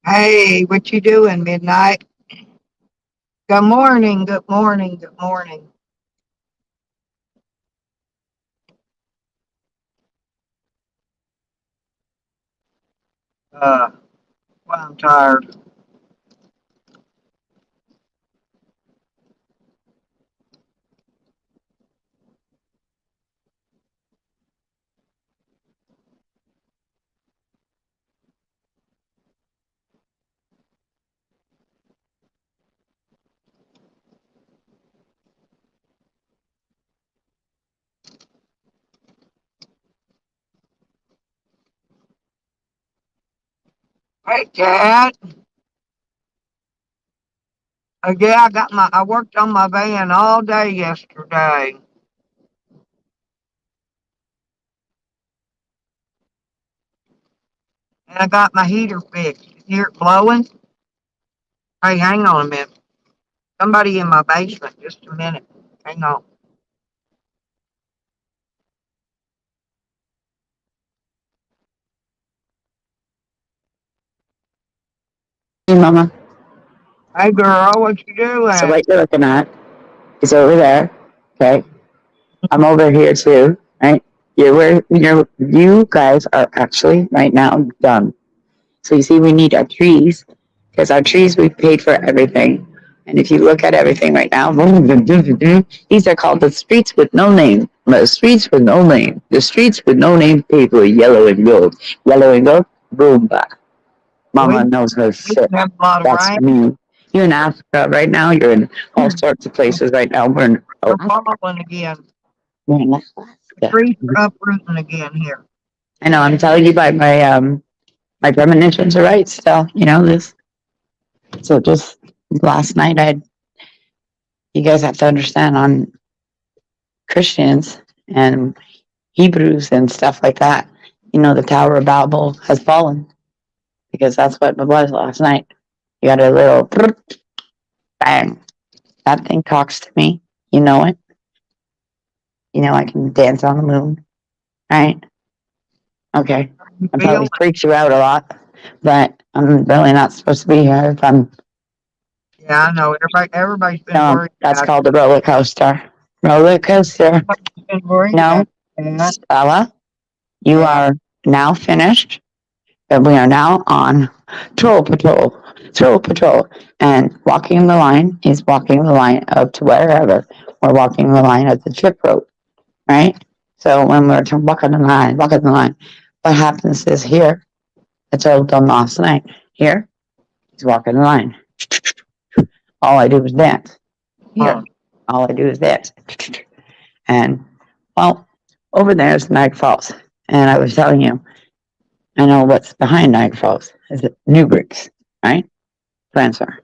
Hey, what you doing, Midnight? Good morning, good morning, good morning. Uh, well, I'm tired. Hey, Dad. Yeah, I worked on my van all day yesterday. And I got my heater fixed. You hear it blowing? Hey, hang on a minute. Somebody in my basement. Just a minute. Hang on. Hey, Mama. Hey, girl, what you So doing? what you're looking at is over there. Okay, I'm over here too. Right? You guys are actually right now done. So you see, we need our trees because our trees we paid for everything. And if you look at everything right now, these are called the streets with no name. The streets with no name. The streets with no name paper, yellow and gold. Yellow and gold, Roomba. We, Mama knows her we shit. have a lot of That's rain. me. You're in Africa right now. You're in all sorts of places right now. We're in We're Alaska. falling again. We're in The Alaska. trees are uprooting again here. I know. I'm telling you by my premonitions are right. Still, you know this. So just last night, you guys have to understand on Christians and Hebrews and stuff like that. You know the Tower of Babel has fallen because that's what it was last night. You got a little bang. That thing talks to me. You know it. You know I can dance on the moon, right? Okay. You I feel probably freaked you out a lot, but I'm really not supposed to be here if I'm. Yeah, I know. Everybody's been No, worried that's about called a roller coaster. Roller coaster. been worried No, about that. Stella, you Yeah. are now finished, and we are now on Troll Patrol. Troll Patrol. And walking the line is walking the line up to wherever. We're walking the line at the trip rope, right? So when we're walking the line, what happens is here, it's all done last night. Here, he's walking the line. All I do is dance. Huh. Here, all I do is dance. And, well, over there is Niagara Falls. And I was telling you, I know what's behind Niagara Falls is it Newbricks, right? Transfer.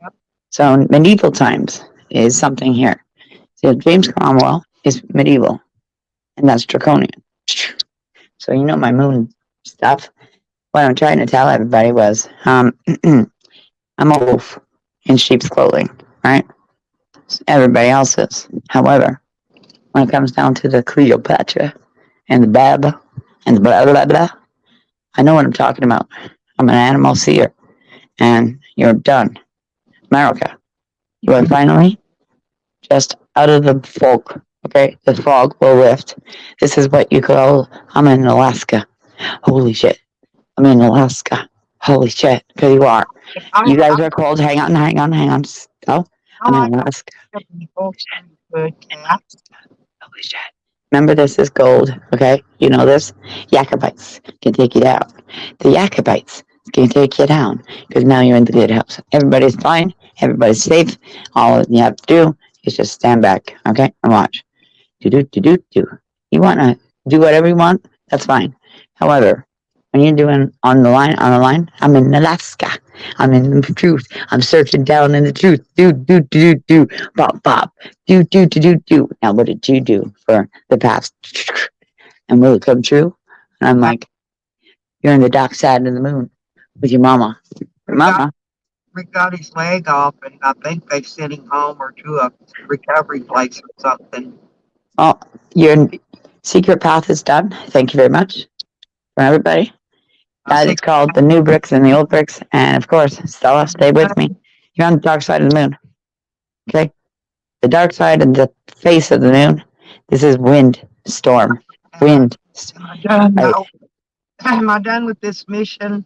So medieval times is something here. So James Cromwell is medieval, and that's draconian. So you know my moon stuff. What I'm trying to tell everybody was, I'm a wolf in sheep's clothing, right? Everybody else is. However, when it comes down to the Cleopatra and the Baba and the blah blah blah, I know what I'm talking about. I'm an animal seer, and you're done. America, you are finally just out of the fog. Okay, the fog will lift. This is what you call. I'm in Alaska. Holy shit! I'm in Alaska. Holy shit! Because you are. I, You I, guys are cold. Hang on, hang on, hang on. Oh, I I'm in like Alaska. the people. Good cat. Holy shit. Remember, this is gold, okay? You know this? Jacobites can take you down. The Jacobites can take you down because now you're in the good house. Everybody's fine. Everybody's safe. All you have to do is just stand back, okay? And watch. Do, do, do, do, do. You want to do whatever you want? That's fine. However, when you're doing on the line, I'm in Alaska. I'm in the truth. I'm searching down in the truth. Do, do, do, do, do. Bop, bop. Do, do, do, do, do. Now, what did you do for the past? And will it come true? And I'm I like, you're in the dark side of the moon with your mama. Your Rick got, mama. Rick got his leg off, and I think they sent him home or to a recovery place or something. Well, your secret path is done. Thank you very much for everybody. That is called the new bricks and the old bricks. And of course, Stella, stay with me. You're on the dark side of the moon. Okay? The dark side and the face of the moon. This is wind storm. Wind. Am I done Right. now? Am I done with this mission?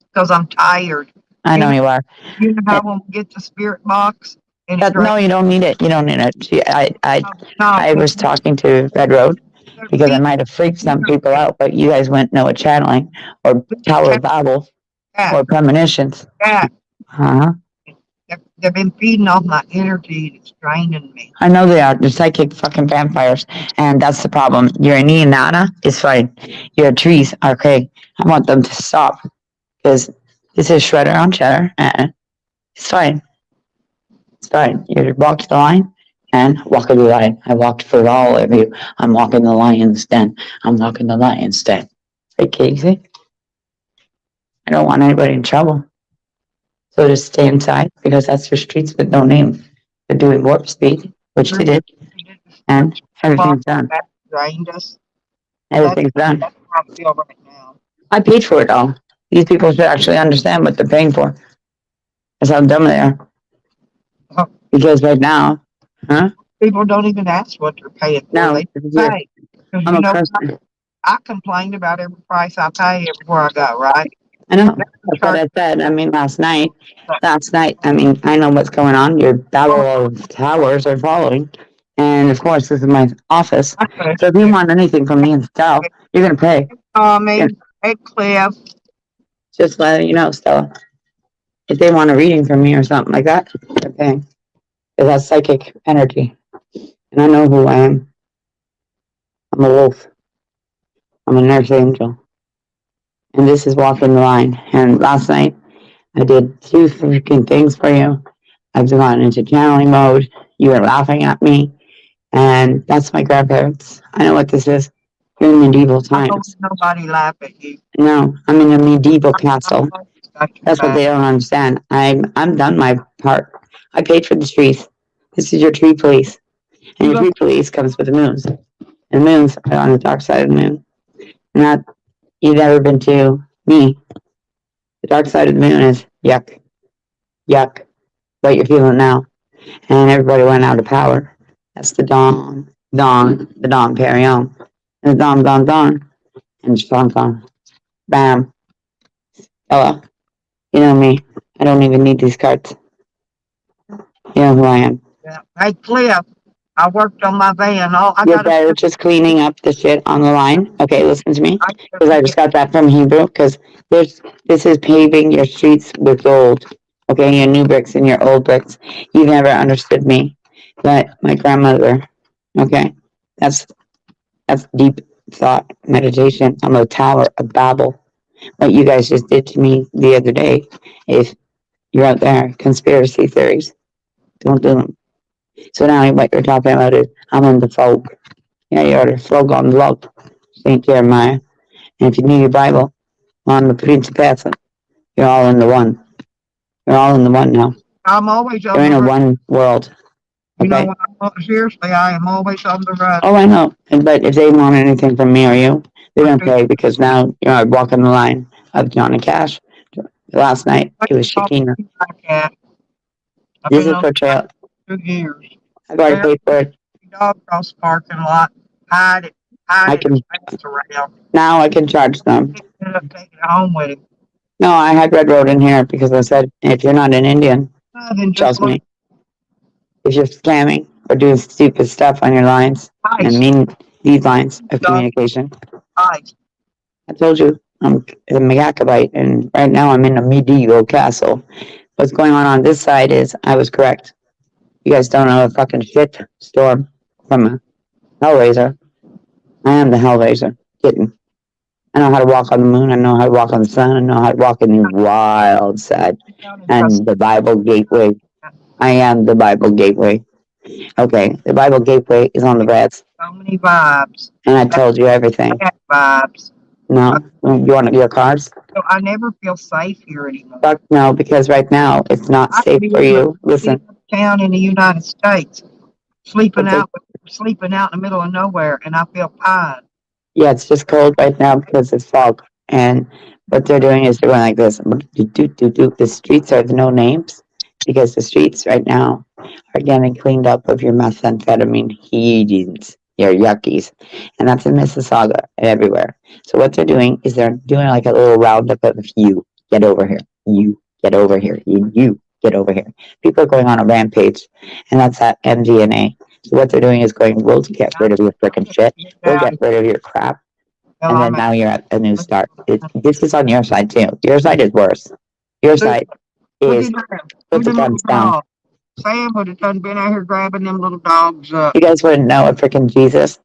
Because I'm tired. I know you are. You know how when we get the spirit box and it No, you don't need it. You don't need it. I was no, talking to Red Road because I might have freaked some people out, but you guys wouldn't know what channeling or Tower of Babel or premonitions. Yeah, Huh? they've been feeding off my energy and it's draining me. I know they are. They're psychic fucking vampires. And that's the problem. Your Nana is fine. Your trees are okay. I want them to stop because this is shredder on cheddar and it's fine. It's fine. You walk the line and walk the line. I walked for all of you. I'm walking the lion's den. I'm walking the lion's den. Hey, Casey. I don't want anybody in trouble. So just stay inside because that's your streets with no name. They're doing warp speed, which they did, and everything's done. That drained us. Everything's done. That's how I feel right now. I paid for it all. These people should actually understand what they're paying for. That's how dumb they are. Because right now, People don't even ask what they're paying for. No, They pay. 'Cause I'm you a know, person. I complain about every price I pay everywhere I go, right? I know. That's what I said. I mean, last night, I mean, I know what's going on. Your battle of towers are following. And of course, this is my office. So if you want anything from me and Stella, you're going to pay. Hey, Cliff. Just letting you know, Stella. If they want a reading from me or something like that, they're paying. Because that's psychic energy. And I know who I am. I'm a wolf. I'm a nurse angel. And this is walking the line. And last night, I did 2 freaking things for you. I've gone into channeling mode. You were laughing at me. And that's my grandparents. I know what this is. You're in medieval times. Nobody laugh at you. No, I'm in a medieval castle. That's what they don't understand. I'm done my part. I paid for the trees. This is your tree police. And your tree police comes with the moons. And the moons are on the dark side of the moon. And that you've never been to me. The dark side of the moon is yuck. Yuck. What you're feeling now. And everybody went out of power. That's the dawn, the dawn Perignon. And the dawn. And it's dawn. Bam. Hello. You know me. I don't even need these cards. You know who I am. Yeah. Hey, Cliff. I worked on my van. You're better just cleaning up the shit on the line. Okay, listen to me. Because I just got that from Hebrew. Because this is paving your streets with gold. Okay, your new bricks and your old bricks. You've never understood me. But my grandmother. Okay, that's deep thought meditation on the Tower of Babel. What you guys just did to me the other day. If you're out there, conspiracy theories, don't do them. So now what you're talking about is I'm in the fog. Yeah, you're the fog on the log, St. Jeremiah. And if you need your Bible, on the Prince of Persia, you're all in the one. You're all in the one now. I'm always on You're in the a road. one world. Okay? You know, seriously, I am always on the road. Oh, I know. But if they want anything from me or you, they're going to pay because now you're walking the line of Johnny Cash. Last night, it was Shakina. This is portrayal. 2 years. I've already paid for it. Dog cross parking lot. Hide it. Around. Now I can charge them. Ended up taking it home with him. No, I had Red Road in here because I said, if you're not an Indian, trust me. If you're scamming or doing stupid stuff on your lines, and mean these lines of communication. I told you, I'm a Megacabite, and right now I'm in a medieval castle. What's going on this side is I was correct. You guys don't know a fucking shit storm from a Hellraiser. I am the Hellraiser. Kitten. I know how to walk on the moon. I know how to walk on the sun. I know how to walk in the wild side. And the Bible gateway. I am the Bible gateway. Okay, the Bible gateway is on the reds. So many vibes. And I told you everything. Vibes. No, you want your cards? So I never feel safe here anymore. Fuck no, because right now it's not safe for you. Listen. Town in the United States, sleeping out in the middle of nowhere, and I feel fine. Yeah, it's just cold right now because it's fog. And What they're doing is they're going like this. The streets are no names because the streets right now are getting cleaned up of your methamphetamine heatings, your yuckies. And that's in Mississauga and everywhere. So what they're doing is they're doing like a little roundup of you get over here. You get over here. You get over here. People are going on a rampage, and that's that MDNA. So what they're doing is going, we'll get rid of your freaking shit. We'll get rid of your crap. Well, And then I'm now you're at a new start. This is on your side too. Your side is worse. Your side look is at them. put Look the at them little guns down. dogs. Sam would have done been out here grabbing them little dogs up. You guys wouldn't know a freaking Jesus.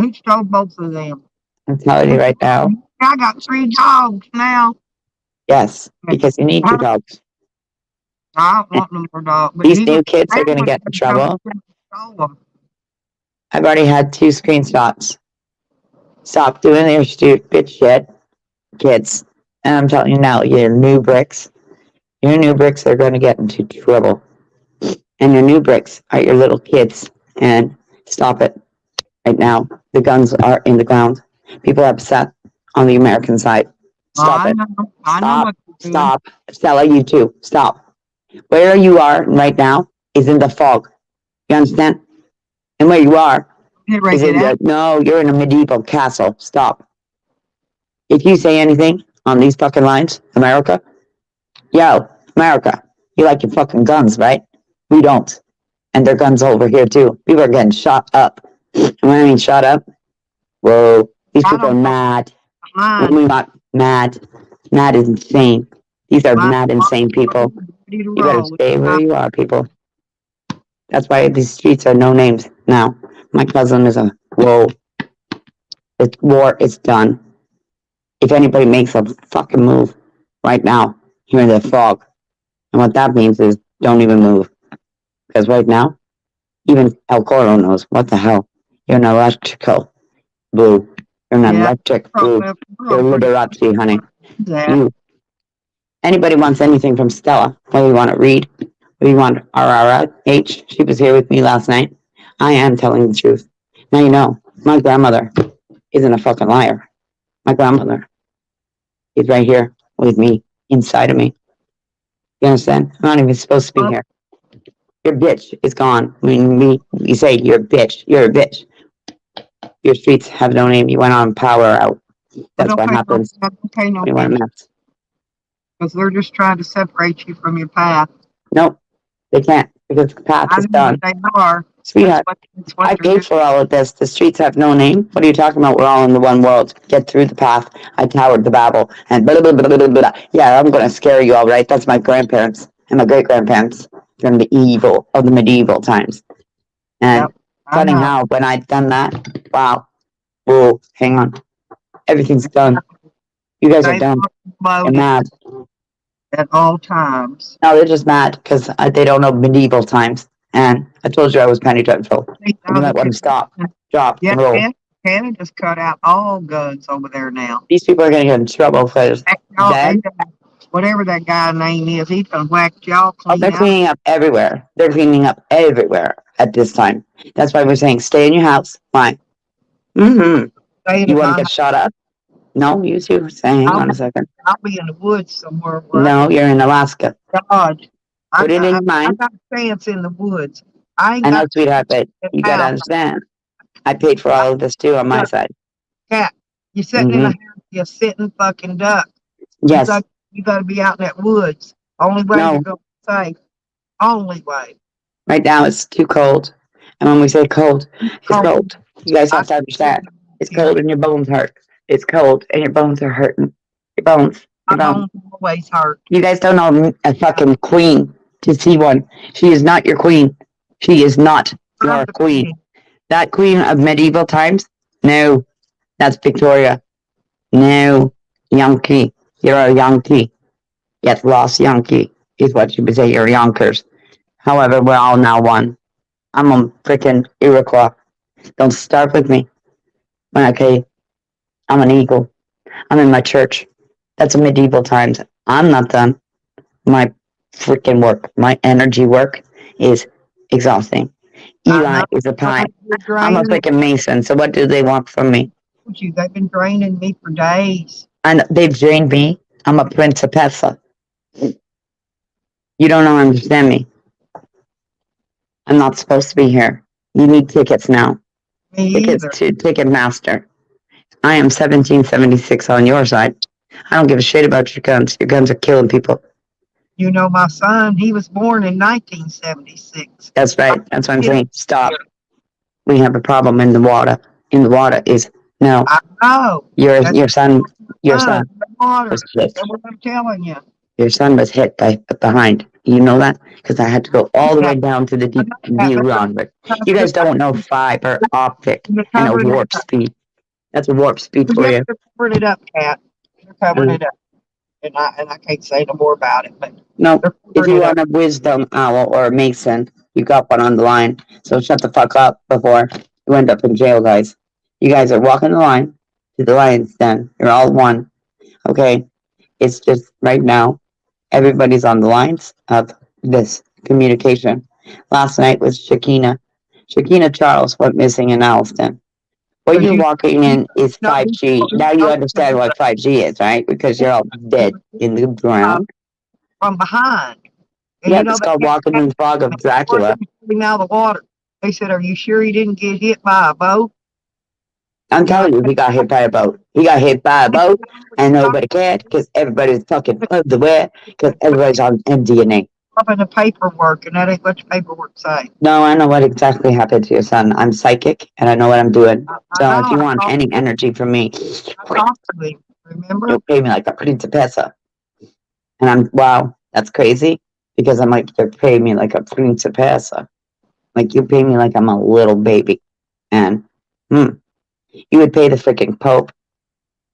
He stole both of them. I'm telling you right now. I got 3 dogs now. Yes, because you need your dogs. I don't want no more dogs. These new kids are going to get in trouble. I've already had 2 screenshots. Stop doing your stupid shit, kids. And I'm telling you now, your new bricks are going to get into trouble. And your new bricks are your little kids. And stop it right now. The guns are in the ground. People are upset on the American side. Stop it. Stop. Stella, you too. Stop. Where you are right now is in the fog. You understand? And where you are is in the, no, you're in a medieval castle. Stop. If you say anything on these fucking lines, America, yo, America, you like your fucking guns, right? We don't. And their guns over here too. People are getting shot up. And when I mean shot up, whoa, these people are mad. We got mad. Mad is insane. These are mad, insane people. You better stay where you are, people. That's why these streets are no names now. My cousin is a whoa. The war is done. If anybody makes a fucking move right now, you're in the fog. And what that means is don't even move. Because right now, even El Coro knows what the hell. You're an electrical blue. You're an electric blue. You're Liberace, honey. You. Anybody wants anything from Stella, whether you want to read, whether you want RRH, she was here with me last night. I am telling the truth. Now you know, my grandmother isn't a fucking liar. My grandmother is right here with me, inside of me. You understand? I'm not even supposed to be here. Your bitch is gone. When we say you're a bitch, you're a bitch. Your streets have no name. You went on power out. That's what happens when you want to mess. Because they're just trying to separate you from your path. Nope, they can't because the path is done. They are. Sweetheart, I paid for all of this. The streets have no name. What are you talking about? We're all in the one world. Get through the path. I towered the Babel. And blah, blah, blah, blah, blah, blah. Yeah, I'm going to scare you, all right? That's my grandparents and my great-grandparents from the evil of the medieval times. And funny how when I'd done that, wow, whoa, hang on. Everything's done. You guys are done. You're mad. At all times. No, they're just mad because they don't know medieval times. And I told you I was penny dreadful. You might want to stop, drop, and roll. Canada's cut out all guns over there now. These people are going to get in trouble because whatever that guy's name is, he's going to whack y'all clean they're cleaning up everywhere. They're cleaning up everywhere at this time. That's why we're saying stay in your house. Why? Mm-hmm. You want to get shot up? No, you too. Hang on a second. I'll be in the woods somewhere. No, you're in Alaska. God. Put it in your mind. I got a chance in the woods. I know, sweetheart, but you got to understand. I paid for all of this too on my side. Cat, you're sitting in the house, you're sitting fucking duck. Yes. You got to be out in that woods. Only way to go safe. Only way. Right now it's too cold. And when we say cold, it's cold. You guys have to understand. It's cold and your bones hurt. It's cold and your bones are hurting. Your bones. My bones always hurt. You guys don't know a fucking queen to see one. She is not your queen. She is not your queen. That queen of medieval times? No. That's Victoria. No. Yankee. You're a Yankee. Yes, lost Yankee is what you would say. You're Yonkers. However, we're all now one. I'm a freaking Iroquois. Don't start with me. Okay. I'm an eagle. I'm in my church. That's a medieval times. I'm not done. My freaking work, my energy work is exhausting. Eli is a pine. I'm a freaking mason. So what do they want from me? They've been draining me for days. And they've drained me. I'm a principessa. You don't understand me. I'm not supposed to be here. You need tickets now. Me Tickets either. to Ticketmaster. I am 1776 on your side. I don't give a shit about your guns. Your guns are killing people. You know, my son, he was born in 1976. That's right. That's what I'm Yeah, saying. Stop. We have a problem in the water. In the water is no. I know. Your That's your son your son. son The water. was hit. That's what I'm telling you. Your son was hit by behind. You know that? Because I had to go all the Yeah, way down to the I deep know that. view on. But you guys don't know fiber optic You're and a covering it warp up. speed. That's a warp speed for Yes, you. you're covering it up, Kat. You're covering Mm. it up. And I can't say no more about it, but No, they're if covering you it up. want a wisdom owl or a mason, you got one on the line. So shut the fuck up before you end up in jail, guys. You guys are walking the line to the lion's den. You're all one. Okay? It's just right now, everybody's on the lines of this communication. Last night was Shakina. Shakina Charles went missing in Alston. What Because you're walking you in is know, 5G. Now you understand what 5G is, right? Because you're all dead in the ground. from behind. And Yeah, you know it's that called walking in the fog of Dracula. coming out of the water. They said, "Are you sure he didn't get hit by a boat?" I'm You know, telling you, he got hit by a boat. He got hit by a boat, and nobody cared because everybody's fucking everywhere because everybody's on MDNA. up in the paperwork, and that ain't what the paperwork say. No, I know what exactly happened to your son. I'm psychic, and I know what I'm doing. I So if know. you want any energy from me, I talked to him. Remember? you'll pay me like a principessa. And I'm wow, that's crazy because I'm like you're paying me like a principessa. Like you pay me like I'm a little baby, and you would pay the freaking Pope,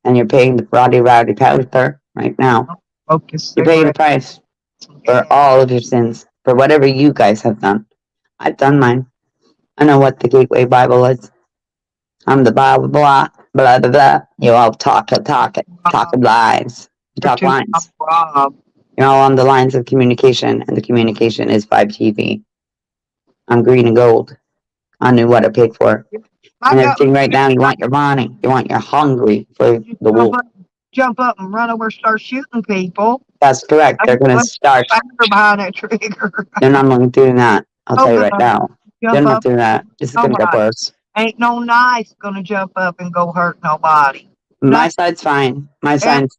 and you're paying the Roddy Rowdy Powder right now. Focus You're paying the cigarette. price for Yeah. all of your sins, for whatever you guys have done. I've done mine. I know what the Gateway Bible is. I'm the Bible blah, blah, blah, blah. You all talking lines. You You're talk too lines. Rob. You're all on the lines of communication, and the communication is 5TV. I'm green and gold. I knew what I paid for. I And got everything right now, you want your money. You're hungry for the wolf. jump up and run over and start shooting people. That's correct. I They're going to was start. fire behind that trigger. They're not going to do that. I'll Oh, tell you right God. now. They're Jump not up. doing that. This is going to get Nobody. worse. Ain't no knife gonna jump up and go hurt nobody. My Nothing. side's fine. My Yeah, side's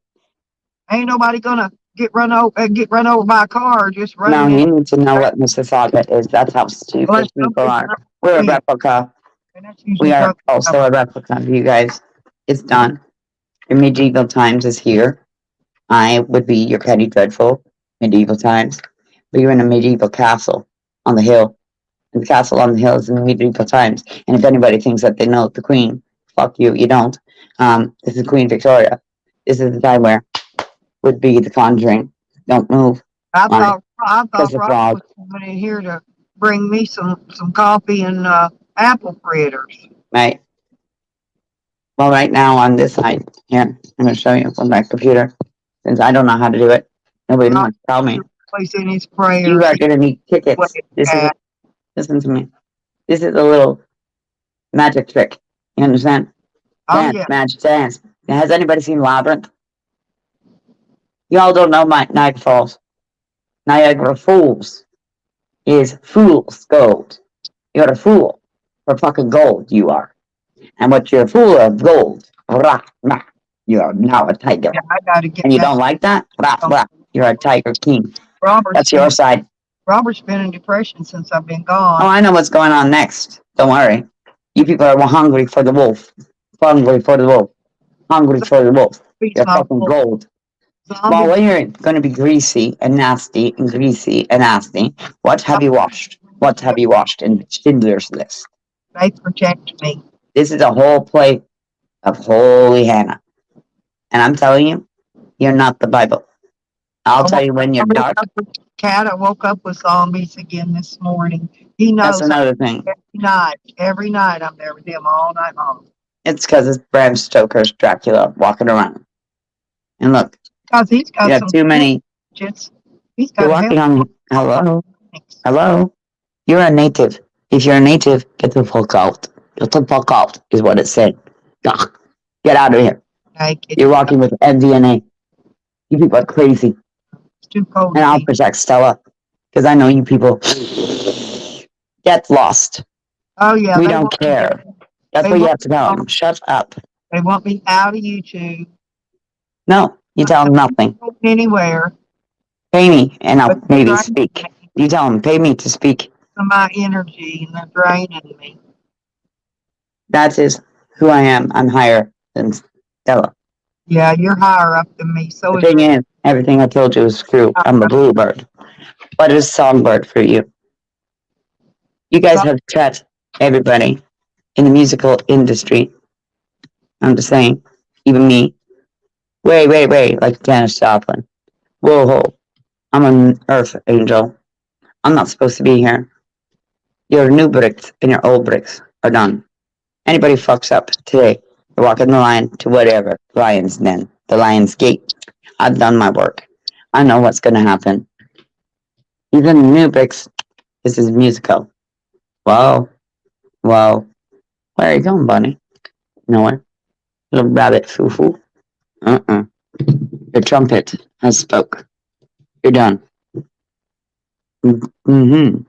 ain't nobody gonna get run over by a car just no. running in. You need to know what Mississauga is. That's how stupid Unless people something's are. wrong We're a with me, replica. and that's usually We are drug. also a replica of you guys. It's done. Your medieval times is here. I would be your Penny Dreadful medieval times, but you're in a medieval castle on the hill. And the castle on the hill is in the medieval times. And if anybody thinks that they know the Queen, fuck you. You don't. This is Queen Victoria. This is the time where would be the Conjuring. Don't move. I On it. thought The Rob frog. was coming in here to bring me some coffee and apple fritters. Right. Well, right now on this side, here, I'm going to show you from my computer, since I don't know how to do it. Nobody Rob wants to tell me. place in his You prayers. are going to need tickets. This is, listen to me. This is a little magic trick. You understand? Oh Dance, yeah, magic dance. Now, has anybody seen Labyrinth? Y'all don't know my Niagara Falls. Niagara Falls is fool's gold. You're a fool for fucking gold, you are. And what you're a fool of gold. Rah, rah. You are now a tiger. yeah. I gotta get And you that. don't like that? Rah, rah. You're a tiger king. Robert's That's your side. been in depression since I've been Oh, gone. I know what's going on next. Don't worry. You people are hungry for the wolf. Hungry for the wolf. Hungry for the wolf. You're fucking gold. Well, when you're going to be greasy and nasty and greasy and nasty, what have you washed? What have you washed in Schindler's List? They protect me. This is a whole plate of holy Hannah. And I'm telling you, you're not the Bible. I'll tell you when you're dark. Cat, I woke up with zombies again this morning. He That's knows another thing. every night I'm there with him all night long. It's because it's Bram Stoker's Dracula walking around. And look, Because he's got you have some too many. gadgets. He's You're got walking help. on. Hello? Hello? You're a native. If you're a native, get the fuck out. Get the fuck out, is what it said. Ugh. Get out of here. naked. You're walking with MDNA. You people are crazy. It's too cold And to I'll be. protect Stella. Because I know you people get lost. Oh yeah, We they don't want me. care. That's They what you want have to tell them. Shut up. they want me out of YouTube. No, you tell them nothing. Not anywhere, Pay me and but I'll they're maybe draining speak. me You tell them, pay me to speak. of my energy and they're draining me. That is who I am. I'm higher than Stella. Yeah, you're higher up than me. So The is thing is, everything I told you is true. I'm a bluebird. What is songbird for you? You guys have taught everybody in the musical industry. I'm just saying, even me. Wait, like Janis Joplin. Whoa, whoa. I'm an earth angel. I'm not supposed to be here. Your new bricks and your old bricks are done. Anybody fucks up today, you're walking the line to whatever. Lion's Den, the Lion's Gate. I've done my work. I know what's going to happen. Even the new bricks, this is musical. Whoa, whoa. Where are you going, bunny? Nowhere. Little rabbit foo-foo. Uh-uh. The trumpet has spoke. You're done. Mm-hmm.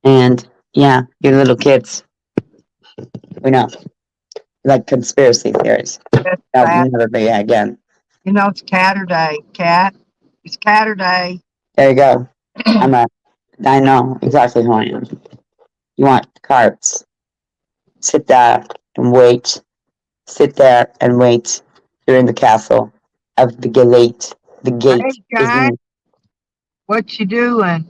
And yeah, you little kids, we know, like conspiracy theories. that's That bad. will never be again. You know, it's Catterday, cat. It's Catterday. There you go. I know exactly who I am. You want cards. Sit there and wait. Sit there and wait. You're in the castle of the gate. The Hey, gate is guy, in. what you doing?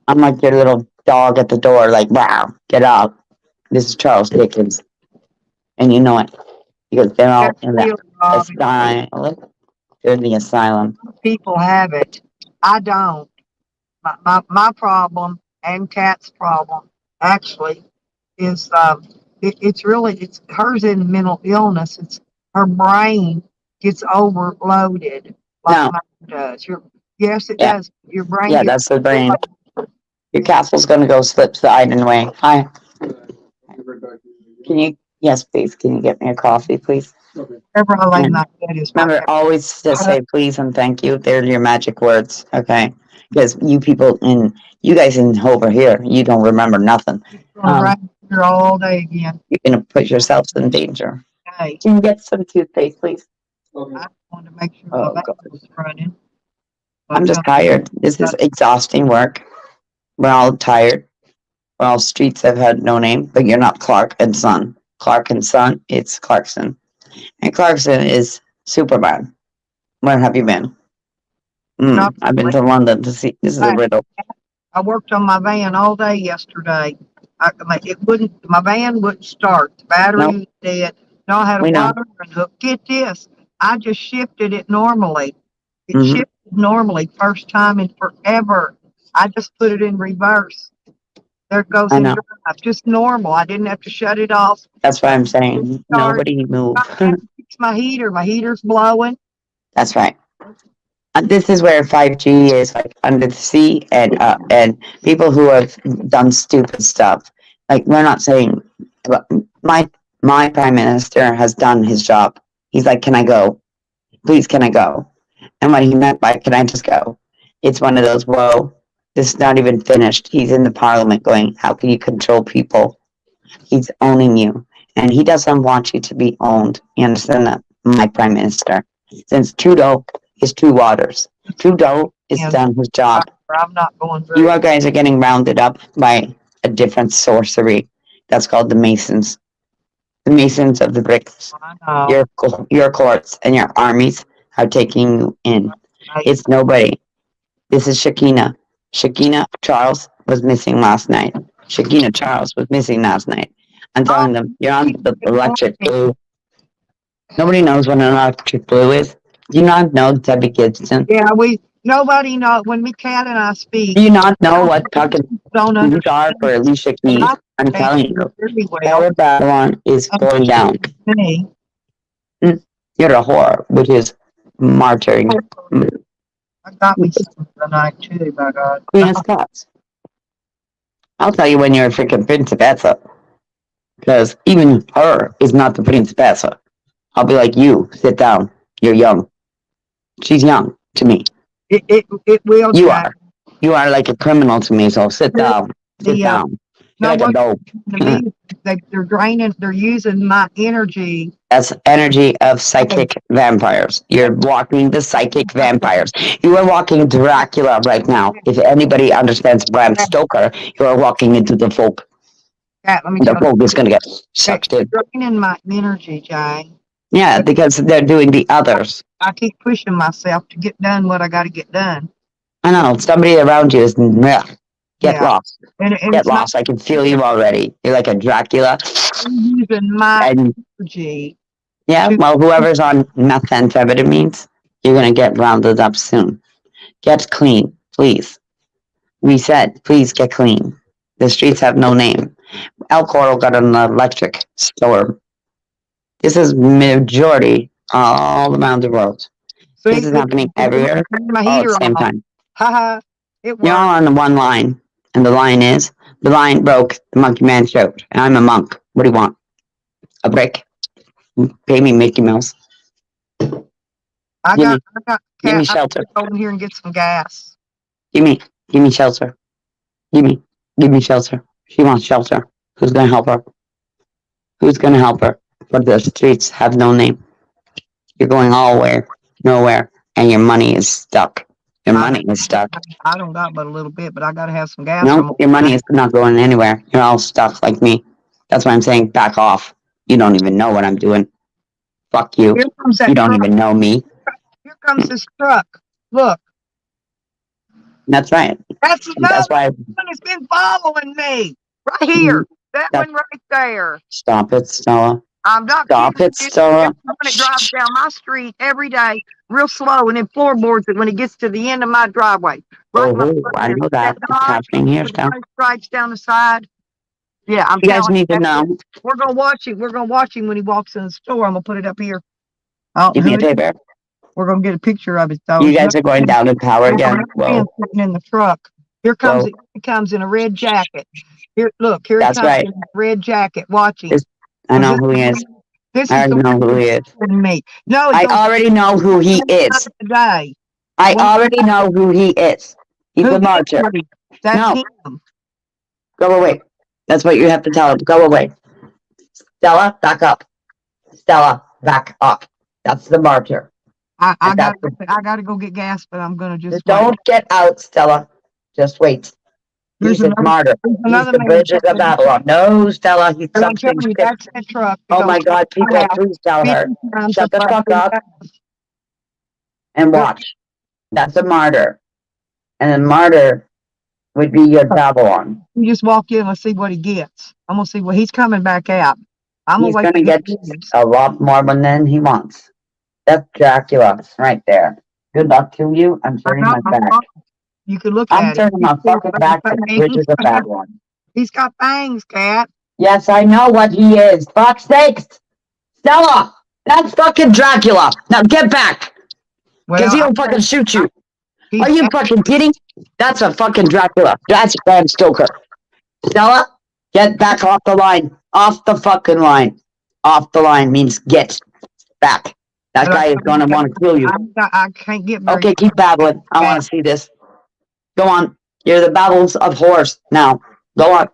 I'm like your little dog at the door, like, wow, get out. This is Charles Dickens. And you know it. Because they're all That's in the real, Robin. asylum. They're in the asylum. People have it. I don't. My problem and Kat's problem actually is it's really it's hers in mental illness. It's her brain gets overloaded like No, mine does. Yes, it yeah, does. Your brain yeah, gets that's the brain. overloaded. Your castle's gonna go slip side and away. Hi, can you? Yes, please. Can you get me a coffee, please? Wherever I lay And my head is my remember, always just say please and thank you. They're your magic words, okay? Because you people in you guys in over here, you don't remember nothing. It's gonna rain here all day again. You're gonna put yourselves in danger. Hey, Can you get some toothpaste, please? I want to make sure Oh my God, vein was running. I'm But just tired. This is exhausting work. We're all tired. We're all streets have had no name, but you're not Clark and Son. Clark and Son, it's Clarkson. And Clarkson is Superman. Where have you been? not I've been really. to London to see. This is a riddle. I worked on my van all day yesterday. My van wouldn't start. The battery No, was dead. No, I had a we know. wiring hook. Get this. I just shifted it normally. It Hmm. shifted normally, first time in forever. I just put it in reverse. There it goes I in know. drive. Just normal. I didn't have to shut it off. That's why I'm saying Start. nobody move. I had to fix my heater. My heater's blowing. That's right. This is where 5G is like under the sea, and people who have done stupid stuff. Like we're not saying, but my prime minister has done his job. He's like, can I go? Please, can I go? And what he meant by can I just go? It's one of those, whoa, this is not even finished. He's in the parliament going, how can you control people? He's owning you. And he doesn't want you to be owned. You understand that? My prime minister. Since Trudeau is two waters. Trudeau is And done his job. I'm not going You very. guys are getting rounded up by a different sorcery. That's called the Masons. The Masons of the bricks. I know. Your courts and your armies are taking you in. I, It's nobody. This is Shakina. Shakina Charles was missing last night. Shakina Charles was missing last night. I'm oh, telling them, you're on the good electric morning. blue. Nobody knows what an electric blue is. Do you not know Debbie Gibson? Yeah, nobody know when me cat and I Do speak. you not know what fucking Don't keys are understand, for Alicia but Keys? I I'm understand telling you you, very well. Tower Babylon is going down. Me, Mm, You're a whore, which is martyring. I got me something tonight too. By God, Queen of Scots. I'll tell you when you're a freaking Principessa, because even her is not the Principessa. I'll be like, you, sit down. You're young. She's young to me. It will, You Jack. are. You are like a criminal to me, so sit down. Sit The down. You're no, like a what's dope. happening to me? They're draining. They're using my energy. That's energy of psychic vampires. You're walking the psychic vampires. You are walking Dracula right now. If anybody understands Bram Stoker, you are walking into the folk. Cat, let me The tell folk is going to get you, sucked in. draining my energy, Jay. Yeah, because they're doing the others. I keep pushing myself to get done what I got to get done. I know somebody around you is meh. Get Yeah, lost. and Get it's not lost. I can feel you already. You're like a Dracula. using my And energy yeah, to. well, whoever's on methamphetamines, you're going to get rounded up soon. Get clean, please. We said, please get clean. The streets have no name. El Coro got an electric storm. This is majority all around the world. This See, is happening everywhere, my all at the heater same on. time. Haha, it You're all worked. on the one line, and the line broke, the monkey man choked, and I'm a monk. What do you want? A break? Pay me Mickey Mouse. I Give me, got, I got give me cat. I have shelter. to go in here and get some gas. Give me shelter. Give me, give me shelter. She wants shelter. Who's gonna help her? Who's gonna help her? But the streets have no name. You're going all where, nowhere, and your money is stuck. Your I, money is stuck. I don't got but a little bit, but I got to have some gas. No, your money is not going anywhere. You're all stuck like me. That's why I'm saying back off. You don't even know what I'm doing. Fuck you. Here comes You that don't truck. even know me. Here comes this truck. Look, That's right. that's That's another why. one that's been following me. Right here. That That, one right there. stop it, Stella. I'm not Stop kidding it, you. Stella. It's the one that drives down my street every day, real slow, and then floorboards it when it gets to the end of my driveway. Right in my Oh, front I here. know That that. It's Dodge happening here with the still. white stripes down the side. Yeah, I'm You guys telling need to you. know. We're gonna watch him. We're gonna watch him when he walks in the store. I'm gonna put it up here. Oh, Do me a favor. we're gonna get a picture of it though. You It's guys are going down in power again. man Whoa, sitting in the truck. Here comes whoa. it. He comes in a red jacket. Here, look. Here he That's comes right. in a red jacket. Watching. This, I know who he is. This I is the already know who he is. one me. No, it's I on already know who he is. today. I When already know who he is. He's who a martyr. that's No, him. go away. That's what you have to tell him. Go away. Stella, back up. Stella, back up. That's the martyr. I And got that's the, I got to go get gas, but I'm gonna just wait. don't get out, Stella. Just wait. There's He's a another martyr. there's He's another the man. bridges of Babylon. No, Stella, he's And I'm something telling you, shit. that's that truck that Oh goes my to God, my people, house please tell 50 her. times Shut the before I fuck leave up the house. and Look, watch. That's a martyr. And a martyr would be your Babylon. you just walk in. Let's see what he gets. I'm gonna see what he's coming back out. I'm gonna He's wait going till to he get leaves. a lot more than he wants. That's Dracula right there. Good luck to you. I'm turning my back. You can look I'm at it. turning my fucking back to the bridges of Babylon. He's got fangs, cat. Yes, I know what he is. Fuck's sakes. Stella, that's fucking Dracula. Now get back. Because Well, he'll fucking shoot you. he's Are you fucking kidding? That's a fucking Dracula. That's Bram Stoker. Stella, get back off the line. Off the fucking line. Off the line means get back. That guy is going to want to kill you. I can't get very Okay, keep babbling. I want to see this. Go on. You're the babbles of horse now. Go on.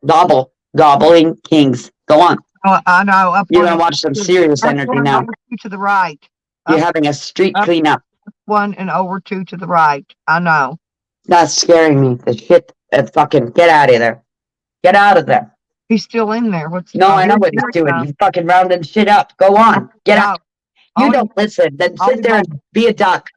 Gobble. Gobbling kings. Go on. I know. You're going to watch some serious energy now. Over two to the right. You're having a street up cleanup. one and over two to the right. I know. That's scaring me. The shit. Fucking get out of there. Get out of there. He's still in there. What's No, I know what he's doing. He's fucking rounding shit up. Go on. Get out. You don't listen. Then sit there and be a duck.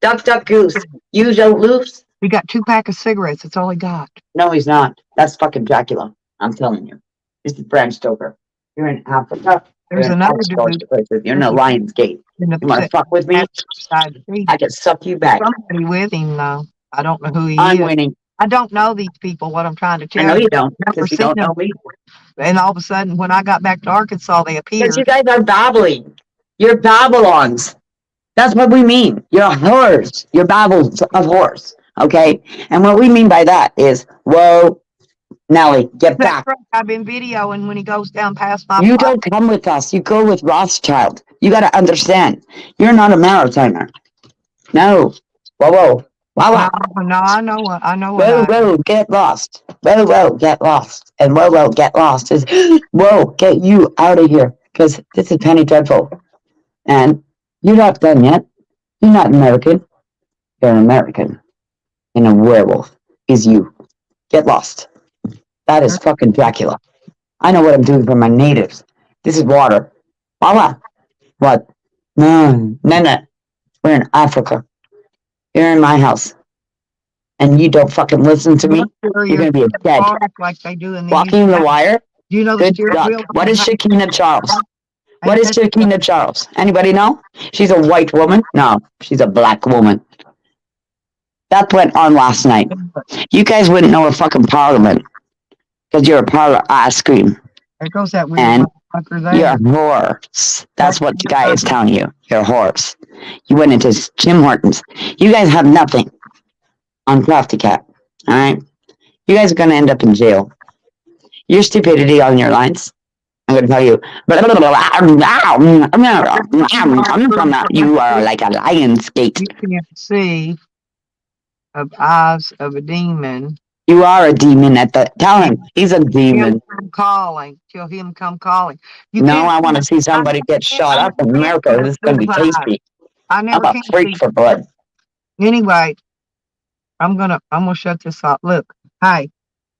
Duck, duck, goose. You don't lose. He got 2 packs of cigarettes. That's all he got. No, he's not. That's fucking Dracula. I'm telling you. This is Bram Stoker. You're in Africa. There's You're in another all sorts dude of places. You're in a lion's gate. in the You want to fuck with me? side of the street. I can suck you back. Somebody with him though. I don't know who he I'm is. winning. I don't know these people. What I'm trying to I tell know you. you don't, I've never because you seen don't know them. me. And all of a sudden, when I got back to Arkansas, they Because appeared. you guys are babbling. You're Babylons. That's what we mean. You're whores. You're babbles of horse. Okay? And what we mean by that is, whoa, Nellie, get That back. truck I've been videoing when he goes down past my You place. don't come with us. You go with Rothschild. You got to understand. You're not a marathoner. No. Whoa, whoa. Wow, No, wow. no, I know what Whoa, I. whoa, get lost. Whoa, whoa, get lost. And whoa, whoa, get lost is, whoa, get you out of here. Because this is Penny Dreadful. And you're not done yet. You're not American. You're an American. And a werewolf is you. Get lost. That is fucking Dracula. I know what I'm doing for my natives. This is water. Voila. What? No, no, no. We're in Africa. You're in my house. And you don't fucking listen to me. Sure, You're you're going to be dead. park like they do in the Walking the UK. wire. Do you know the Good steering luck. wheel? What is Shakina Charles? What Ain't is that Shakina Charles? Anybody know? She's a white woman? No, she's a black woman. That went on last night. You guys wouldn't know a fucking parliament because you're a parlor ice cream. there goes that weird And motherfucker you're a there. horse. That's what the guy is telling you. You're a horse. You went into Jim Hortons. You guys have nothing on Crafty Cat. All right? You guys are going to end up in jail. Your stupidity on your lines. I'm going to tell you. You are like a lion's gate. You can't see of eyes of a demon. You are a demon at the. Tell him he's a demon. Him come calling till him come calling. You No, can't. I want to see somebody get shot up in America. This is going to be tasty. I I'm never a can freak see. for blood. Anyway, I'm gonna shut this off. Look, hey,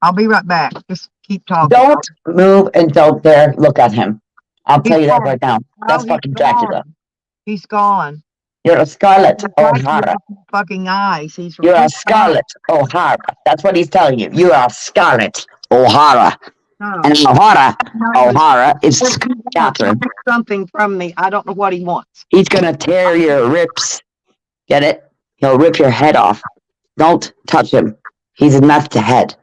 I'll be right back. Just keep talking. Don't move and don't dare look at him. I'll He's tell you that gone. right now. That's Oh, fucking Dracula. He's gone. You're a Scarlet He's O'Hara. fucking eyes. He's You're a Scarlet O'Hara. That's what he's telling you. You are a Scarlet O'Hara. No. And O'Hara is Catherine. Something from me. I don't know what he wants. He's going to tear your ribs. Get it? He'll rip your head off. Don't touch him. He's a meth to head.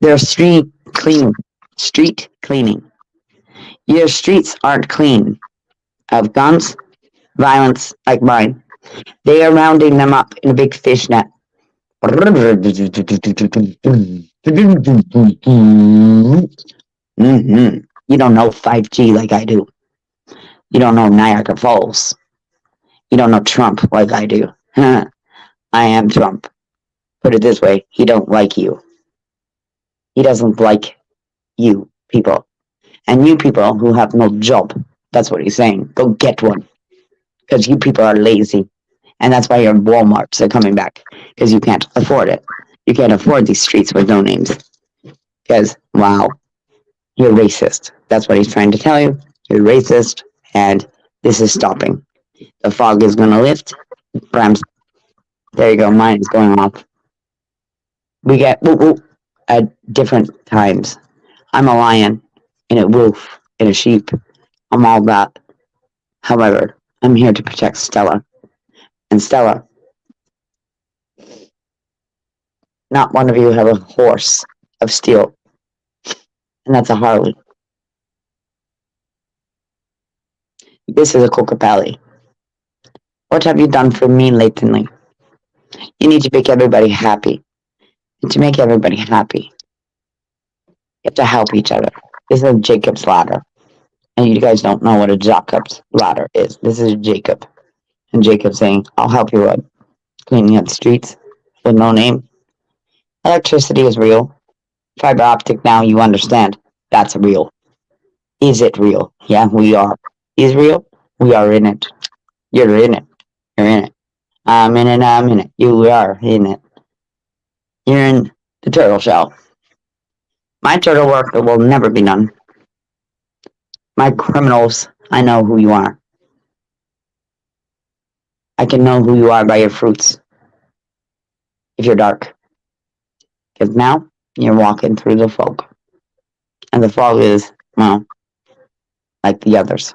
They're street cleaning. Street cleaning. Your streets aren't clean of guns, violence like mine. They are rounding them up in a big fish net. Mm-hmm. You don't know 5G like I do. You don't know Niagara Falls. You don't know Trump like I do. I am Trump. Put it this way, he don't like you. He doesn't like you people. And you people who have no job, that's what he's saying. Go get one. Because you people are lazy. And that's why your Walmarts are coming back. Because you can't afford it. You can't afford these streets with no names. Because, wow, you're racist. That's what he's trying to tell you. You're racist. And this is stopping. The fog is going to lift. Brams. There you go. Mine is going off. We get at different times. I'm a lion and a wolf and a sheep. I'm all that. However, I'm here to protect Stella. And Stella, not one of you have a horse of steel. And that's a Harley. This is a Coca-Cola. What have you done for me lately? You need to make everybody happy. And to make everybody happy, you have to help each other. This is Jacob's ladder. And you guys don't know what a Jacob's ladder is. This is Jacob. And Jacob saying, I'll help you out. Cleaning up the streets with no name. Electricity is real. Fiber optic now, you understand. That's real. Is it real? Yeah, we are. Is real? We are in it. You're in it. You're in it. I'm in it. I'm in it. You are in it. You're in the turtle shell. My turtle work will never be done. My criminals, I know who you are. I can know who you are by your fruits. If you're dark. Because now you're walking through the fog. And the fog is, well, like the others.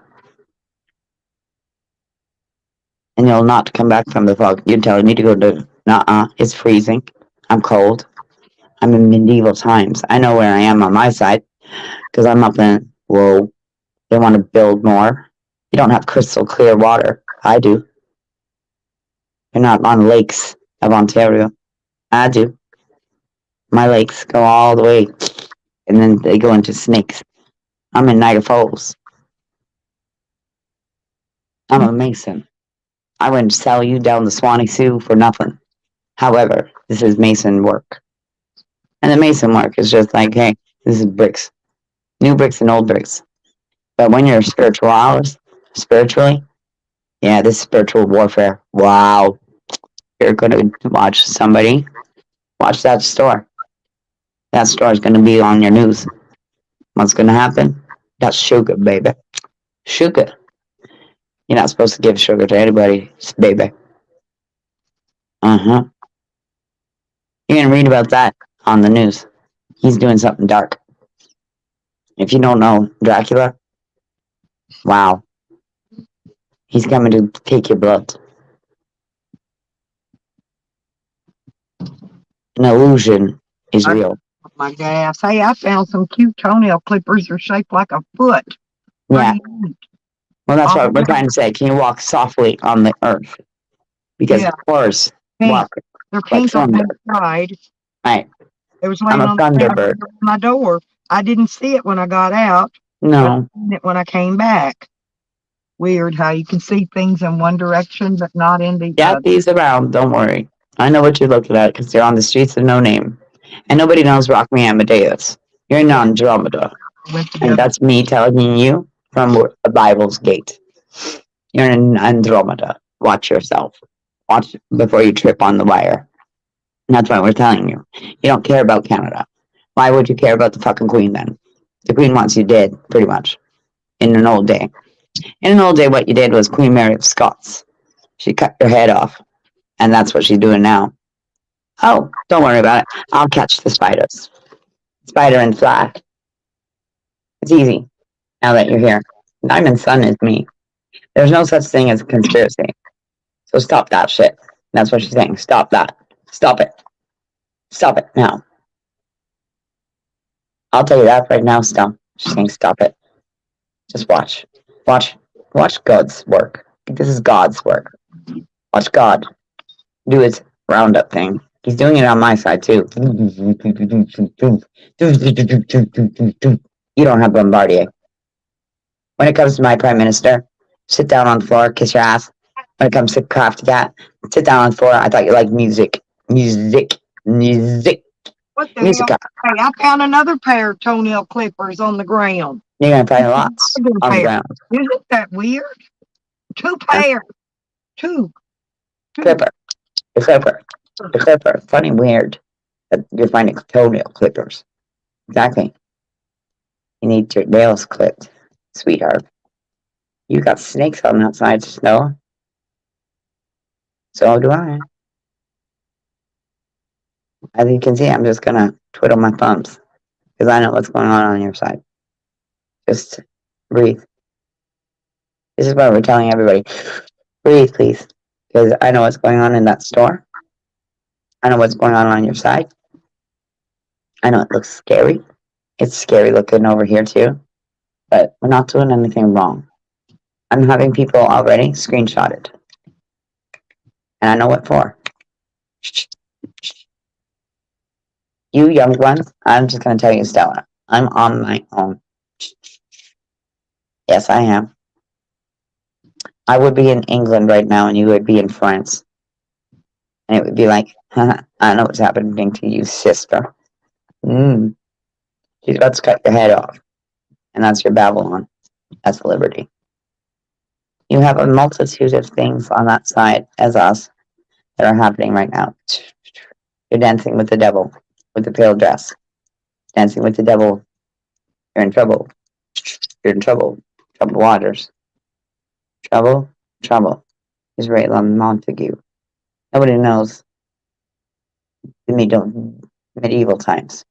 And you'll not come back from the fog. You're telling me to go to, it's freezing. I'm cold. I'm in medieval times. I know where I am on my side. Because I'm up in, whoa, they want to build more. You don't have crystal clear water. I do. You're not on lakes of Ontario. I do. My lakes go all the way, and then they go into snakes. I'm in Niagara Falls. I'm a mason. I wouldn't sell you down the Swanee Sioux for nothing. However, this is mason work. And the mason work is just like, hey, this is bricks. New bricks and old bricks. But when you're a spiritualist, spiritually, yeah, this is spiritual warfare. Wow. You're going to watch somebody, watch that store. That store is going to be on your news. What's going to happen? That's sugar, baby. Sugar. You're not supposed to give sugar to anybody, baby. Uh-huh. You're going to read about that on the news. He's doing something dark. If you don't know Dracula, wow. He's coming to take your blood. An illusion is I real. my gas. Hey, I found some cute toenail clippers. They're shaped like a foot. Yeah. Pretty neat. Well, that's what we're All trying to say. Can you walk softly on the earth? Because yeah, horse pink. walk They're like pink on the thunder. inside. Right. It was I'm laying a on the ground thunderbird. under my door. I didn't see it when I got out, but No. I seen it when I came back. Weird how you can see things in one direction but not in the Get other. these around. Don't worry. I know what you're looking at because they're on the streets of no name. And nobody knows Rock Me Amadeus. You're in Yeah, Andromeda. went to the And other. that's me telling you from the Bible's gate. You're in Andromeda. Watch yourself. Watch before you trip on the wire. And that's why we're telling you. You don't care about Canada. Why would you care about the fucking Queen then? The Queen wants you dead, pretty much, in an old day. In an old day, what you did was Queen Mary of Scots. She cut your head off, and that's what she's doing now. Oh, don't worry about it. I'll catch the spiders. Spider and fly. It's easy now that you're here. Diamond Sun is me. There's no such thing as a conspiracy. So stop that shit. That's what she's saying. Stop that. Stop it. Stop it now. I'll tell you that right now, still. She's saying stop it. Just watch. Watch. Watch God's work. This is God's work. Watch God do his roundup thing. He's doing it on my side too. You don't have Bombardier. When it comes to my prime minister, sit down on the floor, kiss your ass. When it comes to Crafty Cat, sit down on the floor. I thought you liked music. Music. Music. What the hell? Musica. Hey, I found another pair of toenail clippers on the ground. You're going to find lots Another on the pair. ground. Isn't that weird? Two pairs. Two. Clipper. The clipper. The clipper. Funny, weird that you're finding toenail clippers. Exactly. You need your nails clipped, sweetheart. You got snakes on that side, Snow. So do I. As you can see, I'm just gonna twiddle my thumbs because I know what's going on your side. Just breathe. This is what we're telling everybody. Breathe, please, because I know what's going on in that store. I know what's going on your side. I know it looks scary. It's scary looking over here too, but we're not doing anything wrong. I'm having people already screenshot it, and I know what for. You young ones, I'm just gonna tell you, Stella, I'm on my own. Yes, I am. I would be in England right now, and you would be in France, and it would be like, I know what's happening to you, sister. Mm. She's about to cut your head off, and that's your Babylon. That's liberty. You have a multitude of things on that side as us that are happening right now. You're dancing with the devil with the pale dress. Dancing with the devil. You're in trouble. You're in trouble. Troubled waters. Trouble. Trouble. Israel Montague. Nobody knows the medieval times.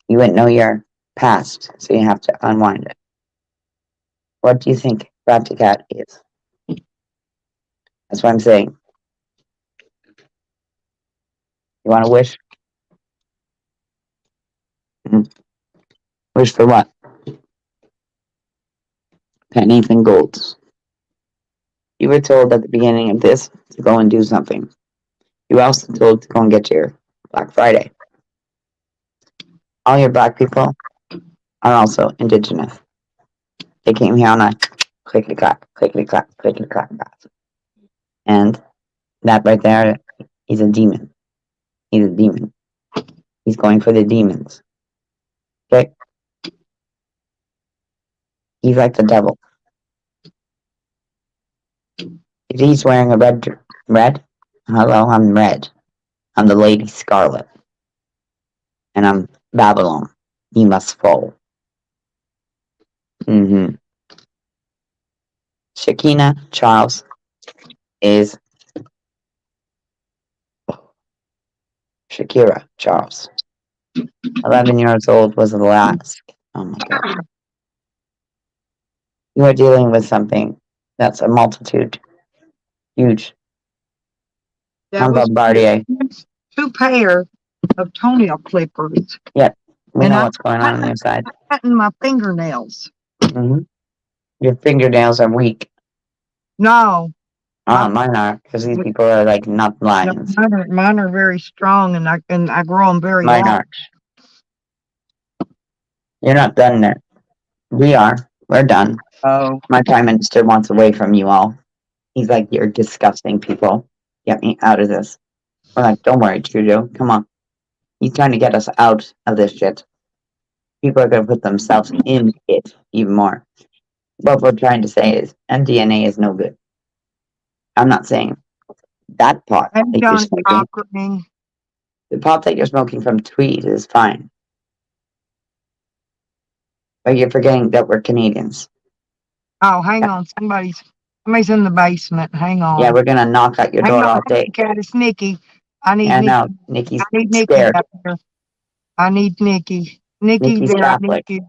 You wouldn't know your past, so you have to unwind it. What do you think Cat is? That's what I'm saying. You want to wish? Wish for what? Pennies and golds. You were told at the beginning of this to go and do something. You were also told to go and get your Black Friday. All your black people are also indigenous. They came here on a clickety clack, clickety clack, clickety clack path. And that right there, he's a demon. He's a demon. He's going for the demons. Okay? He's like the devil. If he's wearing a red, hello, I'm red. I'm the Lady Scarlet. And I'm Babylon. He must fall. Mm-hmm. Shakina Charles is Shakira Charles. 11 years old was the last. Oh my God. You are dealing with something that's a multitude. Huge. That I'm was Bombardier. 2 pair of toenail clippers. Yep. We And know I'm what's going on your side. cutting my fingernails. Mm-hmm. Your fingernails are weak. No, Oh, mine are, because these people are like not lions. mine are very strong, and I grow them very Mine long. aren't. You're not done there. We are. We're done. Oh, My prime minister wants away from you all. He's like, you're disgusting people. Get me out of this. We're like, don't worry, Trudeau. Come on. He's trying to get us out of this shit. People are going to put themselves in it even more. What we're trying to say is mDNA is no good. I'm not saying that pot I'm that you're done smoking. conquering. The pot that you're smoking from tweed is fine. But you're forgetting that we're Canadians. Oh, hang on. Somebody's in the basement. Hang on. Yeah, we're going to knock at your Hang door on, all day. Cat, it's Nikki. I need Yeah, Nikki. no, Nikki's I need Nikki scared. out here. I need Nikki. Nikki, Nikki's there. I need Catholic. you.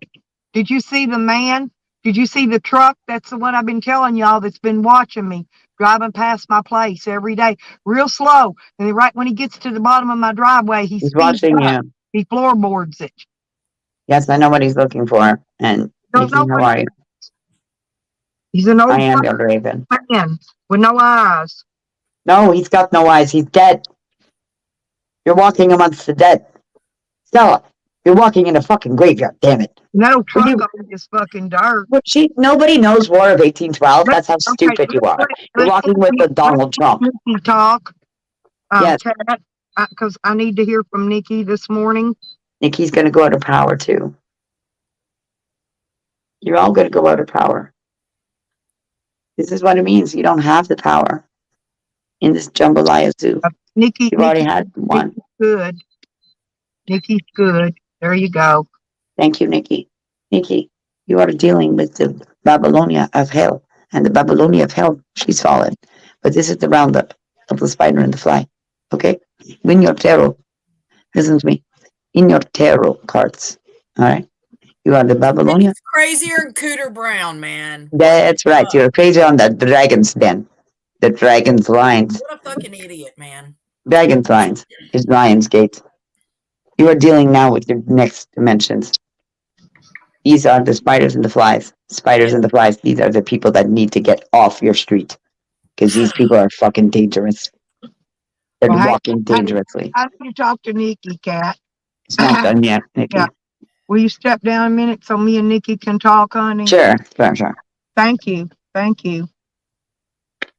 Did you see the man? Did you see the truck? That's the one I've been telling y'all that's been watching me, driving past my place every day, real slow. And then right when he gets to the bottom of my driveway, he He's speeds watching up. you. He floorboards it. Yes, I know what he's looking for. And Don't Nikki, know how what are you? he's an I old am your Raven. man with no eyes. No, he's got no eyes. He's dead. You're walking amongst the dead. Stella, you're walking in a fucking graveyard, damn it. No truck you- on this fucking dirt. But nobody knows War of 1812. That's how Okay, stupid you are. You're let's walking with the Donald Trump. Nikki talk. Yes. Cat, because I need to hear from Nikki this morning. Nikki's going to go out of power, too. You're all going to go out of power. This is what it means. You don't have the power in this jambalaya zoo. Nikki, You've already had one. Nikki's good. Nikki's good. There you go. Thank you, Nikki. Nikki, you are dealing with the Babylonia of hell. And the Babylonia of hell, she's fallen. But this is the roundup of the spider and the fly. Okay? Win your tarot. Listen to me. In your tarot cards. All right? You are the Babylonia. It's crazier than Cooter Brown, man. That's right. You're crazy on the dragon's den. The dragon's lines. What a fucking idiot, man. Dragon's lines. His lion's gate. You are dealing now with your next dimensions. These are the spiders and the flies. Spiders and the flies. These are the people that need to get off your street. Because these people are fucking dangerous. They're Well, walking dangerously. I need to talk to Nikki, Cat. It's not done yet, Nikki. Yeah. Will you step down a minute so me and Nikki can talk, honey? Sure, sure. Thank you. Thank you.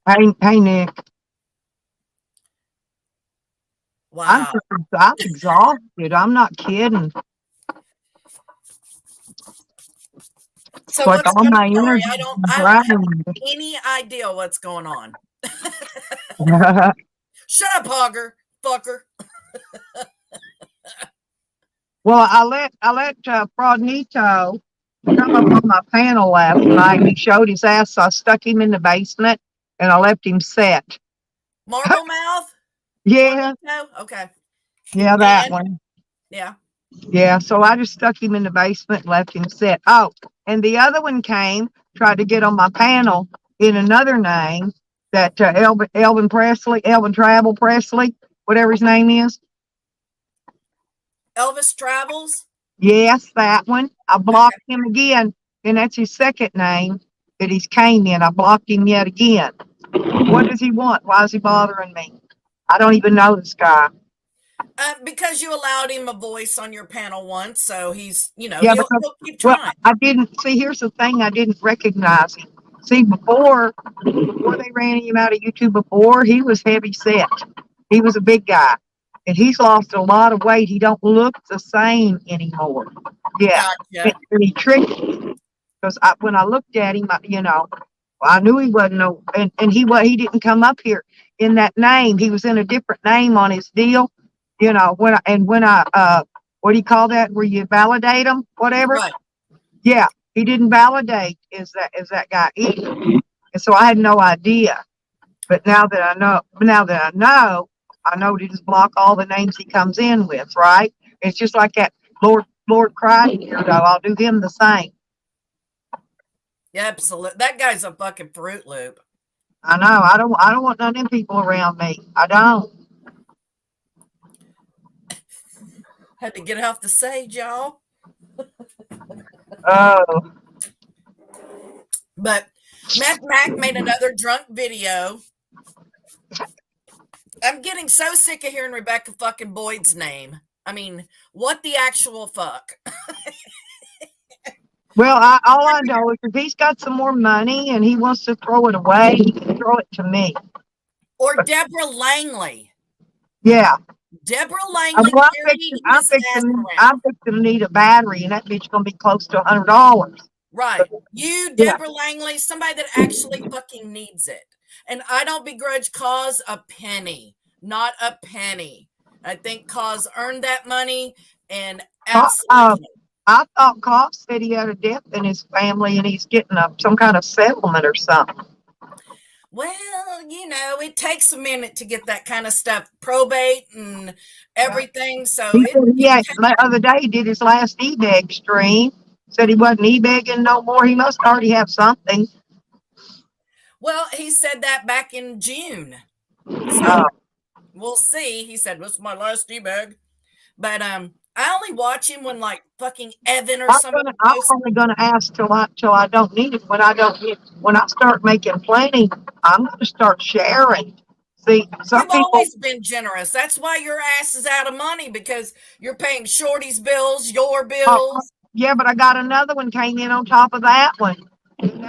Hey, Nick. Wow. I'm exhausted. I'm not kidding. So Like what's all going my on? Sorry, energy. I don't have any idea what's going on. Shut up, hogger, fucker. Well, I let Fraudnito come up on my panel last night. He showed his ass, so I stuck him in the basement and I left him set. Marble mouth? Yeah, No? Okay. yeah, that And- one. Yeah. Yeah, so I just stuck him in the basement and left him set. Oh, and the other one came, tried to get on my panel in another name, that Elvin Travel Presley, whatever his name is. Elvis Travels? Yes, that one. I blocked him again, and that's his second name that he's came in. I blocked him yet again. What does he want? Why is he bothering me? I don't even know this guy. Because you allowed him a voice on your panel once, so he's, Yeah, he'll, because, he'll keep well, trying. I didn't see. Here's the thing: I didn't recognize him. See, before they ran him out of YouTube, before he was heavy set. He was a big guy, and he's lost a lot of weight. He don't look the same anymore. Yeah, Gotcha. and he tricked me because when I looked at him, I knew he wasn't no, and he didn't come up here in that name. He was in a different name on his deal. When I what do you call that? Where you validate them, whatever. Right. Yeah, he didn't validate is that guy either, and so I had no idea. But I know to just block all the names he comes in with. Right? It's just like that Lord Cry here, though. I'll do him the same. Yeah, absolutely. That guy's a fucking Fruit Loop. I know. I don't want none of them people around me. I don't. Had to get off the stage, y'all. Oh, But Mac made another drunk video. I'm getting so sick of hearing Rebecca fucking Boyd's name. I mean, what the actual fuck? well, all I know is if he's got some more money and he wants to throw it away, he can throw it to me. Or Deborah Langley. Yeah. Deborah I'm Langley carried his ass fixing around. to need a battery, and that bitch gonna be close to $100. Right. You, Yeah. Deborah Langley, somebody that actually fucking needs it. And I don't begrudge Cause a penny. Not a penny. I think Cause earned that money and absolutely. I thought Cobb said he had a death in his family and he's getting some kind of settlement or something. Well, it takes a minute to get that kind of stuff, probate and everything. So The other day he did his last e-bag stream. Said he wasn't e-bagging no more. He must already have something. well, he said that back in June. So we'll see. He said, "This is my last e-bag." But I only watch him when like fucking Evan or somebody. I'm only gonna ask till I don't need it. When I start making plenty, I'm gonna start sharing. See, some You've people. always been generous. That's why your ass is out of money because you're paying Shorty's bills, your bills. Yeah, but I got another one came in on top of that one. And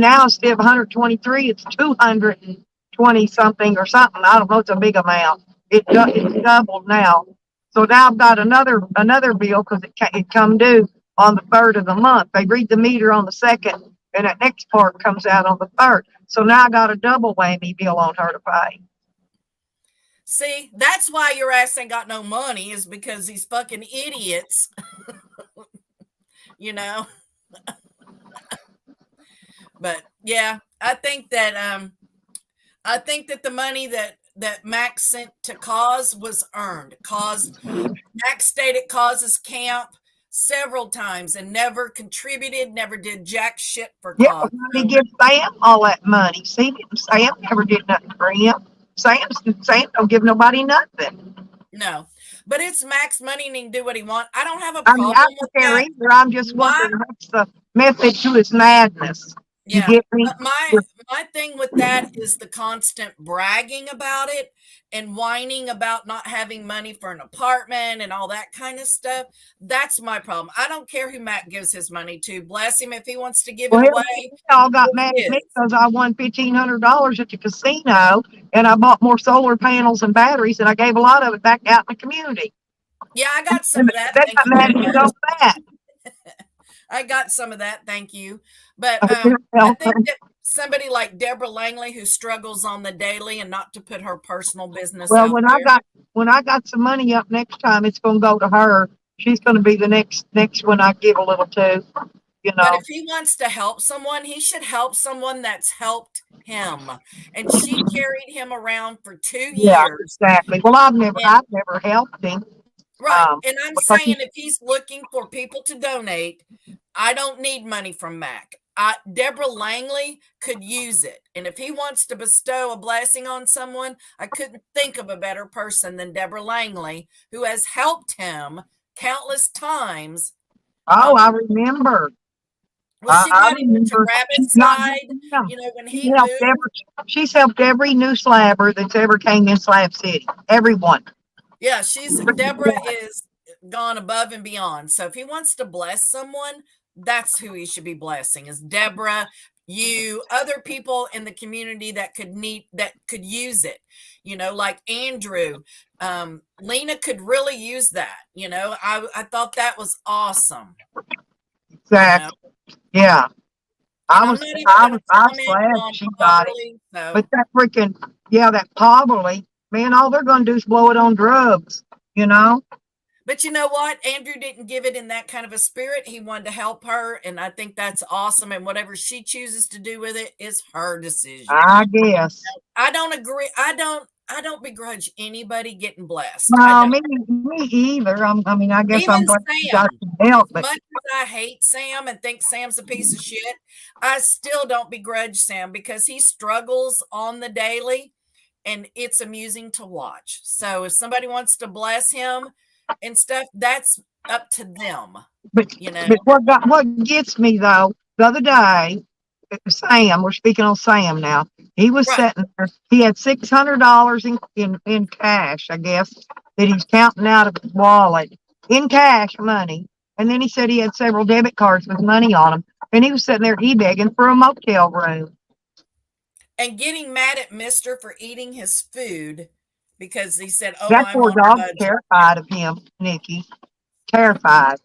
now instead of 123, it's 220 something or something. I don't know. It's a big amount. It's doubled now. So now I've got another bill because it come due on the 3rd of the month. They read the meter on the 2nd, and that next part comes out on the 3rd. So now I got a double whammy bill on her to pay. See, that's why your ass ain't got no money is because these fucking idiots, But yeah, I think that the money that Max sent to Cause was earned. Max stayed at Cause's camp several times and never contributed, never did jack shit for Cause. Yeah, he gives Sam all that money. See, Sam never did nothing for him. Sam don't give nobody nothing. No, but it's Max money and he can do what he wants. I don't have a problem I with don't care that. either. I'm just wondering what's the method to his madness. You get me? But my thing with that is the constant bragging about it and whining about not having money for an apartment and all that kind of stuff. That's my problem. I don't care who Matt gives his money to. Bless him if he wants to give it away. He all got mad at me because I won $1,500 at the casino and I bought more solar panels and batteries and I gave a lot of it back out in the community. Yeah, I got some of that. They got mad at me about that. I got some of that, thank you. But I think that somebody like Deborah Langley who struggles on the daily and not to put her personal business out when there. when I got some money up next time, it's going to go to her. She's going to be the next one I give a little to. But if he wants to help someone, he should help someone that's helped him. And she carried him around for 2 years. Yeah, exactly. Well, I've never helped him. Right. And I'm saying if he's looking for people to donate, I don't need money from Mac. Deborah Langley could use it. And if he wants to bestow a blessing on someone, I couldn't think of a better person than Deborah Langley, who has helped him countless times. Oh, I remember. Well, she got him into Rabbit's Side, when he moved. She's helped every new slabber that's ever came in Slab City. Everyone. Yeah, Deborah is gone above and beyond. So if he wants to bless someone, that's who he should be blessing is Deborah, you, other people in the community that could use it. Like Andrew. Lena could really use that. I thought that was awesome. Exactly. Yeah. And I'm not even going to I was comment glad on she got it. poverty. So, But that freaking, yeah, that poverty, man, all they're going to do is blow it on drugs, you know? but you know what? Andrew didn't give it in that kind of a spirit. He wanted to help her, and I think that's awesome. And whatever she chooses to do with it is her decision. I guess. I don't agree. I don't begrudge anybody getting blessed. I No, don't. me either. I mean, I guess I'm Even glad you Sam, got some help, as but much as I hate Sam and think Sam's a piece of shit, I still don't begrudge Sam because he struggles on the daily and it's amusing to watch. So if somebody wants to bless him and stuff, that's up to them, but, you know. but what gets me though, the other day, Sam, we're speaking on Sam now. He was Right. sitting there. He had $600 in cash, I guess, that he's counting out of his wallet in cash money. And then he said he had several debit cards with money on them. And he was sitting there e-begging for a motel room. And getting mad at Mister for eating his food because he said, "Oh, That I'm poor on a dog's budget." terrified of him, Nikki. Terrified.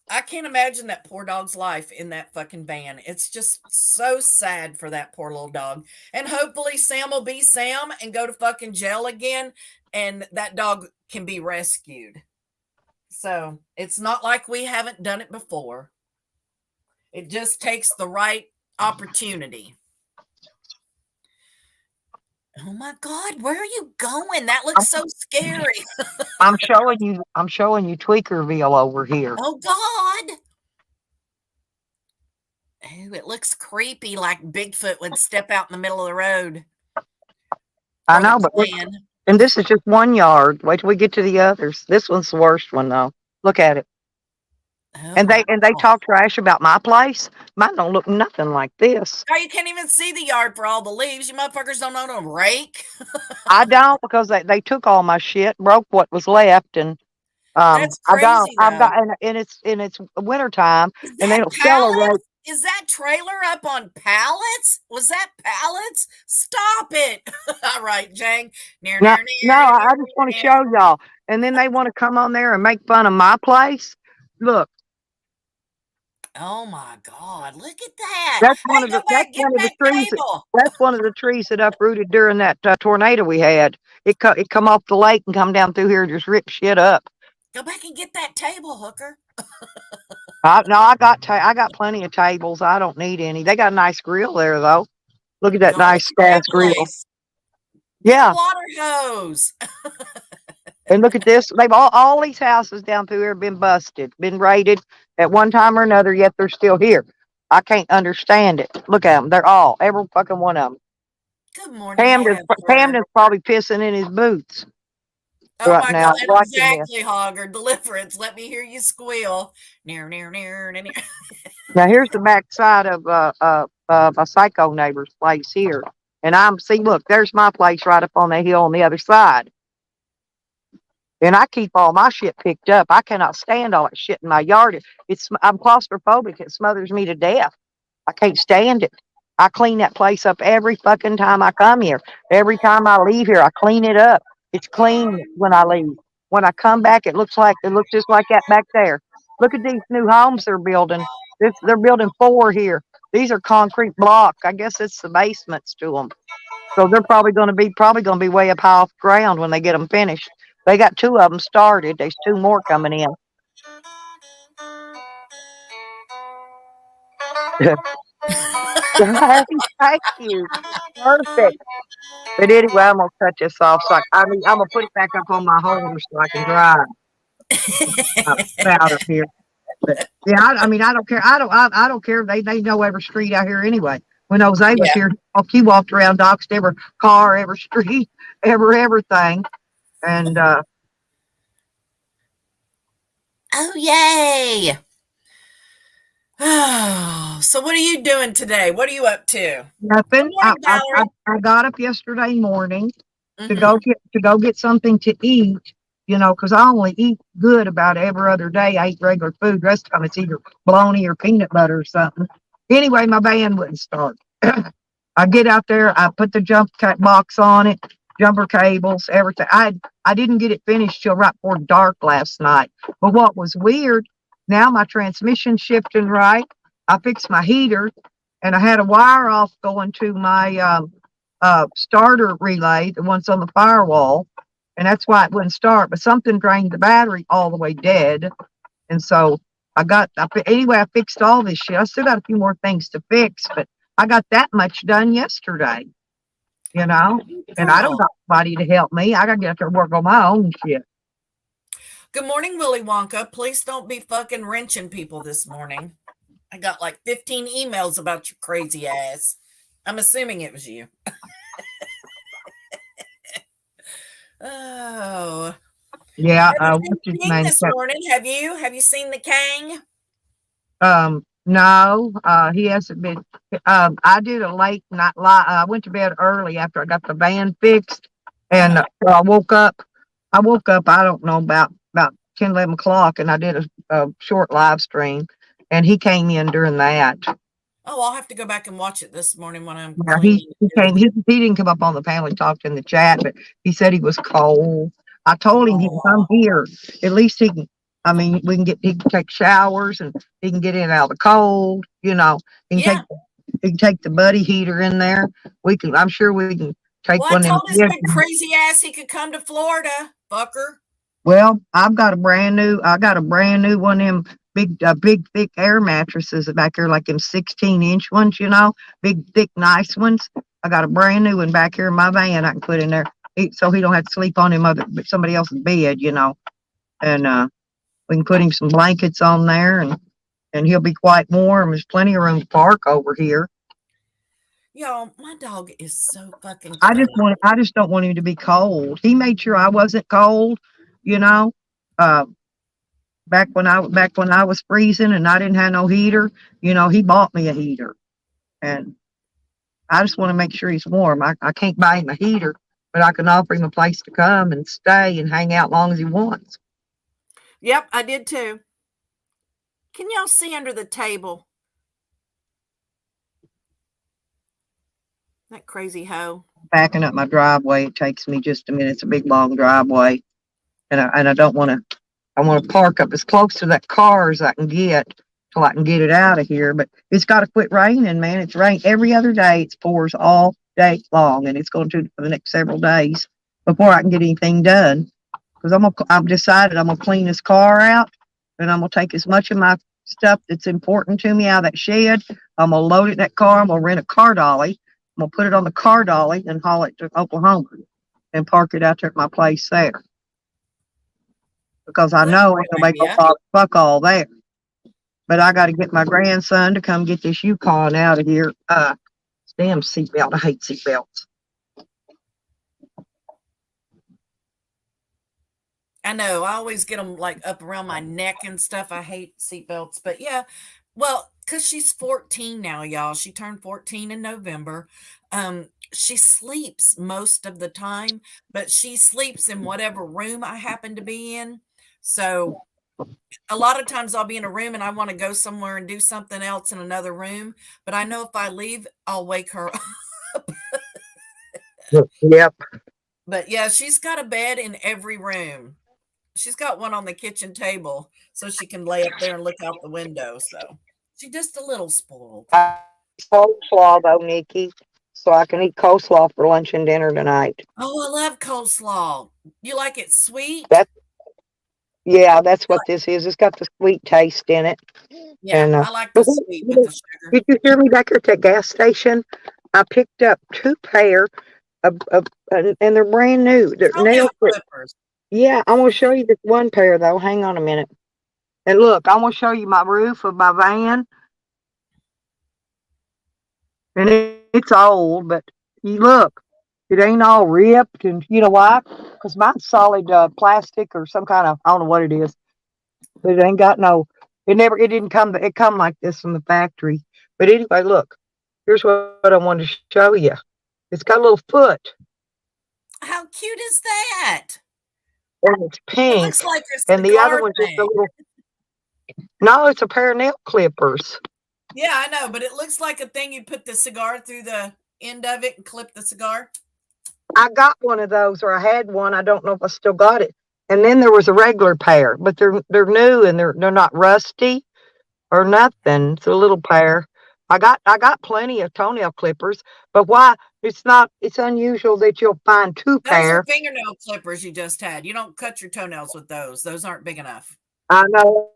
I can't imagine that poor dog's life in that fucking van. It's just so sad for that poor little dog. And hopefully Sam will be Sam and go to fucking jail again and that dog can be rescued. So it's not like we haven't done it before. It just takes the right opportunity. Oh my God, where are you going? That looks so scary. I'm showing you Tweakerville over here. Oh God. Oh, it looks creepy like Bigfoot would step out in the middle of the road. I Or the know, but look, Klan. and this is just one yard. Wait till we get to the others. This one's the worst one though. Look at it. Oh And my they God. talk trash about my place. Mine don't look nothing like this. Oh, you can't even see the yard for all the leaves. You motherfuckers don't know how to rake. I don't because they took all my shit, broke what was left, and That's I don't. crazy I've got though. and it's winter time, Is and they that don't sell a rake. pallets? Is that trailer up on pallets? Was that pallets? Stop it. All right, Jang. Near, No, near, no, near, I near, just want to near. show y'all. And then they want to come on there and make fun of my place. Look, Oh my God. Look at that. that's Hey, go that's back. Get one of the that trees. table. That's one of the trees that uprooted during that tornado we had. It come off the lake and come down through here and just rip shit up. Go back and get that table, hooker. No, I got plenty of tables. I don't need any. They got a nice grill there though. Look at that Go nice to gas that grill. place. Get a Yeah, water hose. and look at this. They've all these houses down through here have been busted, been raided at one time or another. Yet they're still here. I can't understand it. Look at them. They're all every fucking one of them. Good morning, Heifer. Camden's probably pissing in his boots Oh right my now God, watching this. exactly, Hogger. Deliverance. Let me hear you squeal. Near, near, near, near. Now here's the back side of a psycho neighbor's place here, and look, there's my place right up on the hill on the other side. And I keep all my shit picked up. I cannot stand all that shit in my yard. I'm claustrophobic. It smothers me to death. I can't stand it. I clean that place up every fucking time I come here. Every time I leave here, I clean it up. It's clean when I leave. When I come back, it looks just like that back there. Look at these new homes they're building. They're building 4 here. These are concrete block. I guess it's the basements to them. So they're probably going to be way up high off the ground when they get them finished. They got 2 of them started. There's 2 more coming in. Thank you. Perfect. But anyway, I'm gonna cut this off. I'm gonna put it back up on my holder so I can drive out of here. But yeah, I mean, I don't care. I don't care. They know every street out here anyway. When Jose was Yeah. here, he walked around, doxed every car, every street, everything. And Oh, yay. Oh, so what are you doing today? What are you up to? Good nothing. morning, Valerie. I got up yesterday morning Mm-hmm. to go get something to eat, you know, because I only eat good about every other day. I eat regular food. The rest of the time it's either bologna or peanut butter or something. Anyway, my van wouldn't start. I get out there, I put the jump cut box on it, jumper cables, everything. I didn't get it finished till right before dark last night. But what was weird, now my transmission shifting right. I fixed my heater, and I had a wire off going to my starter relay, the one's on the firewall, and that's why it wouldn't start. But something drained the battery all the way dead, and so anyway, I fixed all this shit. I still got a few more things to fix, but I got that much done yesterday, you know, and I don't Girl. got anybody to help me. I got to get up there and work on my own shit. Good morning, Willy Wonka. Please don't be fucking wrenching people this morning. I got like 15 emails about your crazy ass. I'm assuming it was you. Oh. Yeah, Haven't seen what's his King name? this morning. Have you? Have you seen the King? No, he hasn't been. I did a late night. I went to bed early after I got the van fixed, and so I woke up. I woke up. I don't know about 10, 11 o'clock, and I did a short live stream, and he came in during that. Oh, I'll have to go back and watch it this morning when I'm Yeah, cleaning. he came. He didn't come up on the panel. He talked in the chat, but he said he was cold. I told him he can come Oh, here. At least he can. I mean, he can take showers and he can get in and out of the cold. You know, he can take yeah. he can take the buddy heater in there. We can. I'm sure we can take Well, I one of them. told his big crazy ass he could come to Florida, fucker. Well, I got a brand new one of them big thick air mattresses back here, like them 16-inch ones, you know, big thick nice ones. I got a brand new one back here in my van I can put in there, so he don't have to sleep on somebody else's bed, you know. And we can put him some blankets on there, and he'll be quite warm. There's plenty of room to park over here. Yo, my dog is so fucking funny. I just don't want him to be cold. He made sure I wasn't cold, you know. Uh, back when I was freezing and I didn't have no heater, you know, he bought me a heater, and I just want to make sure he's warm. I can't buy him a heater, but I can offer him a place to come and stay and hang out long as he wants. Yep, I did too. Can y'all see under the table? That crazy hoe. Backing up my driveway, it takes me just a minute. It's a big long driveway, and I don't want to. I want to park up as close to that car as I can get till I can get it out of here. But it's got to quit raining, man. It's rained every other day. It pours all day long, and it's going to for the next several days before I can get anything done. Because I've decided I'm gonna clean this car out, and I'm gonna take as much of my stuff that's important to me out of that shed. I'm gonna load it in that car. I'm gonna rent a car dolly. I'm gonna put it on the car dolly and haul it to Oklahoma and park it out there at my place there. Because I Well, that's know a ain't good nobody idea. gonna fuck all there. But I got to get my grandson to come get this Yukon out of here. Damn seatbelt. I hate seatbelts. I know. I always get them like up around my neck and stuff. I hate seatbelts, but yeah. Well, because she's 14 now, y'all. She turned 14 in November. She sleeps most of the time, but she sleeps in whatever room I happen to be in. So a lot of times I'll be in a room and I want to go somewhere and do something else in another room. But I know if I leave, I'll wake her up. Yep. But yeah, she's got a bed in every room. She's got one on the kitchen table so she can lay up there and look out the window. So she's just a little spoiled. Coleslaw though, Nikki, so I can eat coleslaw for lunch and dinner tonight. Oh, I love coleslaw. You like it sweet? That Yeah, that's what this is. It's got the sweet taste in it. Yeah, And I like the sweet with the sugar. did you hear me back here at that gas station? I picked up two pair of and they're brand new. They're Oh, nail nail clippers. clippers. Yeah, I'm gonna show you this one pair though. Hang on a minute. And look, I'm gonna show you my roof of my van, and it's old, but you look, it ain't all ripped, and you know why? Because mine's solid plastic or some kind of, I don't know what it is, but it ain't got no. It didn't come. It come like this from the factory. But anyway, look, here's what I wanted to show you. It's got a little foot. How cute is that? and it's It pink. looks like a And the other cigar one's just a thing. little. No, it's a pair of nail clippers. Yeah, I know, but it looks like a thing you put the cigar through the end of it and clip the cigar. I got one of those, or I had one. I don't know if I still got it. And then there was a regular pair, but they're new and they're not rusty or nothing. It's a little pair. I got plenty of toenail clippers, but why it's unusual that you'll find two Those are pair. fingernail clippers you just had. You don't cut your toenails with those. Those aren't big enough. I know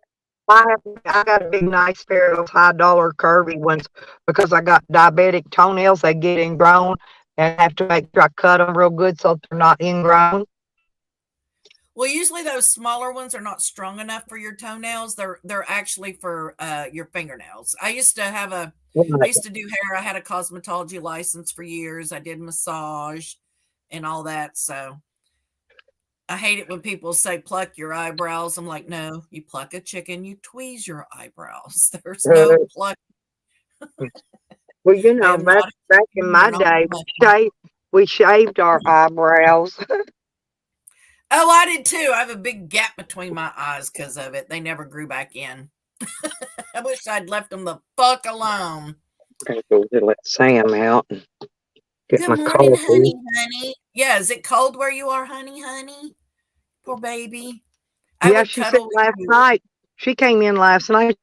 I got a big nice pair of those high dollar curvy ones because I got diabetic toenails. They get ingrown and I have to make sure I cut them real good so they're not ingrown. Well, usually those smaller ones are not strong enough for your toenails. They're actually for your fingernails. I Right. used to do hair. I had a cosmetology license for years. I did massage and all that. So I hate it when people say pluck your eyebrows. I'm like, no, you pluck a chicken, you tweeze your eyebrows. There's no Uh, pluck. well, I am back not a back in chicken my and all day, mutton. we shaved our eyebrows. Oh, I did too. I have a big gap between my eyes because of it. They never grew back in. I wish I'd left them the fuck alone. Okay, go to let Sam out and get Good my morning, coffee. honey. Yeah, is it cold where you are, honey? Poor baby. I Yeah, would she said cuddle with last you. night. She came in last night.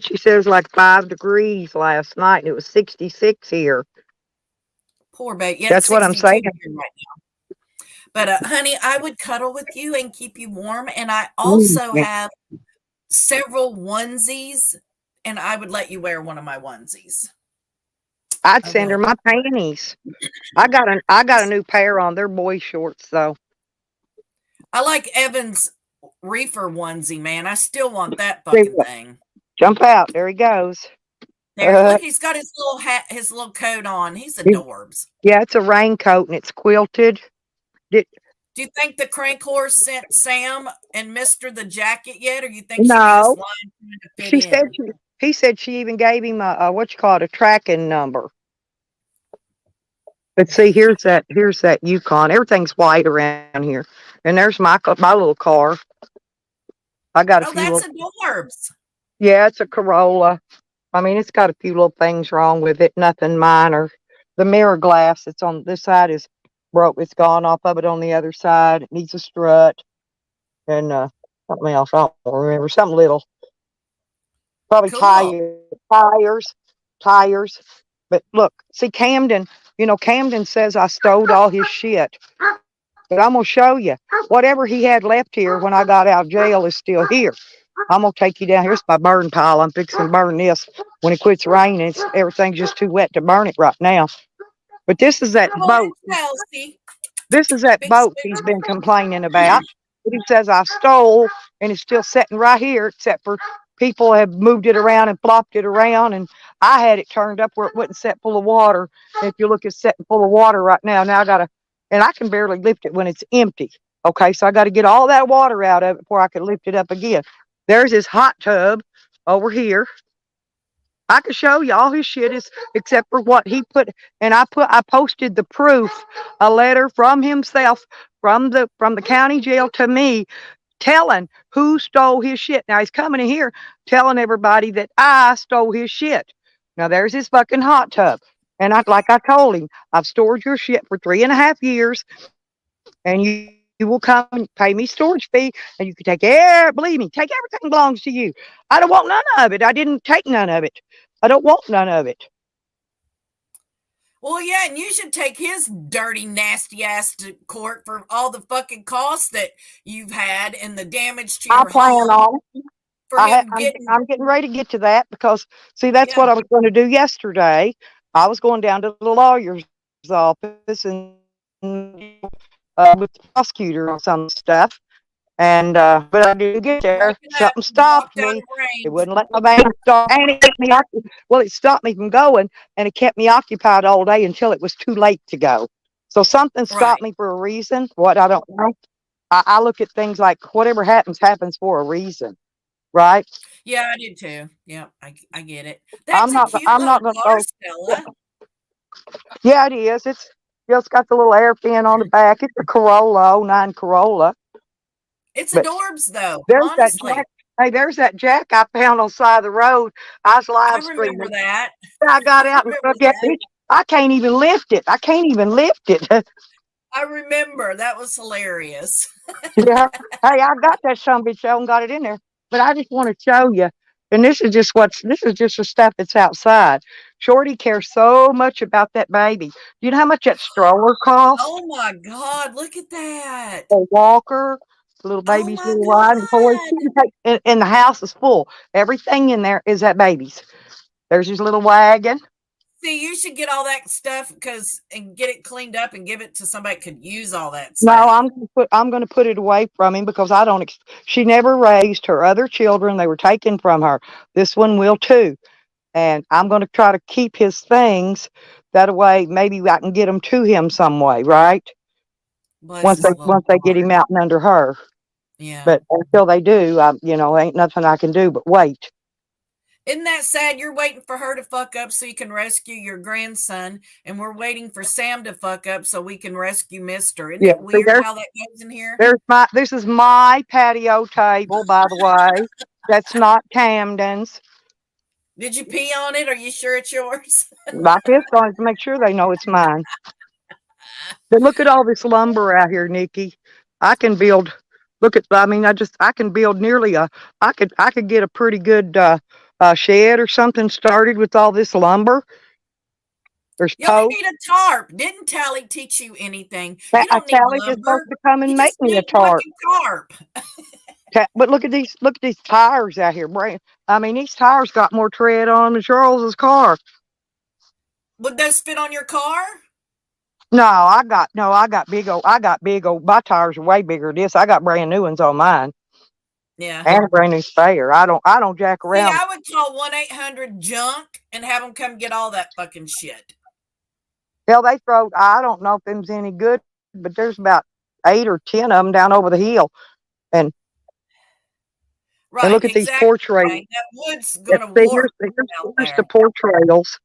She says like 5 degrees last night, and it was 66 here. Poor baby. Yeah, it's That's what I'm 62 saying. here right now. But honey, I would cuddle with you and keep you warm. And I Mm, also yeah. have several onesies, and I would let you wear one of my onesies. I'd I send her would. my panties. I got a new pair on. They're boy shorts though. I like Evan's reefer onesie, man. I still want that See fucking what? thing. Jump out. There he goes. There, look, he's got his little hat, his little coat on. He's adorbs. Yeah, it's a raincoat and it's quilted. Did, Do you think the crank horse sent Sam and Mister the jacket yet, or you think she was just no, lying trying to fit she said in? he said she even gave him a what you call it, a tracking number. But see, here's that Yukon. Everything's white around here, and there's my little car. I got a Oh, few that's little. adorbs. Yeah, it's a Corolla. I mean, it's got a few little things wrong with it. Nothing minor. The mirror glass that's on this side is broke. It's gone off of it on the other side. It needs a strut and something else. I don't remember. Something little. Probably Cool. tires. But look, see Camden. Camden says I stole all his shit. But I'm gonna show you. Whatever he had left here when I got out of jail is still here. I'm gonna take you down. Here's my burn pile. I'm fixing to burn this when it quits raining. Everything's just too wet to burn it right now. But this is that Good morning, boat. Chelsea. This is that Big boat spoon. he's been complaining about. That he says I stole, and it's still sitting right here, except for people have moved it around and flopped it around, and I had it turned up where it wouldn't set full of water. And if you look, it's setting full of water right now. Now I gotta, and I can barely lift it when it's empty. Okay, so I got to get all that water out of it before I can lift it up again. There's his hot tub over here. I could show you all his shit is except for what he put, and I posted the proof, a letter from himself from the county jail to me telling who stole his shit. Now he's coming in here telling everybody that I stole his shit. Now there's his fucking hot tub. And like I told him, I've stored your shit for 3.5 years, and you will come and pay me storage fee, and you can take believe me, take everything belongs to you. I don't want none of it. I didn't take none of it. I don't want none of it. Well, yeah, and you should take his dirty, nasty ass to court for all the fucking costs that you've had and the damage to I your plan home on it. for him getting. I'm getting ready to get to that because see that's Yeah, what I was going to do yesterday. I was going down to the lawyer's office and with the prosecutor on some stuff. And but I didn't get there. waking up, Something you stopped walked out me. of It range. wouldn't let my van start, and it kept me well. It stopped me from going, and it kept me occupied all day until it was too late to go. So something stopped Right. me for a reason. What I don't know. I look at things like whatever happens for a reason, right? Yeah, I did too. Yeah, I get it. I'm That's a not. cute I'm little not going to car, go. Stella. Yeah, it is. Just got the little air fin on the back. It's a Corolla, '09 Corolla. It's But adorbs though, there's that honestly. jack. Hey, there's that jack I found on the side of the road. I was I live remember streaming. that. I got I out and remember looked at that. it. I can't even lift it. I can't even lift it. I remember. That was hilarious. Yeah. Hey, I got that son bitch out and got it in there. But I just want to show you. And this is just the stuff that's outside. Shorty cares so much about that baby. Do you know how much that stroller cost? Oh my God, look at that. A walker, the little Oh baby's my little ride and toys. God. And the house is full. Everything in there is that baby's. There's his little wagon. See, you should get all that stuff and get it cleaned up and give it to somebody that could use all that No, stuff. I'm gonna put it away from him because I don't. She never raised her other children; they were taken from her. This one will too, and I'm gonna try to keep his things. That way, maybe I can get them to him some way, right? Bless his little Once they get him heart. out and under her. Yeah. But until they do, ain't nothing I can do but wait. Isn't that sad? You're waiting for her to fuck up so you can rescue your grandson, and we're waiting for Sam to fuck up so we can rescue Mister. Isn't Yeah, it see, weird how that goes in here? this is my patio table, by the way. That's not Camden's. Did you pee on it? Are you sure it's yours? I pissed on it to make sure they know it's mine. But look at all this lumber out here, Nikki. I can build. Look at. I can build nearly a. I could get a pretty good shed or something started with all this lumber. There's You only posts. need a tarp. Didn't Tally teach you anything? You don't need Tally is supposed lumber. to come You and make just me a need a tarp. fucking tarp. But look at these. Look at these tires out here. These tires got more tread on them than Charles's car. Would those fit on your car? No, I got big old. My tires are way bigger than this. I got brand new ones on mine Yeah. and a brand new spare. I don't jack See, around. I would call 1-800-JUNK and have them come get all that fucking shit. Hell, they throw. I don't know if them's any good, but there's about 8 or 10 of them down over the hill. And Right, look at these exactly. porch rails. That wood's going to See, warp out here's the there. porch rails.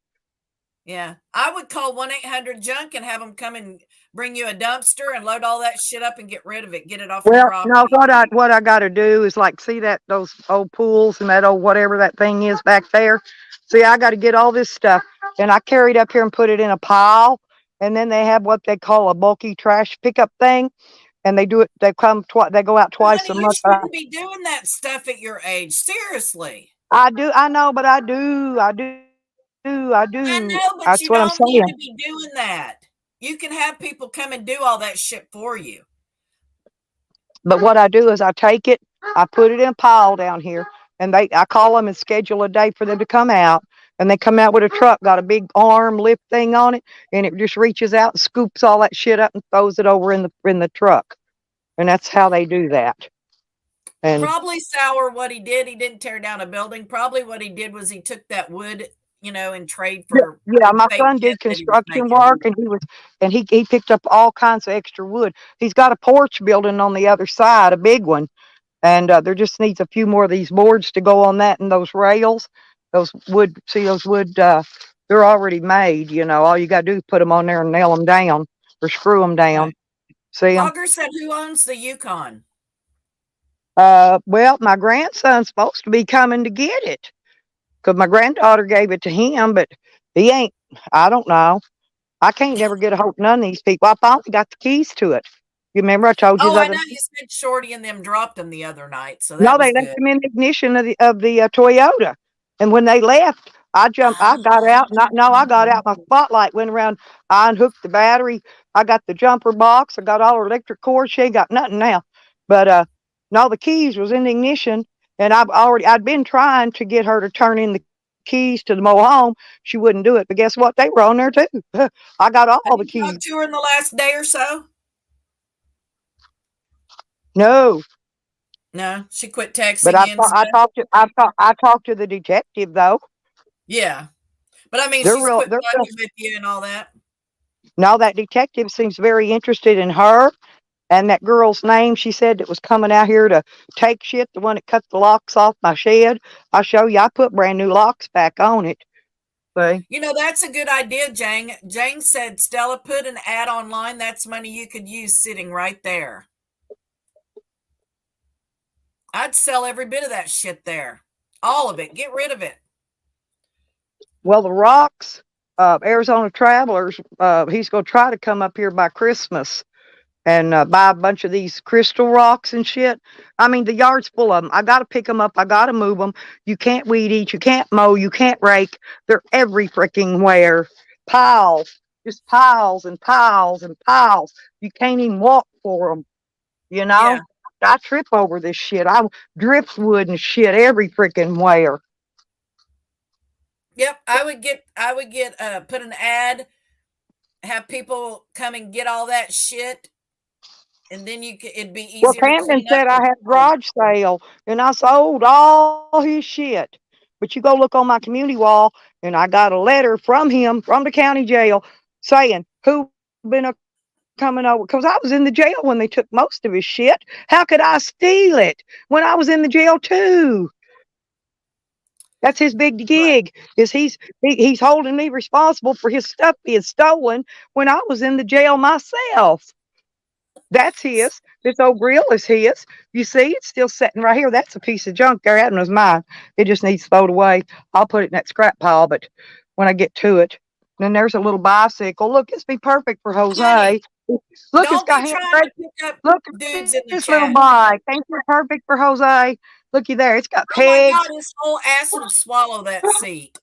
Yeah. I would call 1-800-JUNK and have them come and bring you a dumpster and load all that shit up and get rid of it. Get it off your Well, no, property. what I got to do is like see those old pools and that old whatever that thing is back there. See, I got to get all this stuff and I carry it up here and put it in a pile. And then they have what they call a bulky trash pickup thing, and they do it. They come twice. They go out twice a Honey, you month. shouldn't be doing that stuff at your age. Seriously. I do. I know, but I do. I do. I I do. know, but That's you what I'm don't need saying. to be doing that. You can have people come and do all that shit for you. But what I do is I take it, I put it in a pile down here, and I call them and schedule a day for them to come out. And they come out with a truck, got a big arm lift thing on it, and it just reaches out and scoops all that shit up and throws it over in the truck. And that's how they do that. And Probably Sour what he did. He didn't tear down a building. Probably what he did was he took that wood, in trade for yeah, my fake son kit did that he was construction making. work, and he picked up all kinds of extra wood. He's got a porch building on the other side, a big one. And there just needs a few more of these boards to go on that and those rails. Those wood, they're already made, all you got to do is put them on there and nail them down or screw them down. Right. See them? Hogger said, who owns the Yukon? Well, my grandson's supposed to be coming to get it because my granddaughter gave it to him, but he ain't, I don't know. I can't never get a hold of none of these people. I finally got the keys to it. You remember I told you Oh, the I other know you said Shorty and them dropped them the other night, so No, that they was left good. them in the ignition of the Toyota. And when they left, I got out. I got out. My spotlight went around. I unhooked the battery. I got the jumper box. I got all her electric cords. She ain't got nothing now. But no, the keys was in the ignition. And I'd been trying to get her to turn in the keys to the mobile home. She wouldn't do it. But guess what? They were on there too. I got Have all the you keys. talked to her in the last day or so? No, No, she quit but texting you and stuff. I talked to the detective though. Yeah, but I mean, They're she's real. quit They're real. bugging with you and all that. Now that detective seems very interested in her and that girl's name. She said that was coming out here to take shit. The one that cut the locks off my shed. I'll show you. I put brand new locks back on it. See? You know, that's a good idea, Jane. Jane said, Stella, put an ad online. That's money you could use sitting right there. I'd sell every bit of that shit there. All of it. Get rid of it. Well, the rocks, Arizona Travelers, he's going to try to come up here by Christmas and buy a bunch of these crystal rocks and shit. I mean, the yard's full of them. I got to pick them up. I got to move them. You can't weed eat. You can't mow. You can't rake. They're every freaking where. Piles, just piles and piles and piles. You can't even walk for them, you know? Yeah. I trip over this shit. I driftwood and shit every freaking where. Yep. I would get put an ad, have people come and get all that shit, and then it'd be Well, easier to Camden clean up. said I had a garage sale and I sold all his shit. But you go look on my community wall and I got a letter from him from the county jail saying who been coming over because I was in the jail when they took most of his shit. How could I steal it when I was in the jail too? That's his big Right. gig. Is he's holding me responsible for his stuff being stolen when I was in the jail myself. That's his. This old grill is his. You see, it's still sitting right here. That's a piece of junk there. That was mine. It just needs thrown away. I'll put it in that scrap pile, but when I get to it. Then there's a little bicycle. Look, it's be perfect for Jose. Honey, Look, it's don't got be hand trying to brakes. pick up Look dudes at in the this little chat. bike. Ain't it perfect for Jose? Looky there. It's got Oh my pegs. God, his whole ass would swallow that seat.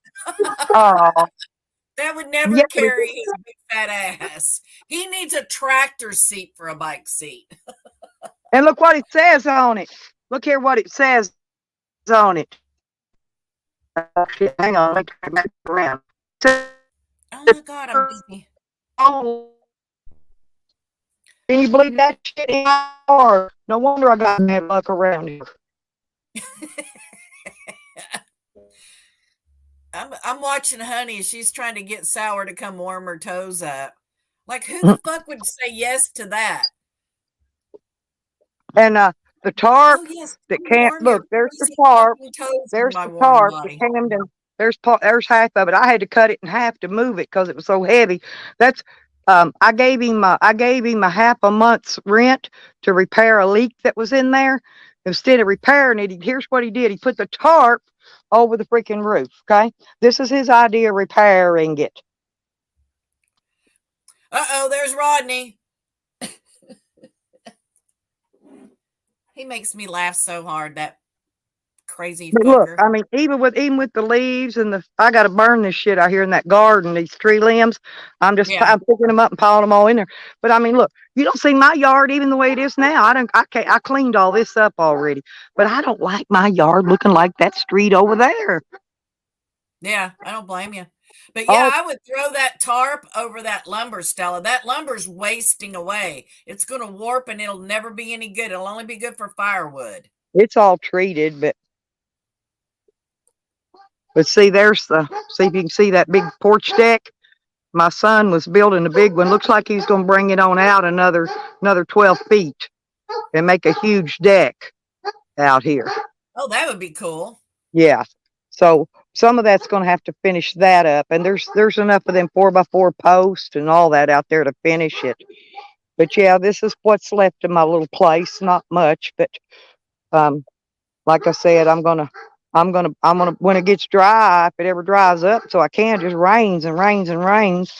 Oh, That would never yeah. carry his big fat ass. He needs a tractor seat for a bike seat. And look what it says on it. Look here what it says on it. Oh, shit. Hang on. Let me turn it back around. Oh my God, I'm busy. Oh, can you believe that shit in my car? No wonder I got bad luck around here. I'm watching Honey. She's trying to get Sour to come warm her toes up. Like, who the fuck would say yes to that? And the tarp Oh yes, that come can't warm your look. There's the greasy tarp. fucking toes in There's my the warm tarp that body. came to. There's half of it. I had to cut it in half to move it because it was so heavy. That's I gave him a half a month's rent to repair a leak that was in there. Instead of repairing it, here's what he did. He put the tarp over the freaking roof. Okay, this is his idea of repairing it. Uh-oh, there's Rodney. He makes me laugh so hard, that crazy But look, fucker. I mean, even with the leaves and I got to burn this shit out here in that garden. These tree limbs, Yeah. I'm picking them up and piling them all in there. But I mean, look, you don't see my yard even the way it is now. I cleaned all this up already. But I don't like my yard looking like that street over there. Yeah, I don't blame you. But yeah, Oh, I would throw that tarp over that lumber, Stella. That lumber's wasting away. It's going to warp and it'll never be any good. It'll only be good for firewood. it's all treated, but see, see if you can see that big porch deck. My son was building a big one. Looks like he's going to bring it on out another 12 feet and make a huge deck out here. Oh, that would be cool. Yeah. So some of that's going to have to finish that up, and there's enough of them 4x4 posts and all that out there to finish it. But yeah, this is what's left of my little place. Not much, but um, like I said, I'm gonna when it gets dry, if it ever dries up, so I can just rains and rains and rains.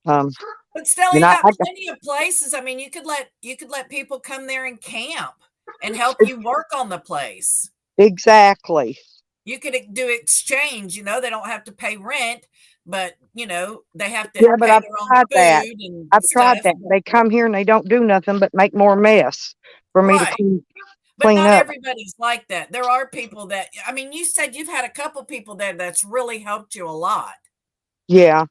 Um, But Stella, you you know, got plenty of places. I mean, you could let people come there and camp and help you work on the place. exactly. You could do exchange, they don't have to pay rent, but they have to Yeah, but pay I've their own tried that. food and I've tried stuff. that. They come here and they don't do nothing but make more mess for me to Right. But clean not up. everybody's like that. There are people that, I mean, you said you've had a couple people there that's really helped you a lot. Yeah,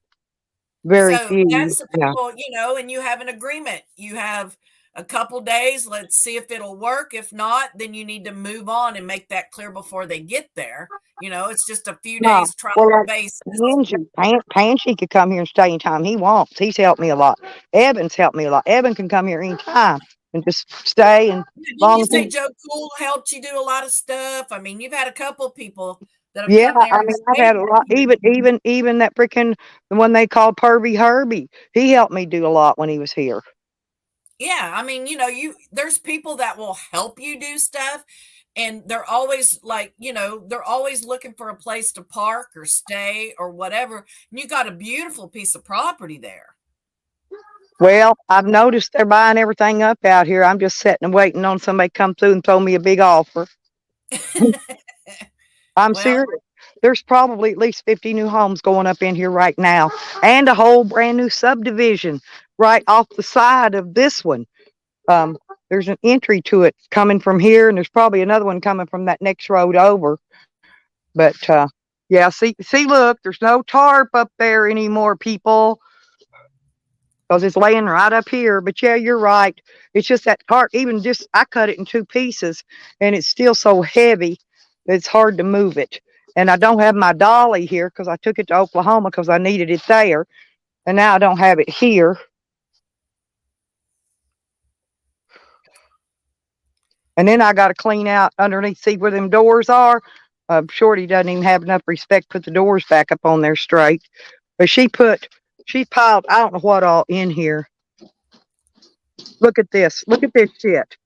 very So few. that's the Yeah. people, and you have an agreement. You have a couple days. Let's see if it'll work. If not, then you need to move on and make that clear before they get there. It's just a few No. days trial Well, like basis. Pansy could come here and stay anytime he wants. He's helped me a lot. Evan's helped me a lot. Evan can come here anytime and just stay and Didn't long you as say he, Joe Cool helped you do a lot of stuff? I mean, you've had a couple people that have Yeah, come there I and mean, I've had stayed a with lot. you. Even that freaking the one they called Pervy Herbie. He helped me do a lot when he was here. Yeah, I mean, there's people that will help you do stuff, and they're always like, they're always looking for a place to park or stay or whatever. And you got a beautiful piece of property there. Well, I've noticed they're buying everything up out here. I'm just sitting and waiting on somebody to come through and throw me a big offer. I'm Well, serious. There's probably at least 50 new homes going up in here right now, and a whole brand new subdivision right off the side of this one. Um, there's an entry to it coming from here, and there's probably another one coming from that next road over. But yeah, see, look, there's no tarp up there anymore, people, because it's laying right up here. But yeah, you're right. It's just that tarp. Even just I cut it in two pieces, and it's still so heavy, it's hard to move it. And I don't have my dolly here because I took it to Oklahoma because I needed it there, and now I don't have it here. And then I got to clean out underneath, see where them doors are. Shorty doesn't even have enough respect to put the doors back up on there straight. But she piled, I don't know what all in here. Look at this. Look at this shit.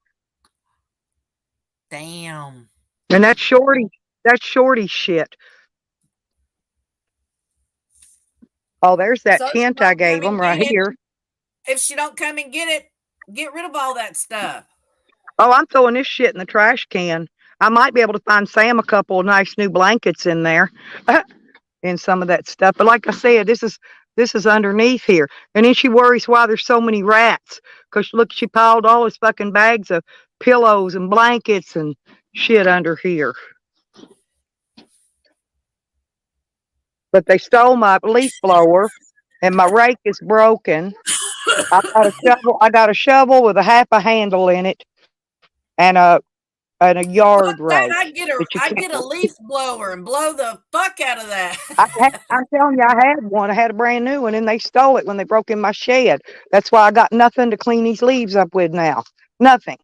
damn. And that's Shorty shit. Oh, there's that So she tent I don't gave come them and get right it. here. If she don't come and get it, get rid of all that stuff. Oh, I'm throwing this shit in the trash can. I might be able to find Sam a couple of nice new blankets in there. And some of that stuff. But like I said, this is underneath here. And then she worries why there's so many rats. Because look, she piled all those fucking bags of pillows and blankets and shit under here. But they stole my leaf blower and my rake is broken. I got a shovel with a half a handle in it and a yard Fuck that! rake that you I'd can't. get a leaf blower and blow the fuck out of that. I'm telling you, I had one. I had a brand new one, and they stole it when they broke in my shed. That's why I got nothing to clean these leaves up with now. Nothing.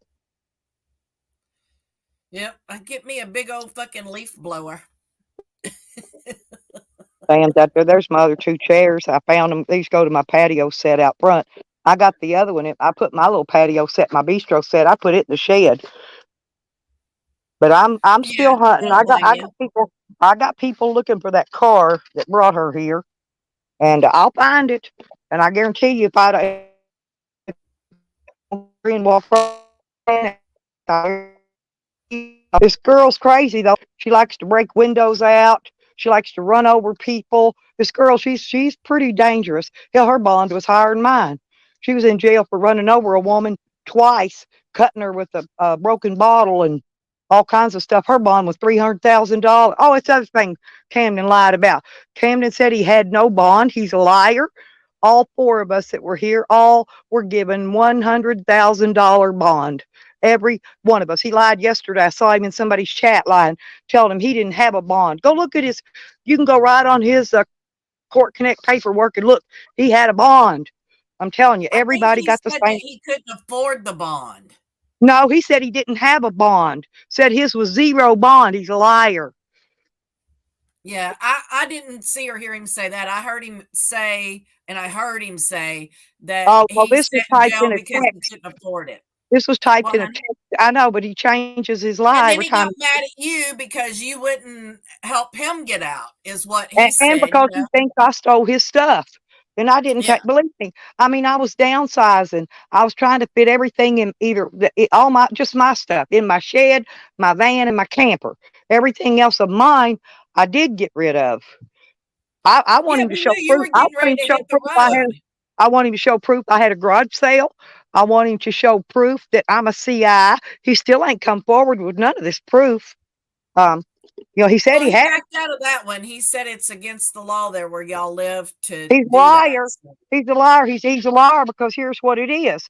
Yep, I'd get me a big old fucking leaf blower. Sam's out there. There's my other two chairs. I found them. These go to my patio set out front. I got the other one. I put my little patio set, my bistro set. I put it in the shed. But I'm Yeah, still I hunting. don't blame you. I got people looking for that car that brought her here, and I'll find it. And I guarantee you, if I don't walk around, this girl's crazy though. She likes to break windows out. She likes to run over people. This girl, she's pretty dangerous. Hell, her bond was higher than mine. She was in jail for running over a woman twice, cutting her with a broken bottle and all kinds of stuff. Her bond was $300,000. Oh, it's other thing Camden lied about. Camden said he had no bond. He's a liar. All four of us that were here, all were given $100,000 bond. Every one of us. He lied yesterday. I saw him in somebody's chat line telling him he didn't have a bond. Go look at his, you can go right on his Court Connect paperwork and look, he had a bond. I'm telling you, I think everybody he got the said that same. he couldn't afford the bond. No, he said he didn't have a bond. Said his was zero bond. He's a liar. Yeah, I didn't see or hear him say that. I heard him say, and I heard him say that Oh, well, he this was sat in typed jail in a because he text. couldn't afford it. This was typed What, in a honey? text. I know, but he changes his lie And then every he got time. mad at you because you wouldn't help him get out, is what he And said, because he thinks I stole his stuff. And I didn't Yeah. take, believe me. I mean, I was downsizing. I was trying to fit everything in either all my, just my stuff in my shed, my van, and my camper. Everything else of mine, I did get rid of. I want Yeah, him to we show knew you proof. were I getting want ready him to to show hit the proof road. I want him to show proof I had a garage sale. I want him to show proof that I'm a CI. He still ain't come forward with none of this proof. Um, he said Well, he he had. backed out of that one. He said it's against the law there where y'all live to He's a do that. liar. So, He's a liar. He's a liar because here's what it is.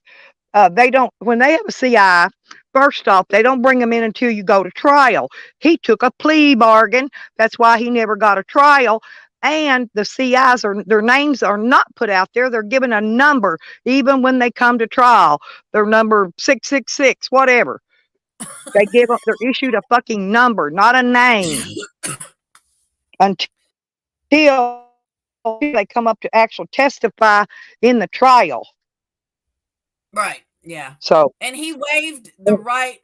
They don't, when they have a CI, first off, they don't bring them in until you go to trial. He took a plea bargain. That's why he never got a trial. And the CIs their names are not put out there. They're given a number, even when they come to trial. Their number 666, whatever. They're issued a fucking number, not a name. until they come up to actually testify in the trial. Right. Yeah. So And he waived the right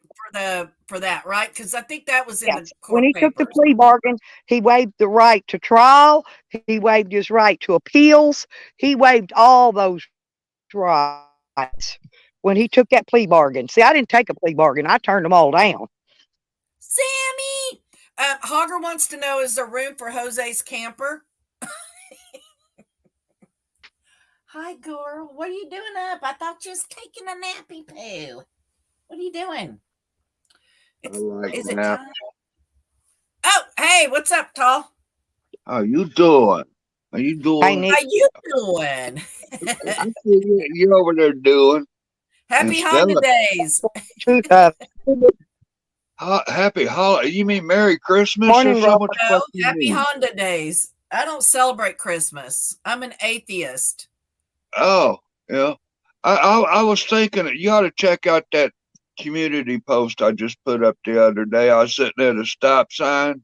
for that, right? Because I think that was in the yes, when court he took the papers. plea bargain, he waived the right to trial. He waived his right to appeals. He waived all those rights when he took that plea bargain. See, I didn't take a plea bargain. I turned them all down. Sammy, Hogger wants to know: is there room for Jose's camper? Hi, girl. What are you doing up? I thought you was taking a nappy poo. What are you doing? I like Is it that. time? Oh, hey, what's up, Tall? How you doing? How you Hey, doing? Nick, How you doing? I see you over there doing. And Happy Honda Stella, days. uh, happy holiday. You mean Merry Christmas or morning, so? Rob. What the No, fuck you happy mean? Honda days. I don't celebrate Christmas. I'm an atheist. Oh, yeah. I was thinking that you ought to check out that community post I just put up the other day. I was sitting at a stop sign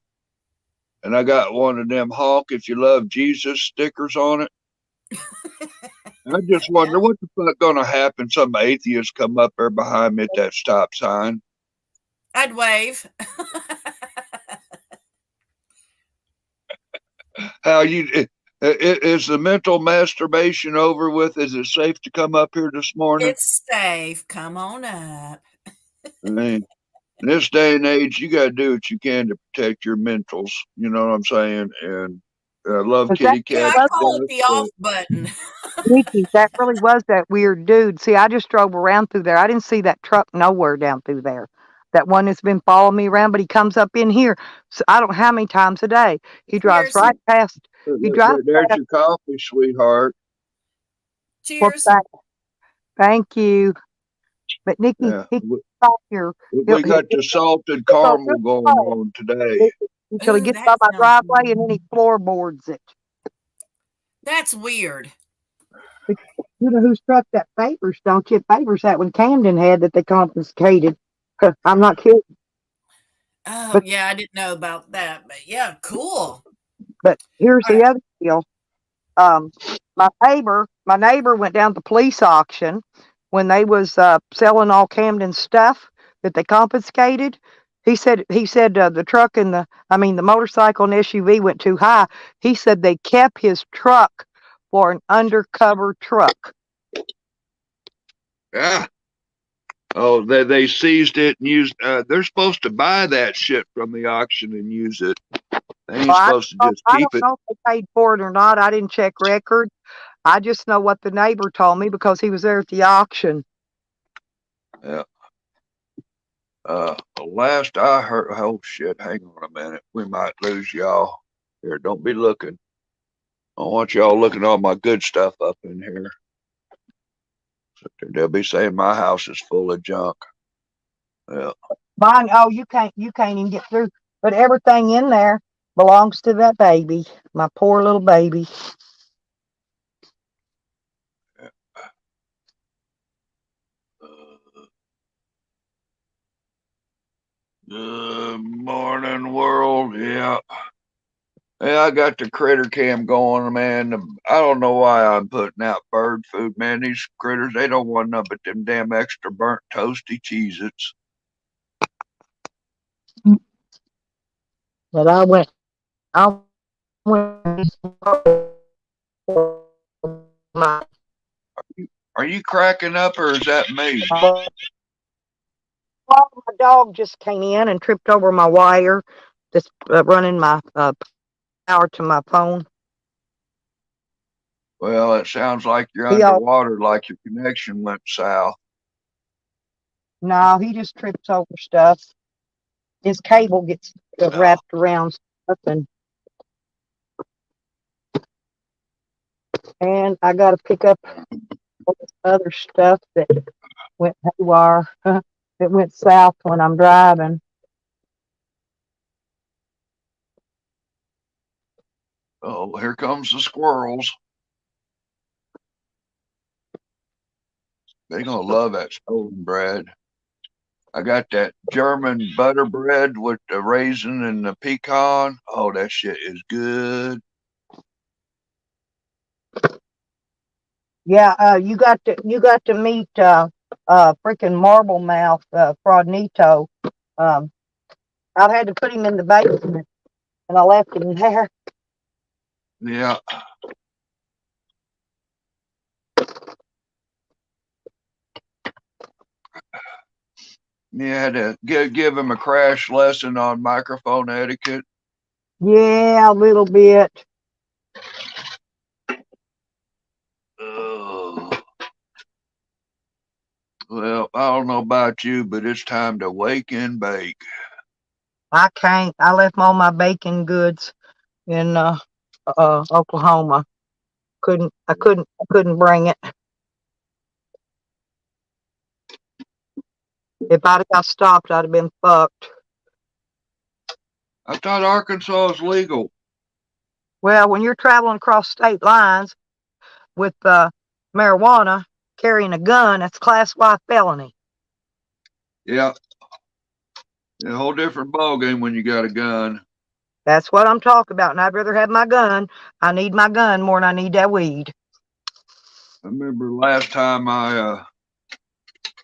and I got one of them honk if you love Jesus stickers on it. And I just Yeah, wonder what the fuck gonna happen. Some atheist come up there behind me at that stop sign. I'd wave. How you is the mental masturbation over with? Is it safe to come up here this morning? It's safe. Come on up. I mean, in this day and age, you got to do what you can to protect your mentals. You know what I'm saying? And love Is that kitty Yeah, cats. I was call it the off button. Nikki? That really was that weird dude. See, I just drove around through there. I didn't see that truck nowhere down through there. That one that's been following me around, but he comes up in here. So I don't know how many times a day. He drives Cheers. right past. He drives There's past. your coffee, sweetheart. What's Cheers. that? Thank you. But Nikki, Yeah, he comes out here. we got the salted caramel going He'll on today. until he Ooh, gets that by my sounds driveway good. and then he floorboards it. That's weird. You know who struck that Favors, don't you? Favors that one Camden had that they confiscated. I'm not kidding. Oh, But yeah, I didn't know about that. But yeah, cool. but here's All the right. other deal. Um, my neighbor went down to the police auction when they was selling all Camden's stuff that they confiscated. He said the truck and the motorcycle and SUV went too high. He said they kept his truck for an undercover truck. Yeah. Oh, they seized it and used. They're supposed to buy that shit from the auction and use it. They ain't Well, supposed to just I keep don't it. know if they paid for it or not. I didn't check records. I just know what the neighbor told me because he was there at the auction. Yeah. Last I heard, oh shit, hang on a minute. We might lose y'all. Here, don't be looking. I don't want y'all looking at all my good stuff up in here. They'll be saying my house is full of junk. Yeah. Mine, oh, you can't even get through. But everything in there belongs to that baby, my poor little baby. Good morning, world. Yeah. Yeah, I got the critter cam going, man. I don't know why I'm putting out bird food, man. These critters, they don't want nothing but them damn extra burnt toasty Cheez-Its. But I went my, Are you cracking up or is that me? my dog just came in and tripped over my wire that's running my power to my phone. Well, it sounds like you're He all underwater, like your connection went south. No, he just trips over stuff. His cable gets Oh, wrapped around stuff, and I got to pick up all this other stuff that went haywire. It went south when I'm driving. oh, here comes the squirrels. They gonna love that stolen bread. I got that German butter bread with the raisin and the pecan. Oh, that shit is good. Yeah, you got to meet freaking Marble Mouth Fraudnito. I had to put him in the basement, and I left him there. Yeah. You had to give him a crash lesson on microphone etiquette. Yeah, a little bit. Oh. Well, I don't know about you, but it's time to wake and bake. I can't. I left all my baking goods in Oklahoma. I couldn't bring it. If I'd have got stopped, I'd have been fucked. I thought Arkansas is legal. Well, when you're traveling across state lines with marijuana, carrying a gun, that's class Y felony. Yeah. A whole different ballgame when you got a gun. That's what I'm talking about. And I'd rather have my gun. I need my gun more than I need that weed. I remember last time I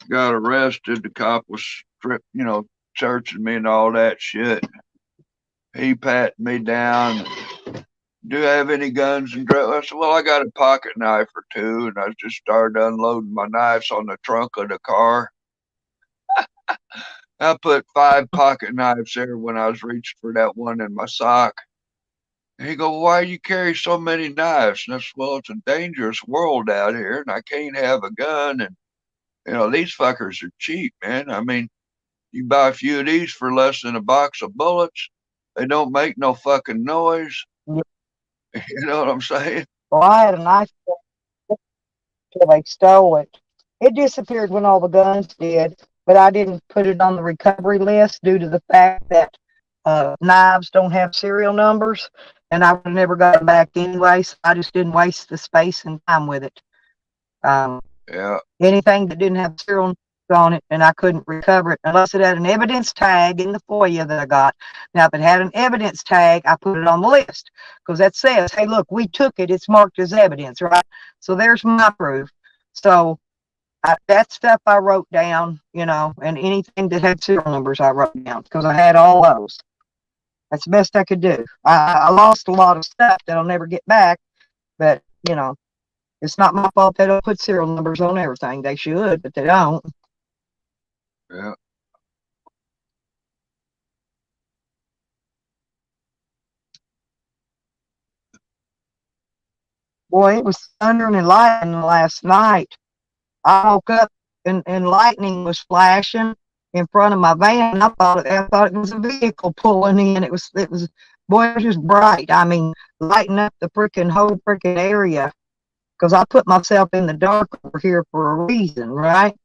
got arrested, the cop was searching me and all that shit. He patted me down. Do you have any guns and drugs? I said, well, I got a pocket knife or two. And I just started unloading my knives on the trunk of the car. I put 5 pocket knives there when I was reaching for that one in my sock. And he go, why you carry so many knives? And I said, well, it's a dangerous world out here, and I can't have a gun. And these fuckers are cheap, man. I mean, you buy a few of these for less than a box of bullets. They don't make no fucking noise. Yeah. You know what I'm saying? Well, I had a knife until they stole it. It disappeared when all the guns did, but I didn't put it on the recovery list due to the fact that knives don't have serial numbers, and I would have never got them back anyway, so I just didn't waste the space and time with it. Yeah. Anything that didn't have serial numbers on it, and I couldn't recover it unless it had an evidence tag in the FOIA that I got. Now, if it had an evidence tag, I put it on the list because that says, hey, look, we took it. It's marked as evidence, right? So there's my proof. So that stuff I wrote down, and anything that had serial numbers I wrote down because I had all those. That's the best I could do. I lost a lot of stuff that I'll never get back, but, it's not my fault they don't put serial numbers on everything. They should, but they don't. Yeah. Boy, it was thundering and lightning last night. I woke up and lightning was flashing in front of my van. I thought it was a vehicle pulling in. It was boy, it was just bright. I mean, lighting up the whole freaking area. Because I put myself in the dark over here for a reason, right?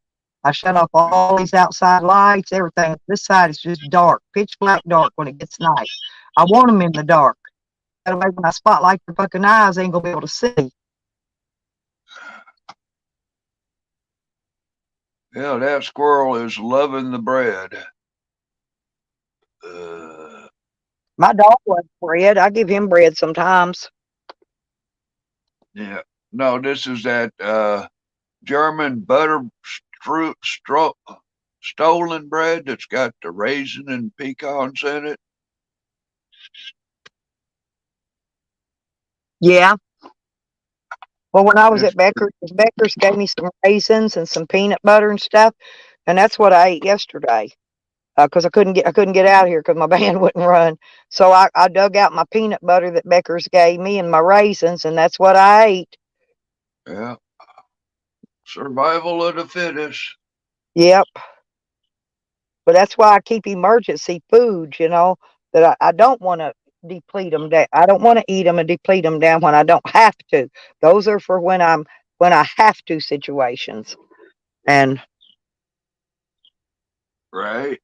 I shut off all these outside lights, everything. This side is just dark, pitch black dark when it gets night. I want them in the dark. That way when I spotlight their fucking eyes, they ain't gonna be able to see. Yeah, that squirrel is loving the bread. My dog wants bread. I give him bread sometimes. Yeah. No, this is that German butter stolen bread that's got the raisin and pecans in it. Yeah. Well, when I was at Becker's gave me some raisins and some peanut butter and stuff, and that's what I ate yesterday. Because I couldn't get out here because my van wouldn't run. So I dug out my peanut butter that Becker's gave me and my raisins, and that's what I ate. Yeah. Survival of the fittest. Yep. But that's why I keep emergency foods, that I don't want to deplete them down. I don't want to eat them and deplete them down when I don't have to. Those are for when I have to situations. And right.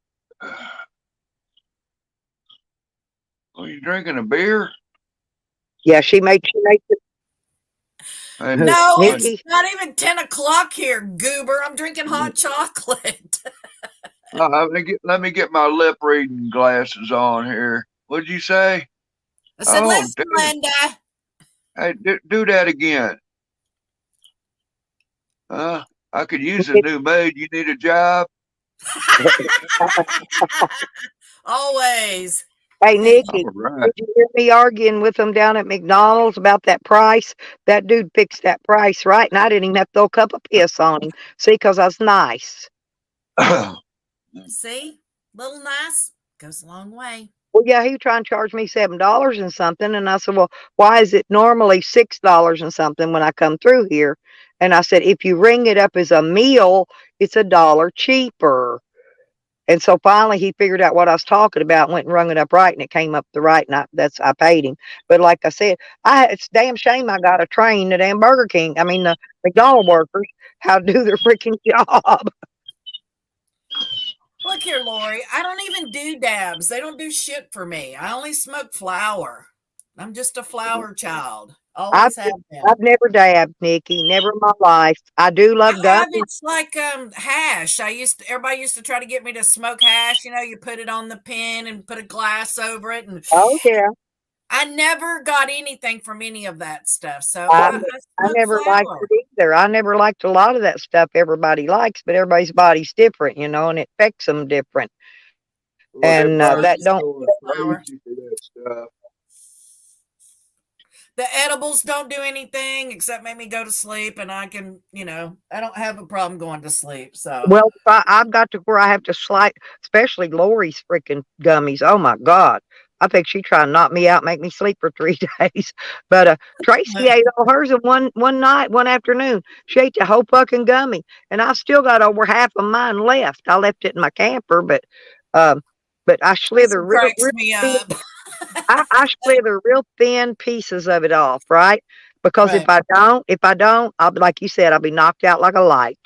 Are you drinking a beer? yeah, she made it. Hey, No, Nikki, it's not even 10 o'clock here, goober. I'm drinking hot chocolate. Let me get my lip reading glasses on here. What'd you say? I said, Oh, listen, Linda. hey, do that again. I could use a new maid. You need a job? Always. Hey, Nikki, All right. did you hear me arguing with them down at McDonald's about that price? That dude fixed that price right, and I didn't even have to throw a cup of piss on him. See, because I was nice. See, little nice goes a long way. Well, yeah, he was trying to charge me $7 and something, and I said, "Well, why is it normally $6 and something when I come through here?" And I said, "If you ring it up as a meal, it's $1 cheaper." And so finally, he figured out what I was talking about, and went and rung it up right, and it came up the right, and I paid him. But like I said, it's a damn shame I got to train the damn Burger King. I mean, the McDonald workers how to do their freaking job. Look here, Lori. I don't even do dabs. They don't do shit for me. I only smoke flower. I'm just a flower child. I've Always have been. I've never dabbed, Nikki, never in my life. I do I love have. gummies. It's like hash. Everybody used to try to get me to smoke hash. You put it on the pin and put a glass over it, and Oh yeah, I never got anything from any of that stuff. So I I I smoke never liked flower. it either. I never liked a lot of that stuff everybody likes, but everybody's body's different, and it affects them different. Well, And I that just don't. smoke going flower. crazy for that stuff. The edibles don't do anything except make me go to sleep, and I can, I don't have a problem going to sleep. So Well, I've got to where I have to slide, especially Lori's freaking gummies. Oh my God. I think she tried to knock me out, make me sleep for 3 days. But Tracy ate all hers in one night, one afternoon. She ate the whole fucking gummy, and I still got over half of mine left. I left it in my camper, um, but I this slither cracks real me thin. up. I slither real thin pieces of it off, right? Because Right. if I don't, I'll be like you said, I'll be knocked out like a light.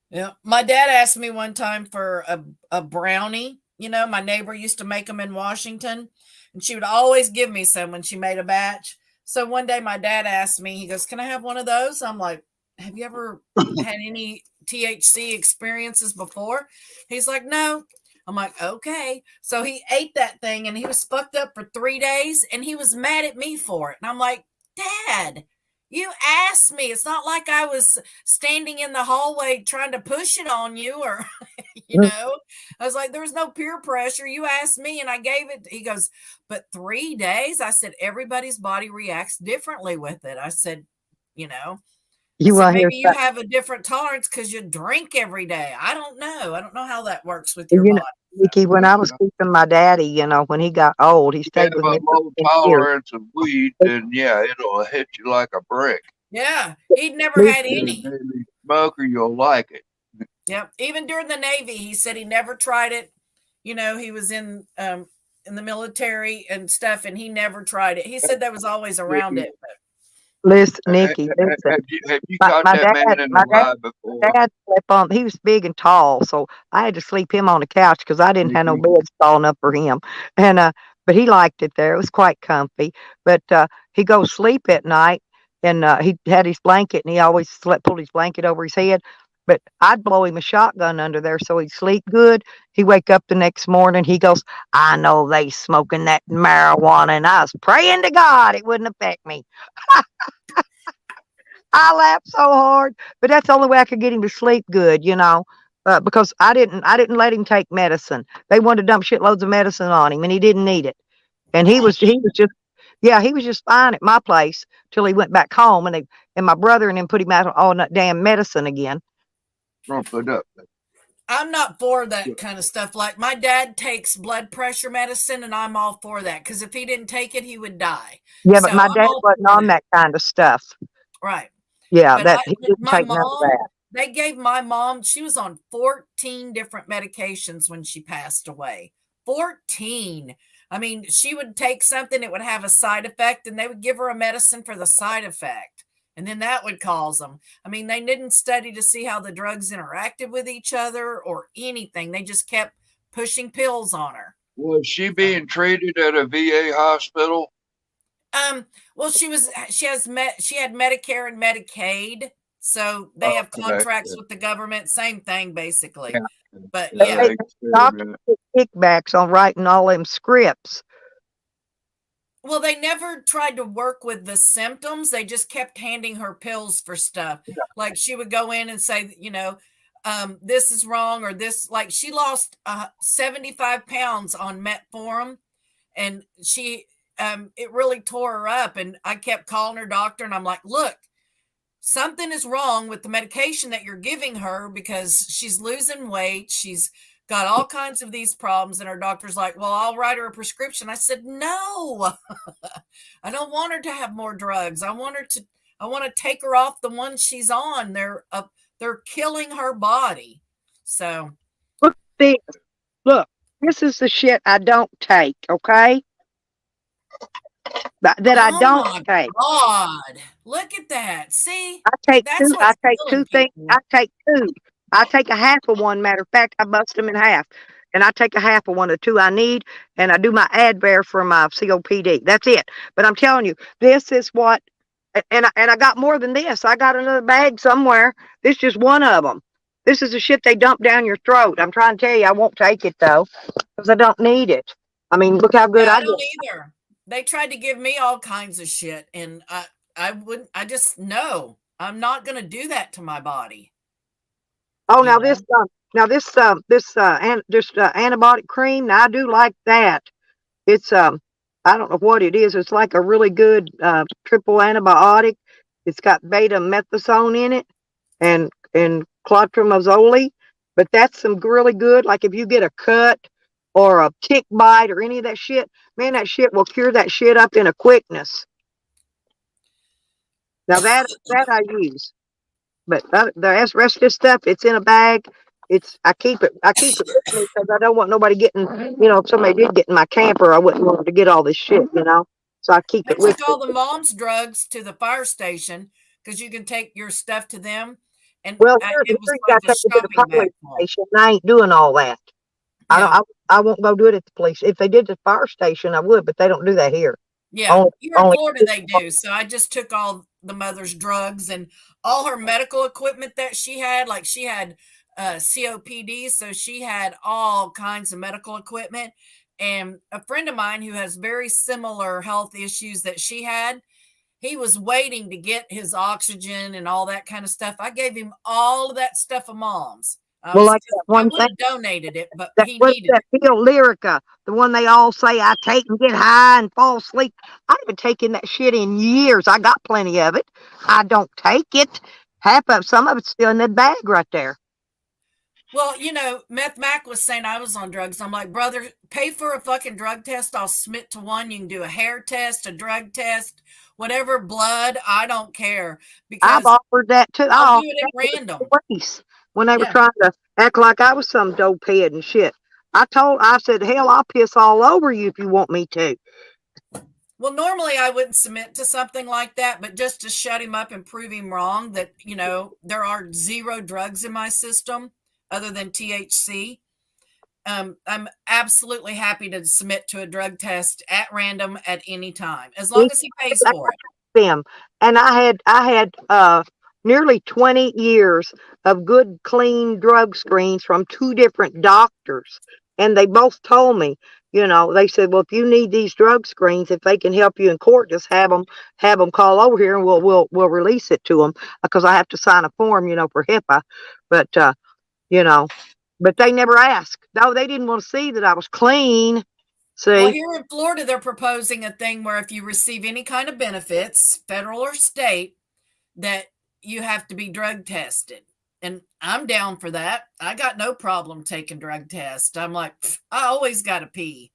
Yeah. My dad asked me one time for a brownie. My neighbor used to make them in Washington, and she would always give me some when she made a batch. So one day my dad asked me, he goes, "Can I have one of those?" I'm like, "Have you ever had any THC experiences before?" He's like, "No." I'm like, "Okay." So he ate that thing and he was fucked up for 3 days, and he was mad at me for it. And I'm like, "Dad, you asked me. It's not like I was standing in the hallway trying to push it on you or, I was like, there was no peer pressure. You asked me and I gave it." He goes, "But 3 days?" I said, "Everybody's body reacts differently with it." I said, you know, I You said, want to hear "Maybe you something? have a different tolerance because you drink every day." I don't know. I don't know how that works with your You know, body. Nikki, when I was Yeah. keeping my daddy, when he got old, he You stayed have with a me for low 10 years. tolerance of weed, then yeah, it'll hit you like a brick. Yeah. He'd never Me had You're a any. daily smoker, you'll like it. Yep. Even during the Navy, he said he never tried it. He was in the military and stuff, and he never tried it. He said that was always around it. But Listen, Nikki, listen. Have you My, caught my that dad, man in a my dad, lie before, dad slept on. He was big and tall, so I had to sleep him on the couch because I didn't have no Nikki? bed falling up for him. And but he liked it there. It was quite comfy. But he goes sleep at night, and he had his blanket, and he always pulled his blanket over his head. But I'd blow him a shotgun under there so he'd sleep good. He wake up the next morning. He goes, "I know they smoking that marijuana," and I was praying to God it wouldn't affect me. I laughed so hard, but that's the only way I could get him to sleep good, because I didn't let him take medicine. They wanted to dump shitloads of medicine on him, and he didn't need it. And he was just, yeah, he was just fine at my place till he went back home, and my brother and then put him out on all that damn medicine again. Don't put up. I'm not for that kind of stuff. Like my dad takes blood pressure medicine, and I'm all for that because if he didn't take it, he would die. Yeah, but So my I'm dad all wasn't for on that. that kind of stuff. Right. Yeah, But that he didn't my take none of mom, that. they gave my mom, she was on 14 different medications when she passed away. 14. I mean, she would take something, it would have a side effect, and they would give her a medicine for the side effect. And then that would cause them. I mean, they didn't study to see how the drugs interacted with each other or anything. They just kept pushing pills on her. Was she being treated at a VA hospital? Well, she had Medicare and Medicaid, So they have Okay. contracts with the government, same thing basically. Yeah. But Yeah, yeah, they said Doctors that. get kickbacks on writing all them scripts. well, they never tried to work with the symptoms. They just kept handing her pills for stuff. Like she would go in and say, this is wrong or this. Like she lost 75 pounds on metformin, and it really tore her up. And I kept calling her doctor, and I'm like, look, something is wrong with the medication that you're giving her because she's losing weight. She's got all kinds of these problems. And her doctor's like, well, I'll write her a prescription. I said, no, I don't want her to have more drugs. I want to take her off the ones she's on. They're killing her body. So Look, this. Look, this is the shit I don't take. Okay, that I oh don't my take. God, look at that. See, I take that's two. I what's take killing two things. people. I take two. I take a half of one. Matter of fact, I bust them in half, and I take a half of one of the two I need, and I do my Advair for my COPD. That's it. But I'm telling you, this is what. And I got more than this. I got another bag somewhere. This is just one of them. This is the shit they dump down your throat. I'm trying to tell you, I won't take it though, because I don't need it. I mean, look how good Yeah, I I get. don't either. They tried to give me all kinds of shit, and I wouldn't. I just no. I'm not going to do that to my body. Oh, You know. this antibiotic cream. Now I do like that. It's I don't know what it is. It's like a really good triple antibiotic. It's got beta methasone in it and clotrimazole. But that's some really good. Like if you get a cut or a tick bite or any of that shit, man, that shit will cure that shit up in a quickness. Now that I use. But the rest of this stuff, it's in a bag. I keep it with me because I don't want nobody getting, if somebody did get in my camper, I wouldn't want them to get all this shit. So I keep I it with took me. all the mom's drugs to the fire station because you can take your stuff to them, and Well, it was you like got a to take it to the shopping bag police full. station. And I ain't doing all that. Yeah, I won't go do it at the police. If they did the fire station, I would, but they don't do that here. yeah. Only, Here in only. Florida, they do. So I just took all the mother's drugs and all her medical equipment that she had. Like she had COPD, so she had all kinds of medical equipment. And a friend of mine who has very similar health issues that she had, he was waiting to get his oxygen and all that kind of stuff. I gave him all of that stuff of mom's. Well, like that I one would thing. have donated it, but That he what's needed that it. pill Lyrica, the one they all say I take and get high and fall asleep. I haven't taken that shit in years. I got plenty of it. I don't take it. Some of it's still in that bag right there. Well, Meth Mac was saying I was on drugs. I'm like, brother, pay for a fucking drug test. I'll submit to one. You can do a hair test, a drug test, whatever, blood. I don't care I've because offered that too. I'll I do offered it at that to the random. police when they were Yeah. trying to act like I was some dope head and shit. I said, hell, I'll piss all over you if you want me to. Well, normally I wouldn't submit to something like that, but just to shut him up and prove him wrong that, there are zero drugs in my system other than THC. I'm absolutely happy to submit to a drug test at random at any time, as long as he pays for it. Them. And I had nearly 20 years of good, clean drug screens from two different doctors. And they both told me, they said, well, if you need these drug screens, if they can help you in court, just have them call over here and we'll release it to them because I have to sign a form, for HIPAA. But, you know, but they never asked. No, they didn't want to see that I was clean. Well, See, here in Florida, they're proposing a thing where if you receive any kind of benefits, federal or state, that you have to be drug tested. And I'm down for that. I got no problem taking drug tests. I'm like, I always got to pee.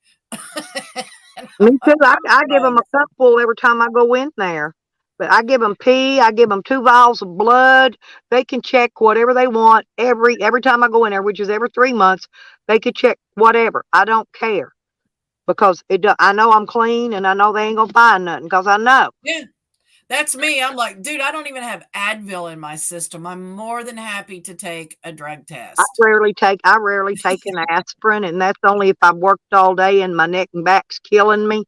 me too. I give them a cupful every time I go in there. But I give them pee. I give them 2 vials of blood. They can check whatever they want every time I go in there, which is every 3 months. They can check whatever. I don't care because I know I'm clean and I know they ain't gonna find nothing because I know. Yeah, that's me. I'm like, dude, I don't even have Advil in my system. I'm more than happy to take a drug test. I rarely take an aspirin, and that's only if I've worked all day and my neck and back's killing me,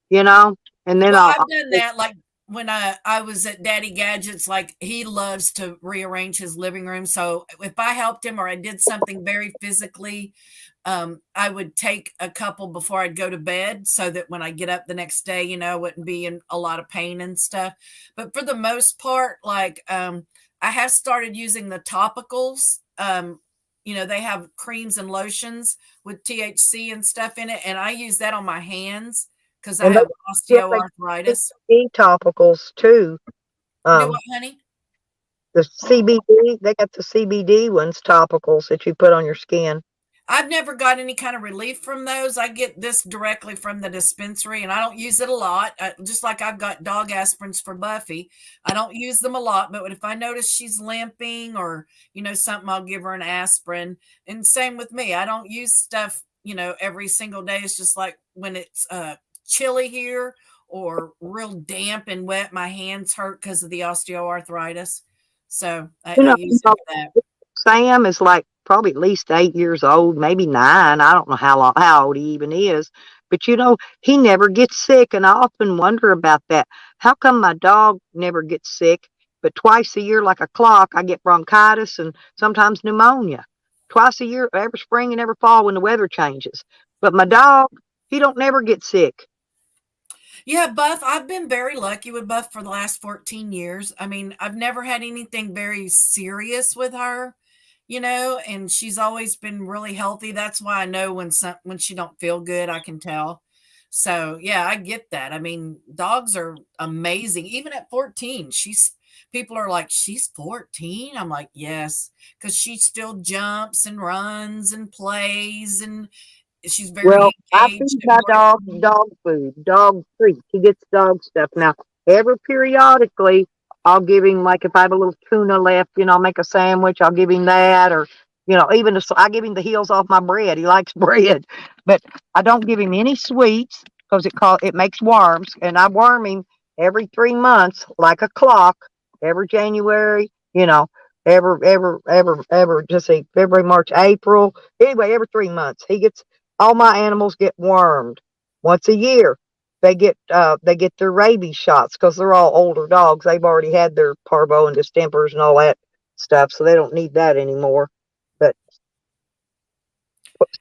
you know. And then Well, I'll I've done that. Like when I was at Daddy Gadgets, like he loves to rearrange his living room. So if I helped him or I did something very physically, I would take a couple before I'd go to bed so that when I get up the next day, I wouldn't be in a lot of pain and stuff. But for the most part, like I have started using the topicals. They have creams and lotions with THC and stuff in it, and I use that on my hands because I And have they have like osteoarthritis. CBD topicals too. Do Um, what, honey? the CBD, they got the CBD ones, topicals that you put on your skin. I've never got any kind of relief from those. I get this directly from the dispensary, and I don't use it a lot. Just like I've got dog aspirins for Buffy, I don't use them a lot. But if I notice she's limping or something, I'll give her an aspirin. And same with me. I don't use stuff every single day. It's just like when it's chilly here or real damp and wet, my hands hurt because of the osteoarthritis. So I, You I know, use it for that. Sam is like probably at least 8 years old, maybe 9. I don't know how old he even is. But he never gets sick. And I often wonder about that. How come my dog never gets sick? But twice a year, like a clock, I get bronchitis and sometimes pneumonia. Twice a year, every spring and every fall when the weather changes. But my dog, he don't never get sick. Yeah, Buff, I've been very lucky with Buff for the last 14 years. I mean, I've never had anything very serious with her, and she's always been really healthy. That's why I know when she don't feel good, I can tell. So, yeah, I get that. I mean, dogs are amazing. Even at 14, people are like, "She's 14?" I'm like, "Yes," because she still jumps and runs and plays and she's very Well, I engaged feed and my great. dog food, dog treats. He gets dog stuff. Now, every periodically, I'll give him, like, if I have a little tuna left, I'll make a sandwich. I'll give him that, or even I give him the heels off my bread. He likes bread, but I don't give him any sweets because it makes worms, and I worm him every 3 months like a clock. Every January, just say February, March, April. Anyway, every 3 months he gets. All my animals get wormed once a year. They get their rabies shots because they're all older dogs. They've already had their parvo and distempers and all that stuff, so they don't need that anymore. But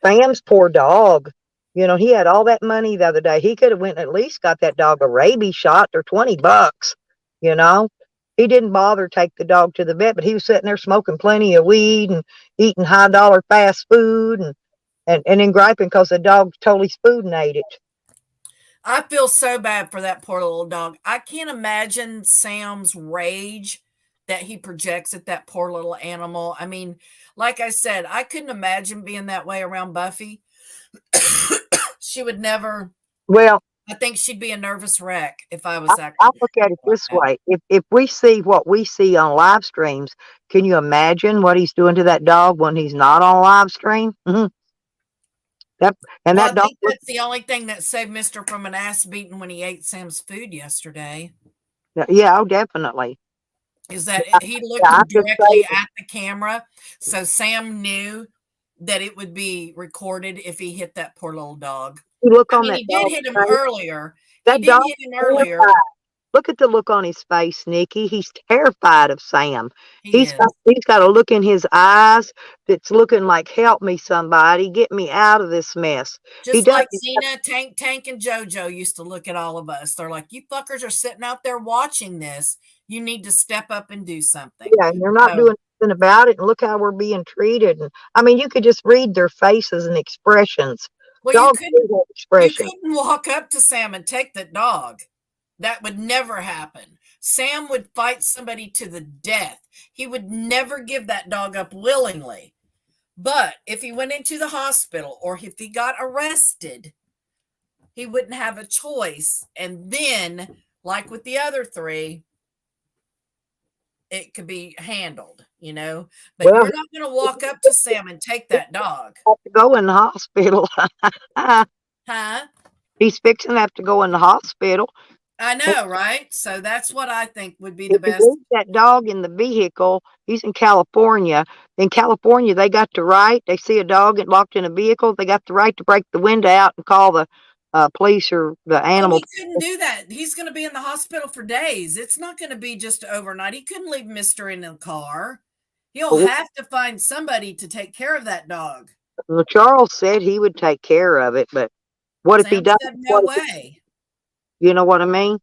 Sam's poor dog, he had all that money the other day. He could have went and at least got that dog a rabies shot. They're $20. You know, he didn't bother to take the dog to the vet, but he was sitting there smoking plenty of weed and eating high-dollar fast food and then griping because the dog totally spoon ate it. I feel so bad for that poor little dog. I can't imagine Sam's rage that he projects at that poor little animal. I mean, like I said, I couldn't imagine being that way around Buffy. She would never, Well, I think she'd be a nervous wreck if I I, was I acting look at it like this that. way: if we see what we see on live streams, can you imagine what he's doing to that dog when he's not on live stream? That and Well, that I dog. think that's the only thing that saved Mister from an ass beating when he ate Sam's food yesterday. Yeah, oh, definitely. Is that he looked Yeah, I'm just directly saying. at the camera, so Sam knew that it would be recorded if he hit that poor little dog. You look I on mean, that he did dog's hit him face. earlier. He That did dog hit him is earlier. terrified. Look at the look on his face, Nikki. He's terrified of Sam. He He's got is. he's got a look in his eyes that's looking like, "Help me, somebody, get me out of this mess." He Just does. like Cena, Tank, and JoJo used to look at all of us. They're like, "You fuckers are sitting out there watching this. You need to step up and do something." Yeah, and they're not So, doing anything about it. And look how we're being treated. And I mean, you could just read their faces and expressions. well, Dogs do have you expressions. couldn't walk up to Sam and take the dog. That would never happen. Sam would fight somebody to the death. He would never give that dog up willingly. But if he went into the hospital or if he got arrested, he wouldn't have a choice. And then, like with the other three, it could be handled. But Well, you're not going to walk up to Sam and take he that dog. have to go in the hospital. Huh? He's fixing to have to go in the hospital. I know, right? So that's what I think would be the If he best. leaves that dog in the vehicle, he's in California. In California, they got the right. They see a dog locked in a vehicle. They got the right to break the window out and call police or the Oh, animal. he couldn't do that. He's going to be in the hospital for days. It's not going to be just overnight. He couldn't leave Mister in the car. He'll have to find somebody to take care of that dog. Well, Charles said he would take care of it, but what if he Sam does? said no way. You know what I mean?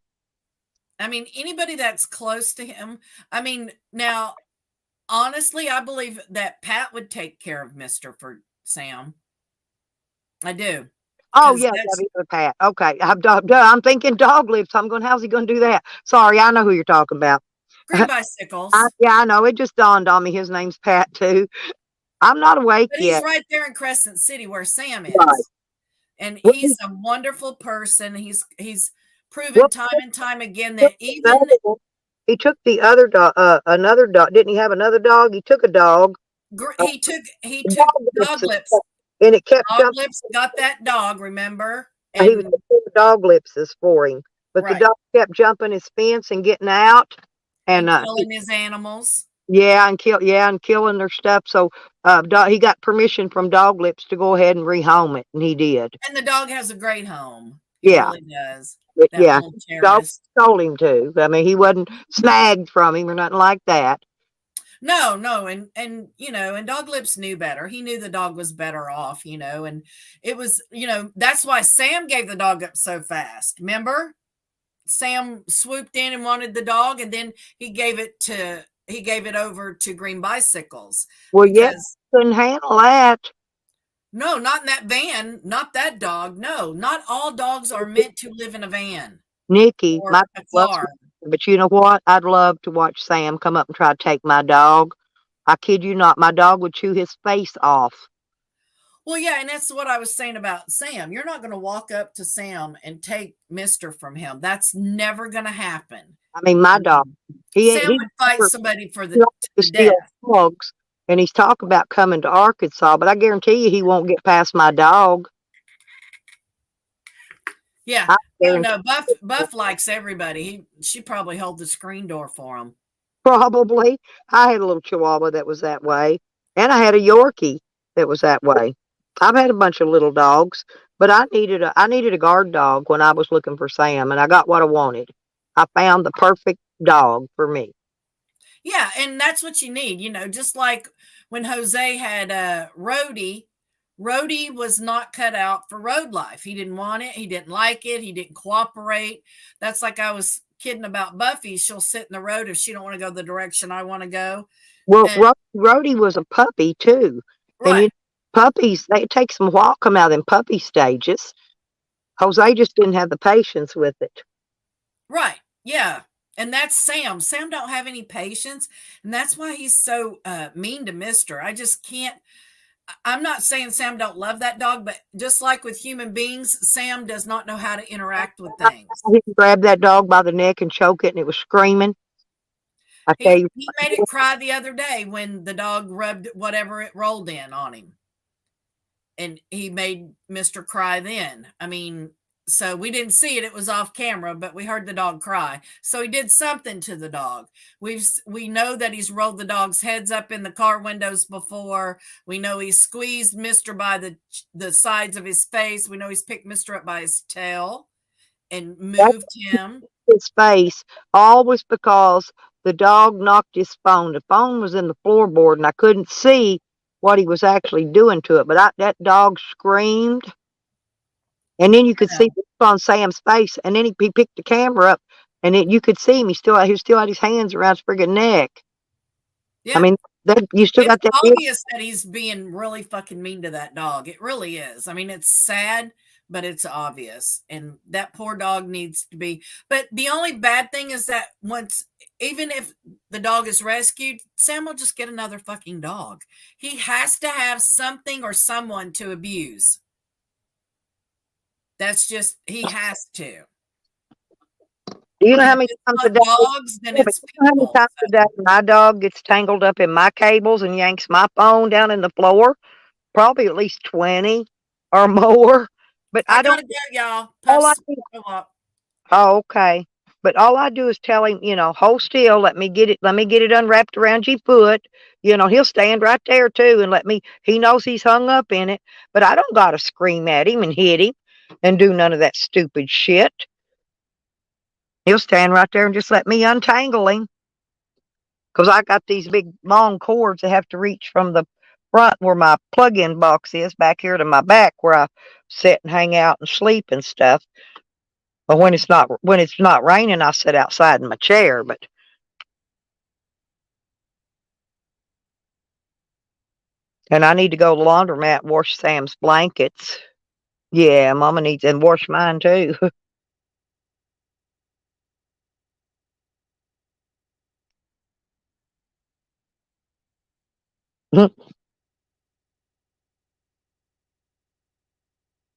I mean, anybody that's close to him. I mean, now, honestly, I believe that Pat would take care of Mister for Sam. I do. Oh 'Cause yeah, that's that'd be the Pat. Okay, I'm thinking dog lips. I'm going. How's he going to do that? Sorry, I know who you're talking about. green bicycles. Yeah, I know. It just dawned on me. His name's Pat too. I'm not awake But he's yet. right there in Crescent City where Sam Right. is. And What he's was- a wonderful person. He's proven what- time and time again that even He took the other dog, another dog. Didn't he have another dog? He took a dog. he took Dog dog lips. and it kept Dog jumping. lips got that dog, remember? He was And doing dog lipses for him, but the right. dog kept jumping his fence and getting out, And and killing his animals. and killing their stuff. So he got permission from Dog Lips to go ahead and rehome it, and he did. And the dog has a great home. He Yeah. really does. But That yeah, little Dog terrorist. told him to. I mean, he wasn't snagged from him or nothing like that. No, and and Dog Lips knew better. He knew the dog was better off, and it was, that's why Sam gave the dog up so fast. Remember? Sam swooped in and wanted the dog, and then he gave it over to Green Bicycles. Well, yeah, Because couldn't handle that. no, not in that van, not that dog. No, not all dogs are meant to live in a van Nikki, or my a loves car. but you know what? I'd love to watch Sam come up and try to take my dog. I kid you not, my dog would chew his face off. Well, yeah, and that's what I was saying about Sam. You're not going to walk up to Sam and take Mister from him. That's never going to happen. I mean, my dog. Sam He would fight never somebody for likes to the steal death. dogs, and he's talking about coming to Arkansas, but I guarantee you he won't get past my dog. Yeah. I No, guarantee Buff likes everybody. She probably held the screen door for him. probably. I had a little Chihuahua that was that way, and I had a Yorkie that was that way. I've had a bunch of little dogs, but I needed a guard dog when I was looking for Sam, and I got what I wanted. I found the perfect dog for me. Yeah, and that's what you need, just like when Jose had Rhodey. Rhodey was not cut out for road life. He didn't want it. He didn't like it. He didn't cooperate. That's like I was kidding about Buffy. She'll sit in the road if she don't want to go the direction I want to go. Well, And, Rhodey was a puppy too, and right, puppies, it takes them a while to come out in puppy stages. Jose just didn't have the patience with it. right, yeah. And that's Sam. Sam don't have any patience, and that's why he's so mean to Mister. I just can't. I'm not saying Sam don't love that dog, but just like with human beings, Sam does not know how to interact with things. He grabbed that dog by the neck and choke it, and it was screaming. I tell He you, made it cry the other day when the dog rubbed whatever it rolled in on him. And he made Mr. cry then. I mean, so we didn't see it. It was off camera, but we heard the dog cry. So he did something to the dog. We know that he's rolled the dog's heads up in the car windows before. We know he squeezed Mr. by the sides of his face. We know he's picked Mr. up by his tail and moved him. his face, all was because the dog knocked his phone. The phone was in the floorboard, and I couldn't see what he was actually doing to it. But that dog screamed, and then you could see it on Sam's face. And then he picked the camera up, and you could see him. He still had his hands around his friggin' neck. Yeah. I mean, you still got It's that. obvious that he's being really fucking mean to that dog. It really is. I mean, it's sad, but it's obvious. And that poor dog needs to be. But the only bad thing is that even if the dog is rescued, Sam will just get another fucking dog. He has to have something or someone to abuse. That's just, he has to. You know how many If times it's a not day? dogs, then Yeah, it's but you know how many people. times a day my dog gets tangled up in my cables and yanks my phone down in the floor? Probably at least 20 or more. But I I don't. gotta go, y'all. All I Puffs do, go up. oh, okay. But all I do is tell him, hold still. Let me get it unwrapped around your foot. He'll stand right there too and let me. He knows he's hung up in it, but I don't gotta scream at him and hit him. and do none of that stupid shit. He'll stand right there and just let me untangle him. Because I got these big long cords that have to reach from the front where my plug-in box is back here to my back where I sit and hang out and sleep and stuff. But when it's not raining, I sit outside in my chair. But and I need to go to the laundromat and wash Sam's blankets. Yeah, Mama needs and wash mine too.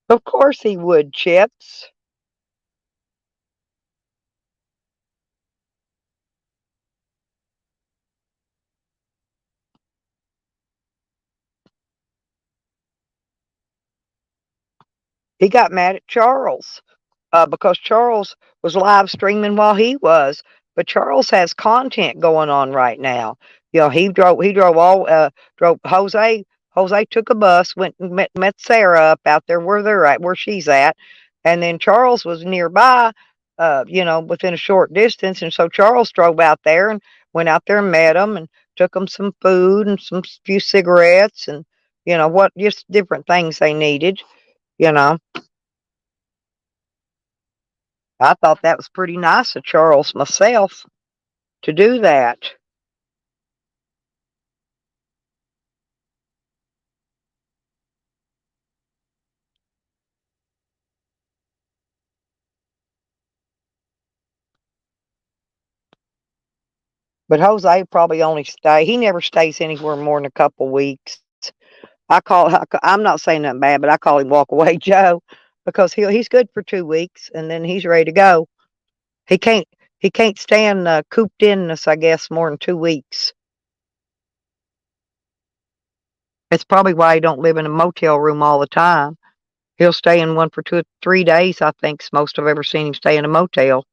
Of course he would, Chips. He got mad at Charles because Charles was live streaming while he was. But Charles has content going on right now. You know, drove Jose. Jose took a bus, went and met Sarah up out there where they're at, where she's at, and then Charles was nearby, within a short distance, and so Charles drove out there and went out there and met them and took them some food and some few cigarettes and just different things they needed. You know. I thought that was pretty nice of Charles myself to do that. But Jose probably he never stays anywhere more than a couple weeks. I'm not saying nothing bad, but I call him Walk Away Joe because he's good for 2 weeks and then he's ready to go. He can't he can't stand cooped inness, I guess, more than 2 weeks. It's probably why he don't live in a motel room all the time. He'll stay in one for 2 or 3 days. I think's most I've ever seen him stay in a motel.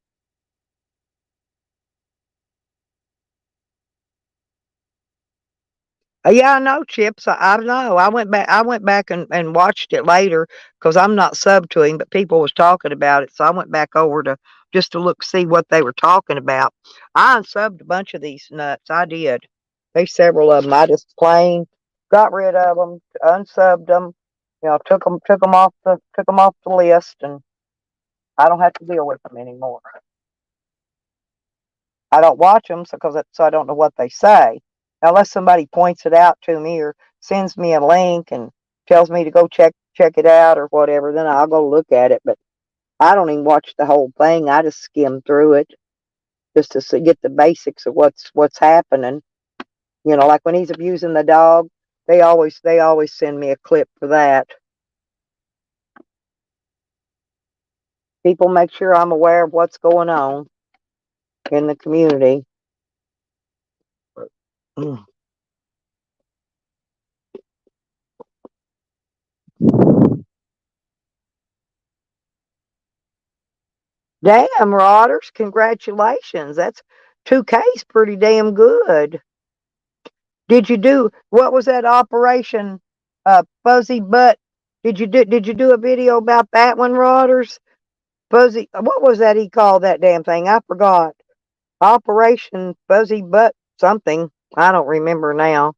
Yeah, I know, Chips. I know. I went back and watched it later because I'm not sub to him, but people was talking about it, so I went back over to just to look see what they were talking about. I unsubbed a bunch of these nuts. I did. There's several of them. I just plain got rid of them, unsubbed them. You know, took them off the list, and I don't have to deal with them anymore. I don't watch them so I don't know what they say. Now, unless somebody points it out to me or sends me a link and tells me to go check it out or whatever, then I'll go look at it. But I don't even watch the whole thing. I just skim through it just to get the basics of what's happening. You know, like when he's abusing the dog, they always send me a clip for that. People make sure I'm aware of what's going on in the community. Damn, Rodders, congratulations. That's 2K's pretty damn good. What was that operation fuzzy butt? Did you do a video about that one, Rodders? Fuzzy what was that he called that damn thing? I forgot. Operation Fuzzy Butt something. I don't remember now.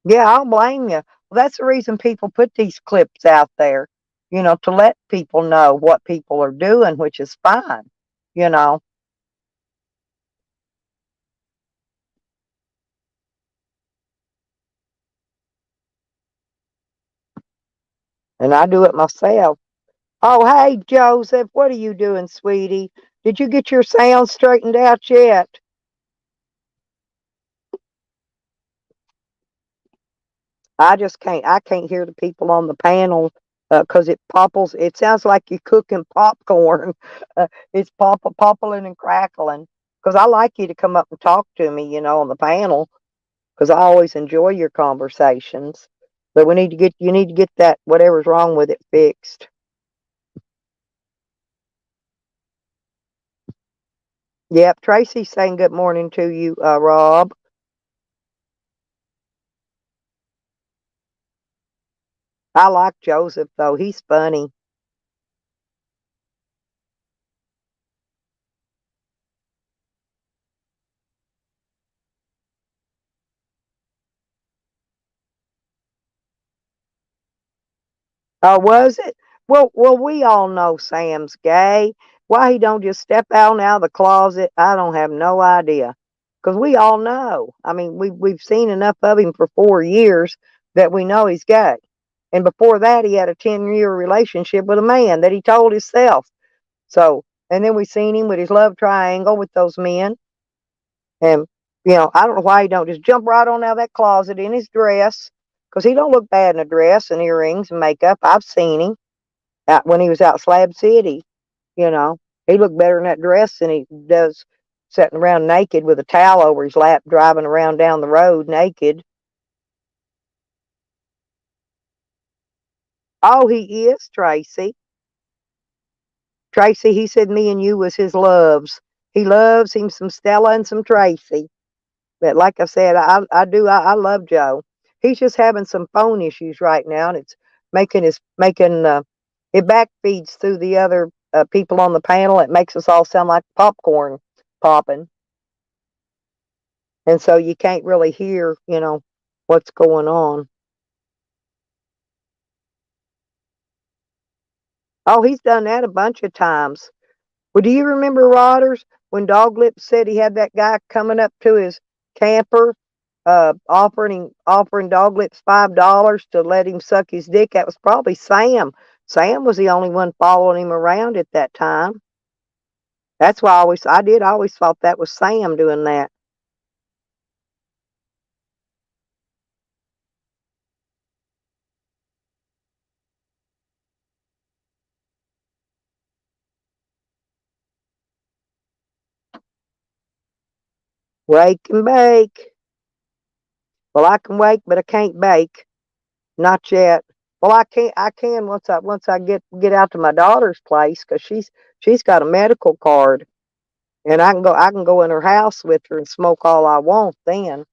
Yeah, I'll blame you. Well, that's the reason people put these clips out there, to let people know what people are doing, which is fine, you know. And I do it myself. Oh, hey, Joseph, what are you doing, sweetie? Did you get your sound straightened out yet? I can't hear the people on the panel because it popples. It sounds like you're cooking popcorn. It's poppling and crackling. Because I like you to come up and talk to me, on the panel, because I always enjoy your conversations. But you need to get that, whatever's wrong with it, fixed. Yep, Tracy's saying good morning to you, Rob. I like Joseph though. He's funny. Oh, was it? Well, we all know Sam's gay. Why he don't just step out and out of the closet, I don't have no idea. 'Cause we all know. I mean, we've seen enough of him for 4 years that we know he's gay. And before that, he had a 10-year relationship with a man that he told himself. So, and then we seen him with his love triangle with those men. And I don't know why he don't just jump right on out of that closet in his dress, 'cause he don't look bad in a dress and earrings and makeup. I've seen him out when he was out Slab City, you know. He looked better in that dress than he does sitting around naked with a towel over his lap, driving around down the road naked. Oh, he is, Tracy. Tracy, he said me and you was his loves. He loves him some Stella and some Tracy. But like I said, I love Joe. He's just having some phone issues right now, and it's making it back feeds through the other people on the panel. It makes us all sound like popcorn popping, and so you can't really hear, what's going on. Oh, he's done that a bunch of times. Well, do you remember, Rodders, when Doglip said he had that guy coming up to his camper, offering Doglips $5 to let him suck his dick? That was probably Sam. Sam was the only one following him around at that time. That's why I always thought that was Sam doing that. Wake and bake. Well, I can wake, but I can't bake. Not yet. Well, I can once I get out to my daughter's place, because she's got a medical card. And I can go in her house with her and smoke all I want then.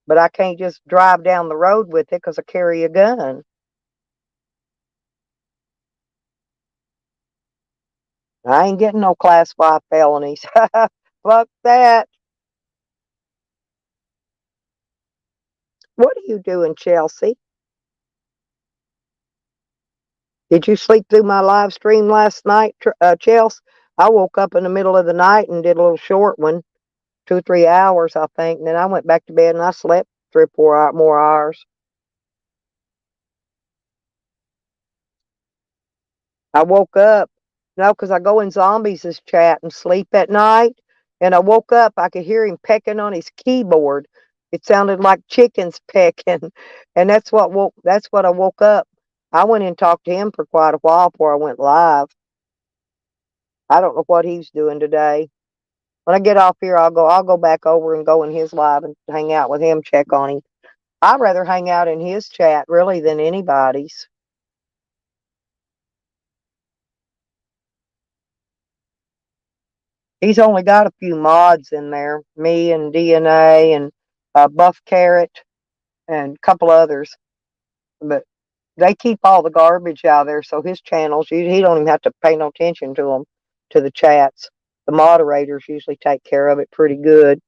But I can't just drive down the road with it 'cause I carry a gun. I ain't getting no class 5 felonies. Fuck that. What are you doing, Chelsea? Did you sleep through my live stream last night, Chelsea? I woke up in the middle of the night and did a little short one, 2, 3 hours, I think. And then I went back to bed and I slept 3 or 4 more hours. I woke up, no, 'cause I go in Zombies' chat and sleep at night, and I woke up, I could hear him pecking on his keyboard. It sounded like chickens pecking, and that's what I woke up. I went and talked to him for quite a while before I went live. I don't know what he's doing today. When I get off here, I'll go back over and go in his live and hang out with him, check on him. I'd rather hang out in his chat really than anybody's. He's only got a few mods in there, me and DNA and Buff Carrot and a couple others, but they keep all the garbage out of there. So his channels, he don't even have to pay no attention to them, to the chats. The moderators usually take care of it pretty good.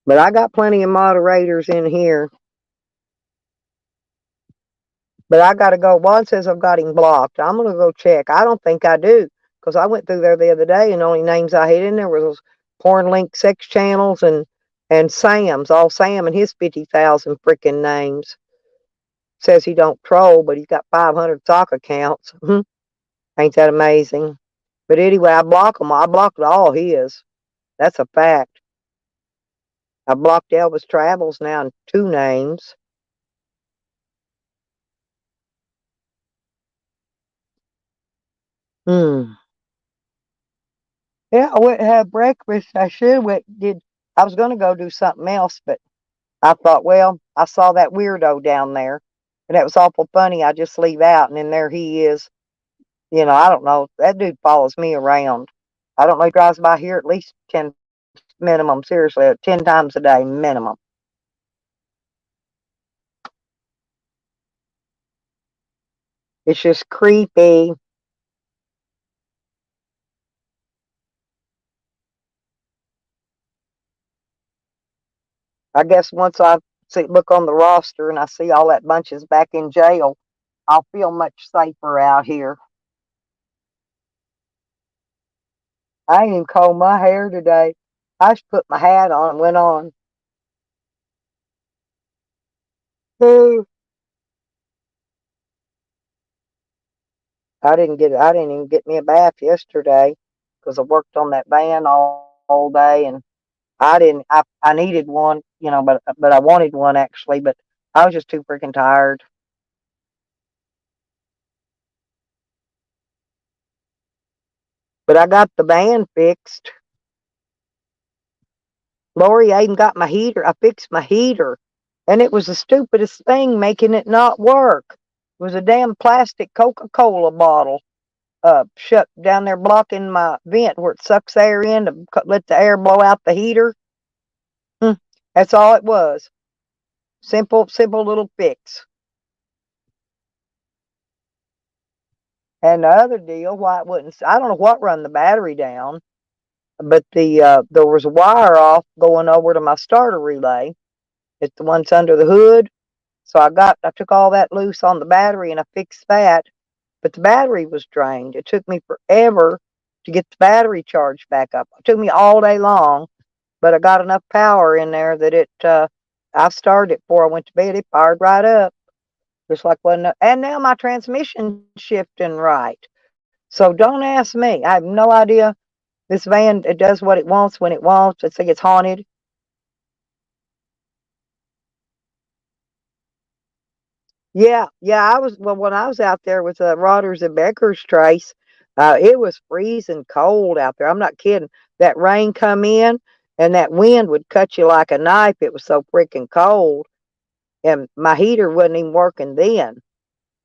But I got plenty of moderators in here. But I got to go. Juan says I've got him blocked. I'm going to go check. I don't think I do, because I went through there the other day and the only names I had in there was those porn link sex channels and Sam's, all Sam and his 50,000 freaking names. Says he don't troll, but he's got 500 sock accounts. Ain't that amazing? But anyway, I block them. I blocked all his. That's a fact. I blocked Elvis Travels now in 2 names. Hmm. Yeah, I went and had breakfast. I was gonna go do something else, but I thought, well, I saw that weirdo down there, and it was awful funny. I just leave out, and then there he is. I don't know. That dude follows me around. I don't know. He drives by here at least 10 minimum, seriously, 10 times a day minimum. It's just creepy. I guess once I look on the roster and I see all that bunch is back in jail, I'll feel much safer out here. I ain't even combed my hair today. I just put my hat on and went on. Ooh, I didn't even get me a bath yesterday because I worked on that van all day, and I needed one, but I wanted one actually, but I was just too freaking tired. But I got the van fixed. Lori, I even got my heater. I fixed my heater. And it was the stupidest thing making it not work. It was a damn plastic Coca-Cola bottle shut down there blocking my vent where it sucks air in to let the air blow out the heater. That's all it was. Simple little fix. And the other deal, why it wouldn't, I don't know what run the battery down, but there was a wire off going over to my starter relay. It's the one's under the hood. So I took all that loose on the battery and I fixed that, but the battery was drained. It took me forever to get the battery charged back up. It took me all day long, but I got enough power in there that I started it before I went to bed. It fired right up, just like wasn't. And now my transmission's shifting right. So don't ask me. I have no idea. This van, it does what it wants when it wants. Let's say it's haunted. Yeah, when I was out there with Rodders and Becker's Trace, it was freezing cold out there. I'm not kidding. That rain come in and that wind would cut you like a knife. It was so freaking cold, and my heater wasn't even working then.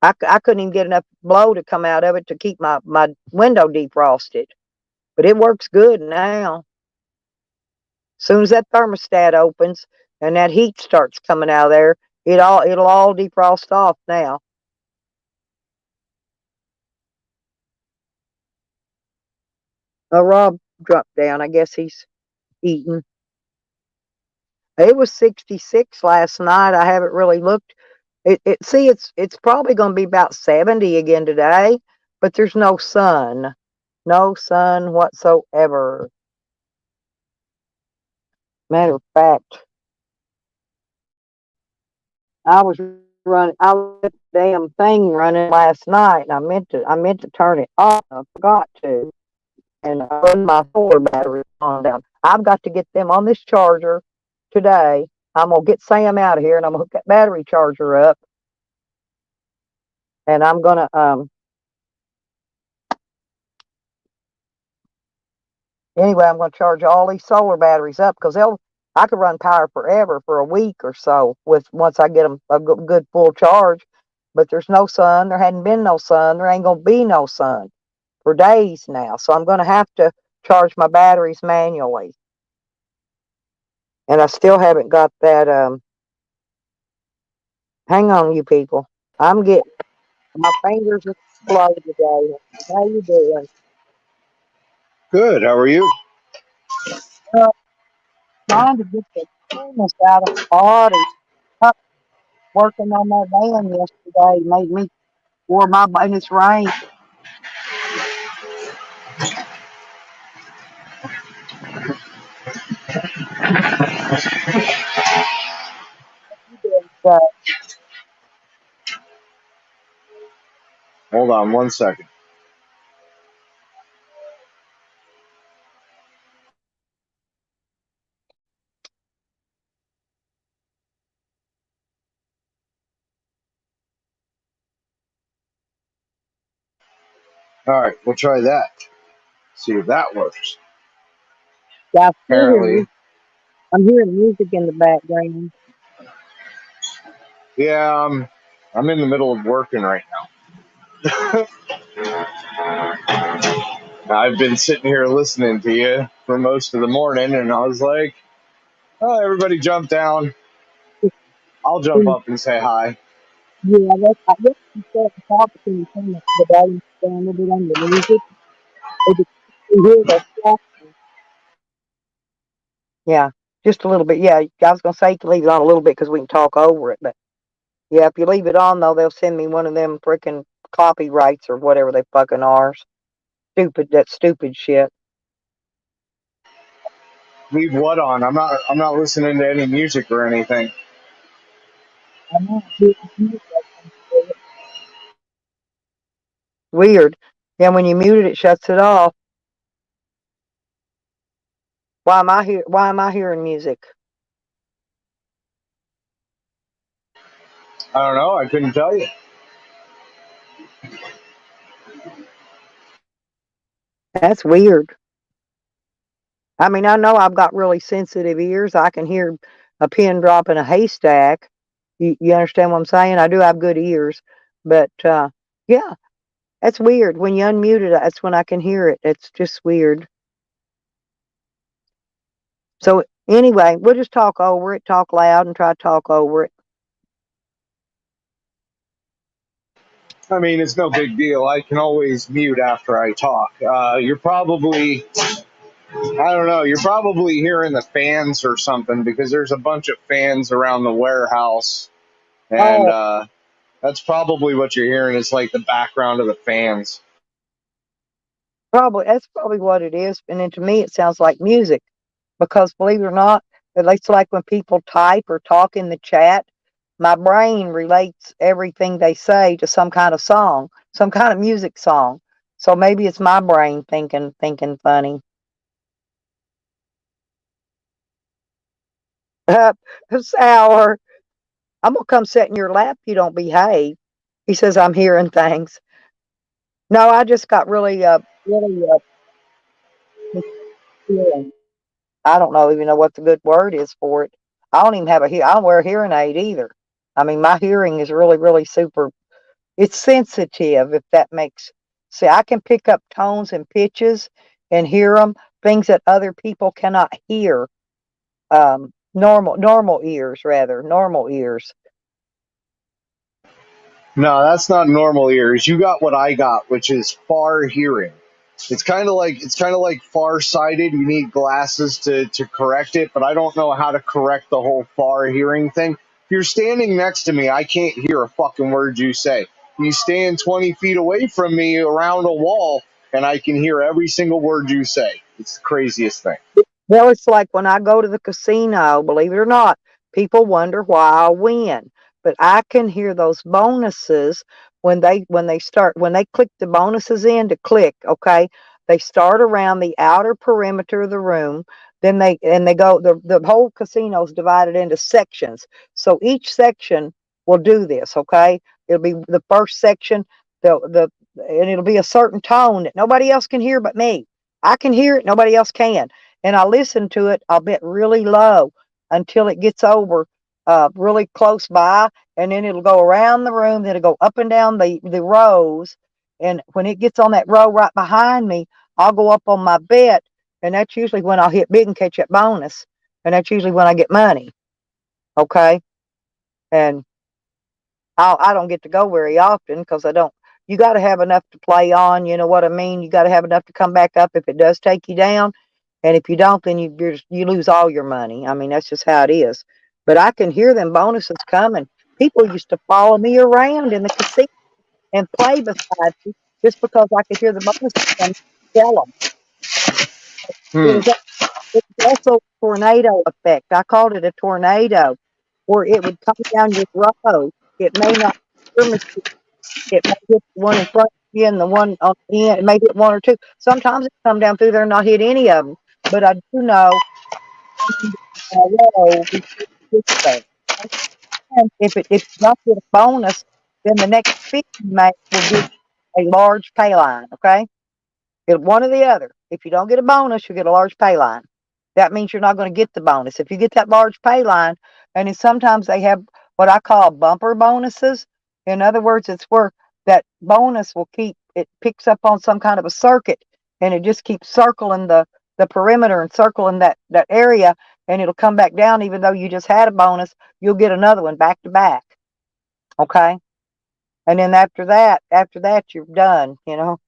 I couldn't even get enough blow to come out of it to keep my window defrosted. But it works good now. Soon as that thermostat opens and that heat starts coming out of there, it'll all defrost off now. Rob dropped down. I guess he's eating. It was 66 last night. I haven't really looked. It's probably going to be about 70 again today, but there's no sun. No sun whatsoever. Matter of fact, I let the damn thing running last night, and I meant to turn it off. I forgot to, and I run my solar battery on down. I've got to get them on this charger today. I'm gonna get Sam out of here, and I'm gonna hook that battery charger up, and I'm gonna anyway, I'm gonna charge all these solar batteries up because I could run power forever for a week or so with once I get them a good full charge. But there's no sun. There hadn't been no sun. There ain't gonna be no sun for days now. So I'm gonna have to charge my batteries manually. And I still haven't got that. Hang on, you people. I'm getting my fingers are slow today. How you doing? Good. How are you? Well, trying to get the coolness out of my body. Working on that van yesterday made me wore my and it's rain. Uh, Hold on 1 second. All right, we'll try that. See if that works. yeah, I still hear Apparently, music. I'm hearing music in the background. yeah. I'm in the middle of working right now. I've been sitting here listening to you for most of the morning, and I was like, oh, everybody jump down. I'll jump up and say hi. Yeah, I guess you start talking to you turn the volume down a little bit on the music. Maybe you hear the stuff. Yeah, just a little bit. Yeah, I was gonna say you can leave it on a little bit because we can talk over it. But yeah, if you leave it on though, they'll send me one of them freaking copyrights or whatever they fucking are. Stupid, that stupid shit. Leave what on? I'm not listening to any music or anything. I'm not doing music. Weird. Yeah, when you mute it, it shuts it off. Why am I hearing music? I don't know. I couldn't tell you. That's weird. I mean, I know I've got really sensitive ears. I can hear a pin drop in a haystack. You understand what I'm saying? I do have good ears, but yeah, that's weird. When you unmute it, that's when I can hear it. It's just weird. So anyway, we'll just talk over it, talk loud, and try to talk over it. I mean, it's no big deal. I can always mute after I talk. You're probably, I don't know, you're probably hearing the fans or something because there's a bunch of fans around the warehouse. And Oh, that's probably what you're hearing is like the background of the fans. probably that's probably what it is. And then to me, it sounds like music because believe it or not, it's like when people type or talk in the chat, my brain relates everything they say to some kind of song, some kind of music song. So maybe it's my brain thinking funny. Sour. I'm gonna come sit in your lap if you don't behave. He says I'm hearing things. No, I just got really hearing. I don't know even know what the good word is for it. I don't even have I don't wear a hearing aid either. I mean, my hearing is really super. It's sensitive, if that makes. See, I can pick up tones and pitches and hear them, things that other people cannot hear. Normal ears, rather normal ears. No, that's not normal ears. You got what I got, which is far hearing. It's kind of like far-sighted. You need glasses to correct it, but I don't know how to correct the whole far hearing thing. If you're standing next to me, I can't hear a fucking word you say. You stand 20 feet away from me around a wall, and I can hear every single word you say. It's the craziest thing. Well, it's like when I go to the casino, believe it or not, people wonder why I win. But I can hear those bonuses when they click the bonuses in to click, okay? They start around the outer perimeter of the room, then they go the whole casino is divided into sections. So each section will do this, okay? It'll be the first section, the and it'll be a certain tone that nobody else can hear but me. I can hear it, nobody else can, and I listen to it, I'll bet really low until it gets over really close by, and then it'll go around the room, then it'll go up and down the rows. And when it gets on that row right behind me, I'll go up on my bet, and that's usually when I'll hit big and catch that bonus. And that's usually when I get money. Okay. And I don't get to go very often because I don't. You got to have enough to play on. You know what I mean? You got to have enough to come back up if it does take you down. And if you don't, then you lose all your money. I mean, that's just how it is. But I can hear them bonuses coming. People used to follow me around in the casino and play beside me just because I could hear the bonuses come. Tell them. It Hmm. was, it was also a tornado effect. I called it a tornado, where it would come down your row. It may not. It may hit the one in front of you and the one on the end. It may hit one or two. Sometimes it come down through there and not hit any of them. But I do know row before it gets there. And if you don't get a bonus, then the next spin you make will give you a large pay line. Okay, get one or the other. If you don't get a bonus, you get a large pay line. That means you're not going to get the bonus. If you get that large pay line, and then sometimes they have what I call bumper bonuses. In other words, it's where that bonus will keep it picks up on some kind of a circuit and it just keeps circling the perimeter and circling that area, and it'll come back down. Even though you just had a bonus, you'll get another one back to back. Okay, and then after that, you're done. You know,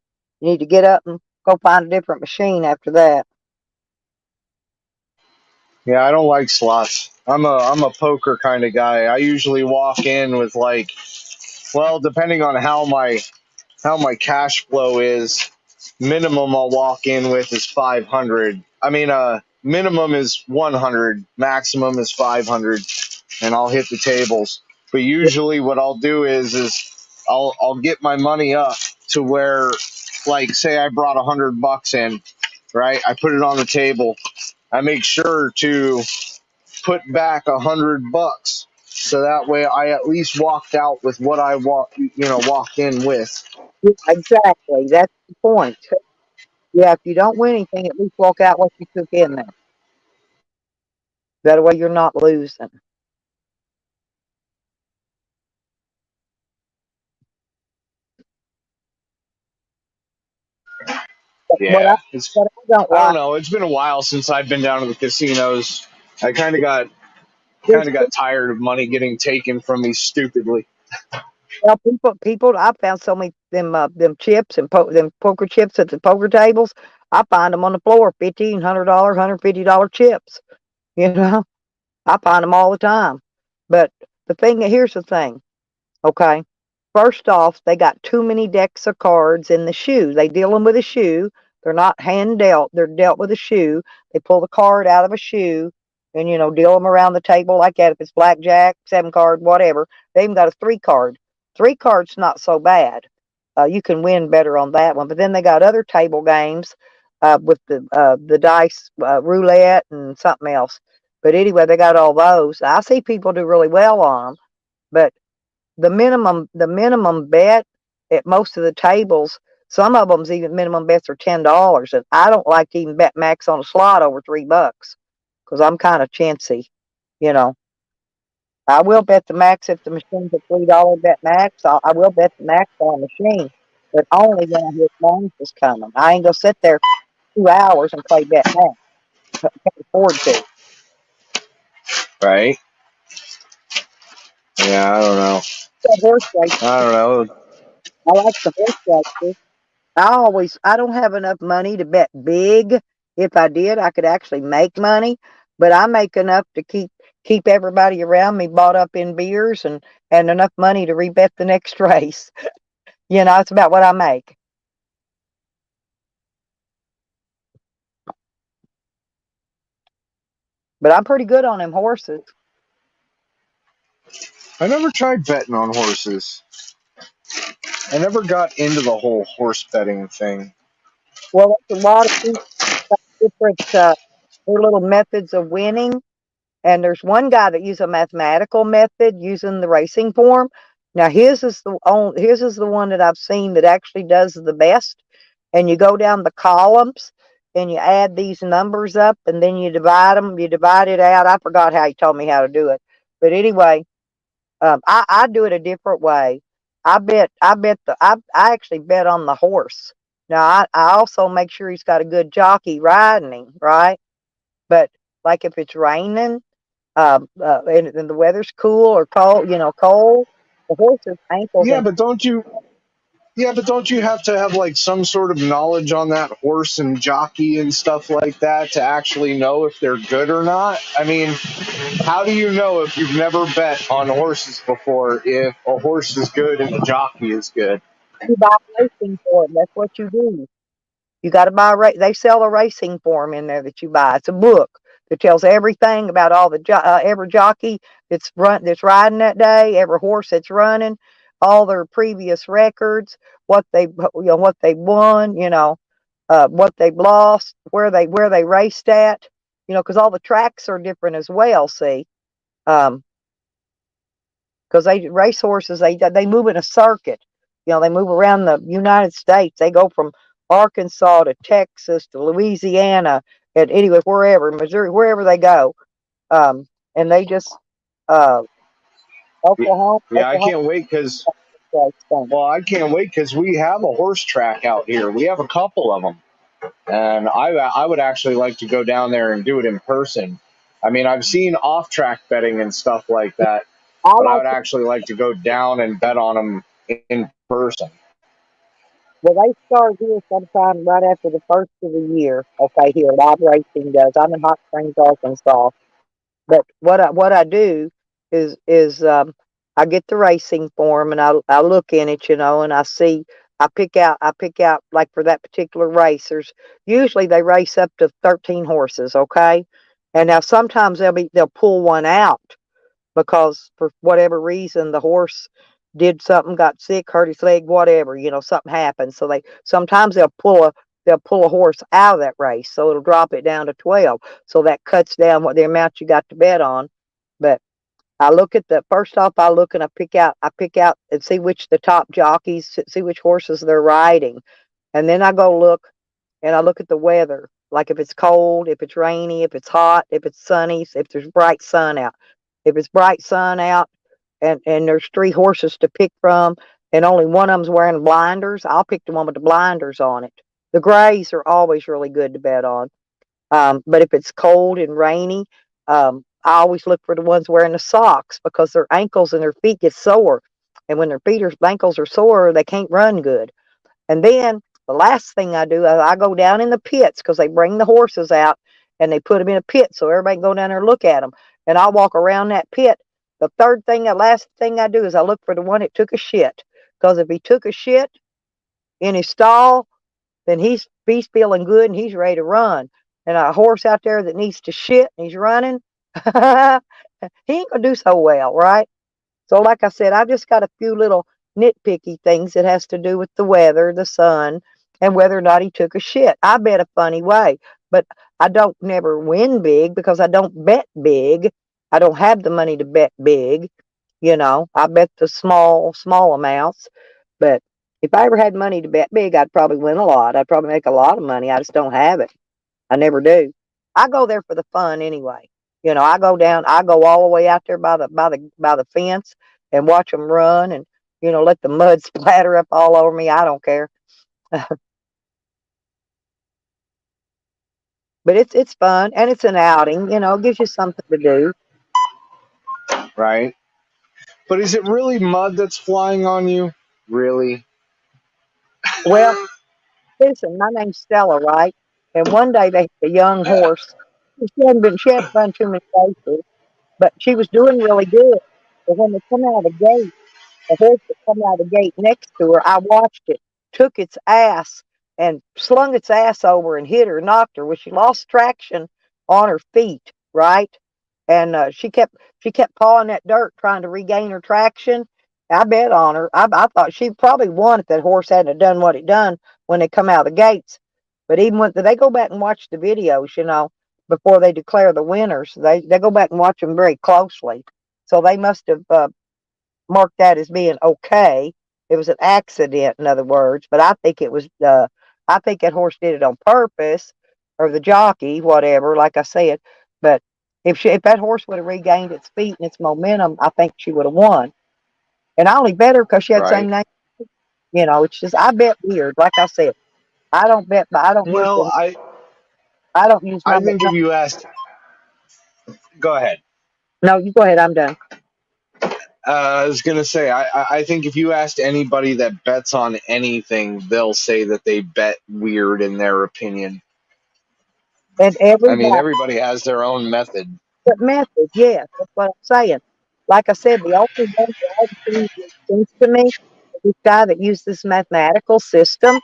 you need to get up and go find a different machine after that. Yeah, I don't like slots. I'm a poker kind of guy. I usually walk in with like, well, depending on how my cash flow is, minimum I'll walk in with is 500. I mean, minimum is 100, maximum is 500, and I'll hit the tables. But usually, what I'll do is I'll get my money up to where, like, say I brought $100 in, right? I put it on the table. I make sure to put back $100, so that way I at least walked out with what I walked in with. Yeah, exactly. That's the point. Yeah, if you don't win anything, at least walk out what you took in there. That way you're not losing. But Yeah, what I don't I don't like, know. It's been a while since I've been down to the casinos. I kind of got there's tired of money getting taken from me stupidly. well, people. I found so many them chips and them poker chips at the poker tables. I find them on the floor, $1,500, $150 chips. You know, I find them all the time. But here's the thing. Okay. First off, they got too many decks of cards in the shoe. They deal them with a shoe. They're not hand dealt. They're dealt with a shoe. They pull the card out of a shoe and, deal them around the table like that. If it's blackjack, 7 card, whatever. They even got a 3 card. 3 card's not so bad. You can win better on that one. But then they got other table games with the dice roulette and something else. But anyway, they got all those. I see people do really well on them, but the minimum bet at most of the tables, some of them's even minimum bets are $10, and I don't like to even bet max on a slot over $3 because I'm kind of chintzy, you know. I will bet the max if the machine's a $3 bet max. I will bet the max on a machine, but only when I hear bonuses coming. I ain't gonna sit there 2 hours and play bet max. I can't afford to. Right? Yeah, I don't know. That horse race, I don't know. I like the horse races. I don't have enough money to bet big. If I did, I could actually make money, but I make enough to keep everybody around me bought up in beers and enough money to rebet the next race. It's about what I make. But I'm pretty good on them horses. I never tried betting on horses. I never got into the whole horse betting thing. Well, there's a lot of people got different their little methods of winning. And there's one guy that used a mathematical method using the racing form. Now his is the one that I've seen that actually does the best. And you go down the columns and you add these numbers up and then you divide them. You divide it out. I forgot how he told me how to do it, but anyway, I do it a different way. I actually bet on the horse. Now I also make sure he's got a good jockey riding him, right? But like if it's raining and the weather's cool or cold, cold, the horse's ankles Yeah, and but don't you? Yeah, but don't you have to have like some sort of knowledge on that horse and jockey and stuff like that to actually know if they're good or not? I mean, how do you know if you've never bet on horses before if a horse is good and a jockey is good? you buy racing for it. That's what you do. You got to buy. They sell a racing form in there that you buy. It's a book that tells everything about all every jockey that's riding that day, every horse that's running, all their previous records, what they won, what they've lost, where they raced at, because all the tracks are different as well. See, um, because they race horses, they move in a circuit. They move around the United States. They go from Arkansas to Texas to Louisiana and anyway, wherever, Missouri, wherever they go. And they just uh Oklahoma, Yeah, I can't wait because Oklahoma. I can't wait because we have a horse track out here. We have a couple of them. and I would actually like to go down there and do it in person. I mean, I've seen off track betting and stuff like that, I but I like would actually like to go down and bet on them in person. Well, they start here sometime right after the first of the year. Okay, here live racing does. I'm in Hot Springs, Arkansas. But what I do is I get the racing form and I look in it, and I pick out like for that particular race. There's usually they race up to 13 horses. Okay, and now sometimes they'll pull one out because for whatever reason the horse did something, got sick, hurt his leg, whatever, something happened. So they sometimes they'll pull a horse out of that race, so it'll drop it down to 12. So that cuts down what the amount you got to bet on. But I look at the first off, I look and I pick out and see which the top jockeys, see which horses they're riding, and then I go look and I look at the weather, like if it's cold, if it's rainy, if it's hot, if it's sunny, if there's bright sun out. If it's bright sun out and there's three horses to pick from and only one of them's wearing blinders, I'll pick the one with the blinders on it. The grays are always really good to bet on. But if it's cold and rainy, I always look for the ones wearing the socks because their ankles and their feet get sore. And when their ankles are sore, they can't run good. And then the last thing I do, I go down in the pits because they bring the horses out and they put them in a pit so everybody can go down there and look at them. And I walk around that pit. The last thing I do is I look for the one that took a shit. Because if he took a shit in his stall, then he's feeling good and he's ready to run. And a horse out there that needs to shit and he's running, he ain't gonna do so well, right? So, like I said, I've just got a few little nitpicky things that has to do with the weather, the sun, and whether or not he took a shit. I bet a funny way, but I don't never win big because I don't bet big. I don't have the money to bet big. I bet the small amounts. But if I ever had money to bet big, I'd probably win a lot. I'd probably make a lot of money. I just don't have it. I never do. I go there for the fun anyway. I go all the way out there by the fence and watch them run and let the mud splatter up all over me. I don't care. But it's fun and it's an outing. It gives you something to do. Right? But is it really mud that's flying on you? Really? Well, listen, my name's Stella, right? And one day they had a young horse. She hadn't run too many races, but she was doing really good. But when they come out of the gate, the horse that come out of the gate next to her, I watched it, took its ass and slung its ass over and hit her, knocked her. Well, she lost traction on her feet, right? And she kept pawing that dirt, trying to regain her traction. I bet on her. I thought she probably won if that horse hadn't have done what it done when they come out of the gates. But even when they go back and watch the videos, before they declare the winners, they go back and watch them very closely. So they must have mark that as being okay. It was an accident, in other words. But I think it was. I think that horse did it on purpose, or the jockey, whatever. Like I said, but if that horse would have regained its feet and its momentum, I think she would have won. And I only bet her because she had the same Right. name. It's just I bet weird. Like I said, I don't bet, but Well, I don't use my. I think if you asked, go ahead. No, you go ahead. I'm done. I was gonna say, I think if you asked anybody that bets on anything, they'll say that they bet weird in their opinion. And I mean, everybody. everybody has their own method. But method, yes, that's what I'm saying. Like I said, the only one that all the things that seems to me is this guy that used this mathematical system,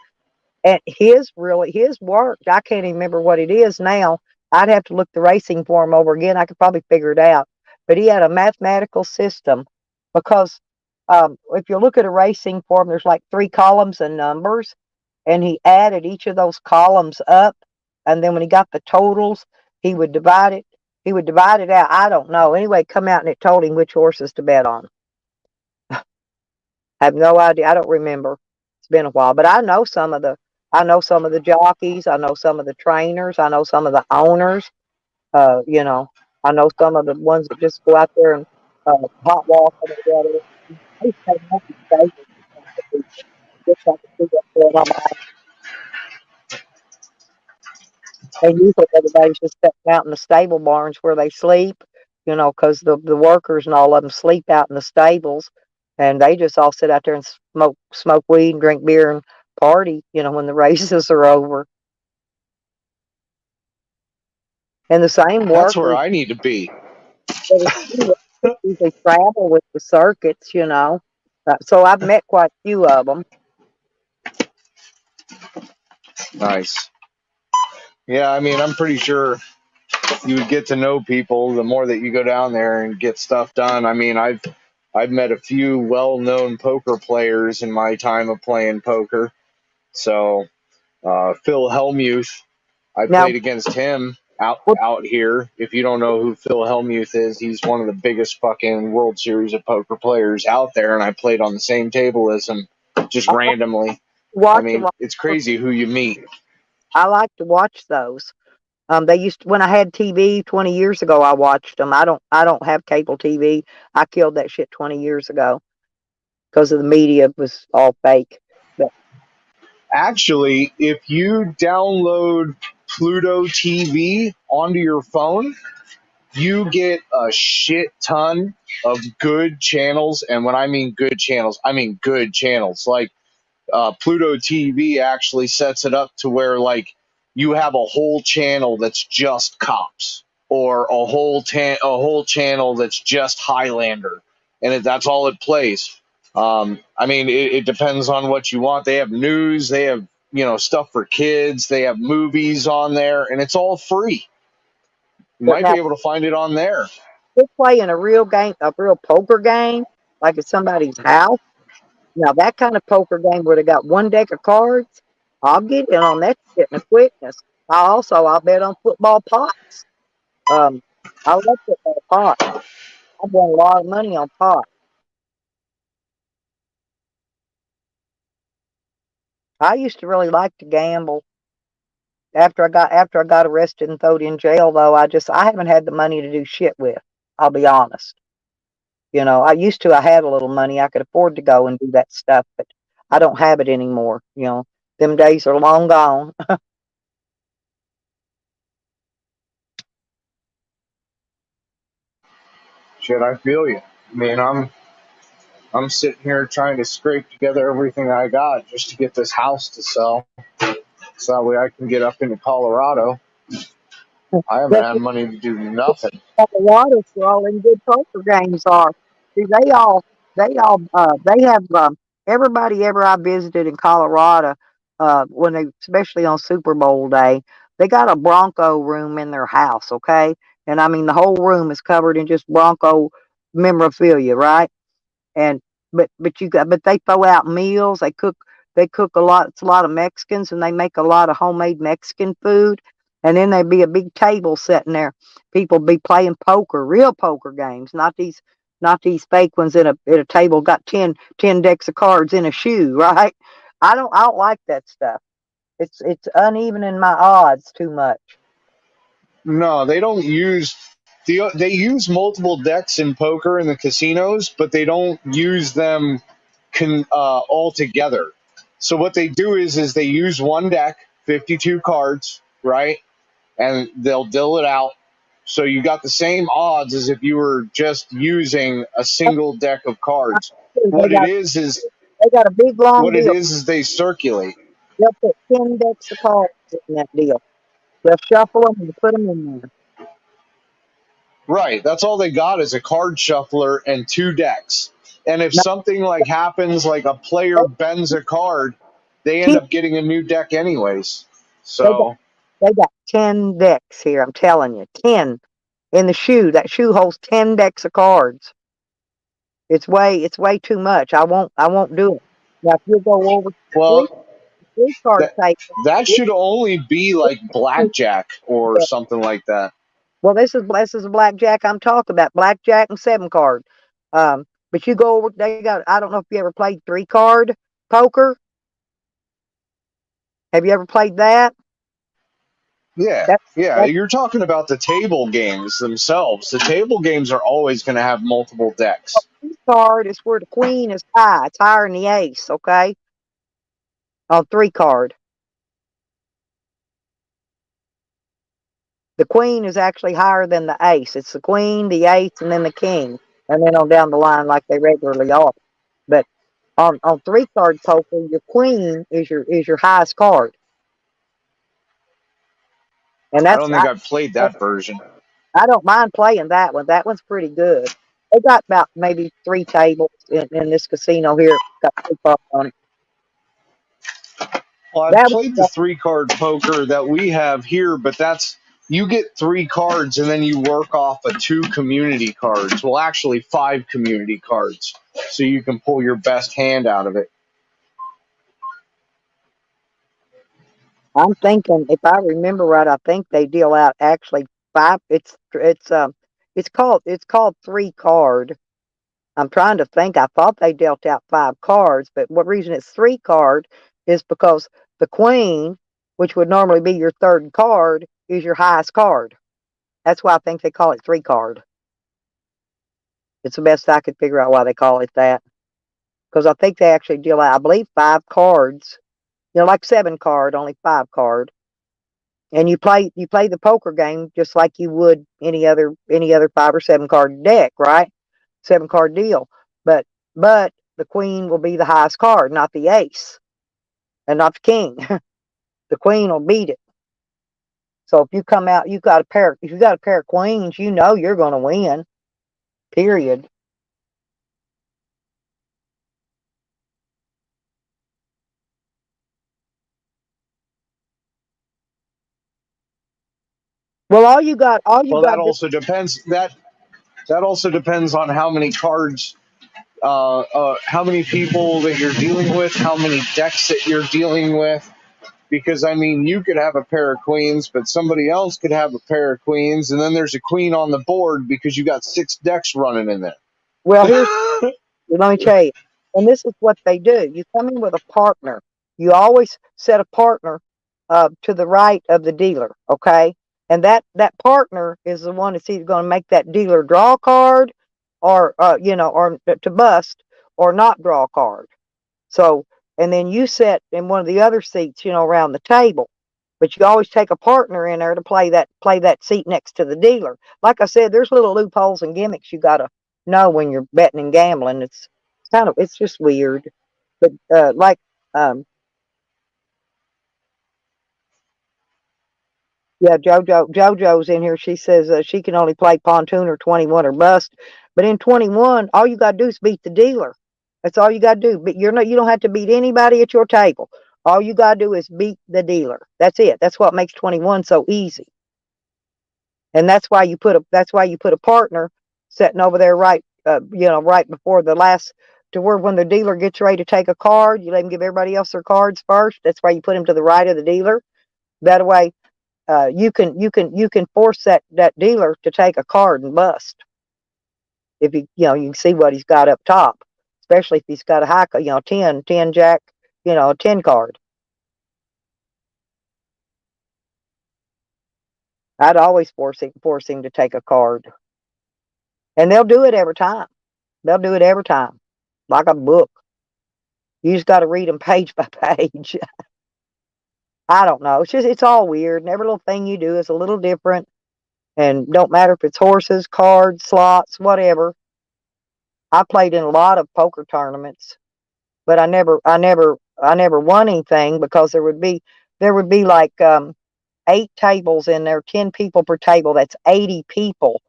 and his work. I can't even remember what it is now. I'd have to look the racing form over again. I could probably figure it out. But he had a mathematical system because if you look at a racing form, there's like three columns and numbers, and he added each of those columns up, and then when he got the totals, he would divide it. He would divide it out. I don't know. Anyway, come out and it told him which horses to bet on. I have no idea. I don't remember. It's been a while, but I know some of the jockeys. I know some of the trainers. I know some of the owners. Uh, you know, I know some of the ones that just go out there and hot walk and whatever. I used to have nothing to say to some of the people just so I could see what's going on behind. And usually everybody's just sitting out in the stable barns where they sleep, because the workers and all of them sleep out in the stables, and they just all sit out there and smoke weed and drink beer and party, when the races are over. And the same That's where workers I need to be. that usually travel with the circuits. So I've met quite a few of them. Nice. Yeah, I mean, I'm pretty sure you would get to know people the more that you go down there and get stuff done. I mean, I've met a few well-known poker players in my time of playing poker. So Phil Hellmuth, I Now, played against him out what out here. If you don't know who Phil Hellmuth is, he's one of the biggest fucking World Series of poker players out there, and I played on the same table as him just I like to randomly. I watch a mean, lot. it's crazy who you meet. I like to watch those. They used when I had TV 20 years ago. I watched them. I don't have cable TV. I killed that shit 20 years ago because of the media was all fake. But Actually, if you download Pluto TV onto your phone, you get a shit ton of good channels. And when I mean good channels, I mean good channels. Like Pluto TV actually sets it up to where like you have a whole channel that's just cops, or a whole channel that's just Highlander, and that's all it plays. I mean, it depends on what you want. They have news, they have stuff for kids, they have movies on there, and it's all free. You but might now be able to find it on there. we're playing a real game, a real poker game, like at somebody's house. Now that kind of poker game where they got one deck of cards, I'll get in on that shit in a quickness. I'll bet on football pots. Um, I love football pots. I've won a lot of money on pots. I used to really like to gamble. After I got arrested and thrown in jail, though, I haven't had the money to do shit with. I'll be honest. I used to. I had a little money. I could afford to go and do that stuff, but I don't have it anymore. Them days are long gone. Shit, I feel you. I mean, I'm sitting here trying to scrape together everything I got just to get this house to sell, so that way I can get up into Colorado. I haven't But had money to do nothing. Colorado where all them good poker games are. See, they have everybody ever I visited in Colorado, when they, especially on Super Bowl day, they got a Bronco room in their house, okay? And I mean the whole room is covered in just Bronco memorabilia, right? And but they throw out meals. They cook a lot. It's a lot of Mexicans, and they make a lot of homemade Mexican food. And then there'd be a big table sitting there. People be playing poker, real poker games, not these fake ones at a table got ten decks of cards in a shoe, right? I don't like that stuff. It's uneven in my odds too much. No, they don't use they use multiple decks in poker in the casinos, but they don't use them all together. So what they do is they use one deck, 52 cards, right? And they'll deal it out. So you got the same odds as if you were just using a single deck of cards. They What it got is they got a big long what it deal. is they circulate. They'll put 10 decks of cards in that deal. They'll shuffle them and put them in there. Right. That's all they got is a card shuffler and two decks. And if Now, something like happens, like a player bends a card, they end they, up getting a new deck anyways. they got So they got 10 decks here. I'm telling you, 10 in the shoe. That shoe holds 10 decks of cards. It's way too much. I won't do it. Now, if you go over to three well, three card that table, that this should only be like is blackjack or the- something like that. well, this is a blackjack I'm talking about. Blackjack and 7 card. But you go over. They got. I don't know if you ever played 3 card poker. Have you ever played that? Yeah. That Yeah, that you're talking about the table games themselves. The table games are always going to have multiple decks. card is where the queen is high. It's higher than the ace. Okay, on 3 card. The queen is actually higher than the ace. It's the queen, the ace, and then the king, and then on down the line like they regularly are. But on 3 card poker, your queen is your highest card, and I don't think I've played that version. I don't mind playing that one. That one's pretty good. They got about maybe 3 tables in this casino here. Got 3 cards on it. Well, I've That played the 3 card poker that we have here, but that's you get 3 cards and then you work off of 2 community cards. Well, actually 5 community cards, so you can pull your best hand out of it. I'm thinking, if I remember right, I think they deal out actually 5. It's called 3 card. I'm trying to think. I thought they dealt out 5 cards, but what reason it's 3 card is because the queen, which would normally be your 3rd card, is your highest card. That's why I think they call it 3 card. It's the best I could figure out why they call it that. Because I think they actually deal out, I believe, 5 cards. Like 7 card, only 5 card. And you play the poker game just like you would any other 5 or 7 card deck, right? 7 card deal. But the queen will be the highest card, not the ace, and not the king. The queen will beat it. So if you come out, if you got a pair of queens, you're going to win. Period. Well, Well, that also depends. That also depends on how many cards, how many people that you're dealing with, how many decks that you're dealing with. Because I mean, you could have a pair of queens, but somebody else could have a pair of queens, and then there's a queen on the board because you got 6 decks running in there. Well, let me tell you, and this is what they do. You come in with a partner. You always set a partner to the right of the dealer, okay? And that partner is the one that's either going to make that dealer draw a card, or or to bust, or not draw a card. So, and then you sit in one of the other seats, around the table. But you always take a partner in there to play that seat next to the dealer. Like I said, there's little loopholes and gimmicks you got to know when you're betting and gambling. It's just weird. But like yeah, JoJo's in here. She says she can only play pontoon or 21 or bust. But in 21, all you got to do is beat the dealer. That's all you got to do. But you don't have to beat anybody at your table. All you got to do is beat the dealer. That's it. That's what makes 21 so easy. And that's why you put a partner sitting over there right right before the last, to where when the dealer gets ready to take a card, you let him give everybody else their cards first. That's why you put him to the right of the dealer. That way, you can force that dealer to take a card and bust. If you can see what he's got up top, especially if he's got a high, 10 jack, a 10 card. I'd always force him to take a card, and they'll do it every time. They'll do it every time, like a book. You just got to read them page by page. I don't know. It's all weird, and every little thing you do is a little different. And don't matter if it's horses, cards, slots, whatever. I played in a lot of poker tournaments, but I never won anything, because there would be like 8 tables in there, 10 people per table. That's 80 people,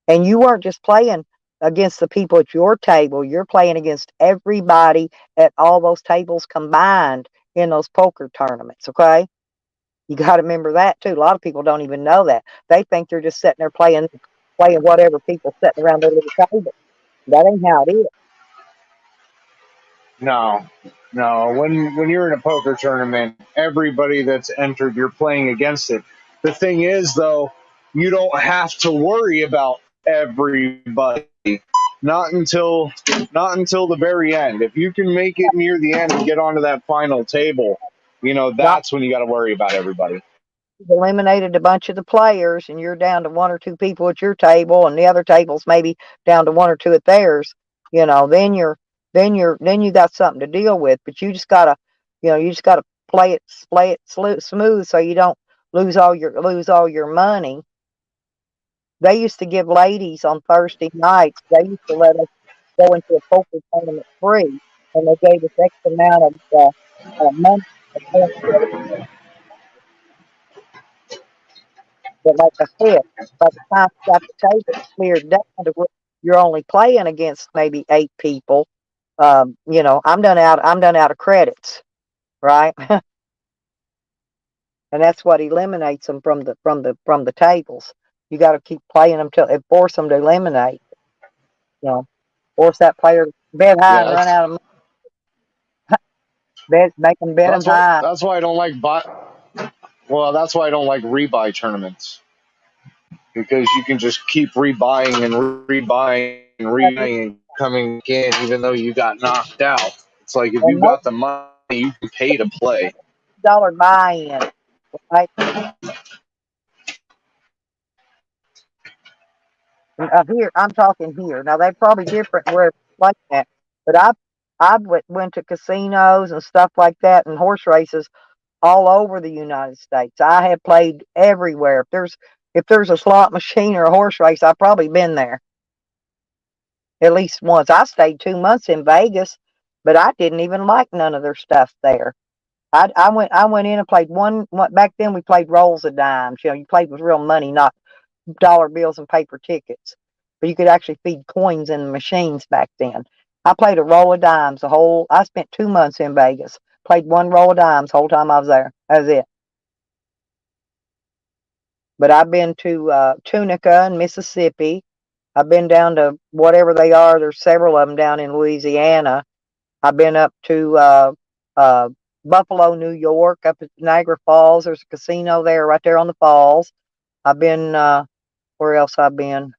and you weren't just playing against the people at your table. You're playing against everybody at all those tables combined in those poker tournaments. Okay. You got to remember that too. A lot of people don't even know that. They think they're just sitting there playing whatever people sitting around their little table. That ain't how it is. No, no. When you're in a poker tournament, everybody that's entered, you're playing against it. The thing is, though, you don't have to worry about everybody. Not until the very end. If you can make it near the end and get onto that final table, Not that's when you got to worry about everybody. eliminated a bunch of the players, and you're down to 1 or 2 people at your table, and the other tables maybe down to 1 or 2 at theirs. Then you got something to deal with. But you just gotta play it smooth, so you don't lose all your money. They used to give ladies on Thursday nights, they used to let us go into a poker tournament free, and they gave us X amount of money. But like I said, by the time you got the table cleared down to where you're only playing against maybe 8 people, I'm done out. I'm done out of credits, right? And that's what eliminates them from the tables. You got to keep playing them till it force them to eliminate. You know, force that player to bet high Yeah, and run out of bet, make them bet them high. that's why I don't like that's why I don't like rebuy tournaments, because you can just keep rebuying and rebuying and rebuying and coming in even though you got knocked out. It's like if And you most got the money, you can pay to play. dollar buy-in, right? Here, I'm talking here. Now they probably different where it's like that, but went to casinos and stuff like that and horse races all over the United States. I have played everywhere. If there's a slot machine or a horse race, I've probably been there at least once. I stayed 2 months in Vegas, but I didn't even like none of their stuff there. I went in and played back then we played rolls of dimes. You played with real money, not dollar bills and paper tickets. But you could actually feed coins in the machines back then. I played a roll of dimes I spent 2 months in Vegas. Played one roll of dimes the whole time I was there. That was it. But I've been to Tunica in Mississippi. I've been down to whatever they are. There's several of them down in Louisiana. I've been up to uh, Buffalo, New York, up at Niagara Falls. There's a casino there, right there on the falls. I've been, where else I've been?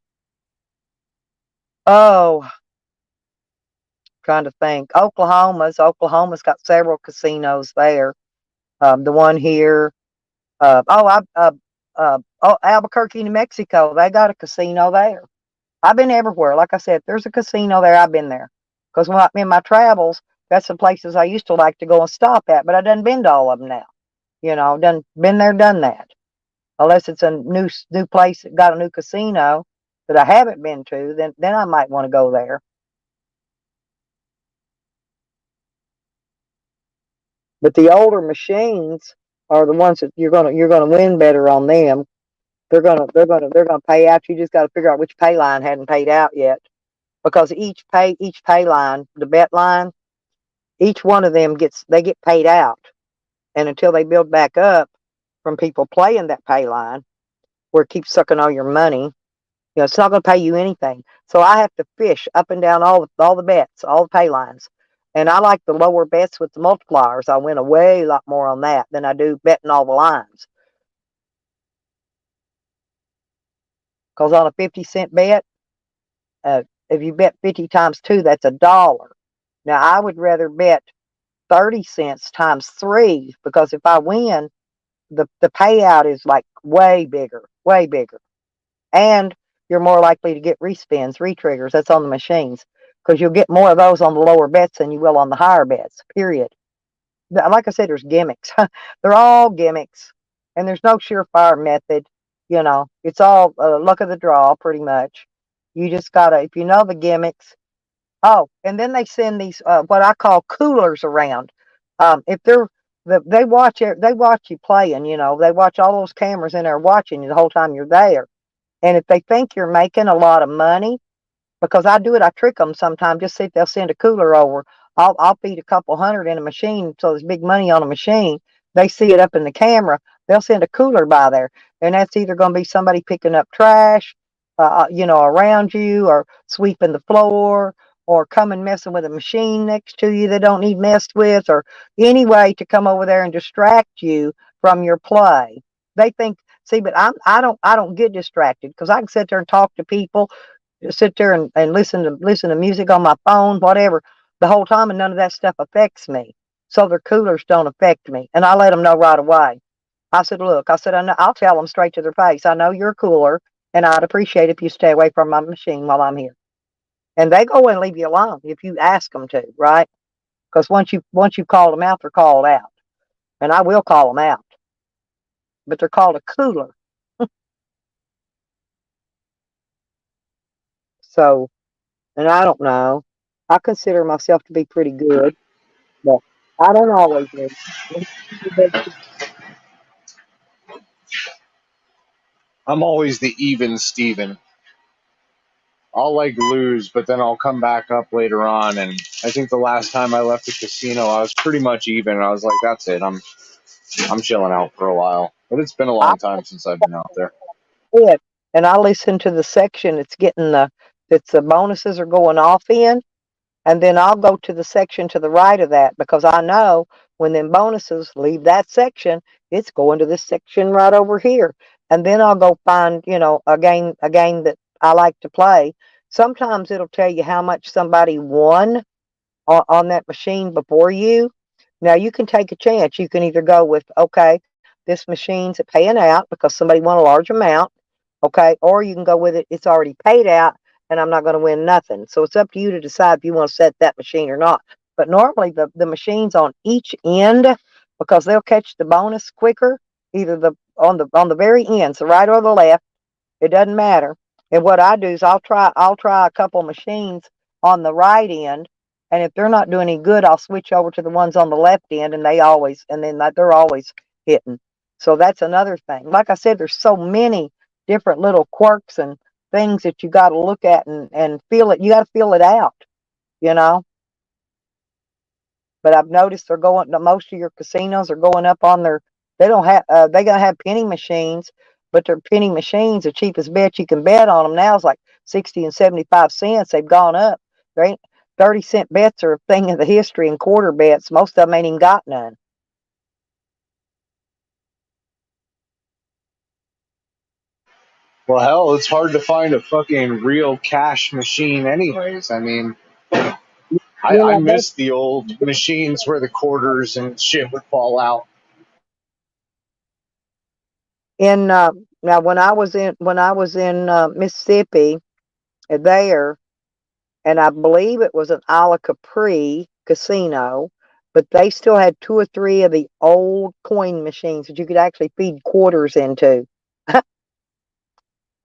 Oh, trying to think. Oklahoma's got several casinos there. The one here. Albuquerque, New Mexico. They got a casino there. I've been everywhere. Like I said, if there's a casino there, I've been there. Because in my travels, that's the places I used to like to go and stop at. But I done been to all of them now. Done been there, done that. Unless it's a new place that got a new casino that I haven't been to, then I might want to go there. But the older machines are the ones that you're gonna win better on them. They're gonna pay out. You just got to figure out which pay line hadn't paid out yet, because each pay line, the bet line, each one of them get paid out, and until they build back up from people playing that pay line, where it keeps sucking all your money, it's not going to pay you anything. So I have to fish up and down all the bets, all the pay lines. And I like the lower bets with the multipliers. I win a way lot more on that than I do betting all the lines. Because on a 50-cent bet, if you bet 50 times 2, that's $1. Now, I would rather bet 30 cents times 3, because if I win, the payout is like way bigger, way bigger. And you're more likely to get respins, retriggers. That's on the machines, because you'll get more of those on the lower bets than you will on the higher bets, period. Like I said, there's gimmicks. They're all gimmicks, and there's no surefire method. It's all luck of the draw, pretty much. You just gotta, if you know the gimmicks. Oh, and then they send these what I call coolers around. If they watch you playing. They watch all those cameras in there watching you the whole time you're there. And if they think you're making a lot of money, because I do it, I trick them sometimes. Just see if they'll send a cooler over. I'll feed a couple hundred in a machine, so there's big money on a machine. They see it up in the camera. They'll send a cooler by there, and that's either going to be somebody picking up trash, around you, or sweeping the floor, or coming messing with a machine next to you that don't need messed with, or any way to come over there and distract you from your play. They think, see, but I don't get distracted, because I can sit there and talk to people, sit there and listen to music on my phone, whatever, the whole time, and none of that stuff affects me. So their coolers don't affect me, and I let them know right away. I said, look, I know, I'll tell them straight to their face. I know you're a cooler, and I'd appreciate if you stay away from my machine while I'm here. And they go and leave you alone if you ask them to, right? Because once you call them out, they're called out, and I will call them out. But they're called a cooler. So, and I don't know. I consider myself to be pretty good, but I don't always win. I'm always the even Steven. I'll like lose, but then I'll come back up later on. And I think the last time I left the casino, I was pretty much even. And I was like, that's it. I'm chilling out for a while. But it's been a I long time since I've been out there. quit, and I listen to the section it's getting that's the bonuses are going off in. And then I'll go to the section to the right of that because I know when them bonuses leave that section, it's going to this section right over here. And then I'll go find, a game that I like to play. Sometimes it'll tell you how much somebody won on that machine before you. Now you can take a chance. You can either go with, okay, this machine's paying out because somebody won a large amount, okay, or you can go with it, it's already paid out and I'm not going to win nothing. So it's up to you to decide if you want to set that machine or not. But normally the machines on each end, because they'll catch the bonus quicker, either the very ends, the right or the left, it doesn't matter. And what I do is I'll try a couple machines on the right end, and if they're not doing any good, I'll switch over to the ones on the left end, and they're always hitting. So that's another thing. Like I said, there's so many different little quirks and things that you got to look at and feel it. You got to feel it out, you know. But I've noticed most of your casinos are going up on their, they don't have, they gonna have penny machines, but their penny machines, the cheapest bet you can bet on them now is like 60 and 75 cents. They've gone up. There ain't 30-cent bets are a thing of the history, and quarter bets, most of them ain't even got none. Well, hell, it's hard to find a fucking real cash machine, anyways. I mean, I That's miss the old machines where the quarters and shit would fall out. in now when I was in Mississippi there, and I believe it was an Isla Capri casino, but they still had two or three of the old coin machines that you could actually feed quarters into.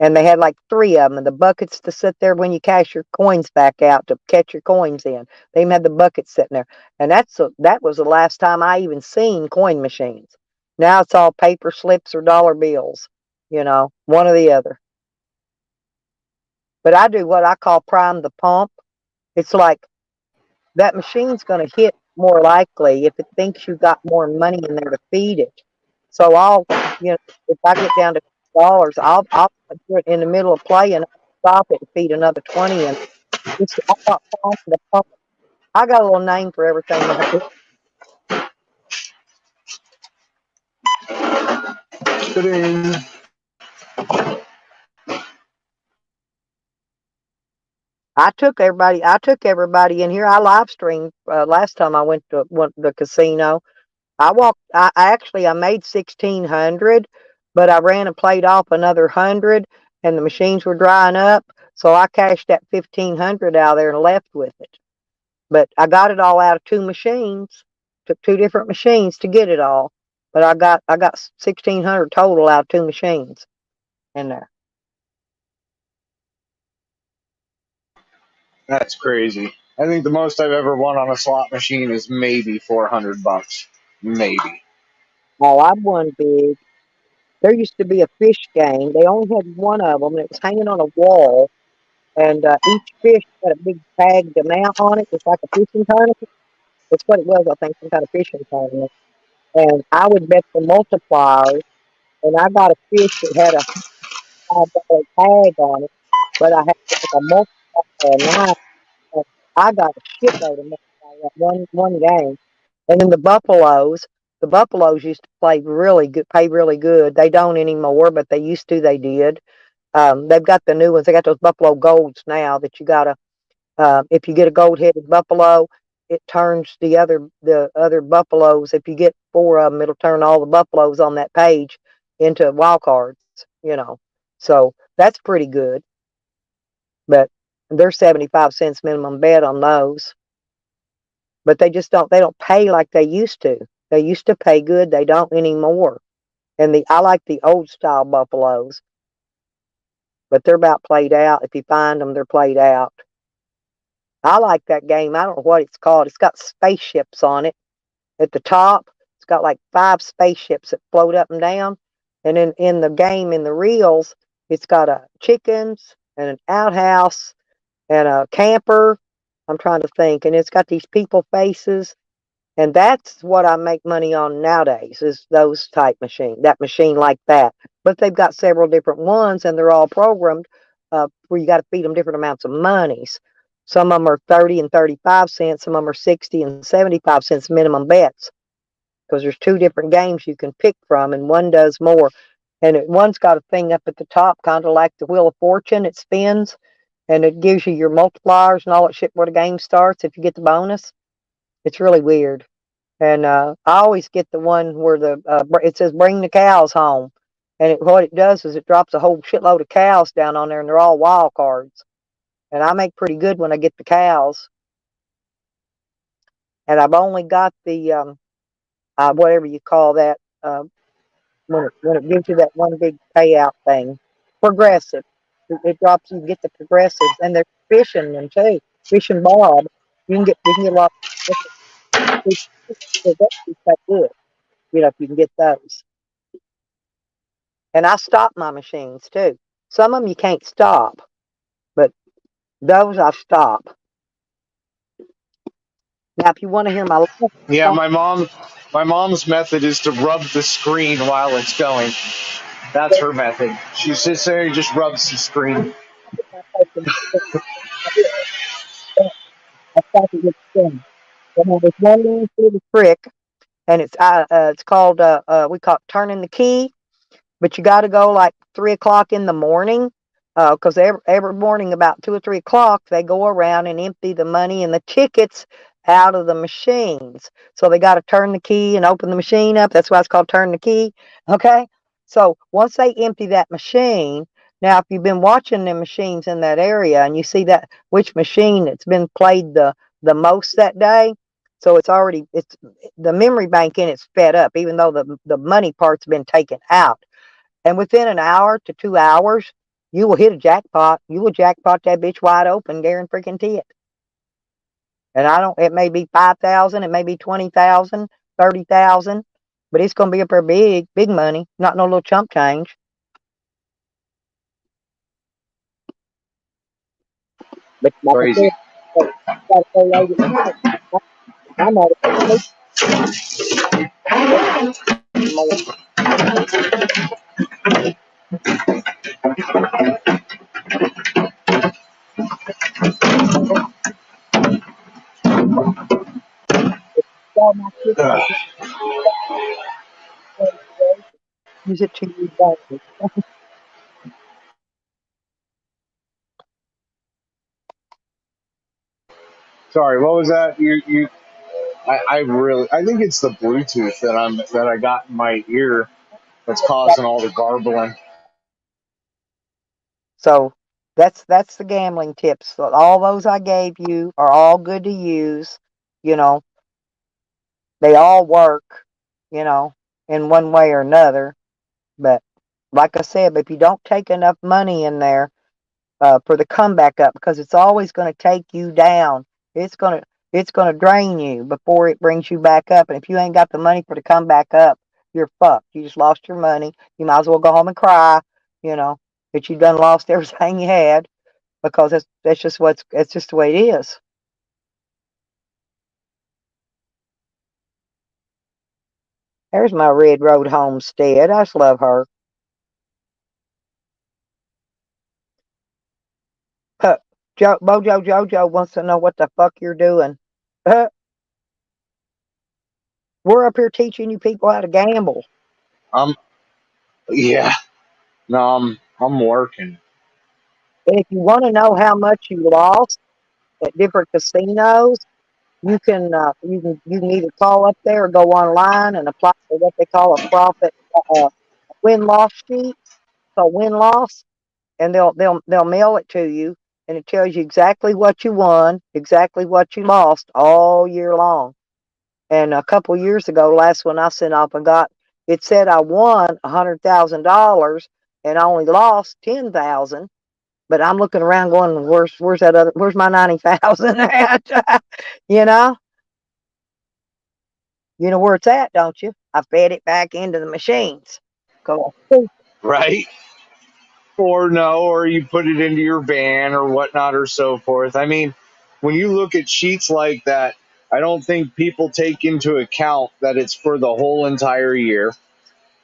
And they had like three of them, and the buckets to sit there when you cash your coins back out to catch your coins in. They even had the buckets sitting there, and that was the last time I even seen coin machines. Now it's all paper slips or dollar bills, one or the other. But I do what I call prime the pump. It's like that machine's going to hit more likely if it thinks you got more money in there to feed it. So if I get down to dollars, I'll do it in the middle of playing, I'll stop it and feed another 20, and I got the pump. I got a little name for everything now. I took everybody in here. I live streamed last time I went to the casino. I made 1,600, but I ran and played off another 100, and the machines were drying up, so I cashed that 1,500 out there and left with it. But I got it all out of two machines. Took two different machines to get it all, but I got 1,600 total out of two machines in there. That's crazy. I think the most I've ever won on a slot machine is maybe $400. Maybe. Oh, I won big. There used to be a fish game. They only had one of them, and it was hanging on a wall. And each fish had a big tagged amount on it. It's like a fishing tournament. That's what it was, I think, some kind of fishing tournament. And I would bet the multipliers, and I got a fish that had a $5 tag on it, but I had like a multiplier of 9. And I got a shitload of money out of that one game. And then the Buffaloes used to play really good, pay really good. They don't anymore, but they used to. They did. They've got the new ones. They got those Buffalo Golds now that you gotta. If you get a gold-headed buffalo, it turns the other buffaloes. If you get four of them, it'll turn all the buffaloes on that page into wild cards. You know, so that's pretty good. But they're 75 cents minimum bet on those. But they just don't. They don't pay like they used to. They used to pay good. They don't anymore. And I like the old style buffaloes. but they're about played out. If you find them, they're played out. I like that game. I don't know what it's called. It's got spaceships on it at the top. It's got like 5 spaceships that float up and down. And in the game, in the reels, it's got a chickens and an outhouse and a camper. I'm trying to think. And it's got these people faces. And that's what I make money on nowadays is those type that machine like that. But they've got several different ones and they're all programmed where you got to feed them different amounts of monies. Some of them are 30 and 35 cents. Some of them are 60 and 75 cents minimum bets because there's 2 different games you can pick from and one does more. And one's got a thing up at the top, kind of like the Wheel of Fortune. It spins and it gives you your multipliers and all that shit where the game starts if you get the bonus. It's really weird. And I always get the one where it says bring the cows home. And what it does is it drops a whole shitload of cows down on there and they're all wild cards. And I make pretty good when I get the cows. And I've only got the, whatever you call that, when it gives you that one big payout thing. Progressive. It drops, you get the progressives. And they're fishing them too. Fish and bob. We can get a lot of that's good. If you can get those. And I stop my machines too. Some of them you can't stop, but those I stop. Now, if you want to hear my last Yeah, song, my mom's method is to rub the screen while it's going. That's her method. She sits there and just rubs the screen. I stop it with the thing. And there's one little bit of trick, and it's called we call it turning the key. But you got to go like 3 o'clock in the morning, because every morning about 2 or 3 o'clock they go around and empty the money and the tickets out of the machines. So they got to turn the key and open the machine up. That's why it's called turn the key. Okay. So once they empty that machine, now if you've been watching the machines in that area and you see that which machine that's been played the most that day, so it's the memory bank in it's fed up, even though the money part's been taken out. And within an hour to 2 hours, you will hit a jackpot. You will jackpot that bitch wide open, guarantee it. And it may be 5,000, it may be 20,000, 30,000, but it's going to be up there big, big money, not no little chump change. But like I Crazy. said, you gotta go late at night. I'm at it. All my kids Ugh. use it to your advantage. Sorry, what was that? I think it's the Bluetooth that I got in my ear that's causing all the garbling. So that's the gambling tips. So all those I gave you are all good to use. You know, they all work, you know, in one way or another. But like I said, if you don't take enough money in there for the comeback up, because it's always going to take you down. It's gonna drain you before it brings you back up. And if you ain't got the money for the comeback up, you're fucked. You just lost your money. You might as well go home and cry. You know that you done lost everything you had because that's just the way it is. There's my Red Road homestead. I just love her. Huh. Mojo Jojo wants to know what the fuck you're doing. We're up here teaching you people how to gamble. Um, yeah, no, I'm working. And if you want to know how much you lost at different casinos, you can either call up there or go online and apply for what they call a profit win loss sheet. So win loss, and they'll mail it to you, and it tells you exactly what you won, exactly what you lost all year long. And a couple years ago, last one I sent off, it said I won $100,000 and I only lost 10,000. But I'm looking around going, where's my 90,000 at? You know? You know where it's at, don't you? I fed it back into the machines. Go. right? Or no, or you put it into your van or whatnot or so forth. I mean, when you look at sheets like that, I don't think people take into account that it's for the whole entire year.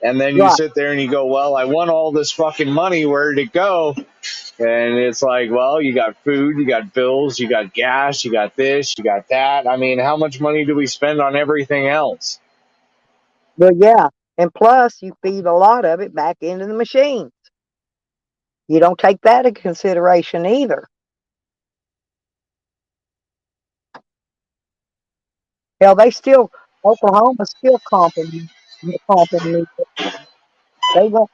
And then you Right. sit there and you go, well, I won all this fucking money. Where did it go? And it's like, well, you got food, you got bills, you got gas, you got this, you got that. I mean, how much money do we spend on everything else? Well, yeah. And plus, you feed a lot of it back into the machines. You don't take that into consideration either. Hell, Oklahoma's still comping me. They want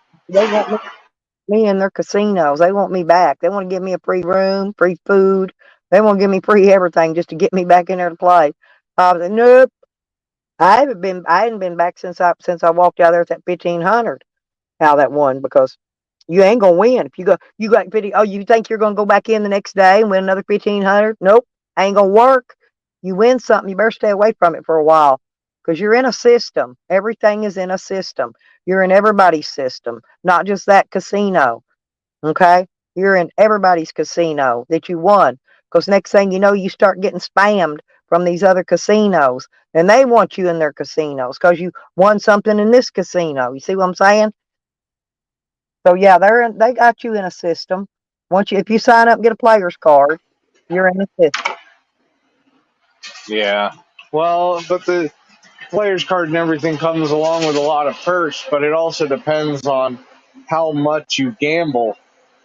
me in their casinos. They want me back. They want to give me a free room, free food. They want to give me free everything just to get me back in there to play. I was like, nope. I hadn't been back since I walked out there at that 1,500. How that one, because you ain't gonna win if you got 50. Oh, you think you're gonna go back in the next day and win another 1,500? Nope, ain't gonna work. You win something, you better stay away from it for a while, because you're in a system. Everything is in a system. You're in everybody's system, not just that casino. Okay, you're in everybody's casino that you won. Because next thing you know, you start getting spammed from these other casinos, and they want you in their casinos because you won something in this casino. You see what I'm saying? So yeah, they got you in a system. If you sign up and get a player's card, you're in a system. Yeah. Well, but the player's card and everything comes along with a lot of perks, but it also depends on how much you gamble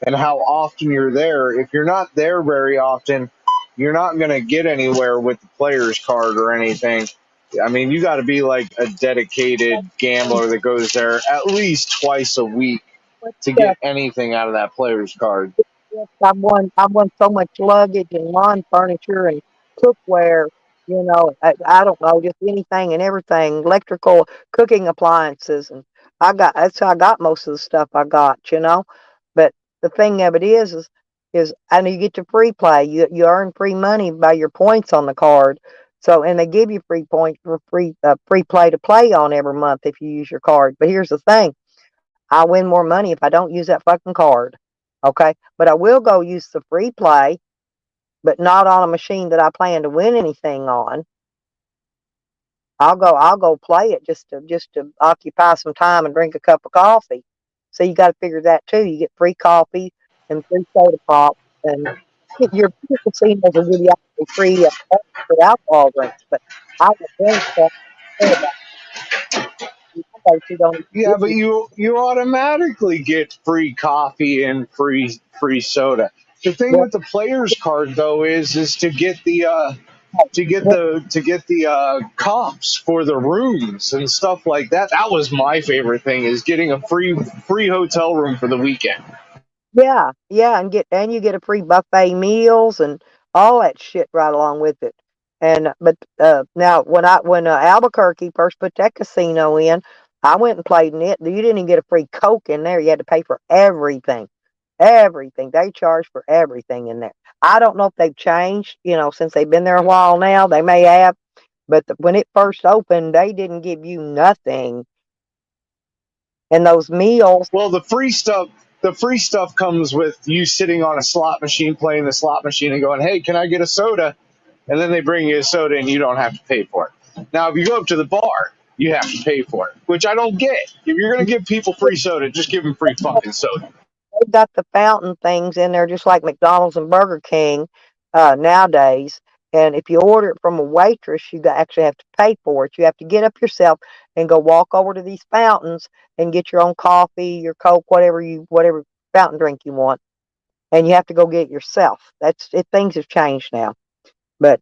and how often you're there. If you're not there very often, you're not going to get anywhere with the player's card or anything. I mean, you got to be like a dedicated gambler that goes there at least twice a week to Yeah, get anything out of that player's card. yes, I won so much luggage and lawn furniture and cookware. I don't know, just anything and everything, electrical, cooking appliances, and that's how I got most of the stuff I got. But the thing of it is I know you get to free play. You earn free money by your points on the card. So, and they give you free points for free play to play on every month if you use your card. But here's the thing. I win more money if I don't use that fucking card. Okay. But I will go use the free play, but not on a machine that I plan to win anything on. I'll go play it just to occupy some time and drink a cup of coffee. So you got to figure that too. You get free coffee and free soda pop, and your casinos will give you actually free alcohol drinks. But I will drink that. You don't Yeah, give but you you automatically get free coffee and free soda. The thing with the player's card though is to get the comps for the rooms and stuff like that. That was my favorite thing, is getting a free hotel room for the weekend. Yeah, yeah, and you get a free buffet meals and all that shit right along with it. And but now when Albuquerque first put that casino in, I went and played in it. You didn't even get a free Coke in there. You had to pay for everything. Everything. They charge for everything in there. I don't know if they've changed, since they've been there a while now. They may have, but when it first opened, they didn't give you nothing. And those meals, Well, the free stuff comes with you sitting on a slot machine, playing the slot machine, and going, "Hey, can I get a soda?" And then they bring you a soda, and you don't have to pay for it. Now, if you go up to the bar, you have to pay for it, which I don't get. If you're going to give people free soda, just give them free fucking soda. they've got the fountain things in there just like McDonald's and Burger King nowadays. And if you order it from a waitress, actually have to pay for it. You have to get up yourself and go walk over to these fountains and get your own coffee, your Coke, whatever fountain drink you want, and you have to go get it yourself. That's it. Things have changed now, but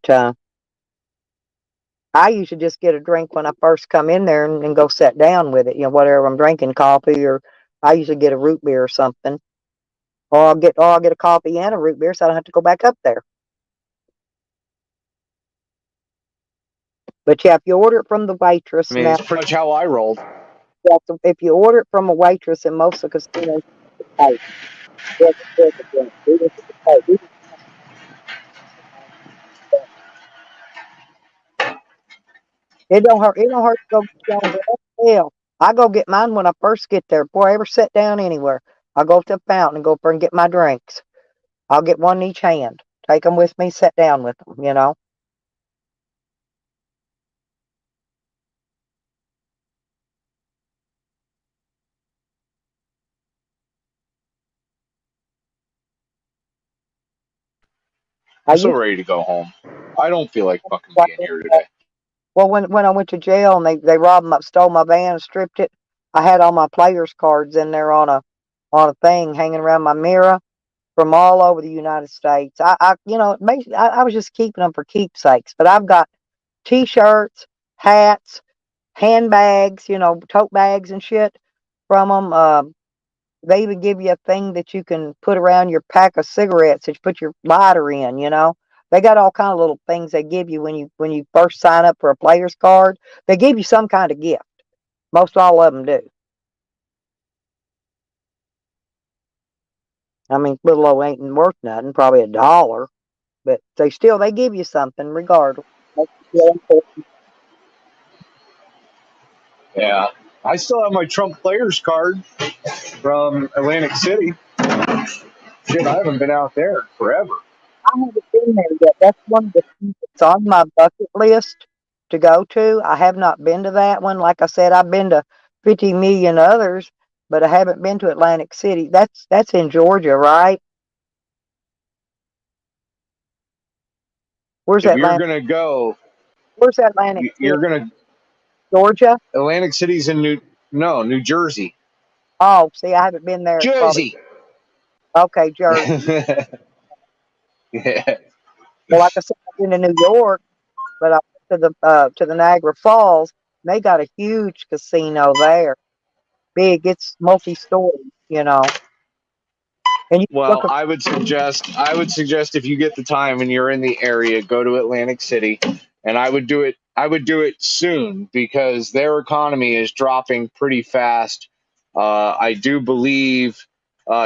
I usually just get a drink when I first come in there and go sit down with it. Whatever I'm drinking, coffee, or I usually get a root beer or something. Or I'll get a coffee and a root beer, so I don't have to go back up there. But yeah, if you order it from the I waitress mean, now, it's pretty much how I rolled. if you order it from a waitress in most of the casinos, you pay. Yeah, yeah, yeah. It don't hurt. It don't hurt to go get your own drink. Hell, I go get mine when I first get there. Before I ever sit down anywhere, I go to the fountain and go up there and get my drinks. I'll get one in each hand. Take them with me. Sit down with them. You know. I I'm so used ready to go home. I don't feel like fucking being to. here today. Well, when I went to jail and they robbed my stole my van and stripped it, I had all my players cards in there on a thing hanging around my mirror from all over the United States. Basically, I was just keeping them for keepsakes. But I've got T-shirts, hats, handbags, tote bags and shit from them. They even give you a thing that you can put around your pack of cigarettes that you put your lighter in, They got all kind of little things they give you when you first sign up for a player's card. They give you some kind of gift. Most all of them do. I mean, little old ain't worth nothing, probably $1, but they give you something regardless. Makes you feel important. Yeah. I still have my Trump players card from Atlantic City. Shit, I haven't been out there in forever. I haven't been there yet. That's one of the things that's on my bucket list to go to. I have not been to that one. Like I said, I've been to 50 million others, but I haven't been to Atlantic City. That's in Georgia, right? Where's If you're Atlantic? gonna go, Where's Atlantic City? you're gonna Georgia? Atlantic City's in New Jersey. Oh, see, I haven't been there. Probably Jersey. okay, Jersey. Yeah. Well, like I said, I've been to New York, but I went to the Niagara Falls. They got a huge casino there, big. It's multi-story, and you can look. Well, I would suggest if you get the time and you're in the area, go to Atlantic City, and I would do it soon because their economy is dropping pretty fast. I do believe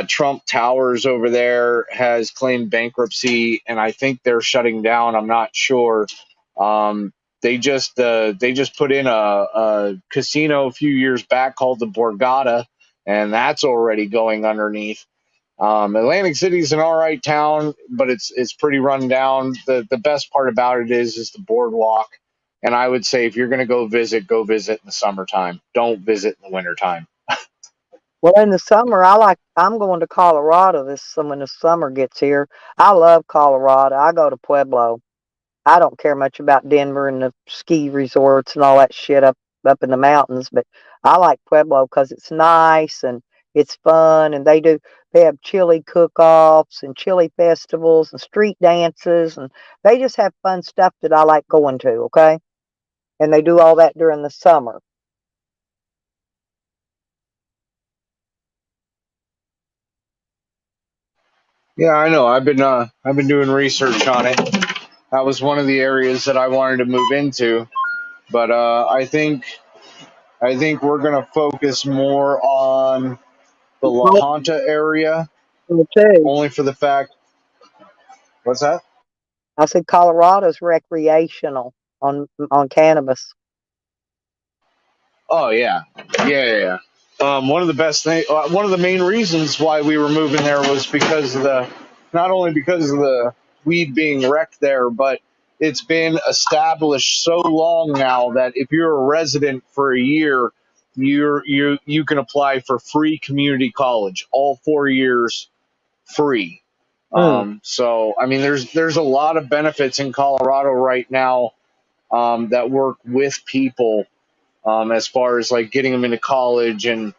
Trump Towers over there has claimed bankruptcy, and I think they're shutting down. I'm not sure. Um, they just put in a casino a few years back called the Borgata, and that's already going underneath. Atlantic City's an all right town, but it's pretty run down. The best part about it is the boardwalk. And I would say if you're going to go visit in the summertime. Don't visit in the wintertime. Well, in the summer, I'm going to Colorado when the summer gets here. I love Colorado. I go to Pueblo. I don't care much about Denver and the ski resorts and all that shit up in the mountains, but I like Pueblo because it's nice and it's fun, and they have chili cook-offs and chili festivals and street dances, and they just have fun stuff that I like going to. Okay, and they do all that during the summer. Yeah, I know. I've been doing research on it. That was one of the areas that I wanted to move into, but I think we're going to focus more on the La Junta area, Too. only for the fact. What's that? I said Colorado's recreational on cannabis. Oh yeah, yeah. One of the best thing, one of the main reasons why we were moving there was because of not only because of the weed being wrecked there, but it's been established so long now that if you're a resident for a year, you can apply for free community college, all 4 years free. Mm. So I mean, there's a lot of benefits in Colorado right now that work with people as far as like getting them into college and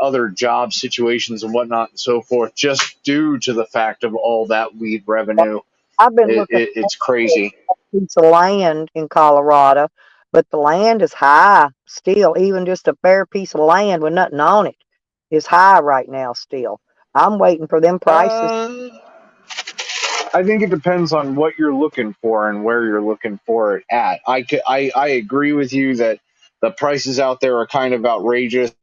other job situations and whatnot and so forth, just due to the fact of all that weed revenue. I've been looking It's crazy. at a piece of land in Colorado, but the land is high still. Even just a bare piece of land with nothing on it is high right now still. I'm waiting for them prices. Uh, I think it depends on what you're looking for and where you're looking for it at. I agree with you that the prices out there are kind of outrageous,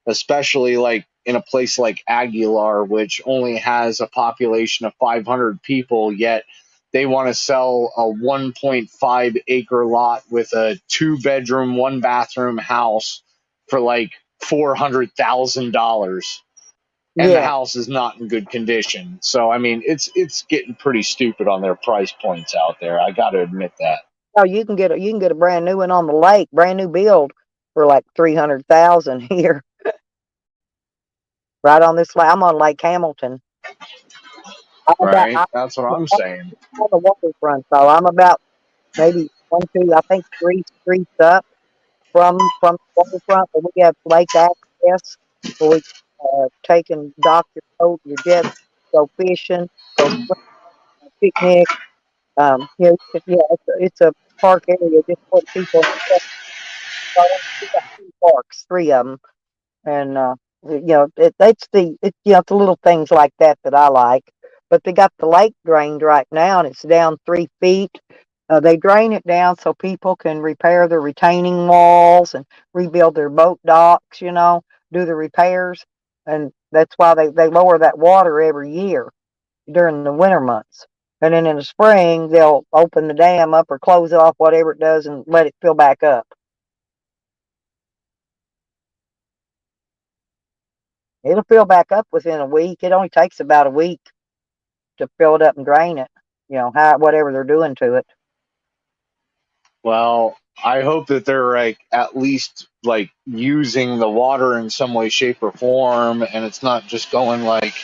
especially like in a place like Aguilar, which only has a population of 500 people, yet they want to sell a 1.5 acre lot with a 2 bedroom, 1 bathroom house for like $400,000, and the Yeah. house is not in good condition. So I mean, it's getting pretty stupid on their price points out there. I got to admit that. Oh, you can get a brand new one on the lake, brand new build for like 300,000 here, right on this lake. I'm on Lake Hamilton. Right? I'm That's what I'm saying. on the waterfront, so I'm about maybe one, two, I think 3 streets up from the waterfront, but we have lake access where we take and dock your boat, your jet, go fishing, go picnic. Yeah, it's a park area just for the people. We got 2 parks, 3 of them, and it's the little things like that that I like. But they got the lake drained right now, and it's down 3 feet. They drain it down so people can repair their retaining walls and rebuild their boat docks. Do the repairs, and that's why they lower that water every year during the winter months. And then in the spring, they'll open the dam up or close it off, whatever it does, and let it fill back up. It'll fill back up within a week. It only takes about a week to fill it up and drain it. Whatever they're doing to it. Well, I hope that they're like at least like using the water in some way, shape, or form, and it's not just going like.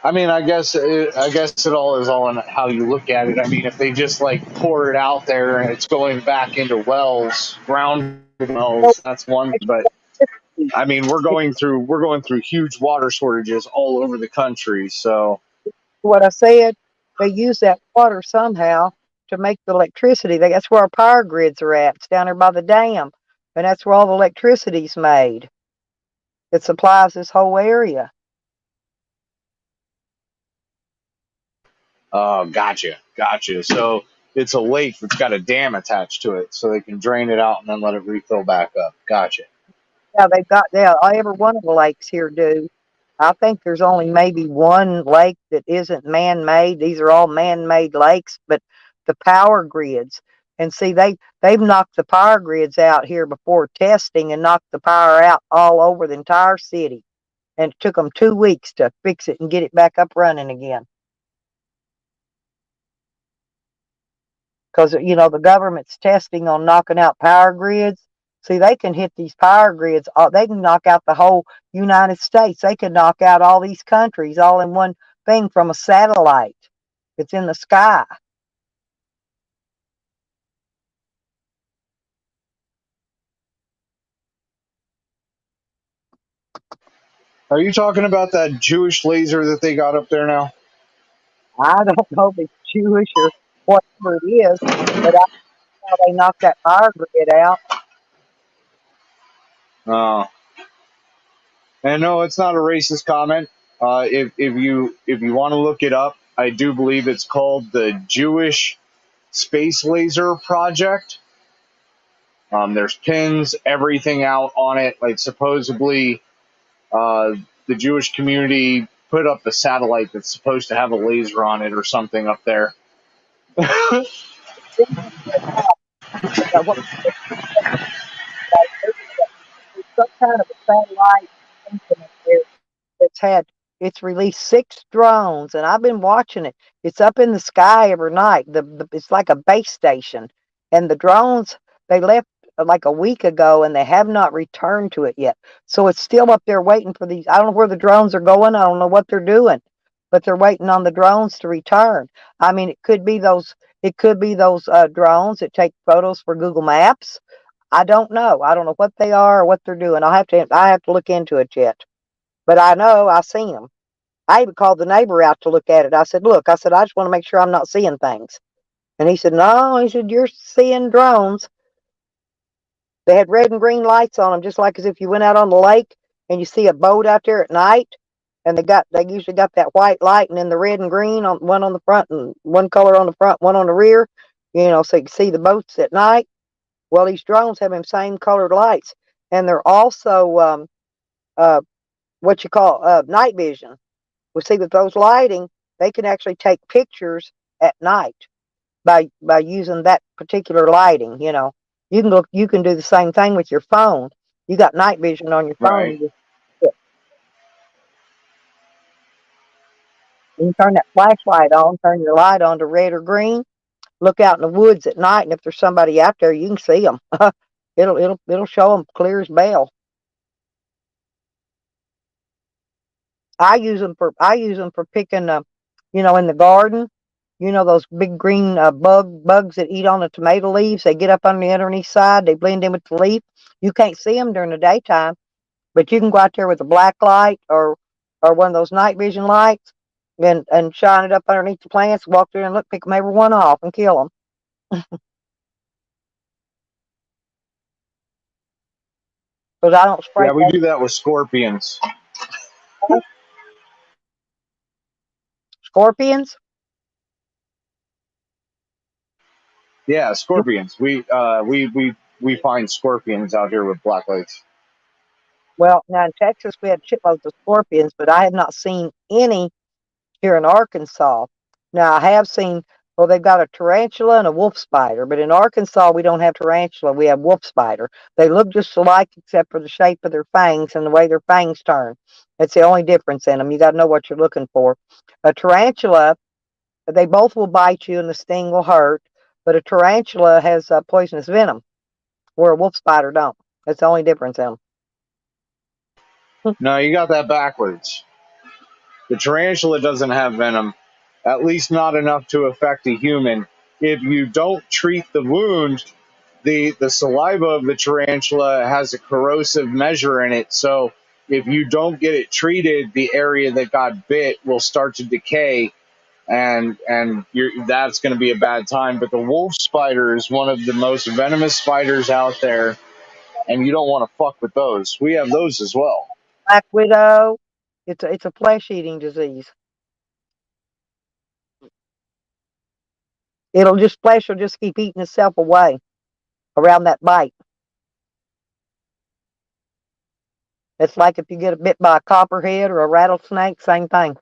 I mean, I guess it all is all in how you look at it. I mean, if they just like pour it out there and it's going back into wells, ground Well, wells, that's one. But I mean, we're going through huge water shortages all over the country. So what I said, they use that water somehow to make the electricity. That's where our power grids are at. It's down there by the dam, and that's where all the electricity's made. It supplies this whole area. gotcha. So it's a lake that's got a dam attached to it, so they can drain it out and then let it refill back up. Gotcha. Yeah, every one of the lakes here do. I think there's only maybe one lake that isn't man-made. These are all man-made lakes, but the power grids. And see, they've knocked the power grids out here before testing and knocked the power out all over the entire city. And it took them 2 weeks to fix it and get it back up running again. Because the government's testing on knocking out power grids. See, they can hit these power grids. They can knock out the whole United States. They can knock out all these countries all in one thing from a satellite. It's in the sky. Are you talking about that Jewish laser that they got up there now? I don't know if it's Jewish or whatever it is, but I know how they knocked that power grid out. Uh, and no, it's not a racist comment. If you want to look it up, I do believe it's called the Jewish Space Laser Project. There's pins, everything out on it. Like supposedly, the Jewish community put up a satellite that's supposed to have a laser on it or something up there. What There's some kind of a satellite incident there it's released 6 drones, and I've been watching it. It's up in the sky every night. It's like a base station, and the drones they left like a week ago, and they have not returned to it yet. So it's still up there waiting for these. I don't know where the drones are going. I don't know what they're doing, but they're waiting on the drones to return. I mean, it could be those. It could be those drones that take photos for Google Maps. I don't know. I don't know what they are or what they're doing. I have to look into it yet. But I know I seen them. I even called the neighbor out to look at it. I said, "Look," I said, "I just want to make sure I'm not seeing things." And he said, "No," he said, "you're seeing drones." They had red and green lights on them, just like as if you went out on the lake and you see a boat out there at night. And they usually got that white light and then the red and green on one on the front and one color on the front, one on the rear. So you can see the boats at night. Well, these drones have them same colored lights, and they're also what you call night vision. Well, see, with those lighting, they can actually take pictures at night by using that particular lighting. You can look. You can do the same thing with your phone. You got night vision on your phone. Right. You turn that flashlight on, turn your light on to red or green. Look out in the woods at night, and if there's somebody out there, you can see them. It'll show them clear as bell. I use them for picking, in the garden. Those big green bugs that eat on the tomato leaves. They get up on the underneath side. They blend in with the leaf. You can't see them during the daytime, but you can go out there with a black light or one of those night vision lights and shine it up underneath the plants. Walk there and look, pick them every one off and kill them. Because I don't spray Yeah, we do that with scorpions. scorpions. Yeah, scorpions. We find scorpions out here with black lights. Well, now in Texas we had shitloads of scorpions, but I have not seen any here in Arkansas. Now I have seen, well, they've got a tarantula and a wolf spider, but in Arkansas we don't have tarantula. We have wolf spider. They look just alike except for the shape of their fangs and the way their fangs turn. That's the only difference in them. You got to know what you're looking for. A tarantula, they both will bite you and the sting will hurt, but a tarantula has poisonous venom, where a wolf spider don't. That's the only difference in them. No, you got that backwards. The tarantula doesn't have venom, at least not enough to affect a human. If you don't treat the wound, the saliva of the tarantula has a corrosive measure in it. So if you don't get it treated, the area that got bit will start to decay, and that's going to be a bad time. But the wolf spider is one of the most venomous spiders out there, and you don't want to fuck with those. We have those as well. Black widow, it's a flesh eating disease. Flesh will just keep eating itself away around that bite. It's like if you get bit by a copperhead or a rattlesnake, same thing.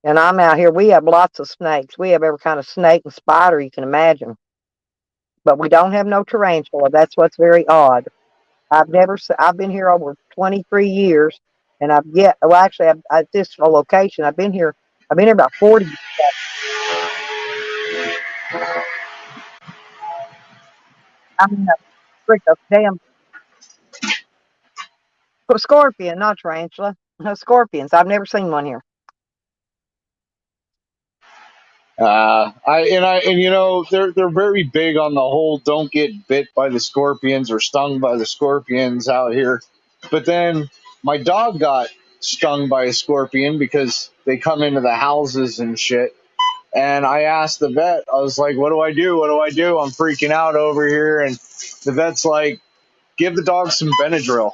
And I'm out here, we have lots of snakes. We have every kind of snake and spider you can imagine. But we don't have no tarantula. That's what's very odd. I've been here over 23 years, and at this location, I've been here about 40 years. I mean, a damn scorpion, not tarantula. No scorpions. I've never seen one here. They're very big on the whole don't get bit by the scorpions or stung by the scorpions out here. But then my dog got stung by a scorpion because they come into the houses and shit. And I asked the vet, I was like, what do I do? What do I do? I'm freaking out over here. And the vet's like, give the dog some Benadryl.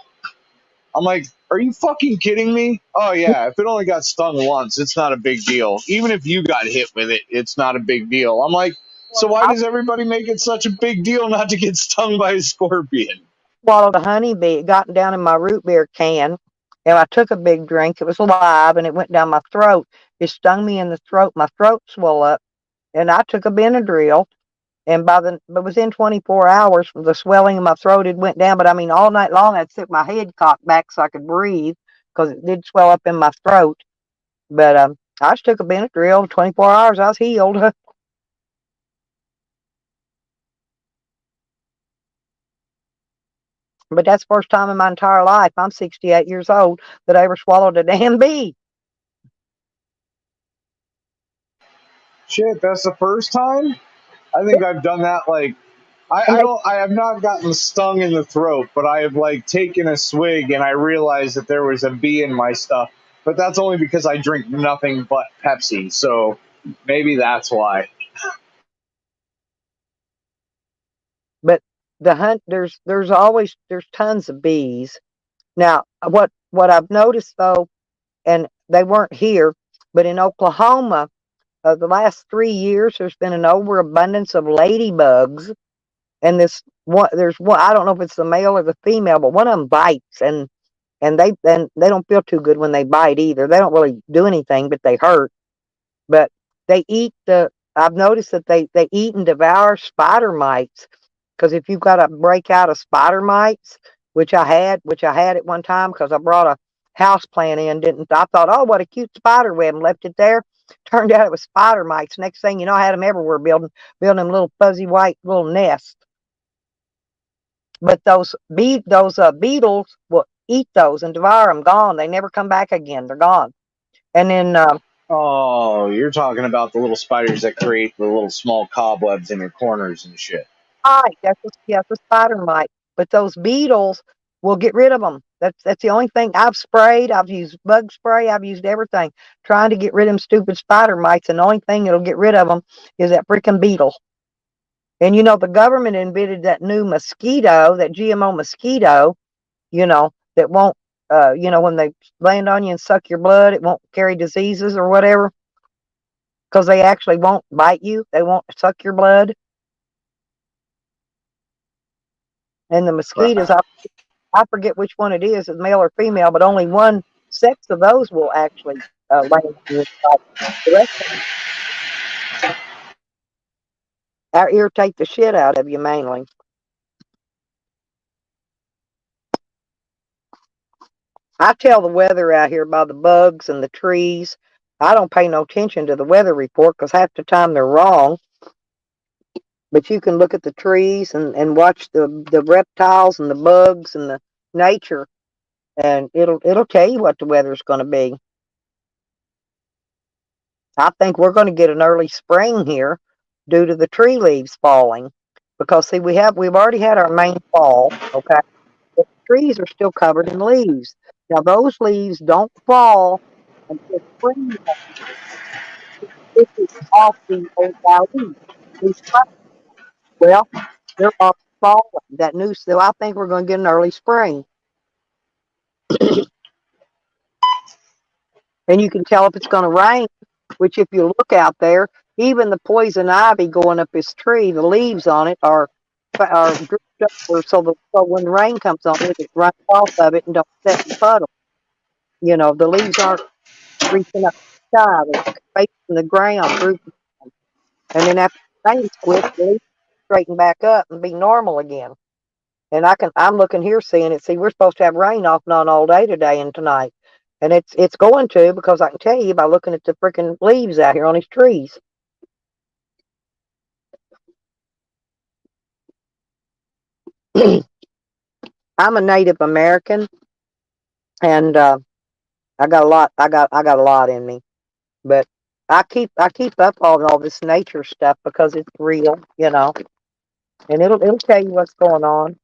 I'm like, are you fucking kidding me? Oh, yeah, if it only got stung once, it's not a big deal. Even if you got hit with it, it's not a big deal. I'm like, so why does everybody make it such a big deal not to get stung by a scorpion? Swallowed a honeybee. It got down in my root beer can, and I took a big drink. It was alive, and it went down my throat. It stung me in the throat. My throat swelled up, and I took a Benadryl. And but within 24 hours, the swelling in my throat had went down. But I mean, all night long, I'd sit my head cocked back so I could breathe because it did swell up in my throat. But I just took a Benadryl. 24 hours, I was healed. But that's the first time in my entire life, I'm 68 years old, that I ever swallowed a damn bee. Shit, that's the first time? I think I've done that like I have not gotten stung in the throat, but I have like taken a swig and I realized that there was a bee in my stuff. But that's only because I drink nothing but Pepsi, so maybe that's why. But there's tons of bees. Now, what I've noticed though, and they weren't here, but in Oklahoma, the last 3 years, there's been an overabundance of ladybugs, and there's one, I don't know if it's the male or the female, but one of them bites, and they don't feel too good when they bite either. They don't really do anything, but they hurt. But they eat I've noticed that they eat and devour spider mites. Because if you've got a breakout of spider mites, which I had at one time, because I brought a house plant in, didn't I thought, oh, what a cute spider web, and left it there. Turned out it was spider mites. Next thing you know, I had them everywhere building them little fuzzy white little nests. But those beetles will eat those and devour them. Gone. They never come back again. They're gone. And then Oh, you're talking about the little spiders that create the little small cobwebs in your corners and shit. right, that's a spider mite. But those beetles will get rid of them. That's the only thing I've sprayed. I've used bug spray. I've used everything trying to get rid of them stupid spider mites. And the only thing that'll get rid of them is that freaking beetle. And the government invented that new mosquito, that GMO mosquito, that won't, when they land on you and suck your blood, it won't carry diseases or whatever, because they actually won't bite you. They won't suck your blood. And the mosquitoes, Right. I forget which one it is male or female, but only one sex of those will actually land on you. The rest irritate the shit out of you mainly. I tell the weather out here by the bugs and the trees. I don't pay no attention to the weather report because half the time they're wrong. But you can look at the trees and watch the reptiles and the bugs and the nature, and it'll tell you what the weather's going to be. I think we're going to get an early spring here due to the tree leaves falling. Because see, we've already had our main fall, okay? But the trees are still covered in leaves. Now those leaves don't fall until spring. This is off the old leaves. Well, they're all falling. So I think we're going to get an early spring. And you can tell if it's going to rain, which if you look out there, even the poison ivy going up this tree, the leaves on it are drooped over, so when the rain comes on it runs off of it and don't set in puddle. The leaves aren't reaching up the sky; they're facing the ground, drooping. And then after the rain quits, the leaves straighten back up and be normal again. And I'm looking here seeing it. See, we're supposed to have rain off and on all day today and tonight. And it's going to, because I can tell you by looking at the freaking leaves out here on these trees. I'm a Native American, and I got a lot. I got a lot in me, but I keep up on all this nature stuff because it's real, and it'll tell you what's going on.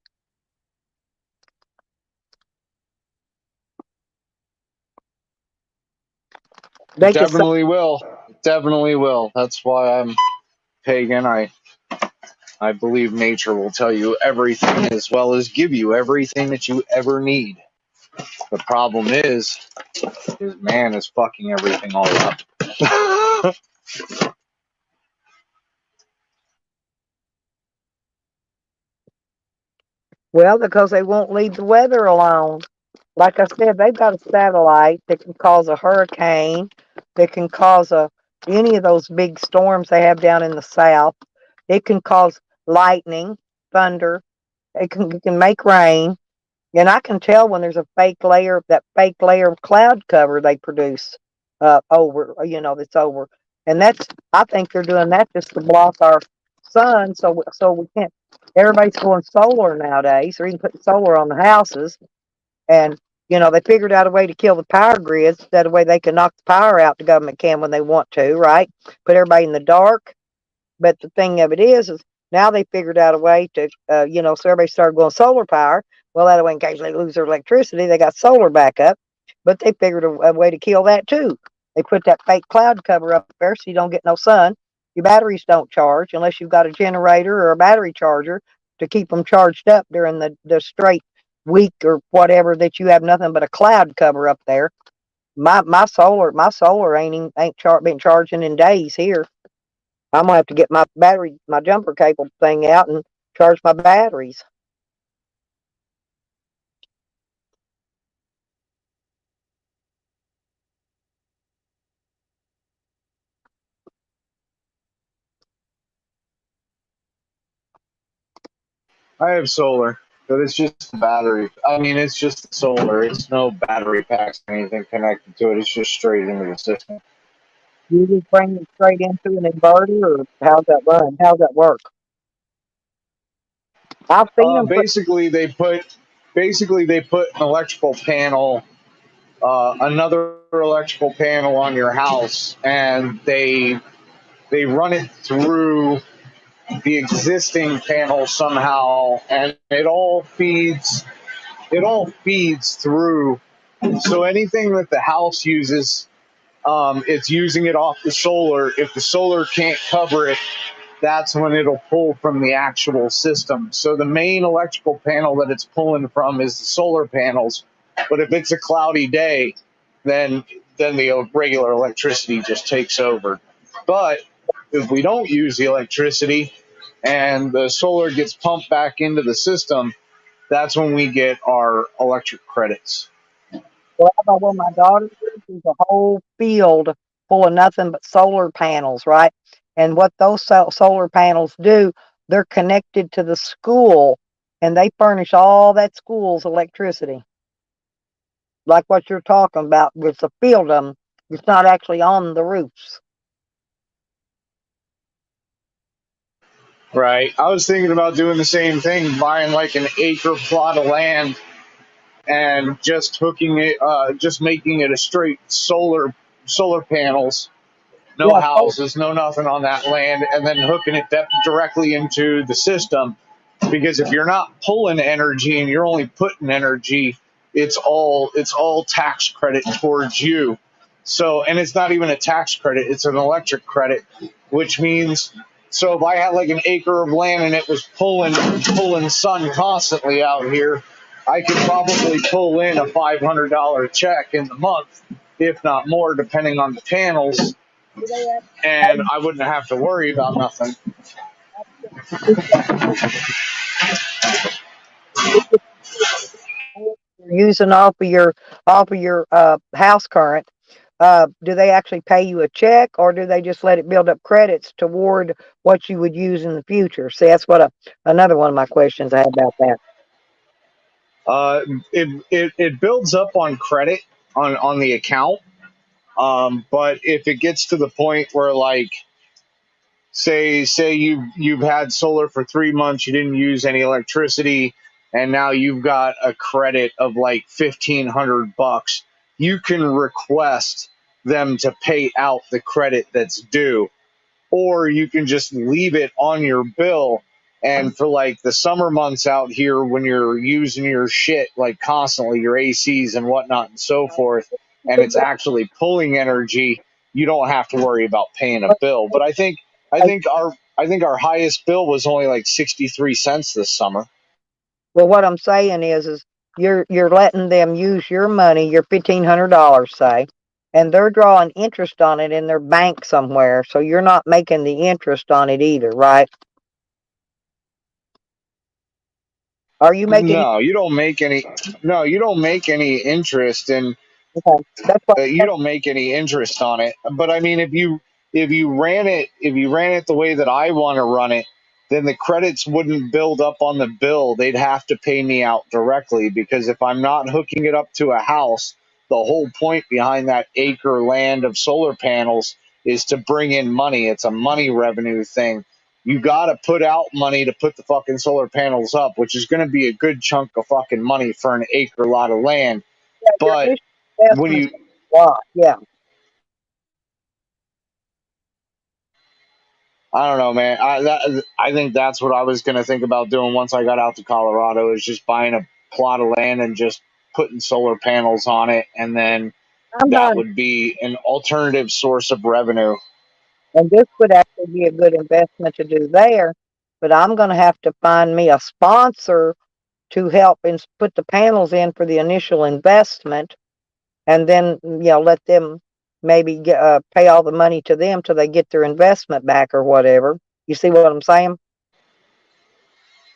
They could say, Definitely will. Definitely will. That's why I'm pagan. I believe nature will tell you everything as well as give you everything that you ever need. The problem is man is fucking everything all up. well, because they won't leave the weather alone. Like I said, they've got a satellite that can cause a hurricane, that can cause any of those big storms they have down in the south. It can cause lightning, thunder. It can make rain, and I can tell when there's that fake layer of cloud cover they produce over, that's over. And I think they're doing that just to block our sun, so we can't. Everybody's going solar nowadays, or even putting solar on the houses, and they figured out a way to kill the power grids. That way they can knock the power out. The government can when they want to, right? Put everybody in the dark. But the thing of it is now they figured out a way to, so everybody started going solar power. Well, that way, in case they lose their electricity, they got solar backup. But they figured a way to kill that too. They put that fake cloud cover up there so you don't get no sun. Your batteries don't charge unless you've got a generator or a battery charger to keep them charged up during the straight week or whatever that you have nothing but a cloud cover up there. My solar ain't been charging in days here. I'm gonna have to get my jumper cable thing out and charge my batteries. I have solar, but it's just battery. I mean, it's just solar. It's no battery packs or anything connected to it. It's just straight into the system. You just bring it straight into an inverter, or how's that run? How's that work? I've seen them put. Basically they put an electrical panel, another electrical panel on your house, and they run it through the existing panel somehow, and it all feeds through. So anything that the house uses, it's using it off the solar. If the solar can't cover it, that's when it'll pull from the actual system. So the main electrical panel that it's pulling from is the solar panels. But if it's a cloudy day, then the regular electricity just takes over. But if we don't use the electricity and the solar gets pumped back into the system, that's when we get our electric credits. Well, how about where my daughter lives? There's a whole field full of nothing but solar panels, right? And what those solar panels do, they're connected to the school, and they furnish all that school's electricity. Like what you're talking about with the field of them, it's not actually on the roofs. Right. I was thinking about doing the same thing, buying like an acre plot of land and just just making it a straight solar panels, no Yeah, houses, no nothing on that land, and then hooking it directly into the system. Because if you're not pulling energy and you're only putting energy, it's all tax credit towards you. So, and it's not even a tax credit; it's an electric credit, which means, so if I had like an acre of land and it was pulling sun constantly out here, I could probably pull in a $500 check in the month, if not more, depending on the panels, and I wouldn't have to worry about nothing. you're using off of your house current. Do they actually pay you a check, or do they just let it build up credits toward what you would use in the future? See, that's what another one of my questions I had about that. Uh, it builds up on credit on the account. But if it gets to the point where, like, say you've had solar for 3 months, you didn't use any electricity, and now you've got a credit of like $1,500, you can request them to pay out the credit that's due, or you can just leave it on your bill. And for like the summer months out here, when you're using your shit like constantly, your ACs and whatnot and so forth, and it's actually pulling energy, you don't have to worry about paying a bill. But I think our highest bill was only like 63 cents this summer. Well, what I'm saying is you're letting them use your money, your $1,500, say, and they're drawing interest on it in their bank somewhere. So you're not making the interest on it either, right? Are you making? No, you don't make any. No, you don't make any interest in Okay, that's what. you don't make any interest on it. But I mean, if you ran it the way that I want to run it, then the credits wouldn't build up on the bill. They'd have to pay me out directly, because if I'm not hooking it up to a house, the whole point behind that acre land of solar panels is to bring in money. It's a money revenue thing. You got to put out money to put the fucking solar panels up, which is going to be a good chunk of fucking money for an acre lot of land. Yeah, your But initial when investment's you a lot. Yeah. I don't know, man. I think that's what I was gonna think about doing once I got out to Colorado, is just buying a plot of land and just putting solar panels on it, and then I'm that done. would be an alternative source of revenue. And this would actually be a good investment to do there. But I'm going to have to find me a sponsor to help and put the panels in for the initial investment, and then let them maybe pay all the money to them till they get their investment back or whatever. You see what I'm saying?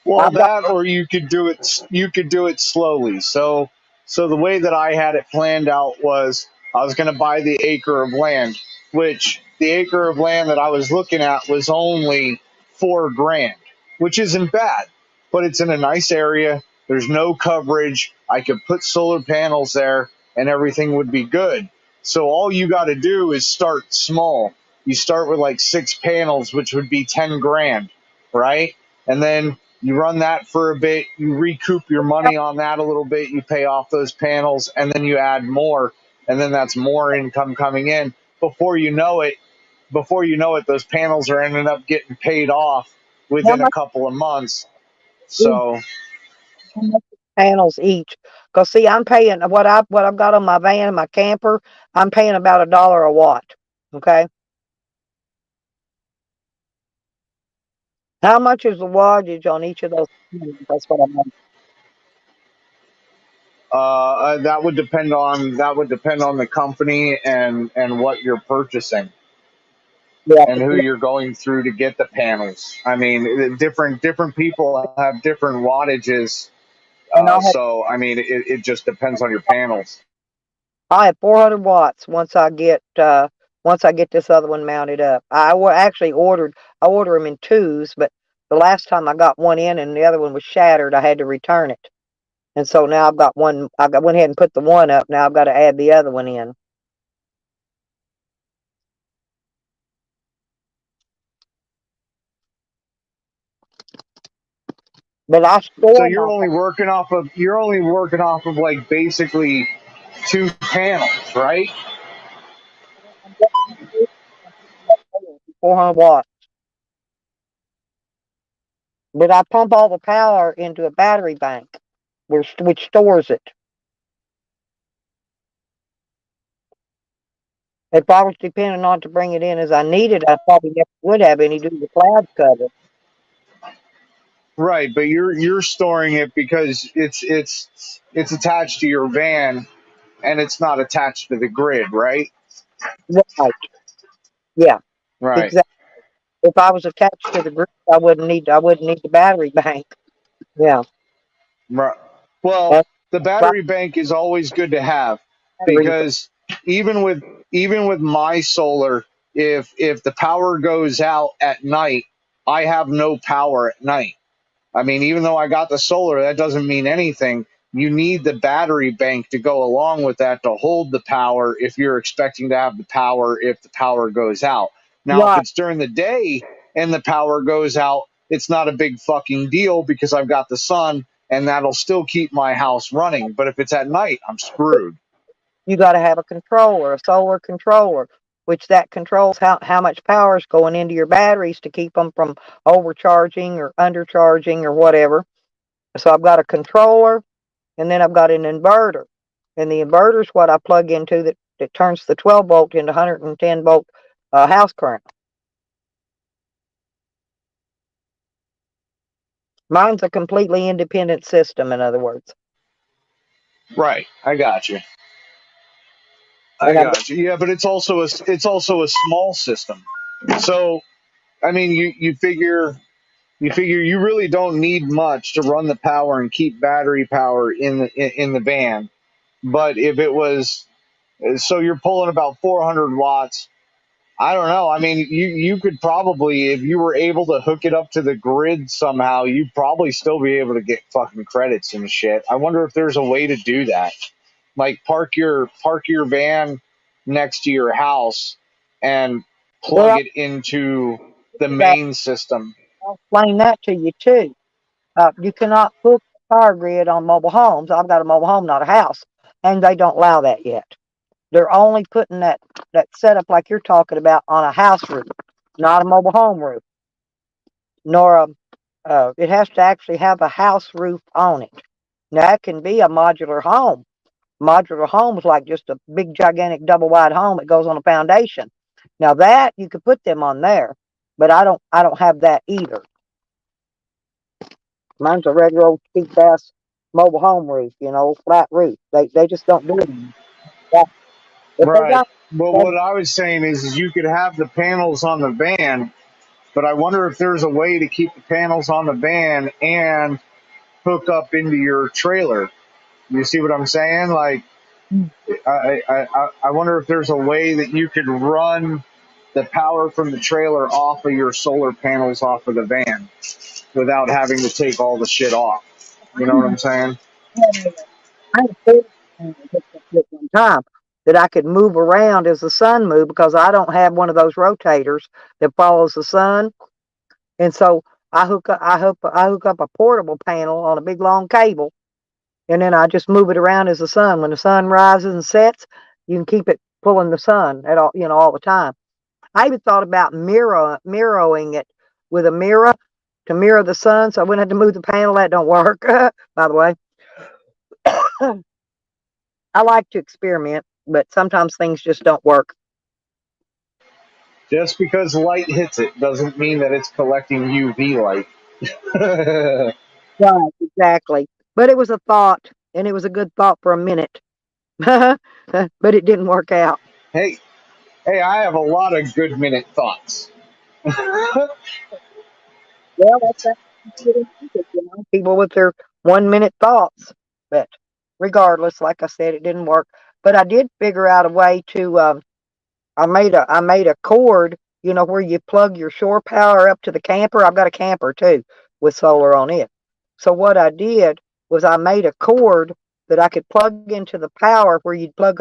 Well, I've got that or you could do it. You could do it slowly. So the way that I had it planned out was I was going to buy the acre of land, which the acre of land that I was looking at was only 4 grand, which isn't bad, but it's in a nice area. There's no coverage. I could put solar panels there, and everything would be good. So all you got to do is start small. You start with like 6 panels, which would be 10 grand, right? And then you run that for a bit, you recoup your money on that a little bit, you pay off those panels, and then you add more, and then that's more income coming in. Before you know it, those panels are ending up getting paid off how within a much couple of months. each, So how much panels each. Cause see, I'm paying what I've got on my van and my camper. I'm paying about $1 a watt. Okay, how much is the wattage on each of those panels? That's what I'm. that would depend on the company and what you're purchasing Yeah, and who you're going through to get the panels. I mean, different people have different wattages. and So I mean, it just depends on your panels. I have 400 watts once I get this other one mounted up. Actually I order them in twos, but the last time I got one in and the other one was shattered, I had to return it. And so now I've got one. Went ahead and put the one up. Now I've got to add the other one in. But I So store my. you're only working off of like basically 2 panels, right? 400 watts. But I pump all the power into a battery bank, which stores it. If I was depending on to bring it in as I needed, I probably never would have any due to the cloud cover. Right, but you're storing it because it's attached to your van and it's not attached to the grid, right? Right. Yeah. Right. Exactly. If I was attached to the grid, I wouldn't need the battery bank. Yeah. Right. Well, That's the right. battery bank is always good to have Battery. because even with even with my solar, if the power goes out at night, I have no power at night. I mean, even though I got the solar, that doesn't mean anything. You need the battery bank to go along with that to hold the power if you're expecting to have the power if the power goes out. Now, if Right. it's during the day and the power goes out, it's not a big fucking deal because I've got the sun and that'll still keep my house running. But if it's at night, I'm screwed. You got to have a controller, a solar controller, which that controls how much power is going into your batteries to keep them from overcharging or undercharging or whatever. So I've got a controller, and then I've got an inverter, and the inverter is what I plug into that turns the 12 volt into 110 volt house current. Mine's a completely independent system, in other words. Right. I got you. I And I've got, got you. Yeah, but it's also a small system. So I mean, you figure you really don't need much to run the power and keep battery power in the van. But if it was so you're pulling about 400 watts. I don't know. I mean, you could probably, if you were able to hook it up to the grid somehow, you'd probably still be able to get fucking credits and shit. I wonder if there's a way to do that. Like park your van next to your house and plug well, it into the about, main system. I'll explain that to you too. You cannot hook the power grid on mobile homes. I've got a mobile home, not a house, and they don't allow that yet. They're only putting that setup like you're talking about on a house roof, not a mobile home roof, nor a. It has to actually have a house roof on it. Now it can be a modular home. Modular home is like just a big gigantic double wide home that goes on a foundation. Now that you could put them on there, but I don't have that either. Mine's a regular old cheap ass mobile home roof, flat roof. They just don't do it anymore. Yeah. If they Right. got But that, what I was saying is you could have the panels on the van but I wonder if there's a way to keep the panels on the van and hook up into your trailer. You see what I'm saying? Like, I wonder if there's a way that you could run the power from the trailer off of your solar panels off of the van without having to take all the shit off. You know what I'm saying? I had a portable panel hooked up at one time that I could move around as the sun moved because I don't have one of those rotators that follows the sun. And so I hook up a portable panel on a big long cable, and then I just move it around as the sun. When the sun rises and sets, you can keep it pulling the sun at all, all the time. I even thought about mirroring it with a mirror to mirror the sun, so I wouldn't have to move the panel. That don't work, by the way. I like to experiment, but sometimes things just don't work. Just because light hits it doesn't mean that it's collecting UV light. Right, exactly. But it was a thought, and it was a good thought for a minute. But it didn't work out. hey, hey, I have a lot of good minute thoughts. Well, people with their 1 minute thoughts. But regardless, like I said, it didn't work. But I did figure out a way to. I made a cord. Where you plug your shore power up to the camper. I've got a camper too with solar on it. So what I did was I made a cord that I could plug into the power where you'd plug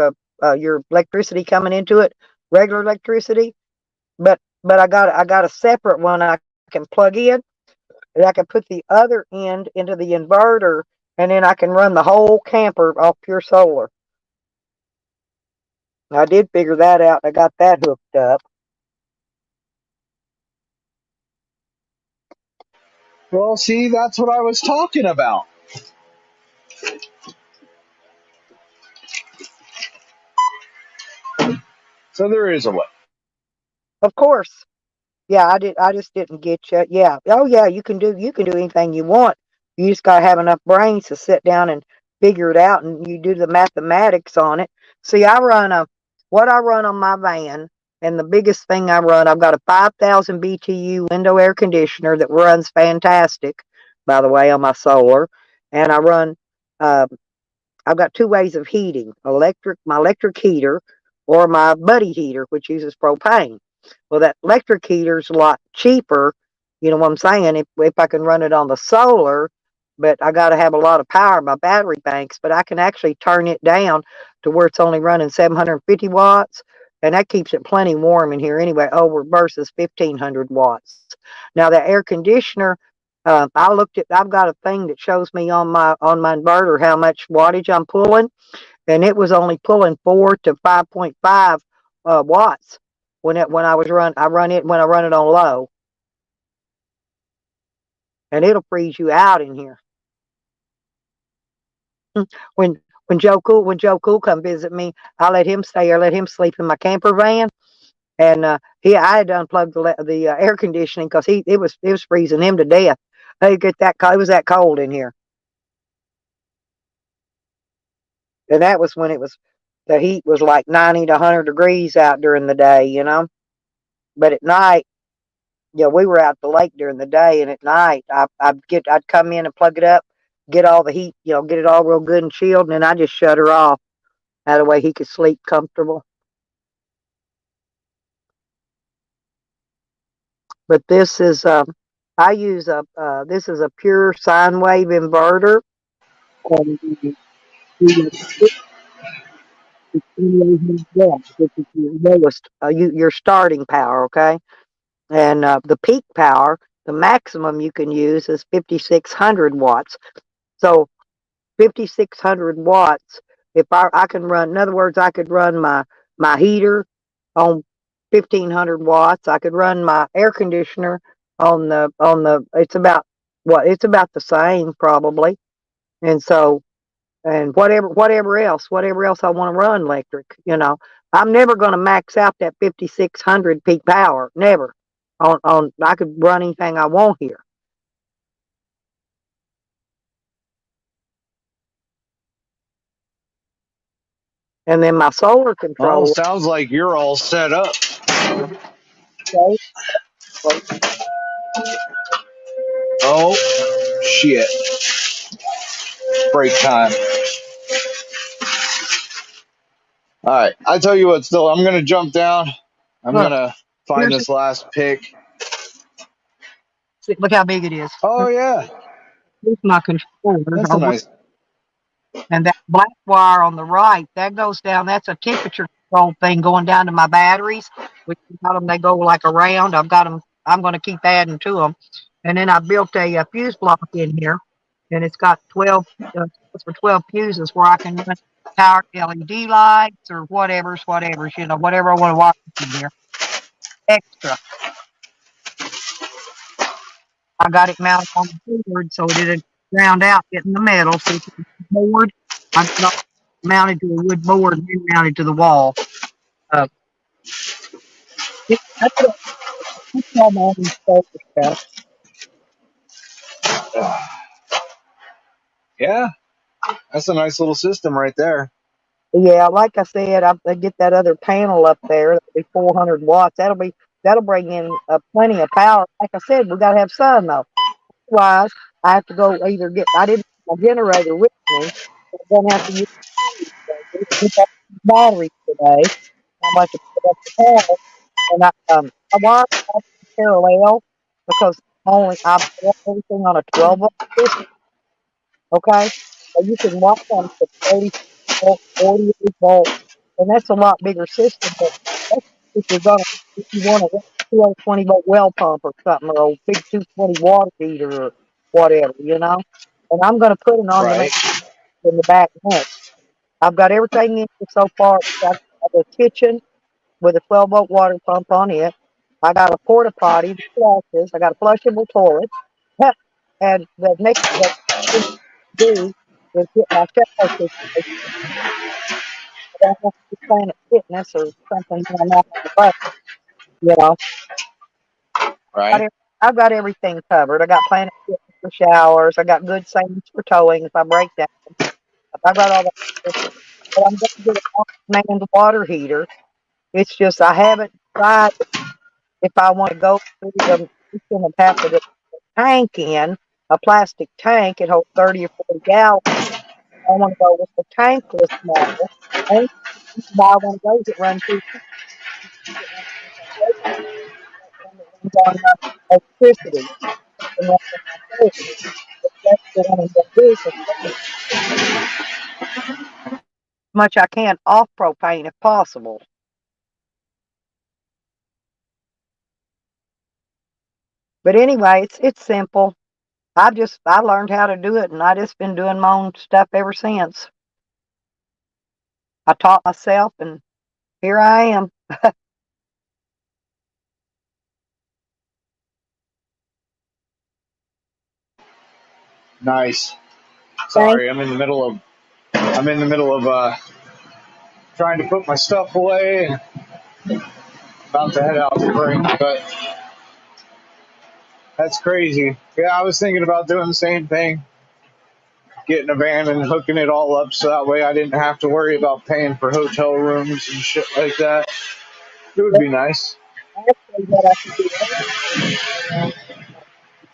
your electricity coming into it, regular electricity. But I got a separate one I can plug in, and I can put the other end into the inverter, and then I can run the whole camper off pure solar. I did figure that out. I got that hooked up. Well, see, that's what I was talking about. So there is a way. Of course. Yeah, I just didn't get you. Yeah. Oh yeah, you can do anything you want. You just gotta have enough brains to sit down and figure it out, and you do the mathematics on it. See, what I run on my van, and the biggest thing I run, I've got a 5,000 BTU window air conditioner that runs fantastic, by the way, on my solar. And uh, I've got two ways of heating: my electric heater, or my buddy heater, which uses propane. Well, that electric heater's a lot cheaper. You know what I'm saying? If I can run it on the solar, but I got to have a lot of power in my battery banks. But I can actually turn it down to where it's only running 750 watts, and that keeps it plenty warm in here anyway. Over versus 1,500 watts. Now the air conditioner. I've got a thing that shows me on my inverter how much wattage I'm pulling, and it was only pulling 4 to 5.5 watts I run it when I run it on low, and it'll freeze you out in here. When Joe Cool come visit me, I let him stay or let him sleep in my camper van, and I had to unplug the air conditioning because it was freezing him to death. They get that cold. It was that cold in here, and that was when the heat was like 90 to 100 degrees out during the day. But at night, we were out at the lake during the day, and at night I'd come in and plug it up, get all the heat, get it all real good and chilled, and then I just shut her off. That way he could sleep comfortable. But this is a pure sine wave inverter, and which is your lowest, your starting power, okay? And the peak power, the maximum you can use is 5,600 watts. So 5,600 watts. If I can run, in other words, I could run my heater on 1,500 watts. I could run my air conditioner on the. It's about the same probably. And so, and whatever else I want to run electric. I'm never going to max out that 5,600 peak power. Never. I could run anything I want here. And then my solar Well, control. sounds like you're all set up. Okay, Oh, shit. Break time. All right. I tell you what, still, I'm going to jump down. I'm going Look, to find here's this last pick. look how big it is. Oh, yeah. Here's my controller. That's a nice. And that black wire on the right, that goes down. That's a temperature control thing going down to my batteries. Which got them, they go like around. I've got them. I'm going to keep adding to them. And then I built a fuse block in here, and it's got 12 it's for 12 fuses where I can run power LED lights or whatever's, whatever I want to watch in here. Extra. I got it mounted on the board so it didn't ground out getting the metal. See, it's a board. I got it mounted to a wood board and then mounted to the wall. Uh, that's all my own solar stuff. Yeah. That's a nice little system right there. Yeah, like I said, I get that other panel up there. That'll be 400 watts. That'll bring in plenty of power. Like I said, we got to have sun though. Otherwise, I have to go either get. I didn't have my generator with me. So I'm gonna have to use the batteries today. I'm about to put up the power, and I wired it up in parallel because I built everything on a 12-volt system. Okay, so you can watch them to 30 volts, 48 volts, and that's a lot bigger system. But that's if you want a 220-volt well pump or something, or a big 220 water heater or whatever, And I'm going to put it on the main Right. in the back next. I've got everything in here so far. I've got a kitchen with a 12-volt water pump on it. I got a porta potty, flushes. I got a flushable toilet. And the next thing to do is get my shower situation. I don't have to be Planet Fitness or something when I'm out on the bus, you know. Got Right. ev- I've got everything covered. I got Planet Fitness for showers. I got good savings for towing if I break down. I got all that. But I'm going to get an on-demand water heater. It's just I haven't decided if I want to go through the system and have to put a tank in, a plastic tank. It holds 30 or 40 gallons. I want to go with the tankless model. And buy one of those that run through one that runs on electricity and runs on my solar. That's the one I'm going to do because as much I can off propane if possible. But anyway, it's simple. I learned how to do it, and I just been doing my own stuff ever since. I taught myself, and here I am. Nice. Thank Sorry, I'm in the middle of trying to put my stuff away and about to head out to drink, but that's crazy. Yeah, I was thinking about doing the same thing, getting a van and hooking it all up so that way I didn't have to worry about paying for hotel rooms and shit like that. It would you. be nice. Actually, what I can do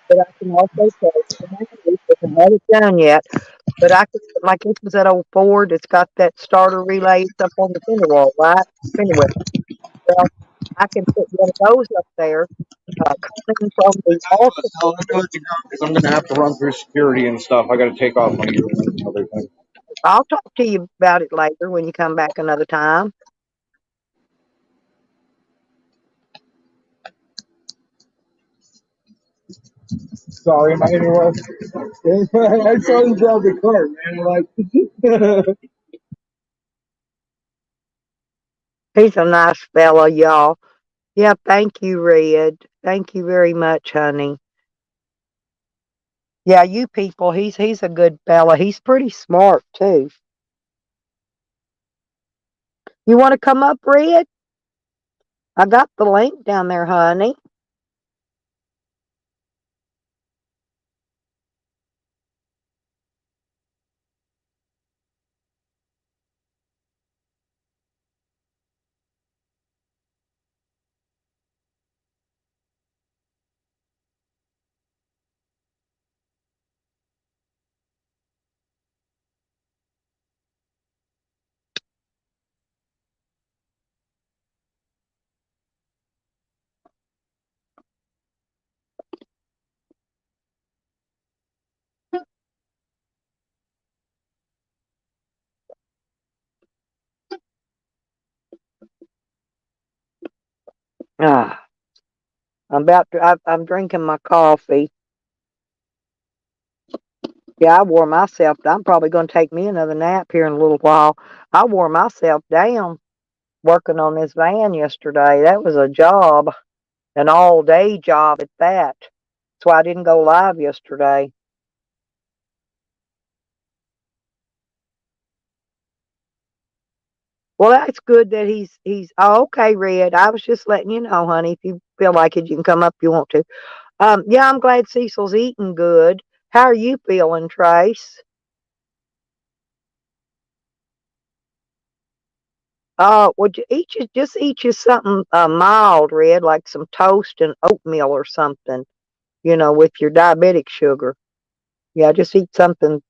but I can also say the batteries isn't had it done yet. But I can like this was that old Ford. It's got that starter relay up on the fender wall, right? Fender well. Well, I can put one of those up there, coming from the alternator. I'll let you go because I'm going to have to run through security and stuff. I got to take off my earrings and everything. I'll talk to you about it later when you come back another time. Sorry, am I anywhere? I saw you drive the car, man. Like, He's a nice fella, y'all. Yeah, thank you, Red. Thank you very much, honey. Yeah, you people, he's a good fella. He's pretty smart too. You want to come up, Red? I got the link down there, honey. I'm drinking my coffee. Yeah, I wore myself. I'm probably going to take me another nap here in a little while. I wore myself down working on this van yesterday. That was a job, an all day job at that. That's why I didn't go live yesterday. Well, that's good that he's oh, okay, Red. I was just letting you know, honey. If you feel like it, you can come up if you want to. Yeah, I'm glad Cecil's eating good. How are you feeling, Trace? Would you just eat you something mild, Red, like some toast and oatmeal or something, with your diabetic sugar. Yeah, just eat something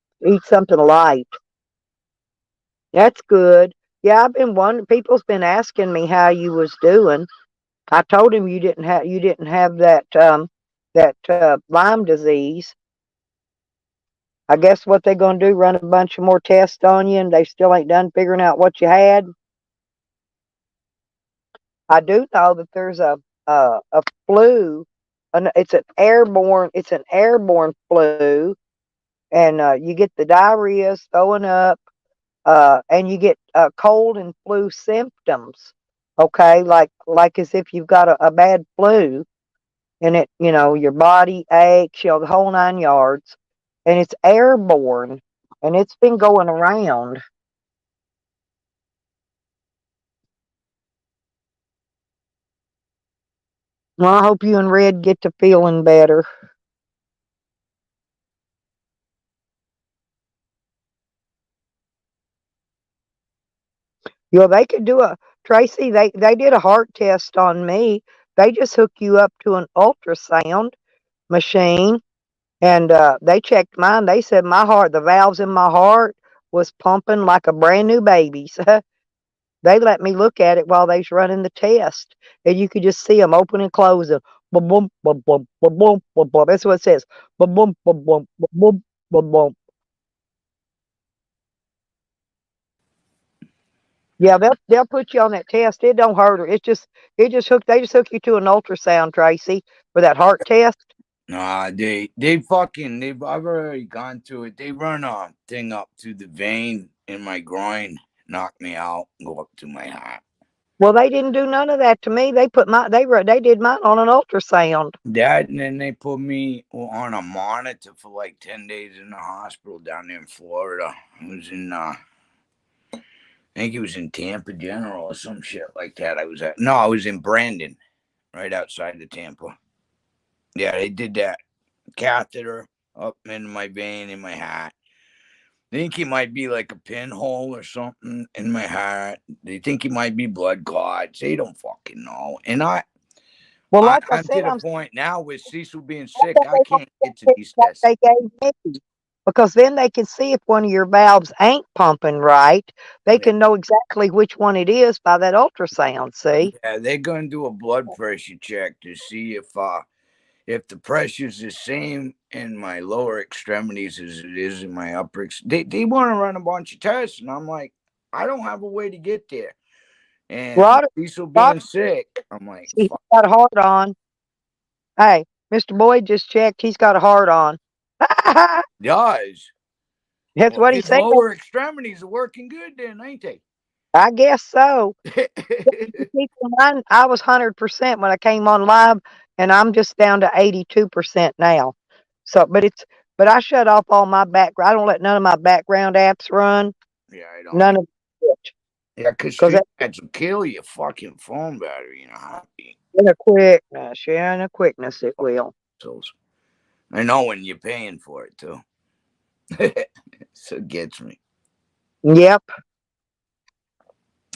light. That's good. Yeah, I've been wondering. People's been asking me how you was doing. I told him you didn't have that Lyme disease. I guess what they gonna do? Run a bunch of more tests on you, and they still ain't done figuring out what you had. I do know that there's a flu, and it's an airborne flu, and you get the diarrhea, throwing up, and you get cold and flu symptoms. Okay, like as if you've got a bad flu, and your body aches, the whole 9 yards, and it's airborne, and it's been going around. Well, I hope you and Red get to feeling better. They could do Tracy, they did a heart test on me. They just hook you up to an ultrasound machine, and they checked mine. They said the valves in my heart was pumping like a brand new baby's. They let me look at it while they was running the test, and you could just see them open and closing. Boom, boom, boom, boom, boom, boom, boom, boom. That's what it says. Boom, boom, boom, boom, boom, boom, boom, boom. Yeah, they'll put you on that test. It don't hurt her. They just hook you to an ultrasound, Tracy, for that heart test. Nah, I've already gone through it. They run a thing up through the vein in my groin, knock me out, go up to my heart. Well, they didn't do none of that to me. They did mine on an ultrasound. That, and then they put me on a monitor for like 10 days in the hospital down there in Florida. I was in I think it was in Tampa General or some shit like that. I was in Brandon, right outside of Tampa. Yeah, they did that catheter up into my vein in my heart. They think it might be like a pinhole or something in my heart. They think it might be blood clots. They don't fucking know. And Well, like I I'm said, to the I'm point now with Cecil being sick, I can't get to these like tests. they gave me, because then they can see if one of your valves ain't pumping right. They Yeah, can know exactly which one it is by that ultrasound. See? yeah, they're gonna do a blood pressure check to see if the pressure's the same in my lower extremities as it is in my upper. They want to run a bunch of tests, and I'm like, I don't have a way to get there. And with Rod, Cecil Rod, being sick, I'm like, see, he's fuck, got a heart on. Hey, Mr. Boyd just checked. He's got a heart on. does. That's Well, what he his said. lower extremities are working good then, ain't they? I guess so. Keep in mind, I was 100% when I came on live, and I'm just down to 82% now. So, but I shut off all my background. I don't let none of my background apps run. Yeah, I don't. None of it, Yeah, because because street ads will kill your fucking phone battery in a heartbeat. in a quickness, yeah, in a quickness it will. So I know when you're paying for it too. So it gets me. Yep.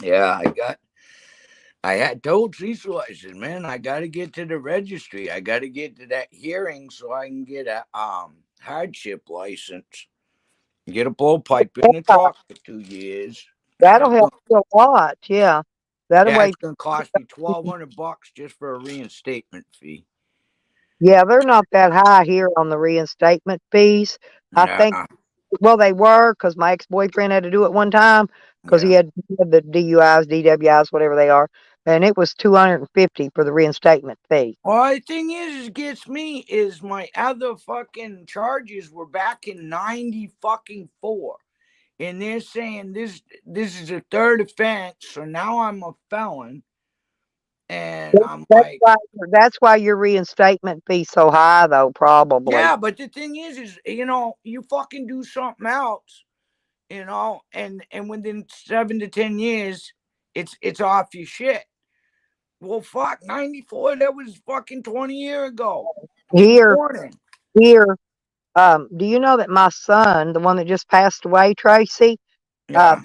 Yeah, I had told Cecil, I said, man, I got to get to the registry. I got to get to that hearing so I can get a hardship license. Get a blowpipe in the truck for 2 years. That'll help you a lot. Yeah. That'll Yeah, way. it's gonna cost me $1,200 just for a reinstatement fee. Yeah, they're not that high here on the reinstatement fees. I Yeah, think, well, they were, because my ex-boyfriend had to do it one time because he yeah. had the DUIs, DWIs, whatever they are. and it was $250 for the reinstatement fee. Well, the thing is gets me is my other fucking charges were back in 90 fucking 4. And they're saying this is a third offense, so now I'm a felon. And I'm like, That's why your reinstatement fee so high, though, probably. yeah, but the thing is you fucking do something else, and within 7 to 10 years, it's off your shit. Well, fuck, 94, that was fucking 20 years ago. Here, Warning. do you know that my son, the one that just passed away, Tracy, Yeah.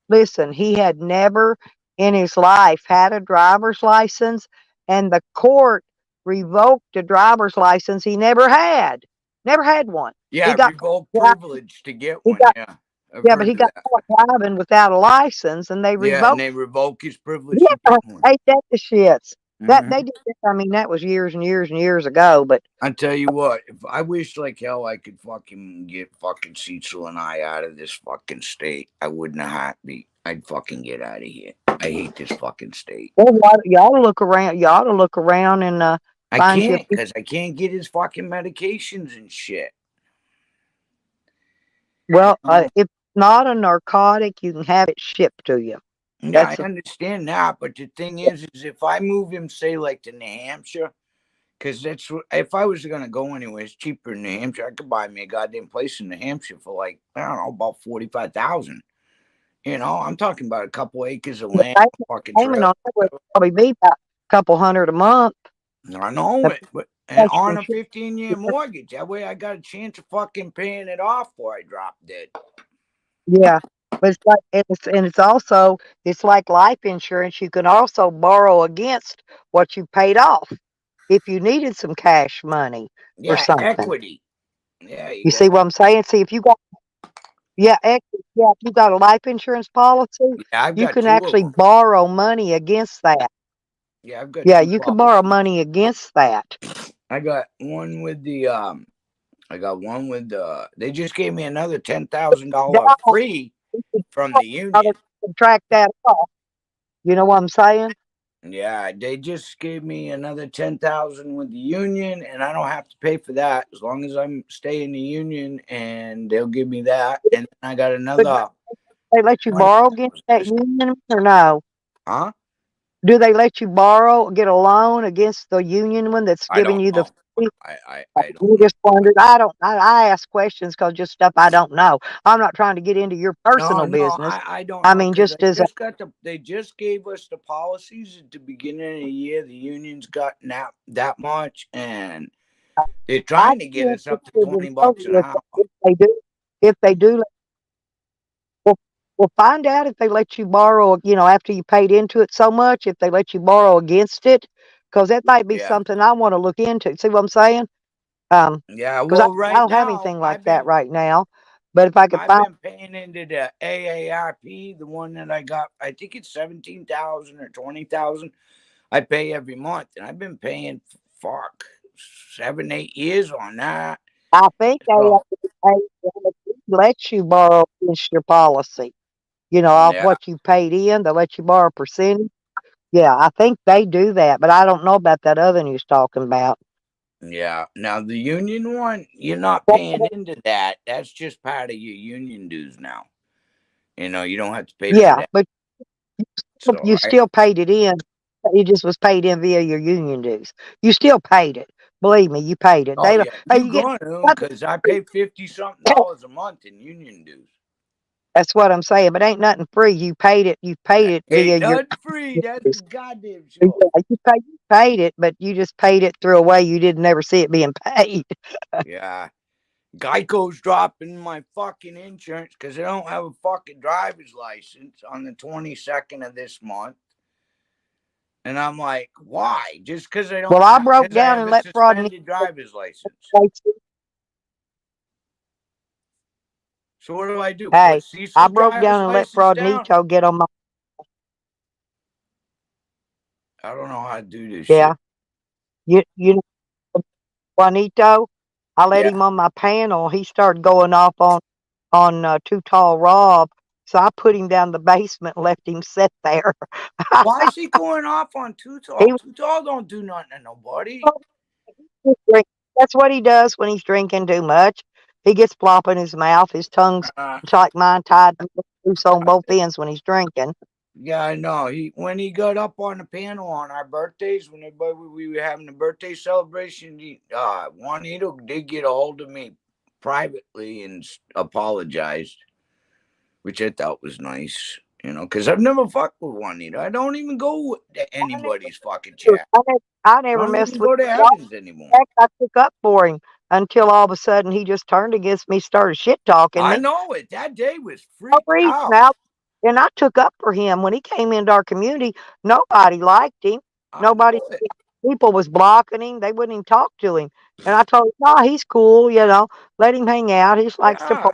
listen, he had never in his life had a driver's license, and the court revoked a driver's license he never had. Never had one. Yeah, He got revoked caught- privilege to get he one. got- Yeah. I've yeah, but heard he of got that. caught driving without a license, and they Yeah, and revoked. they revoke his privilege Yeah, to get one. ain't that the shits? That Mhm. they did. I mean, that was years and years and years ago. But I tell you what, if I wish like hell I could fucking get fucking Cecil and I out of this fucking state, I wouldn't have heartbeat. I'd fucking get out of here. I hate this fucking state. well, you ought to look around. You ought to look around and I find you. can't because I can't get his fucking medications and shit. Well, You know? if it's not a narcotic, you can have it shipped to you. Yeah, That's I understand that, but the thing is if I move him, say, like to New Hampshire, because that's what, if I was gonna go anywhere, it's cheaper in New Hampshire. I could buy me a goddamn place in New Hampshire for like I don't know about 45,000. I'm talking about a couple acres of land, fucking payment trailer. on that would probably be about a couple $100 a month. I know it, but and That's on for a sure. 15-year mortgage. That way, I got a chance of fucking paying it off before I drop dead. Yeah, but it's like it's also it's like life insurance. You can also borrow against what you paid off if you needed some cash money or Yeah, something. equity. Yeah, You see what I'm saying? See if you got if you got a life insurance policy, Yeah, I've you got can 2 of actually them. borrow money against that. Yeah, I've got Yeah, 2 you can borrow policies. money against that. I got one with the I got one with the. They just gave me another $10,000 free from the How to union. subtract that off. You know what I'm saying? Yeah, they just gave me another 10,000 with the union, and I don't have to pay for that as long as I'm stay in the union, and they'll give me that. And I got But another. they let you 20. borrow against that union or no? Huh? Do they let you borrow, get a loan against the union one that's I giving don't you the know. free? I don't You know. just wondered. I ask questions because just stuff I don't know. I'm not trying to get into your personal No, business. I don't I know mean, because just as they just gave us the policies at the beginning of the year. The union's got that much, and they're trying to get us up to $20 an hour. if they do, well, find out if they let you borrow. After you paid into it so much, if they let you borrow against it, because that might be Yeah. something I want to look into. See what I'm saying? Yeah, Because I well, right don't have now anything like that right now. But if I could I've find, been paying into the AARP, the one that I got. I think it's 17,000 or 20,000. I pay every month, and I've been paying 7, 8 years on that. I think So they let you borrow against your policy. Off yeah, what you paid in, they let you borrow a percentage. Yeah, I think they do that, but I don't know about that other one you was talking about. yeah. Now the union one, you're not paying into that. That's just part of your union dues now. You don't have to pay for Yeah, that. but So you still paid it in. It just was paid in via your union dues. You still paid it. Believe me, you paid it. oh They don't. yeah, Hey, you you get. going to because I pay 50 something dollars a month in union dues. That's what I'm saying. But ain't nothing free. You paid it. You paid it via Ain't your. nothing free. That's the goddamn Yeah, show. you paid it, but you just paid it through a way you didn't ever see it being paid. Yeah. Geico's dropping my fucking insurance because I don't have a fucking driver's license on the 22nd of this month. And I'm like, why? Just because I don't Well, I have, broke because I down have and a let Fraud suspended driver's license. So what do I do? Hey, Put I Cecil's broke driver's down and let license down? Fraudnito get on my. I don't know how to do this Yeah, shit. you know Juanito. I let Yeah. him on my panel. He started going off on Too Tall Rob So I put him down the basement and left him sit there. Why is he going off on Too He Tall? was Too Tall don't do nothing to nobody. drink. That's what he does when he's drinking too much. He gets plop in his mouth. His tongue's Uh, like mine, tied loose on both ends when he's drinking. yeah, I know. When he got up on the panel on our birthdays, when we were having a birthday celebration, Juanito did get a hold of me privately and apologized, which I thought was nice. Because I've never fucked with Juanito. I don't even go to anybody's fucking chat. I I never don't messed even with go to him. Evans anymore. Heck, I took up for him until all of a sudden he just turned against me, started shit talking I me. know it. That day was No freaked reason. out. And I took up for him when he came into our community. Nobody liked him. I Nobody, know it. people was blocking him. They wouldn't even talk to him. And I told him, no, he's cool. Let him hang out. He just likes to play.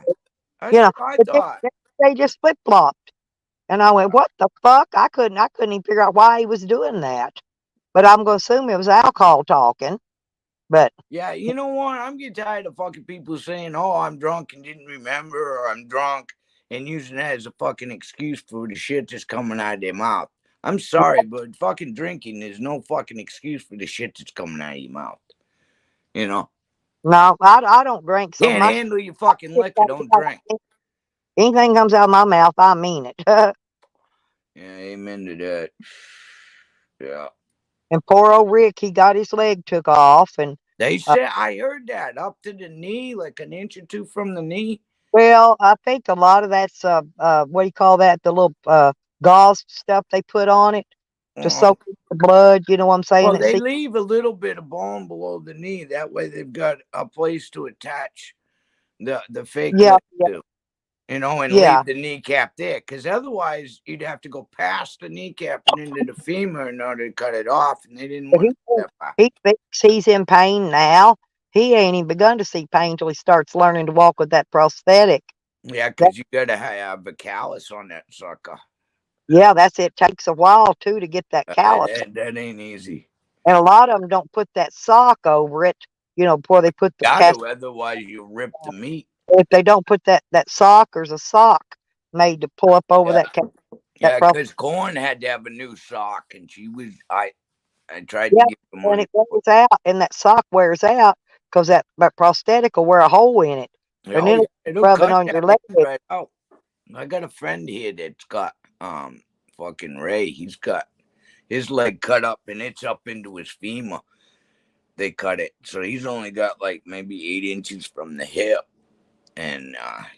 Yeah, that's what I But thought. they just flip flopped. And I went, what the fuck? I couldn't even figure out why he was doing that. But I'm going to assume it was alcohol talking. But Yeah, you know what? I'm getting tired of fucking people saying, "Oh, I'm drunk and didn't remember," or "I'm drunk," and using that as a fucking excuse for the shit that's coming out of their mouth. I'm sorry, but fucking drinking is no fucking excuse for the shit that's coming out of your mouth. You know, no, I don't drink. So can't my handle your fucking liquor, don't drink. anything comes out of my mouth, I mean it. Yeah, amen to that. Yeah. And poor old Rick, he got his leg took off. And They said I heard that up to the knee, like an inch or two from the knee. well, I think a lot of that's what do you call that? The little gauze stuff they put on it to Uh, soak up the blood. You know what I'm saying? well, they leave a little bit of bone below the knee. That way, they've got a place to attach the fake Yeah, leg yeah, to, and yeah. leave the kneecap there. Because otherwise, you'd have to go past the kneecap and into the femur in order to cut it off, and they didn't But want to do that far. he thinks he's in pain now. He ain't even begun to see pain till he starts learning to walk with that prosthetic. Yeah, That, because you got to have a callus on that sucker. yeah, that's it. Takes a while too to get that callus. That ain't easy. And a lot of them don't put that sock over it, before they put the Got cast. to, otherwise you rip the meat. If they don't put that sock, there's a sock made to pull up over Yeah, that yeah, prosthetic. because Corn had to have a new sock, and I tried to Yeah, give her and money. it wears out, and that sock wears out because that prosthetic will wear a hole in it, and Oh then yeah, it's it'll rubbing cut on your that leg. thing right out. I got a friend here that's got fucking Ray. He's got his leg cut up and it's up into his femur. They cut it. So he's only got like maybe 8 inches from the hip. And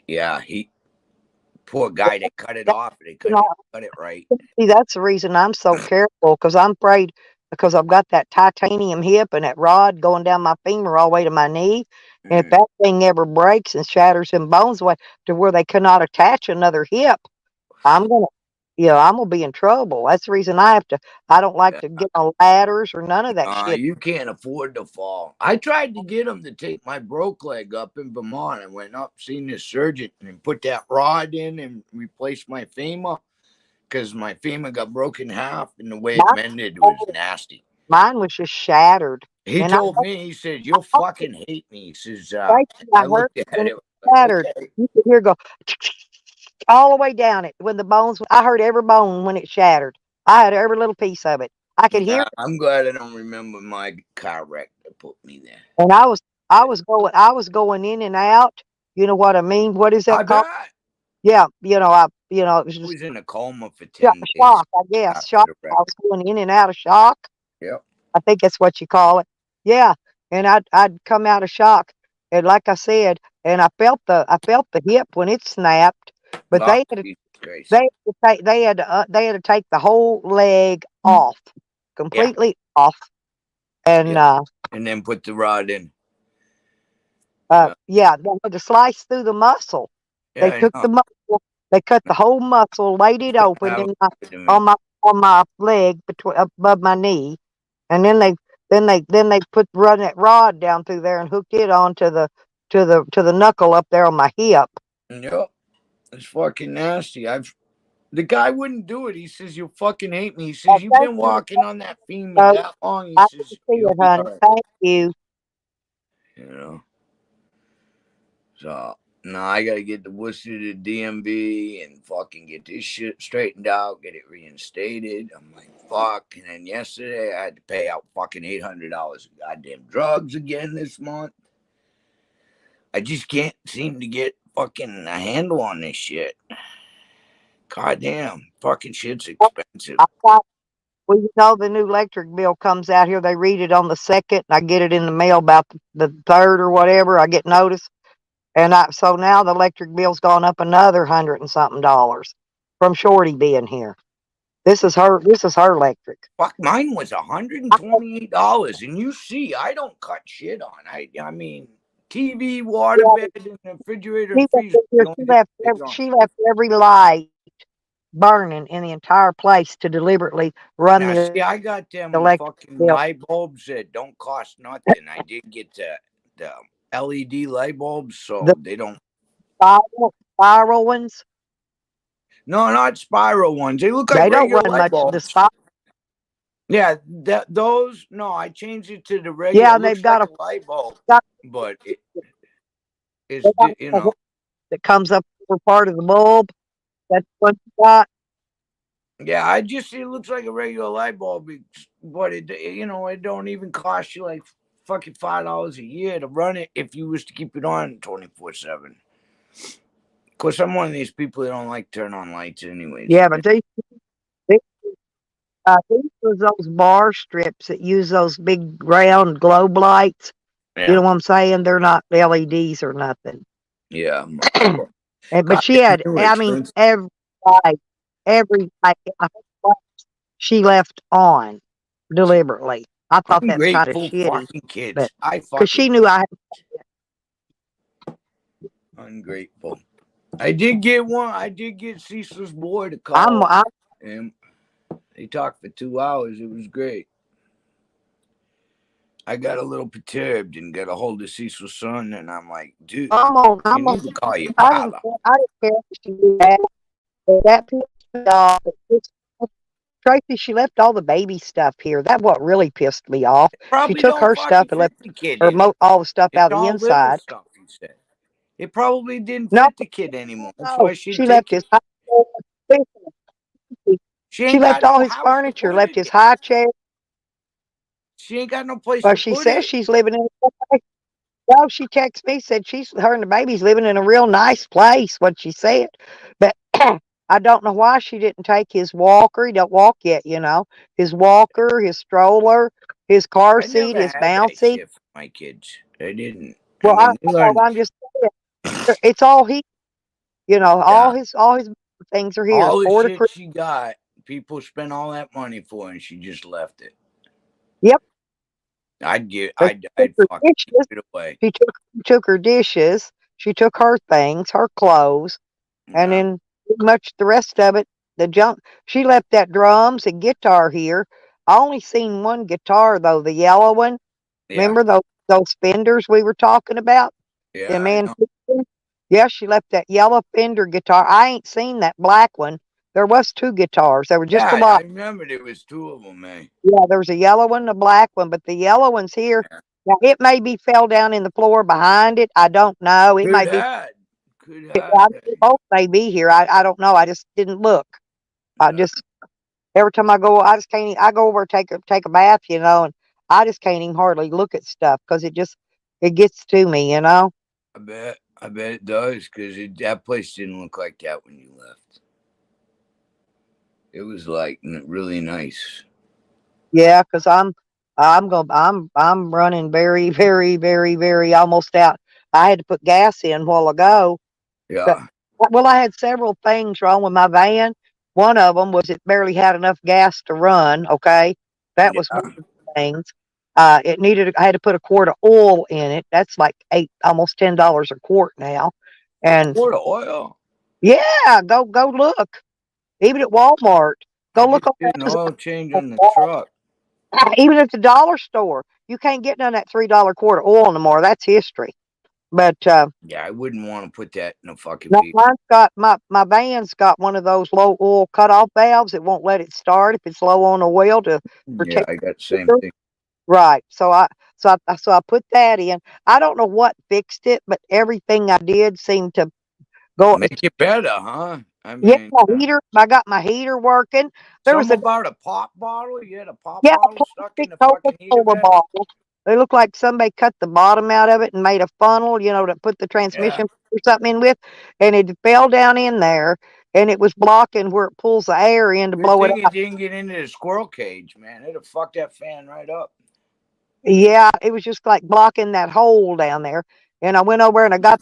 yeah, he poor guy that cut it off. They You know, cut it right. see, that's the reason I'm so careful because I'm afraid because I've got that titanium hip and that rod going down my femur all the way to my knee. And if Mm, that thing ever breaks and shatters them bones away to where they cannot attach another hip, I'm gonna, I'm gonna be in trouble. That's the reason I don't like yeah. to get on ladders or none of that shit. You can't afford to fall. I tried to get him to take my broke leg up in Vermont. I went up, seen this surgeon, and put that rod in and replaced my femur because my femur got broken in half, and the way it Mine, mended was nasty. mine was just shattered, He and I told me, he said, "You'll hope fucking hate me." He says, right I I heard looked it at when it it like, shattered. okay. You could hear it go all the way down it when the bones. I heard every bone when it shattered. I had every little piece of it. I could hear Yeah, it, I'm glad I don't remember my car wreck that put me there. and I was going in and out. You know what I mean? What is I that called? bet. Yeah, it was I just was in a coma for 10 days shock. I guess after shock. the I wreck. was going in and out of shock. Yep. I think that's what you call it. Yeah, and I'd come out of shock, and like I said, and I felt the hip when it snapped, but Oh, Jesus Christ. they had to take the whole leg off, Yeah. completely off, and Yeah. And then put the rod in. yeah, they had to slice through the muscle. Yeah, They I took know. the muscle, they cut the whole muscle, laid it open That in happened to on me. my on my leg between above my knee, and then they run that rod down through there and hooked it onto the knuckle up there on my hip. Yep. It's fucking nasty. The guy wouldn't do it. He says, "You'll fucking hate me." He says, "You've Thank been you, walking on that femur folks. that long." He I can says, see "You'll it, be all honey. right." Thank you. You know. So No, I gotta get the Worcester to DMV and fucking get this shit straightened out, get it reinstated. I'm like, fuck. And then yesterday I had to pay out fucking $800 of goddamn drugs again this month. I just can't seem to get fucking a handle on this shit. Goddamn, fucking shit's expensive. I thought, well, you know, the new electric bill comes out here. They read it on the 2nd, and I get it in the mail about the 3rd or whatever. I get notice. So now the electric bill's gone up another $100 and something from Shorty being here. This is her electric. Fuck, mine was $128, and you see, I don't cut shit on. I mean, TV, waterbed, and the refrigerator and freezer. She left every light burning in the entire place to deliberately run Now, the see, I got them electric fucking bill. light bulbs that don't cost nothing. I did get the LED light bulbs, so The they don't. spiral ones. No, not spiral ones. They look like They don't regular run light much. The bulbs. spiral. Yeah, those. No, I changed it to the regular. Yeah, It and they've looks got like a a light bulb, but it's they got you a know. that comes up for part of the bulb. That's what you got. Yeah, I just it looks like a regular light bulb, but it don't even cost you like fucking $5 a year to run it if you was to keep it on 24/7. Of course, I'm one of these people that don't like turn on lights anyways. Yeah, but these was those bar strips that use those big round globe lights. You know Yeah, what I'm saying? They're not LEDs or nothing. yeah. But she Goddamn, had, they were I mean, expensive. every light she left on deliberately. I thought that's kind of Ungrateful shitty, fucking kids. but I because she fucking knew I had. ungrateful. I did get Cecil's boy to call, I'm and he talked for 2 hours. It was great. I got a little perturbed and got a hold of Cecil's son, and I'm like, dude, you need to call your father. I didn't care if she did that. But that pissed me off. Tracy, she left all the baby stuff here. That's what really pissed me off. She Probably took don't her stuff fucking and left fit the kid any. all the stuff It's out of the all little inside. stuff, he said. It probably didn't No, fit the kid anymore. That's no, why she'd she left take it. his high chair. She She ain't got left all no his house to furniture, put left it his in. high chair. She ain't got no place Well, to she put says it. she's living in a no, she texted me, said her and the baby's living in a real nice place, what she said. But I don't know why she didn't take his walker. He don't walk yet, you know. His walker, his stroller, his car I seat, never his had that bouncy. shit for my kids. I didn't. I Well, mean, they learned. I'm just saying, it's all he, you know, Yeah. all his things are here. All the Porta shit she got, people spent all that money for, and she just left it. Yep. I'd But fucking give it away. She took her dishes. She took her things, her clothes, and Yeah. then pretty much the rest of it, the junk. She left that drums and guitar here. I only seen one guitar though, the yellow one. Yeah. Remember those Fenders we were talking about? Yeah. The I man. know. Yeah, she left that yellow Fender guitar. I ain't seen that black one. There was two guitars. They were just a Yeah, lot. I remember there was two of them, man. Yeah, there was a yellow one and a black one, but the yellow one's here. Yeah. Now it may be fell down in the floor behind it. I don't know. It Could may be. have. Could have. Both may be here. I don't know. I just didn't look. I Yeah. just every time I go, I just can't. I go over and take a bath, you know, and I just can't even hardly look at stuff because it gets to me, you know. I bet it does, because that place didn't look like that when you left. It was like really nice. Yeah, because I'm running very, very, very, very almost out. I had to put gas in a while ago. But, Yeah. well, I had several things wrong with my van. One of them was it barely had enough gas to run. Okay, that Yeah. was one of the things. It needed. I had to put a quart of oil in it. That's like almost $10 a quart now. And Quart of oil. yeah, go look. Even at Walmart, I go just look on did an Amazon. oil change on the truck. Even at the dollar store, you can't get none of that $3 quart of oil no more. That's history. But Yeah, I wouldn't want to put that in a fucking no, piece. mine's got my van's got one of those low oil cutoff valves. It won't let it start if it's low on oil to Yeah, protect I got the the same motor. thing. Right. So So I put that in. I don't know what fixed it, but everything I did seemed to go. Make it better, huh? I Yeah, mean, my heater. I got my heater working. There was something a about a pop bottle. You had a pop yeah, a bottle stuck in plastic the fucking heater Coca-Cola vent. bottle. It looked like somebody cut the bottom out of it and made a funnel, to put the Yeah. transmission or something in with, and it fell down in there, and it was blocking where it pulls the air in to Good blow it thing it out. didn't get into the squirrel cage, man. It'd have fucked that fan right up. Yeah, it was just like blocking that hole down there. And I went over and I got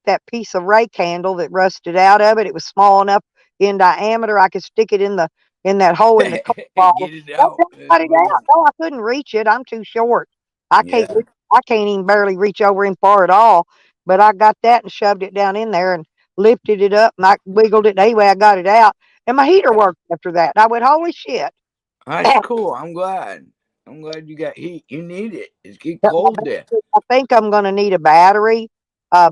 that piece of rake handle that rusted out of it. It was small enough in diameter I could stick it in that hole in the Coke bottle. Get it Well, out. I got it out. No, I couldn't reach it. I'm too short. I can't. Yeah. I can't even barely reach over in far at all. But I got that and shoved it down in there and lifted it up and I wiggled it. Anyway, I got it out and my heater worked after that. And I went, holy shit! That's cool. I'm glad. I'm glad you got heat. You need it. It's get But cold there. I think I'm going to need a battery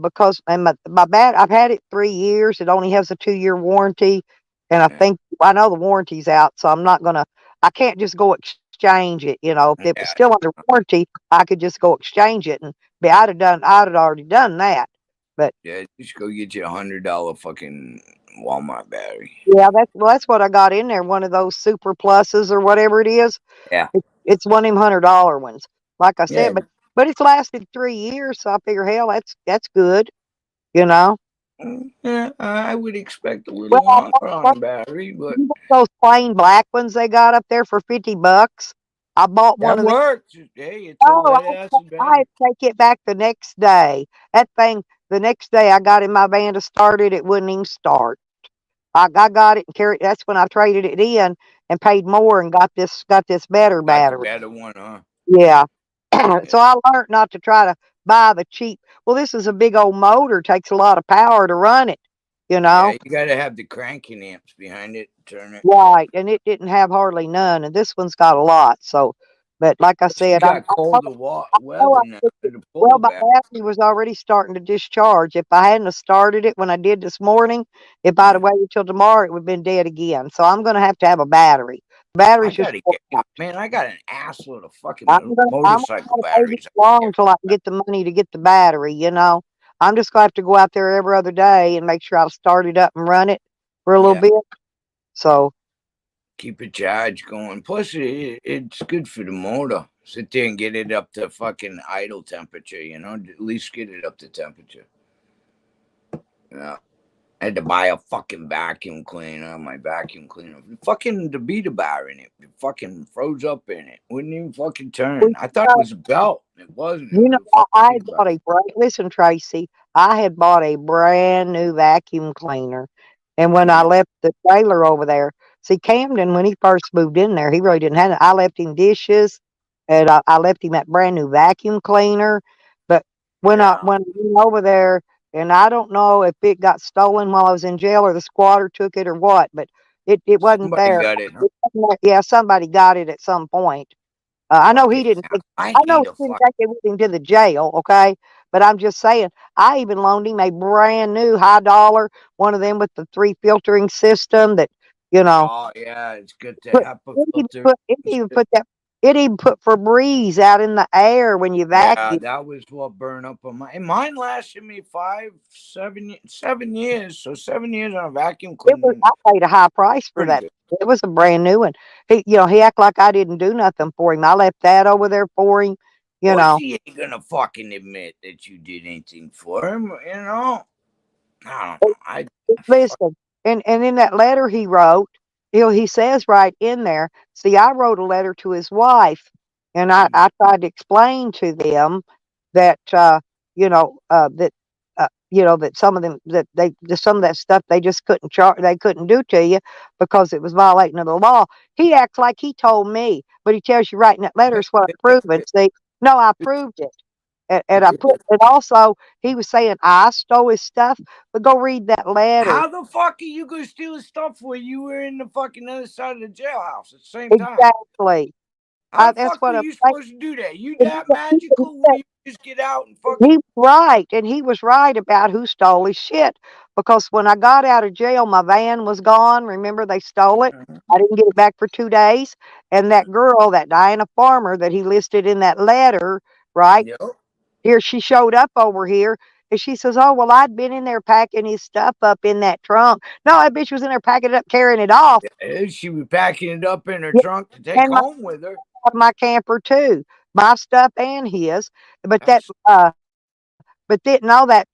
because and I've had it 3 years. It only has a 2-year warranty, and Yeah. I know the warranty's out, so I'm not gonna. I can't just go exchange it. If it was Yeah. still under warranty, I could just go exchange it, and I'd have already done that. But Yeah. Just go get you $100 fucking Walmart battery. yeah, that's what I got in there. One of those Super Pluses or whatever it is. Yeah. It's one of them $100 ones. Like I Yeah. said, but it's lasted 3 years, so I figure, hell, that's good, you know. Yeah. I would expect a Well, little I longer on a bought battery, but those plain black ones they got up there for $50. I bought one that of them. works. Hey, it's a Oh, lead acid I had battery. to take it back the next day. That thing, the next day I got in my van to start it, it wouldn't even start. I got it and carried. That's when I traded it in and paid more and got this better Got the battery. better one, huh? Yeah. So Yeah. I learned not to try to buy the cheap. Well, this is a big old motor, takes a lot of power to run it, you Yeah, know. you got to have the cranking amps behind it. Turn it. Right, and it didn't have hardly none, and this one's got a lot. So, but like I Plus, you said, got know, colder I know weather now. It'll pull well, the my back. battery was already starting to discharge. If I hadn't have started it when I did this morning, if I'd Yeah. have waited till tomorrow, it would have been dead again. So I'm going to have a battery. I Battery's just gotta worn get, out. man. I got an assload of fucking I'm motorcycle gonna wait batteries. I long can until I can get the money to get the battery. I'm just gonna have to go out there every other day and make sure I'll start it up and run it for a little Yeah, bit. So keep a charge going. Plus, it's good for the motor. Sit there and get it up to fucking idle temperature. At least get it up to temperature. Yeah. I had to buy a fucking vacuum cleaner. My vacuum cleaner, fucking the beater bar in it, fucking froze up in it. Wouldn't even fucking turn. we, I thought it was a belt. It wasn't. It You know, was a fucking I beater had bar. bought listen, Tracy, I had bought a brand new vacuum cleaner. And when I Yeah. left the trailer over there, see, Camden, when he first moved in there, he really didn't have it. I left him dishes and I left him that brand new vacuum cleaner. But Yeah. when I went over there, and I don't know if it got stolen while I was in jail or the squatter took it or what, but it wasn't Somebody there. got it. Huh? Yeah, somebody got it at some point. I know he Fucking. didn't. I I know hate a he didn't fuck. take it with him to the jail. Okay, but I'm just saying. I even loaned him a brand new high dollar one of them with the 3 filtering system that you know. Oh yeah, it's good to Put HEPA it even filter. put it even put that it even put Febreze out in the air when you Yeah, vacuum. that was what burned up on mine. And mine lasted me 7 years. So 7 years on a vacuum cleaner. I paid a high price for Pretty that. good. It was a brand new one. He acted like I didn't do nothing for him. I left that over there for him. Of You course, know. he ain't gonna fucking admit that you did anything for him. I don't know. Fuck. Listen, and in that letter he wrote, he says right in there. See, I wrote a letter to his wife, and I tried to explain to them that that some of them some of that stuff they just they couldn't do to you because it was violating of the law. He acts like he told me, but he tells you right in that letter is what I proved. And see, no, I proved it. And I put and also he was saying I stole his stuff, but go read that letter. How the fuck are you gonna steal his stuff where you were in the fucking other side of the jailhouse at the same time? Exactly. How the That's fuck were what I'm you saying. supposed to do that? You And that magical? Were you just get out and fucking. He right, and he was right about who stole his shit. Because when I got out of jail, my van was gone. Remember, they stole it. I didn't get it back for 2 days. And that girl, that Diana Farmer that he listed in that letter, right Yep. here, she showed up over here, and she says, "Oh well, I'd been in there packing his stuff up in that trunk." No, that bitch was in there packing it up, carrying it off. She was packing it up in her Yeah, trunk to take and home with her. my camper too, my stuff and his. But that Absolutely. but didn't know that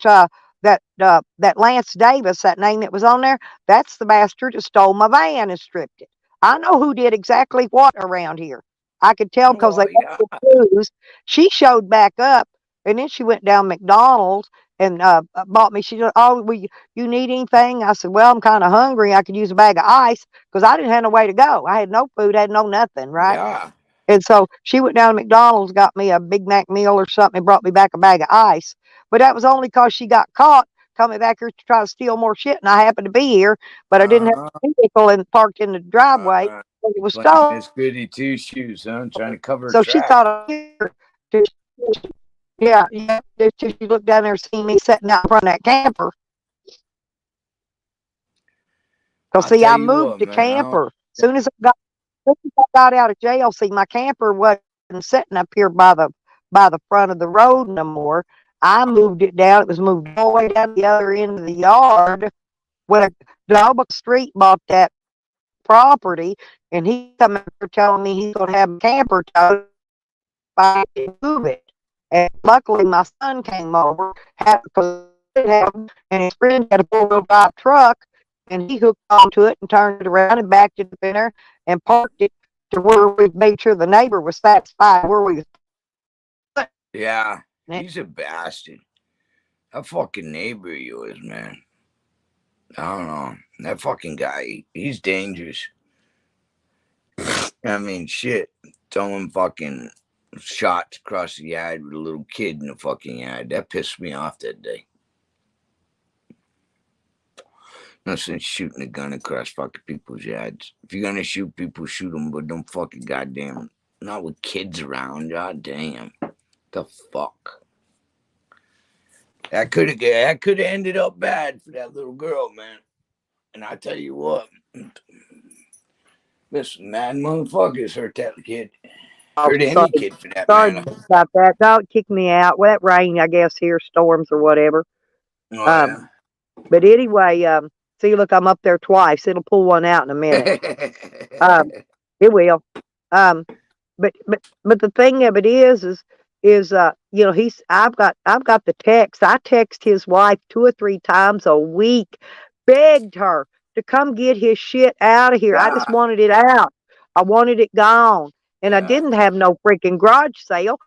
that Lance Davis, that name that was on there, that's the bastard that stole my van and stripped it. I know who did exactly what around here. I could tell because they Well, yeah. left the clues. She showed back up, and then she went down McDonald's and bought me. She said, "Oh, you need anything?" I said, "Well, I'm kind of hungry. I could use a bag of ice because I didn't have no way to go. I had no food, had no nothing, right?" Yeah. And so she went down to McDonald's, got me a Big Mac meal or something, and brought me back a bag of ice. But that was only because she got caught coming back here to try to steal more shit, and I happened to be here, but I didn't have Uh-huh. a vehicle and parked in the driveway Uh-huh. when it was Playing stolen. this goody two shoes, huh? Trying to cover her So she tracks. thought I was here. Yeah, yeah. Till she looked down there and seen me sitting out in front of that camper. Because I'll see, tell I you moved what, the man. camper. Soon as I got out of jail, see, my camper wasn't sitting up here by the front of the road no more. I moved it down. It was moved all the way down the other end of the yard. When Dalbrook Street bought that property, and he come after telling me he's going to have a camper towed if I didn't move it. And luckily, my son came over, had because and his friend had a four-wheel drive truck, and he hooked onto it and turned it around and backed it up in there and parked it to where we made sure the neighbor was satisfied where we was putting Yeah, it. he's a bastard. That fucking neighbor of yours, man. I don't know. That fucking guy, he's dangerous. I mean, shit. Throwing fucking shots across the yard with a little kid in the fucking yard. That pissed me off that day. No sense shooting a gun across fucking people's yards. If you're gonna shoot people, shoot them, but don't fucking goddamn. Not with kids around. God damn. The fuck. That could have ended up bad for that little girl, man. And I tell you what, this mad motherfuckers hurt that kid. Oh, Hurt sorry, any kid for that sorry matter. about that. Don't kick me out. Well, that rain, I guess, here, storms or whatever. Oh But anyway, see, look, I'm up there twice. It'll pull one out in a minute. yeah. It will. Um, but the thing of it is you know, I've got the text. I text his wife 2 or 3 times a week, begged her to come get his shit out of here. I just Yeah. wanted it out. I wanted it gone. And I Yeah. didn't have no freaking garage sale.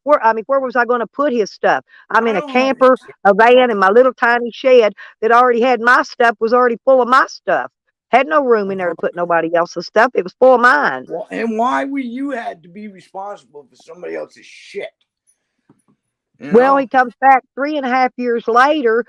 Where was I going to put his stuff? I'm I in a don't camper, understand. a van, and my little tiny shed that already had my stuff was already full of my stuff. Had no room in there to put nobody else's stuff. It was full of mine. And why were you had to be responsible for somebody else's shit? You Well, know? he comes back 3.5 years later,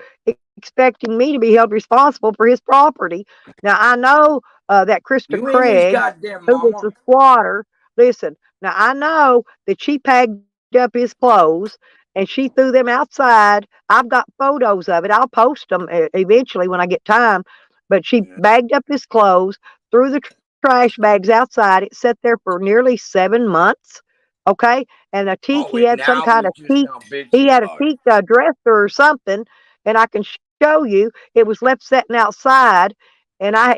expecting me to be held responsible for his property. Now, I know that Krista You ain't his Craig, goddamn who was mama. the squatter, listen, now I know that she packed up his clothes and she threw them outside. I've got photos of it. I'll post them eventually when I get time. But she bagged up his clothes, threw the trash bags outside. It sat there for nearly 7 months. Okay. And a teak, Oh, he had some now kind we're of just teak. now He bitching had a about it. teak dresser or something. And I can show you it was left sitting outside. And I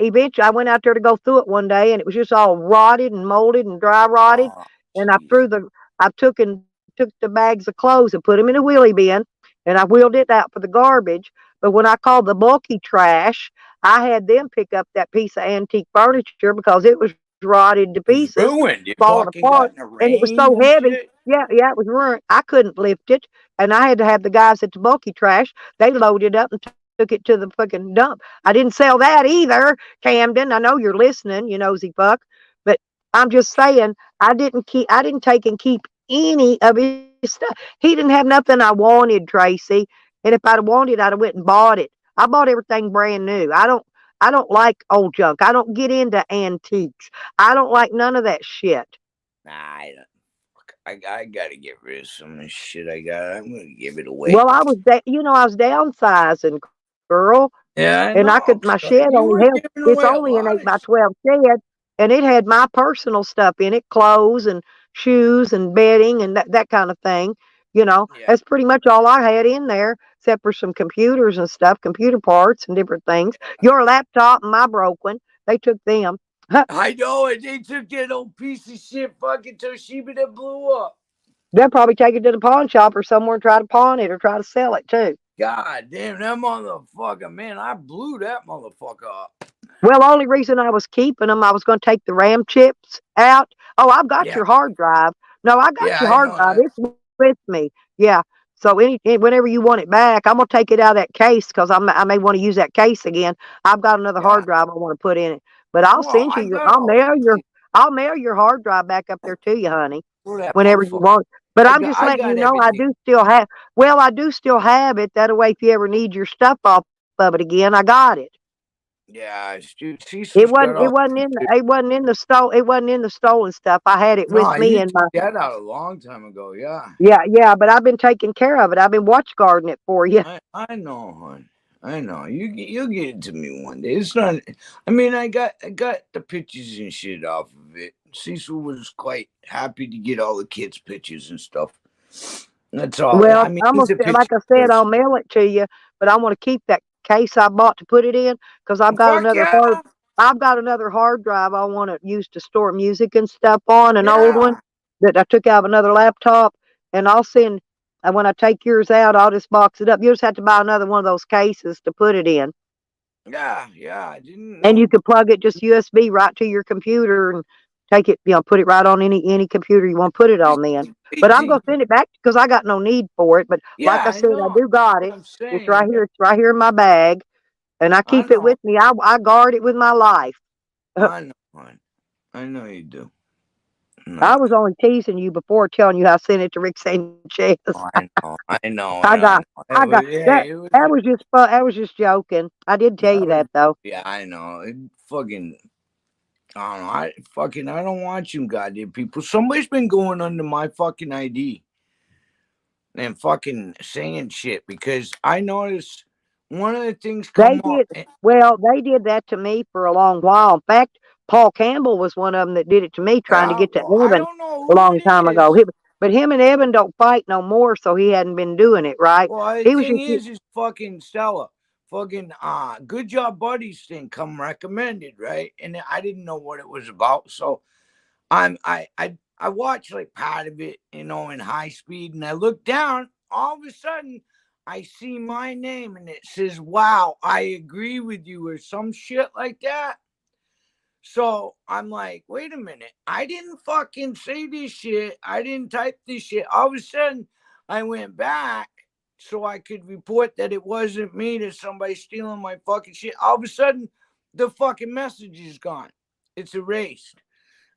went out there to go through it one day and it was just all rotted and molded and dry rotted. Oh, And jeez. I took the bags of clothes and put them in a wheelie bin and I wheeled it out for the garbage. But when I called the bulky trash, I had them pick up that piece of antique furniture because it was rotted to It was pieces, ruined. It falling fucking apart, got in the and it was rain so and heavy. shit. Yeah, yeah, it was ruined. I couldn't lift it, and I had to have the guys at the bulky trash. They loaded up and took it to the fucking dump. I didn't sell that either, Camden. I know you're listening, you nosy fuck, but I'm just saying I didn't take and keep any of his stuff. He didn't have nothing I wanted, Tracy. And if I'd have wanted, I'd have went and bought it. I bought everything brand new. I don't like old junk. I don't get into antiques. I don't like none of that shit. Nah, I gotta get rid of some of this shit I got. I'm gonna give it away. Well, I was downsizing, girl, Yeah, I and know. my So shed you only were held. giving It's away a only an lot 8 of by shit. 12 shed, and it had my personal stuff in it, clothes and shoes and bedding and that kind of thing. Yeah. That's pretty much all I had in there, except for some computers and stuff, computer parts and different things. Your laptop and my broke one, they took them. I know it. They took that old piece of shit fucking Toshiba that blew up. They'll probably take it to the pawn shop or somewhere and try to pawn it or try to sell it too. God damn, that motherfucker, man, I blew that motherfucker up. Well, the only reason I was keeping them, I was going to take the RAM chips out. Oh, I've got Yeah. your hard drive. No, I got Yeah, your I hard know drive. that. It's with me. Yeah. So whenever you want it back, I'm gonna take it out of that case because I may want to use that case again. I've got another Yeah. hard drive I want to put in it, but I'll Well, send you I got all kinds I'll mail your hard drive back up there to you, honey, of that whenever you motherfucker. want it. But I'm just I letting you got know everything. I do still have it. That way, if you ever need your stuff off of it again, I got it. Yeah, Cecil's got all that shit. It wasn't in the stolen stuff. I had it with No, me you in my took that out a long time ago. Yeah. yeah, but I've been taking care of it. I've been watch guarding it for you. I know, hon. I know. You'll get it to me one day. It's not. I mean, I got the pictures and shit off of it. Cecil was quite happy to get all the kids' pictures and stuff. That's all. I Well, mean, I'm he's gonna a like picture I said, I'll person. mail it to you, but I want to keep that case I bought to put it in because Fuck yeah. I've got another hard drive I want to use to store music and stuff on, an old one Yeah. that I took out of another laptop, and I'll send. And when I take yours out, I'll just box it up. You just have to buy another one of those cases to put it in. Yeah. Yeah. I didn't And you know. can plug it just USB right to your computer and take it, put it right on any computer you want to put it on then. But I'm gonna send it back because I got no need for it. But Yeah, like I I said, I know. do got What it. I'm It's right saying. here. It's right here in my bag, and I I keep it know. with me. I guard it with my life. I know, hon. I know you do. I No. was only teasing you before, telling you I sent it to Rick Sanchez. I know. I know. I And I got, know. I It got was. Hey, that. it was. That was just fun. That was just joking. I did tell you That was. that though. Yeah, I know. It fucking. I don't know. I don't want you goddamn people. Somebody's been going under my fucking ID and fucking saying shit because I noticed one of the things They come up. did well. They did that to me for a long while. In fact, Paul Campbell was one of them that did it to me, trying to Yeah, get to well, I Evan don't know a who long it time ago. is. But him and Evan don't fight no more, so he hadn't been doing it right. Well, the He was thing just is fucking Stella, fucking good job buddies thing come recommended, right? And I didn't know what it was about, so I watched like part of it, in high speed, and I look down. All of a sudden, I see my name, and it says, "Wow, I agree with you," or some shit like that. So I'm like, wait a minute. I didn't fucking say this shit. I didn't type this shit. All of a sudden, I went back so I could report that it wasn't me, that somebody stealing my fucking shit. All of a sudden, the fucking message is gone. It's erased.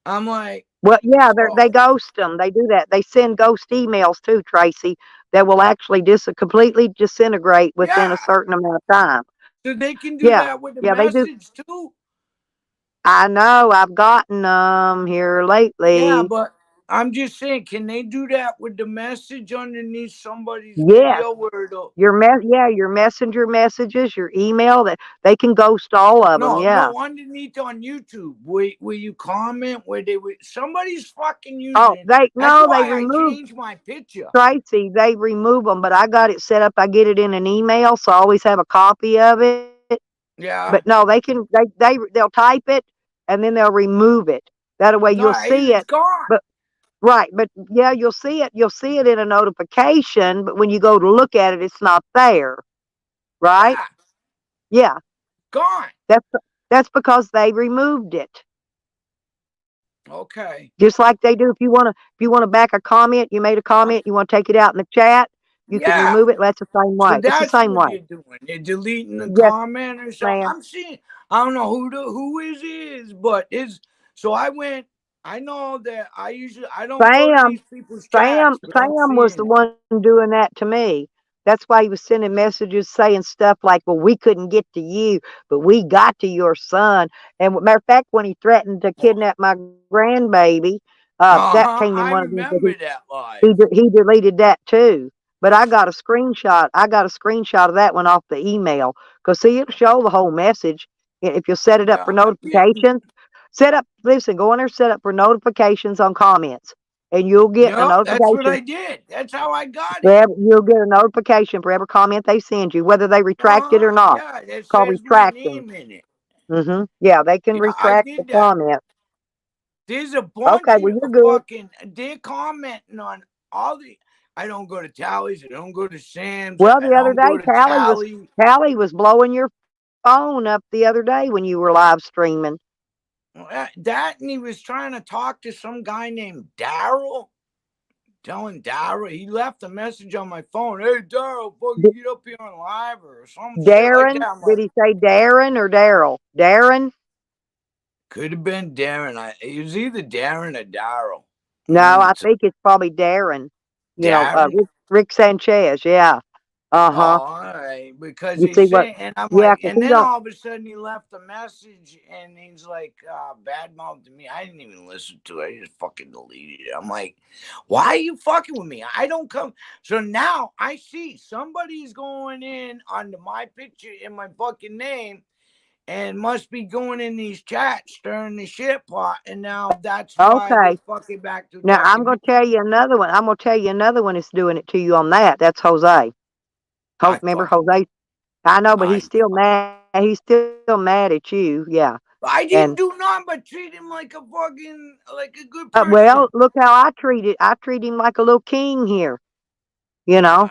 I'm like, well, yeah. They so ghost them. They do that. They send ghost emails too, Tracy, that will actually completely disintegrate within a yeah. certain amount of time. So they can do Yeah, that with a yeah, they do. message too. I know. I've gotten them here Yeah, lately. but I'm just saying, can they do that with the message underneath somebody's Yes. video where the Your messenger messages, your email, that they can ghost all of them. Yeah. No, underneath on YouTube, where you comment, where somebody's fucking Oh, using. That's they why I remove changed my picture. Tracy. They remove them, but I got it set up. I get it in an email, so I always have a copy of it. But Yeah. no, they'll type it and then they'll remove it. That way No, you'll see it's it. gone. But right, but yeah, you'll see it. You'll see it in a notification, but when you go to look at it, it's not there. Right? Yeah, Yeah. gone. That's because they removed it. Okay. Just like they do if you want to back a comment, you made a comment, you want to take it out in the chat, you can Yeah. remove it. That's the same So way. It's the that's same what way. they're doing. They're deleting the Yes, comment or something. ma'am. I'm seeing. I don't know who is, but is. So I went. I know that I don't go to Sam, these people's chats, but I'm Sam was seeing the it. one doing that to me. That's why he was sending messages saying stuff like, "Well, we couldn't get to you, but we got to your son." And matter of fact, when he threatened to kidnap my grandbaby, That came in I one of them. remember that live. He deleted that too. But I got a screenshot. I got a screenshot of that one off the email. Cause see, it'll show the whole message. If you set it up for I'm getting, notifications, go in there, set up for notifications on comments, and you'll get a that's what notification. I did. That's how I got it. You'll get a notification for every comment they send you, whether they retract it or not. Yeah, it It's called says my retracting. name in it. Yeah, they can Yeah, I retract the did that. comment. There's a Okay, bunch well, you're of good. they're commenting on all the. I don't go to Tally's. I don't go to Sam's. Well, I the other don't go day, to Tally. Tally was blowing your phone up the other day when you were live streaming. That and he was trying to talk to some guy named Daryl. Telling Daryl, he left a message on my phone. Hey, Daryl, fucking get up here on live or some shit like Darren, that. I'm did like, he say Darren or Daryl? Darren? could have been Darren. It was either Darren or Daryl. No, I think it's probably Darren. You know, Darren. Rick Sanchez. Yeah. Oh, Uh-huh. all right. Because You he see what? said, and I'm Yeah, like, 'cause and he then don't. all of a sudden he left a message and he's like, bad mouth to me. I didn't even listen to it. I just fucking deleted it. I'm like, why are you fucking with me? I don't come. So now I see somebody's going in under my picture in my fucking name and must be going in these chats stirring the shit pot. And now that's why they're Okay. fucking back to Now I'm attacking me. gonna tell you another one. I'm gonna tell you another one that's doing it to you on that. That's Jose. I Remember fucking, Jose? I know, but I he's still mad. He's still mad at you. Yeah. I didn't And do nothing but treat him like a fucking like a good person. well, look how I treat it. I treat him like a little king here. You know.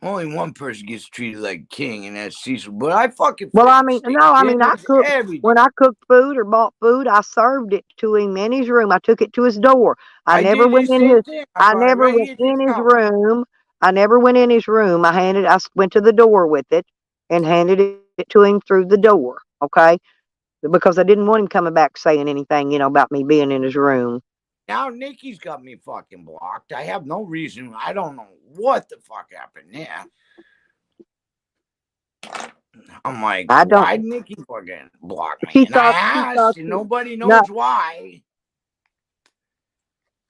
Only one person gets treated like a king, and that's Cecil. But I fucking Well, I fed mean, steak no, I mean, dinners every when day. I cooked food or bought food, I served it to him in his room. I took it to his door. I did the same thing. I I brought it never right went here to in the his house. room. I never went in his room. I went to the door with it and handed it to him through the door. Okay. Because I didn't want him coming back saying anything, about me being in his room. Now Nikki's got me fucking blocked. I have no reason. I don't know what the fuck happened there. I'm like, why Nikki fucking block me? And I asked, and nobody knows why.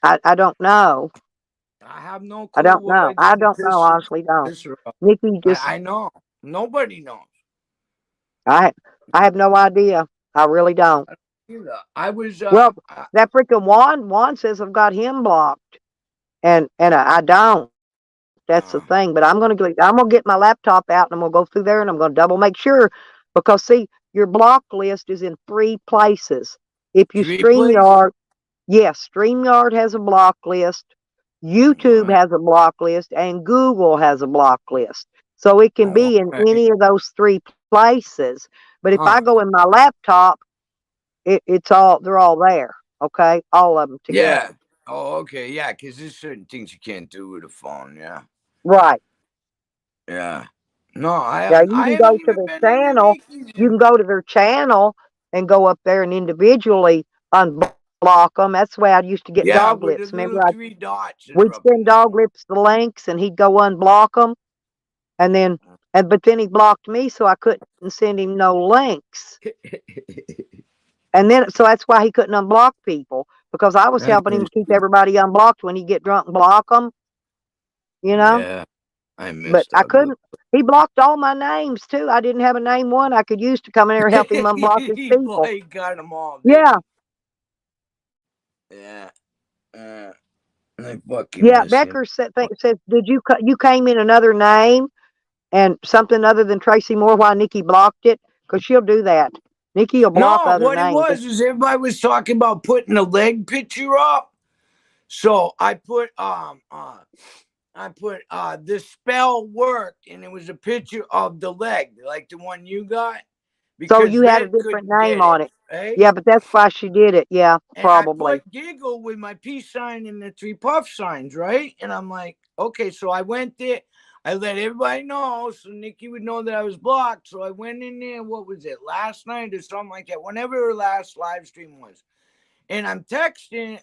I don't know. I have no clue. I don't know. I don't know. Honestly, don't. Nikki just. I know. Nobody knows. I have no idea. I really don't. I was. Well, that freaking Juan says I've got him blocked, and I don't. That's the thing. But I'm gonna get my laptop out and I'm gonna go through there and I'm gonna double make sure, because see, your block list is in 3 places. If you StreamYard, yes, StreamYard has a block list, YouTube has a block list, and Google has a block list. So it can be in any of those 3 places. But if I go in my laptop, they're all there. Okay, all of them together. Yeah. Oh, okay. Yeah, because there's certain things you can't do with a phone. Yeah. Right. Yeah. No, I you can go to their channel. You can go to their channel and go up there and individually unblock them. That's the way I used to get Dog Lips. Remember, 3 dots. we'd send Dog Lips the links, and he'd go unblock them, and then but then he blocked me, so I couldn't send him no links. And then, so that's why he couldn't unblock people, because I was helping him keep everybody unblocked when he get drunk and block them. Yeah, I missed. But I couldn't. He blocked all my names too. I didn't have a name one I could use to come in there and help him unblock his people. He got them all. Yeah. Yeah. I fucking Becker says, did you came in another name and something other than Tracy Moore? Why Nikki blocked it? Because she'll do that. Nikki will block other names. No, what it was is everybody was talking about putting a leg picture up. So I put the spell worked, and it was a picture of the leg, like the one you got. So you had a different name on it. Right? Yeah, but that's why she did it. Yeah, and probably. I put giggle with my peace sign and the 3 puff signs, right? And I'm like, okay, so I went there. I let everybody know so Nikki would know that I was blocked. So I went in there, what was it, last night or something like that, whenever her last live stream was. And I'm typing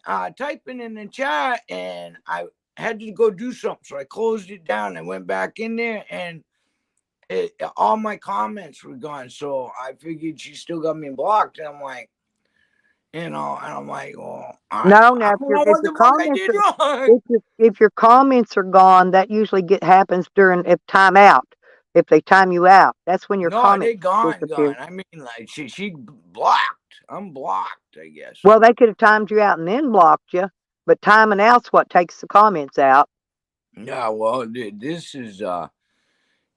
in the chat, and I had to go do something. So I closed it down. I went back in there, and all my comments were gone. So I figured she still got me blocked. And I'm like, And I'm like, well, No, I now don't know if what your the fuck I comments did are wrong. if your comments are gone, that usually happens during if time out. If they time you out, that's when your No, they comments gone. disappear. I mean, like she blocked. I'm blocked, I guess. Well, they could have timed you out and then blocked you, but timing out's what takes the comments out. Yeah, well, this is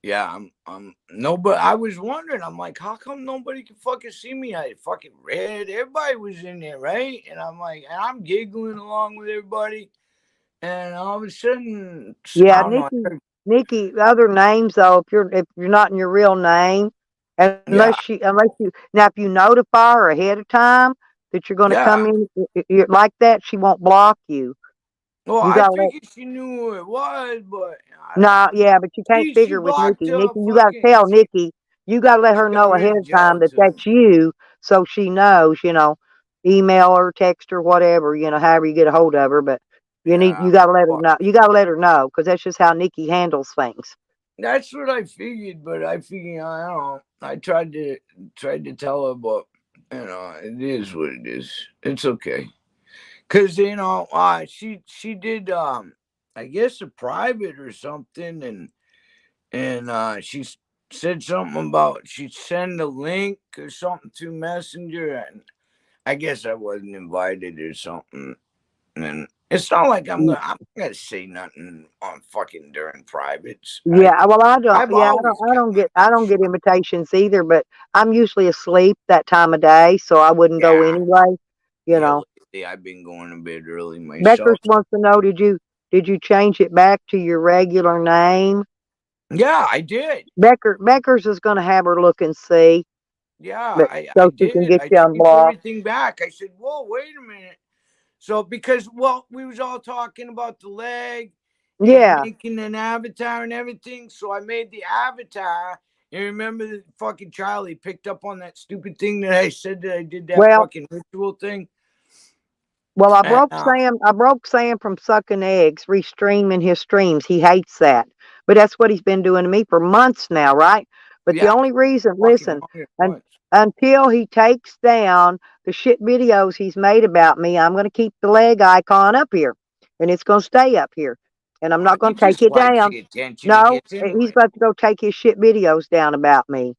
yeah, I'm no, but I was wondering, I'm like, how come nobody can fucking see me? I fucking read, everybody was in there, right? And I'm like, and I'm giggling along with everybody, and all of a sudden, I Yeah, don't know. Nikki, other names though, if you're not in your real name, Yeah, unless you now if you notify her ahead of time that you're going to come yeah. in you're like that, she won't block you. Well, You I gotta let figured she knew who it was, but I don't no, know. yeah, but you can't She figure with blocked Nikki. Nikki, you gotta fucking tell Nikki, you gotta let she her got know rid ahead of of time Joe that too. that's you, so she knows. Email her, text her, whatever. However you get a hold of her, but you Yeah. gotta let her Well, know. You gotta let her know because that's just how Nikki handles things. that's what I figured, but I figured I don't know. I tried to tell her, but it is what it is. It's okay. Cause she did I guess a private or something, and she said something about she'd send a link or something to Messenger, and I guess I wasn't invited or something. And it's not like I'm not gonna say nothing on fucking during privates. Yeah, well, I don't. I've Yeah, always I kept don't my get. I mouth don't get shut. invitations either. But I'm usually asleep that time of day, so I wouldn't go Yeah, anyway. You yeah. know, Lately, I've been going to bed early Beckers myself. wants to know: did you change it back to your regular name? Yeah, I did. Beckers is going to have her look and see, Yeah, but I so she can did. get I you changed unblocked. everything back. I said, "Whoa, wait a minute." So because we was all talking about the leg and Yeah. making an avatar and everything, so I made the avatar. And remember that fucking Charlie picked up on that stupid thing that I said that I did that Well, fucking ritual thing. I And, broke Sam. I broke Sam from sucking eggs, restreaming his streams. He hates that, but that's what he's been doing to me for months now, right? But the yeah, only reason, fucking listen, wrong it un, was. until he takes down the shit videos he's made about me, I'm going to keep the leg icon up here, and it's going to stay up here, and I'm not He going to take just it likes down. the attention he No, gets he's anyway. about to go take his shit videos down about me,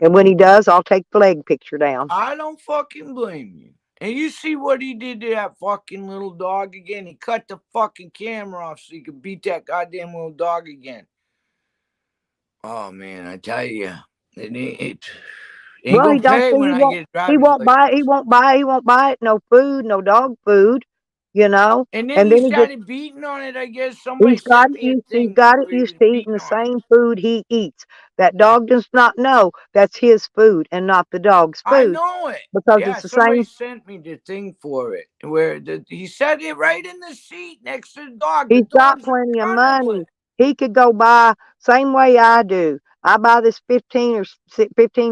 and when he does, I'll take the leg picture down. I don't fucking blame you. And you see what he did to that fucking little dog again? He cut the fucking camera off so he could beat that goddamn little dog again. Oh man, I tell you, it ain't Well, he gonna don't pay see. when I get a He driver's won't buy. He license. won't buy. He won't buy it. No food. No dog food. You know. And then And he then he just started beating on it. I guess somebody he's got sent it me a used. He's thing got it where he used was to eating beating the on it. same food he eats. That dog does not know that's his food and not the dog's I food know it. because Yeah, it's the somebody same. sent me the thing for it where he said it right in the seat next to the dog. The He's got dog's plenty of running money. with He could go buy same way I do. I buy this 15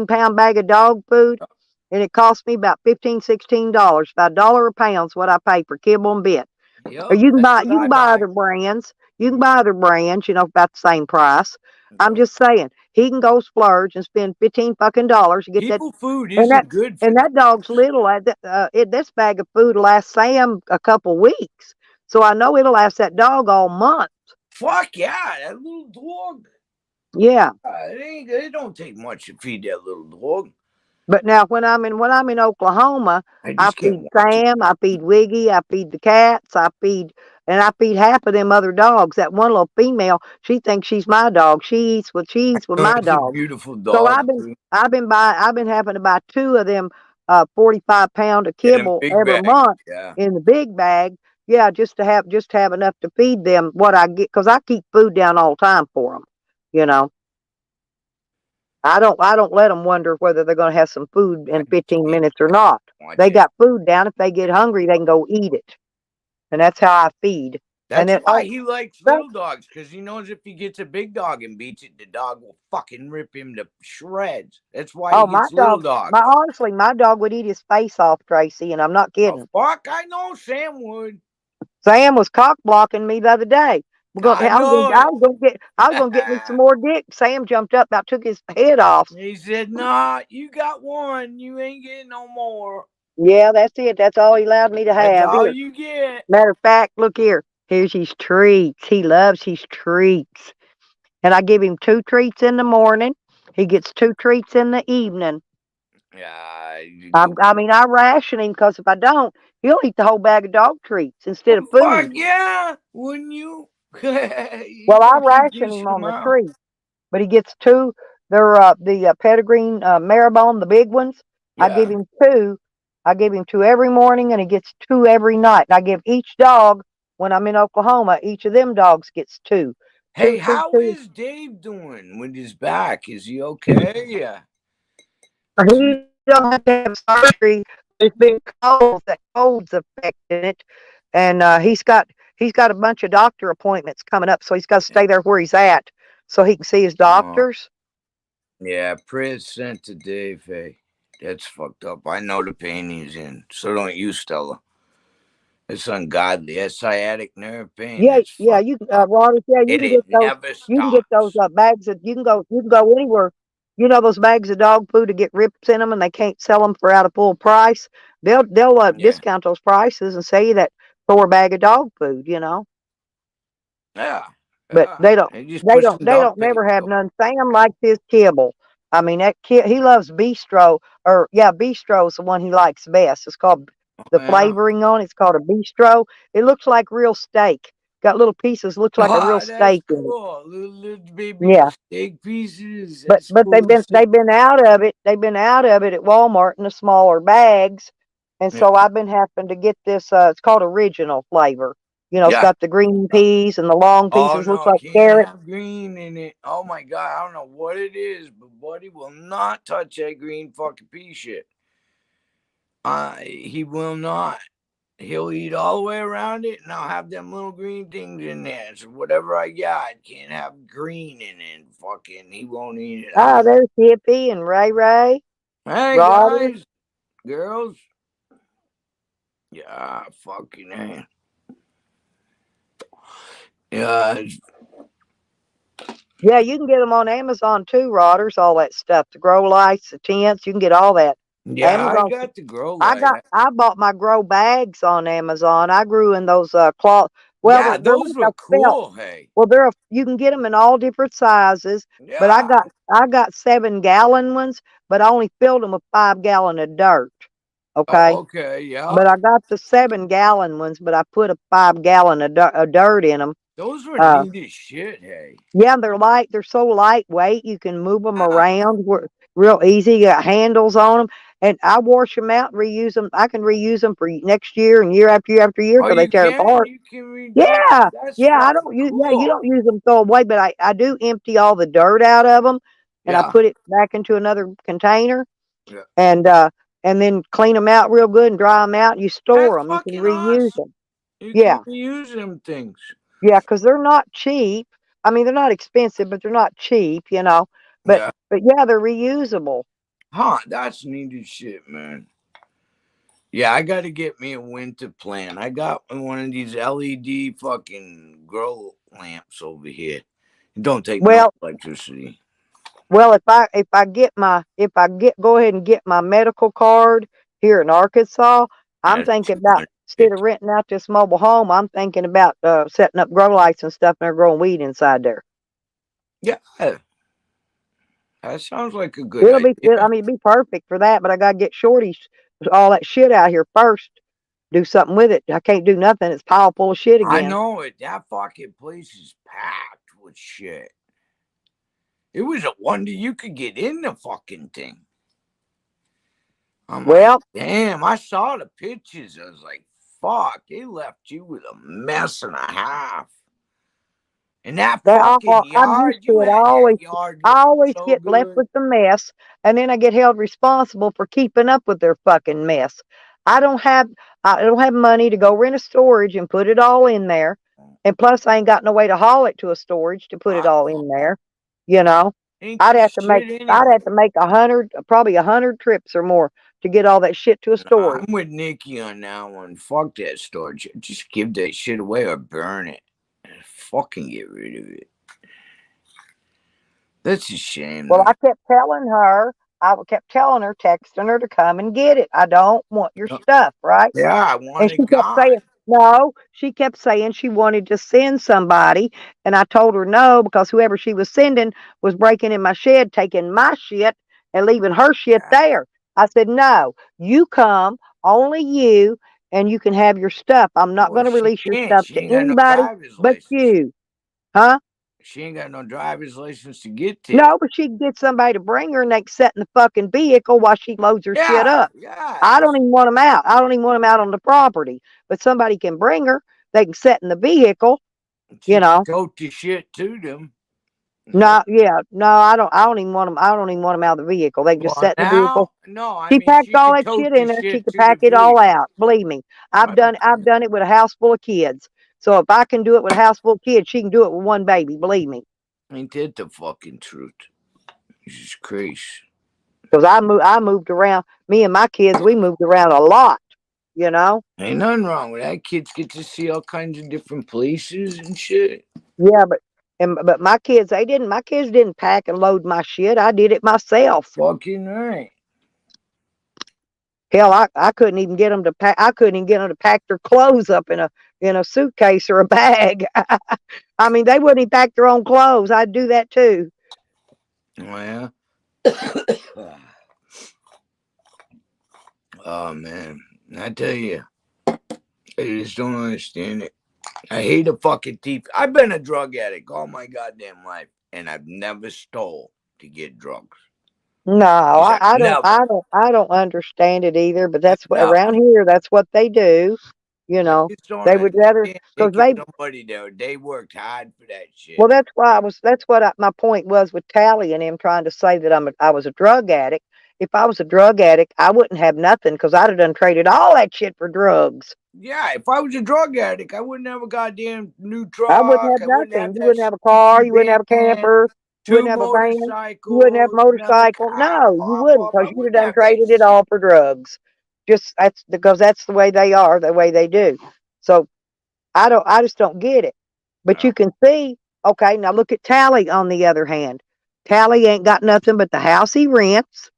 pound bag of dog food, it. and it costs me about $15, $16. About $1 a pound's what I pay for kibble and bit. Or Yep, you can that's buy what you I can buy buy. other brands. You can buy other brands, about the same price. I'm Yep. just saying, he can go splurge and spend 15 fucking dollars to get that. People food And that isn't good for and them. that dog's little. This bag of food will last Sam a couple weeks, so I know it'll last that dog all month. Fuck yeah, that little dog. Yeah. It don't take much to feed that little dog. But now when I'm in Oklahoma, I I just can't feed watch it. Sam, I feed Wiggy, I feed the cats, I feed half of them other dogs. That one little female, she thinks she's my dog. She eats with my It's a dog. beautiful So dog too. I've been having to buy two of them 45 pound of Yeah, them kibble big every bags. month Yeah. in the big bag. Yeah, just to have enough to feed them what I get because I keep food down all the time for them. You know. I don't let them wonder whether they're going to have some food I in just 15 can't minutes or not. watch They it. got food down. If they get hungry, they can go eat it, and that's how I feed. And That's then why he likes that- little dogs, because he knows if he gets a big dog and beats it, the dog will fucking rip him to shreds. That's why he my gets little dog, dogs. my dog would eat his face off, Tracy, and I'm not Oh kidding. fuck, I know Sam would. Sam was cock blocking me the other day. I know I it. was gonna get me some more dick. Sam jumped up, about took his head off. He said, "Nah, you got one. You ain't getting no more." Yeah, that's it. That's all he allowed me to That's have. all Here. you get. Matter of fact, look here. Here's his treats. He loves his treats. And I give him 2 treats in the morning. He gets 2 treats in the evening. Yeah. I mean, I ration him because if I don't, he'll eat the whole bag of dog treats instead of Fuck food. yeah. Wouldn't you? You Well, I gonna keep ration him dishing on them the out. treats, but he gets 2. They're the Pedigree Marabone, the big ones. I give Yeah. him 2. I give him 2 every morning, and he gets 2 every night. And I give each dog when I'm in Oklahoma. Each of them dogs gets 2. Hey, 2, 2, how 2. is Dave doing with his back? Is he okay? Yeah. He don't have to have surgery. It's been cold. That cold's affecting it, and he's got a bunch of doctor appointments coming up, so he's got to stay there where he's at so he can see his Oh, doctors. yeah. Prayers sent to Dave. Hey, that's fucked up. I know the pain he's in. So don't you, Stella. It's ungodly. That sciatic nerve pain. Yeah, That's yeah, fucked you up. Waters, yeah, you And can it get those. never You can get those stops. bags of. You can go anywhere. You know those bags of dog food to get rips in them, and they can't sell them for out of full price. They'll Yeah. discount those prices and sell you that for a bag of dog food. Yeah. But Yeah. they don't. And just They put don't. some They duct don't tape never have over. none. Sam likes his kibble. I mean that kid. He loves bistro. Or yeah, bistro's the one he likes best. It's called the Yeah. flavoring on it. It's called a bistro. It looks like real steak. Got little pieces. Looks like a real Ah, that's steak in it. cool. Little baby Yeah. steak pieces. But That's but cool as shit. they've been out of it. They've been out of it at Walmart in the smaller bags, and Yeah. so I've been having to get this. It's called original flavor. It's Yeah. got the green peas and the long Oh pieces look no, like can't carrot. have green in it. Oh my god, I don't know what it is, but Buddy will not touch that green fucking pea shit. He will not. He'll eat all the way around it, and I'll have them little green things in there. So whatever I got can't have green in it. Fucking, he won't eat it. Ah, there's Hippie and Ray Ray, Hey Roddy. guys, girls, yeah, fucking hey. Yeah, Yeah, you can get them on Amazon too, Rodders, all that stuff. The grow lights, the tents, you can get all that. yeah, I Amazon. got the grow light. I bought my grow bags on Amazon. I grew in those cloth. Well, Yeah, they're those like a were felt. cool. Hey, Well, you can get them in all different sizes, but yeah. I got 7-gallon ones, but I only filled them with 5 gallon of dirt. Okay, Oh, okay, yeah. but I got the 7-gallon ones, but I put a 5 gallon of dirt in them. Those were neat as shit. Hey, Yeah, they're light. They're so lightweight. You can move them yeah. around real easy. You got handles on them, and I wash them out, and reuse them. I can reuse them for next year and year after year after year Oh, till they you tear can? apart. You can redo them? Yeah, That's yeah. I fucking don't use. Yeah, you cool. don't use them throw away, but I do empty all the dirt out of them, and I Yeah, put it back into another container, yeah. and then clean them out real good and dry them out. And you store That's them. You can fucking reuse awesome. them. You can Yeah, reuse them things. yeah, because they're not cheap. I mean, they're not expensive, but they're not cheap. But Yeah. yeah, they're reusable. Huh, that's neat as shit, man. Yeah, I got to get me a winter plan. I got one of these LED fucking grow lamps over here. It don't take no Well, electricity. well, if I go ahead and get my medical card here in Arkansas, I'm That's thinking about 250. instead of renting out this mobile home, I'm thinking about setting up grow lights and stuff, and they're growing weed inside there. Yeah, that sounds like a good It'll be, I idea. mean, it'd be perfect for that. But I gotta get Shorty all that shit out here first. Do something with it. I can't do nothing. It's pile full of shit I again. know it. That fucking place is packed with shit. It was a wonder you could get in the fucking thing. I'm like, Well, damn, I saw the pictures. I was like, fuck, they left you with a mess and a half. And that fucking I'm used yard, to you it. had that yard I looking always so get left good. with the mess, and then I get held responsible for keeping up with their fucking mess. I don't have I don't have money to go rent a storage and put it all in there, and plus I ain't got no way to haul it to a storage to put it I all in there. You know, ain't your shit I'd anyway. have to make 100, probably 100 trips or more to get all that shit to a Nah, storage. I'm with Nikki on that one. Fuck that storage. Just give that shit away or burn it. Fucking get rid of it. That's a shame, Well, though. I kept telling her, texting her to come and get it. I don't want your stuff, right? Yeah, I want And it she kept gone. saying, no, she kept saying she wanted to send somebody. And I told her no, because whoever she was sending was breaking in my shed, taking my shit and leaving her shit there. I said, no, you come, only you, and you can have your stuff. I'm not Well, going to she release your can't. stuff She to ain't got no anybody driver's but license. you. Huh? She ain't got no driver's license to get there. No, but she can get somebody to bring her and they can sit in the fucking vehicle while she loads her shit Yeah, up. yeah. I don't even want them out. I don't even want them out on the property. But somebody can bring her. They can sit in the vehicle, She you can know. tote the shit to them. No, yeah, no, I don't. I don't even want them. I don't even want them out of the vehicle. They can just Well, sit in the vehicle. now, no, I She mean, packed she all can that tote shit the in there. She shit could to the pack it all vehicle. out. Believe me, I've Okay. done it with a house full of kids. So if I can do it with a house full of kids, she can do it with one baby. Believe me, Ain't that the fucking truth? Jesus Christ. because I moved around. Me and my kids, we moved around a lot. You know. Ain't nothing wrong with that. Kids get to see all kinds of different places and shit. Yeah, but my kids, they didn't. My kids didn't pack and load my shit. I did it myself. Fucking right. Hell, I couldn't even get them to pack. I couldn't even get them to pack their clothes up in a suitcase or a bag. I mean, they wouldn't even pack their own clothes. I'd do that too. Oh, yeah. Oh, man. I tell you, I just don't understand it. I hate a fucking thief. I've been a drug addict all my goddamn life, and I've never stole to get drugs. No, Never. I don't understand it either. But that's what No. around here. That's what they do. You I know, just don't they would rather understand because taking they. somebody there. They worked hard for that Well, shit. that's why I was. That's what my point was with Tally and him trying to say that I was a drug addict. If I was a drug addict, I wouldn't have nothing because I'd have done traded all that shit for drugs. Yeah, if I was a drug addict, I wouldn't have a goddamn new I wouldn't truck. have I wouldn't have nothing. You that wouldn't have a car. stinky You wouldn't have a van, camper. You two wouldn't have a van. You wouldn't have a motorcycles, another motorcycle. car No, you pop wouldn't up. I because you'd have wouldn't done have that traded it shit. all for drugs. Just that's because that's the way they are, the way they do. So I just don't get it. But No. you can see, okay, now look at Tally on the other hand. Tally ain't got nothing but the house he rents,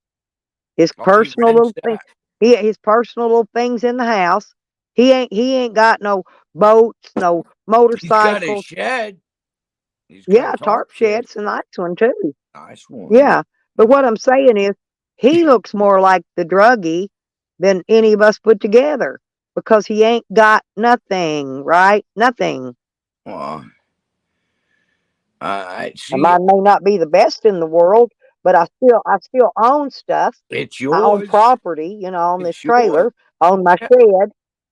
his Oh, he personal rents little thing, that. his personal little things in the house. He ain't got no boats, no He's got a motorcycles. shed. He's got a Yeah, tarp tarp shed. shed's a nice one too. Nice one. Yeah. Yeah. But what I'm saying is he looks more like the druggie than any of us put together because he ain't got nothing, right? Nothing. Well, I And see. mine may not be the best in the world, but I still own stuff. It's I own yours. property, you know, on this It's yours. trailer, I own my Yeah, shed,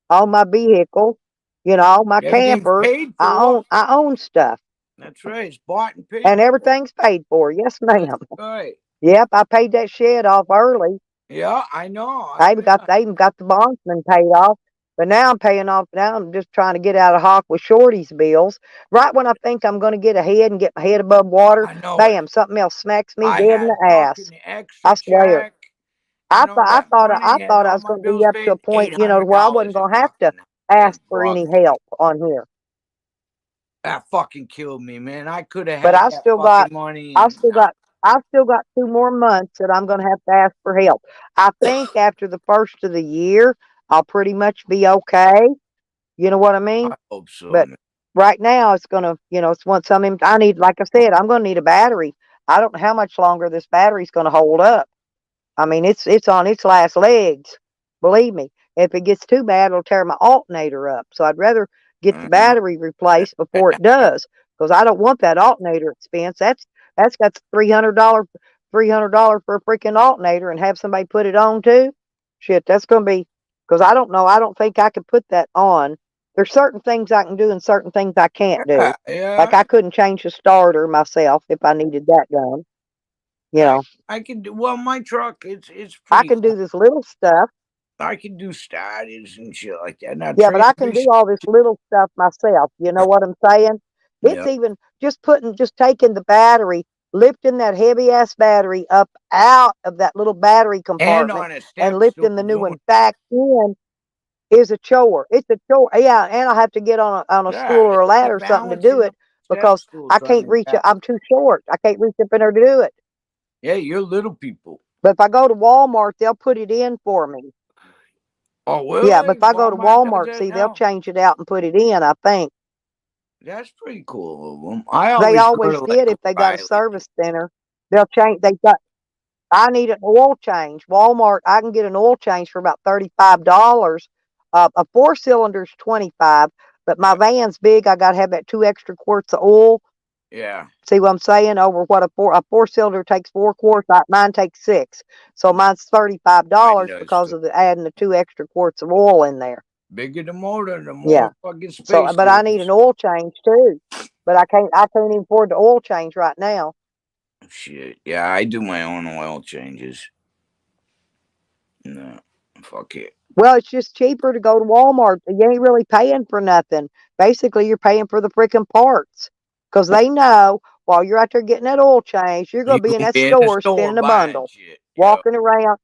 I own my vehicle, you know, my everything's camper. paid for. I own stuff. That's right. It's bought and paid And for. everything's paid for. Yes, That's ma'am. right. Yep, I paid that shed off early. Yeah, I know. They even got the bondsman paid off. But now I'm paying off. Now I'm just trying to get out of hock with Shorty's bills. Right when I think I'm going to get ahead and get my head above water, I know it. bam, something else smacks me I dead in had the ass. fucking I extra swear. check. You know, that I morning had thought I all was my going to be bills up to a paid. point, Eight you know, hundred where I wasn't dollars in going to have to fucking ask in for any drugs. help on here. That fucking killed me, man. I could have But had that fucking money I and still got, I still got 2 more months that I'm going to have to ask for help. I think after the first of the year, I'll pretty much be okay. You know what I mean? I hope so, But man. right now, it's gonna, you know, it's once I need, like I said, I'm gonna need a battery. I don't know how much longer this battery's gonna hold up. I mean, it's on its last legs. Believe me. If it gets too bad, it'll tear my alternator up. So I'd rather get the Uh, battery replaced before it does, because I don't want that alternator expense. That's got $300 for a freaking alternator, and have somebody put it on too. Shit, that's gonna be because I don't know. I don't think I could put that on. There's certain things I can do and certain things I can't do. yeah, Like yeah. I couldn't change the starter myself if I needed that done. You I know, I can do well. My truck, it's I pretty can do old. this little stuff. I can do starters and shit like that. Now Yeah, but I can do transmission, all this little stuff myself. You know what I'm saying? It's yeah, even just taking the battery, lifting that heavy ass battery up out of that little battery and compartment on a and step stool lifting the new doing one back in is a chore. It's a chore. Yeah, and I'll have to get on a stool yeah. or a It's ladder like or something to do balancing it up a step because stool I trying can't to reach it. balance. I'm too short. I can't reach up in there to do it. Yeah, you're little people. But if I go to Walmart, they'll put it in for me. Oh, will Yeah, they? but if I go to Walmart does Walmart, that see, they'll now? change it out and put it in, I think. That's pretty cool of them. I They always go always to did like if they got a O'Reilly. service center. They'll change. I need an oil change. Walmart, I can get an oil change for about $35. A 4-cylinder's 25, but my Yeah. van's big. I got to have that 2 extra quarts of oil. Yeah. See what I'm saying? Over what a 4-cylinder takes 4 quarts. Mine takes 6. So mine's Mine $35 does because too. of adding the 2 extra quarts of oil in there. Bigger the motor, the Yeah. more fucking space So, but I there need is. an oil change too. But I can't even afford the oil change right now. Shit. Yeah, I do my own oil changes. No. Fuck it. Well, it's just cheaper to go to Walmart. You ain't really paying for nothing. Basically, you're paying for the freaking parts because they know while you're out there getting that oil change, you're going You to be in gonna that be in the store store spinning a buying bundle, shit. Yeah. walking around.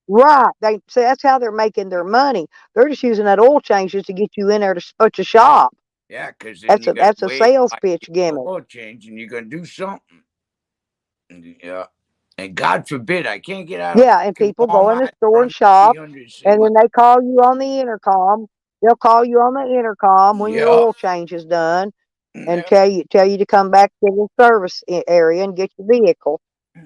Right. They say that's how they're making their money. They're just using that oil change just to get you in there to shop. Yeah, because then you got That's to a wait sales like pitch get the gimmick. oil change and you're going to do something. Yeah. And God forbid, I can't get out of Yeah, and fucking people go in the Walmart store for and shop, 300 say and what? then they call you on the intercom. They'll call you on the intercom when your Yeah. oil change is done and Yeah. tell you to come back to the service area and get your vehicle.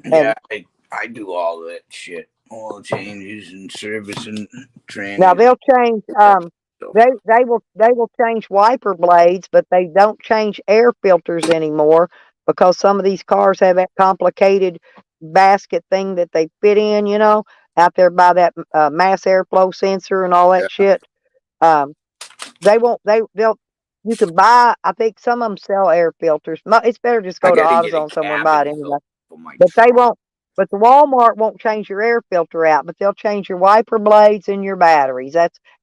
Yeah, And I do all that shit. Oil changes and servicing, now trannies, they'll change. stuff. They will change wiper blades, but they don't change air filters anymore because some of these cars have that complicated basket thing that they fit in. Out there by that mass airflow sensor and all that Yeah. shit. Um, they won't. They'll. You can buy. I think some of them sell air filters. It's better just I go to got to get a AutoZone somewhere and buy it cabin anyway. filter for my But they truck. won't. But the Walmart won't change your air filter out, but they'll change your wiper blades and your batteries.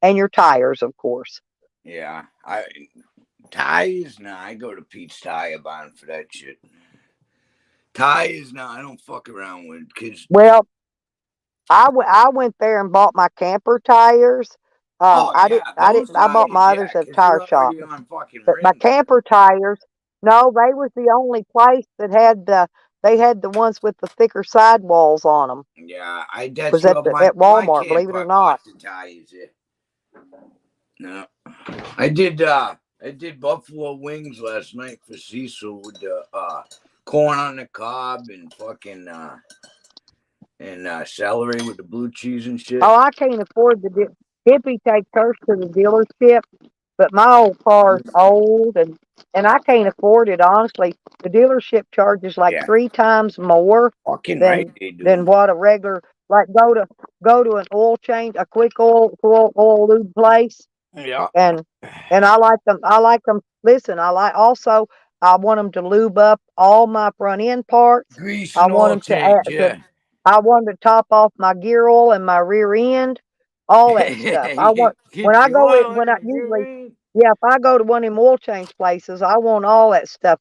And your tires, of course. Yeah. Tires? Nah, I go to Pete's Tire buying for that shit. Tires? Nah, I don't fuck around with because. Well, I went there and bought my camper tires. Oh yeah, those I bought tires, my yeah, others at a because tire they're shop. already on fucking But my rims. camper tires, no, they was the only place that they had the ones with the thicker sidewalls on them. Yeah, that's Was where my at Walmart, believe it or camper not. bought the tires. Yeah. No, I did buffalo wings last night for Cecil with the corn on the cob and fucking celery with the blue cheese and shit. Oh, I can't afford Hippie takes hers to the dealership, but my old car's old and I can't afford it honestly. The dealership charges like Yeah, 3 times more fucking right they than do. what a regular like go to an oil change, a quick oil lube place, Yeah, and I like them. Listen, I want them to lube up all my front end parts. grease I and want oil them change. Yeah, I want to top off my gear oil and my rear end, all that stuff. I want when get I the go in oil when in I the usually rear end. yeah, if I go to one of them oil change places, I want all that stuff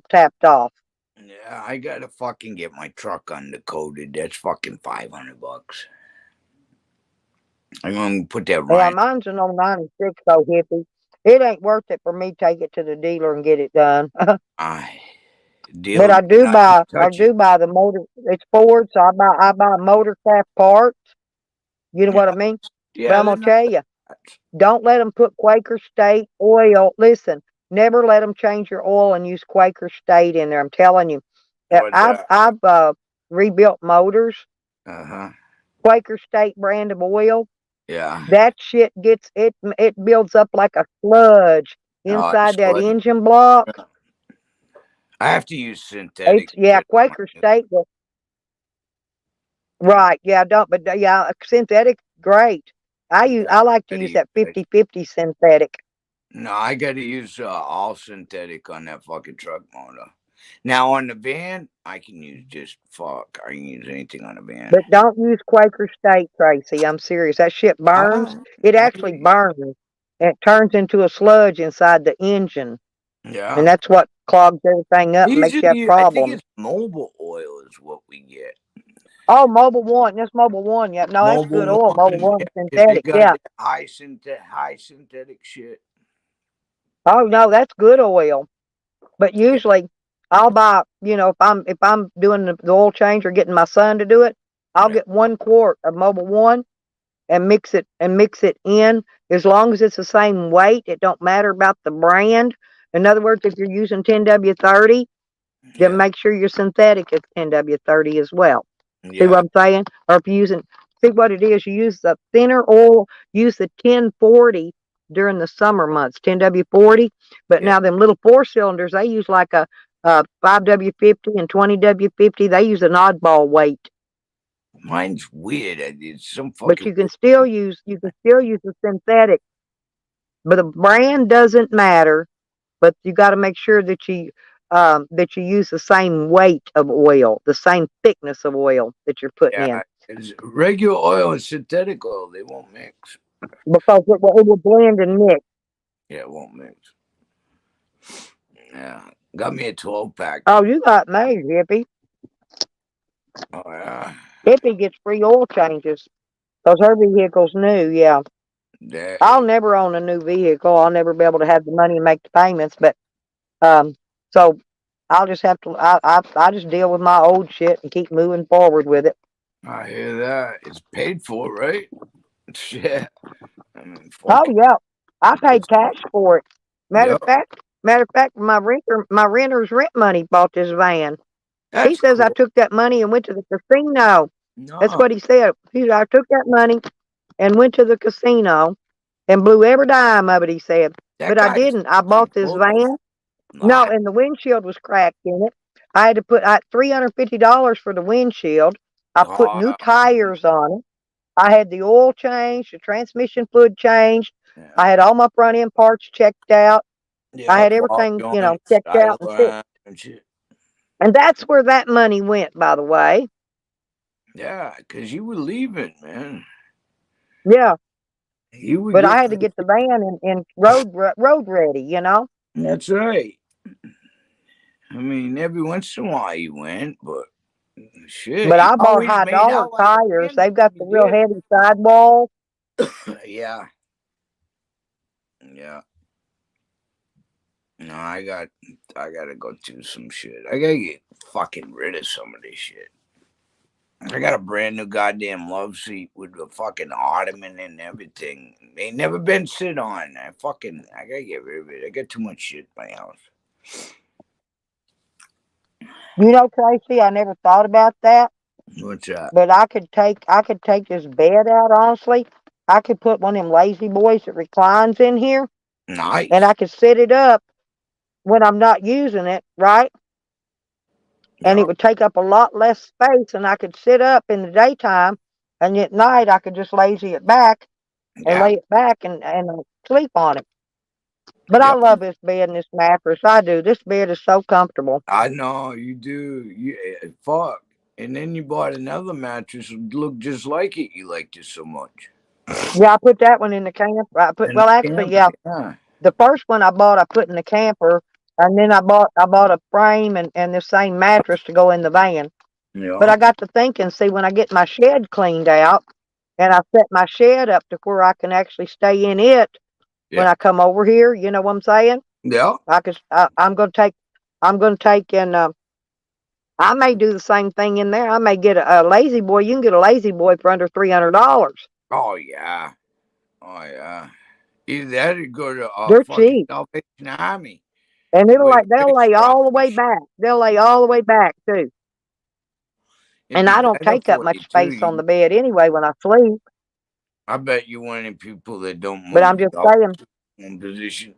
tapped off. Yeah, I gotta fucking get my truck undercoated. That's fucking $500. I'm gonna put that Yeah, Ryan. mine's an old 96 though, hippie. It ain't worth it for me to take it to the dealer and get it done. I But dealer might not even I touch it. do buy the motor. It's Ford, so I buy motor craft parts. You know Yeah, what I mean? But yeah, I'm they're gonna not. tell you, don't let them put Quaker State oil. Listen, never let them change your oil and use Quaker State in there. I'm telling you, What's that? I've rebuilt motors, Uh huh. Quaker State brand of oil. Yeah. That shit it builds up like a sludge Oh, inside it's that like engine block. I have to use synthetic Yeah, shit on my Quaker State will. yeah. Right. Yeah, don't but yeah, synthetic great. Yeah. I like to Gotta use use that that. 50/50 synthetic. No, I gotta use all synthetic on that fucking truck motor. Now on the van, I can use just fuck. I can use anything on the van. But don't use Quaker State, Tracy. I'm serious. That shit burns. It I actually burns. And it turns into a sludge inside the engine. And yeah. that's what clogs everything up and makes you have Usually, I think problems. it's mobile oil is what we get. Oh, Mobile One. That's Mobile One. Yep. No, that's good Mobile oil. Mobile one, One yeah, because they synthetic. got Yeah. that high synthetic shit. Oh no, that's good oil. But usually I'll buy, if I'm doing the oil change or getting my son to do it, I'll Yeah. get 1 quart of Mobile One and mix it in. As long as it's the same weight, it don't matter about the brand. In other words, if you're using 10W30, then Yeah. make sure your synthetic is 10W30 as well. See what Yeah. I'm saying? Or if you're using, see what it is, you use the thinner oil, use the 1040 during the summer months, 10W40. But Yeah. now them little 4 cylinders, they use like a 5W50 and 20W50. They use an oddball weight. Mine's weird. It's some But fucking. you can still use the synthetic. But the brand doesn't matter. But you got to make sure that you use the same weight of oil, the same thickness of oil that you're putting in, Yeah. It's regular oil and synthetic oil. They won't mix. because it will blend and mix. Yeah, it won't mix. Yeah. Got me a 12 pack. Oh, you got me, Hippie. Oh yeah. Hippie gets free oil changes because her vehicle's new. Yeah, That, I'll never own a new vehicle. I'll never be able to have the money and make the payments. But so I'll just have to. I just deal with my old shit and keep moving forward with it. I hear that. It's paid for, right? Shit. I mean, Oh fuck it. yeah, I paid cash for it. Yep. Matter of fact, my renter's rent money bought this van. He That's says I cool. took that money and went to the casino. That's No, what he said. He said I took that money and went to the casino and blew every dime of it. He said, that but I guy's didn't. I fucking bought this full of van. No, lies. and the windshield was cracked in it. I had to put $350 for the windshield. I put new Oh, tires on it. I had the oil changed, the transmission fluid changed. yeah. I had all my front end parts checked out. I Yep, had ball everything, joints, checked out idle and fixed. line and shit. And that's where that money went, by the way. Yeah, because you were leaving, man. Yeah, You were but I getting. had to get the van in road ready. That's right. I mean, every once in a while you went, but shit, But you I bought always high made dollar out like a tires. bandit. They've got the You real did. heavy sidewalls. Yeah, yeah. No, I gotta go do some shit. I gotta get fucking rid of some of this shit. I got a brand new goddamn love seat with a fucking ottoman and everything. Ain't never been sit on. I gotta get rid of it. I got too much shit in my house. Tracy, I never thought about that. What's that? But I could take this bed out, honestly. I could put one of them lazy boys that reclines in here, and Nice. I could set it up when I'm not using it, right? And it Yep. would take up a lot less space, and I could sit up in the daytime, and at night I could just lazy it back and Yeah. lay it back and sleep on it. But I Yep. love this bed and this mattress. I do. This bed is so comfortable. I know you do. Fuck. And then you bought another mattress that looked just like it. You liked it so much. Yeah, I put that one in the camper. And Well, the actually, camper, yeah, yeah. the first one I put in the camper, and then I bought a frame and the same mattress to go in the van. But Yeah. I got to thinking, see, when I get my shed cleaned out and I set my shed up to where I can actually stay in it when Yeah. I come over here, you know what I'm saying? Yeah. I'm gonna take and I may do the same thing in there. I may get a lazy boy. You can get a lazy boy for under $300. Oh yeah. Oh yeah. Either that or go to They're fucking cheap, Salvation Army and and wear they'll face lay scrubs all the and way shit. back. They'll lay all the way back too. It'd And be I don't better take up for much you too. space on the bed anyway when I sleep. I bet you one of the people that don't But I'm move just up saying, one position.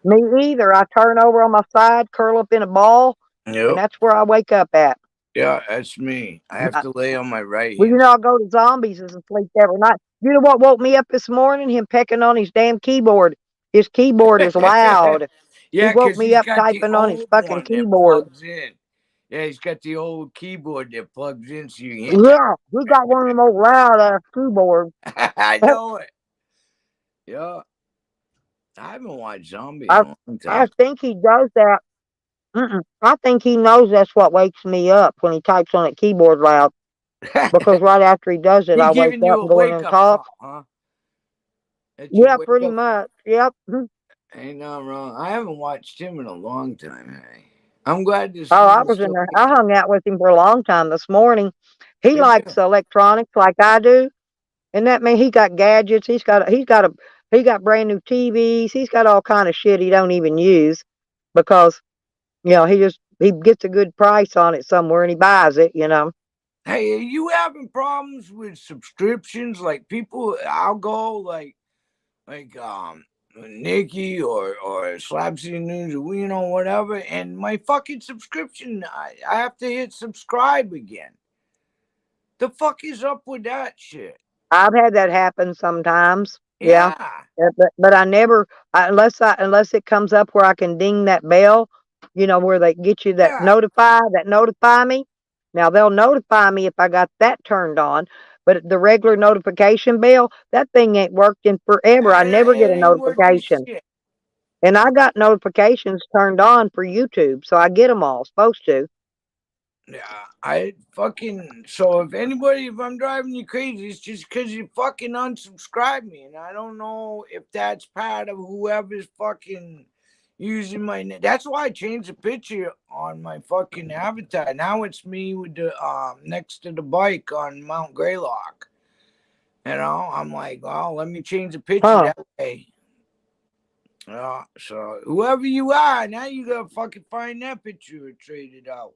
me either. I turn over on my side, curl up in a ball, and Yep. that's where I wake up at. Yeah, that's me. I have I- to lay on my right Well, hand. I go to zombies and sleep every night. You know what woke me up this morning? Him pecking on his damn keyboard. His keyboard is loud. He Yeah, woke because me he's up got the typing on his old fucking one that keyboard. plugs in. Yeah, he's got the old keyboard that plugs in so you can hit Yeah, he got one of them old loud ass keyboards. that. I know it. Yeah. I haven't watched Zombie in I a long I time. think he does that. I think he knows that's what wakes me up when he types on that keyboard loud. Because right after he does it, He I wake giving up you a and go in there wake and up talk. call, huh? That's your Yeah, wake pretty up call. much. Yep. Ain't nothing wrong. I haven't watched him in a long time, hey. I'm glad to Oh, see I you was in still there. I making. hung out with him for a long time this morning. He They do. likes electronics like I do, and that means he got gadgets. He got brand new TVs. He's got all kind of shit he don't even use because he gets a good price on it somewhere and he buys it. Hey, are you having problems with subscriptions? Like people, I'll go like Nikki or Slapsy News or whatever, and my fucking subscription, I have to hit subscribe again. The fuck is up with that shit? I've had that happen sometimes. Yeah. Yeah, But I never unless it comes up where I can ding that bell, where they get you that yeah. notify me. Now they'll notify me if I got that turned on, but the regular notification bell, that thing ain't worked in forever. I never get It a ain't working notification. shit. And I got notifications turned on for YouTube, so I get them all, supposed to. Yeah, I fucking. So if I'm driving you crazy, it's just because you fucking unsubscribe me, and I don't know if that's part of whoever's fucking using my. That's why I changed the picture on my fucking avatar. Now it's me with the next to the bike on Mount Greylock. I'm like, well, let me change the picture Huh. that way. So whoever you are, now you gotta fucking find that picture and trade it out.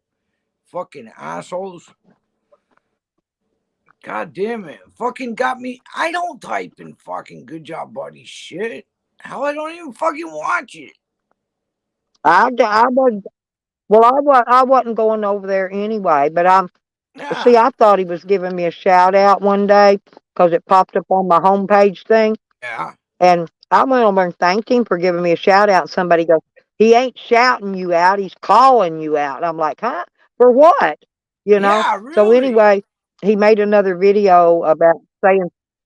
Fucking assholes. God damn it. Fucking got me. I don't type in fucking good job buddy shit. Hell, I don't even fucking watch it. I was well, I wasn't going over there anyway, but see, Yeah. I thought he was giving me a shout out one day because it popped up on my homepage thing. Yeah. And I went over and thanked him for giving me a shout out. Somebody goes, he ain't shouting you out, he's calling you out. I'm like, huh? For what? Yeah, So really. anyway, he made another video about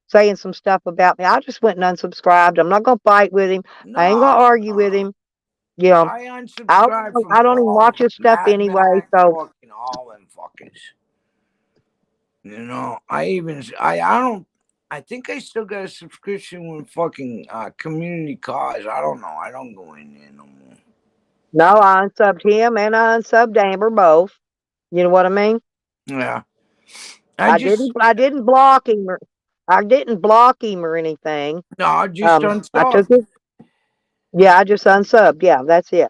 saying some stuff about me. I just went and unsubscribed. I'm not gonna fight with him. I ain't gonna No. argue with him. You know, I I unsubscribed from I don't even all of watch them. his stuff Mad anyway. Max, So fucking all them fuckers. I don't. I think I still got a subscription with fucking community cause. I don't know. I don't go in there no more. no, I unsubbed him and I unsubbed Amber both. You know what I mean? Yeah. I just I didn't block him or I didn't block him or anything. no, just I took unsubbed. it. Yeah, I just unsubbed. Yeah, that's it.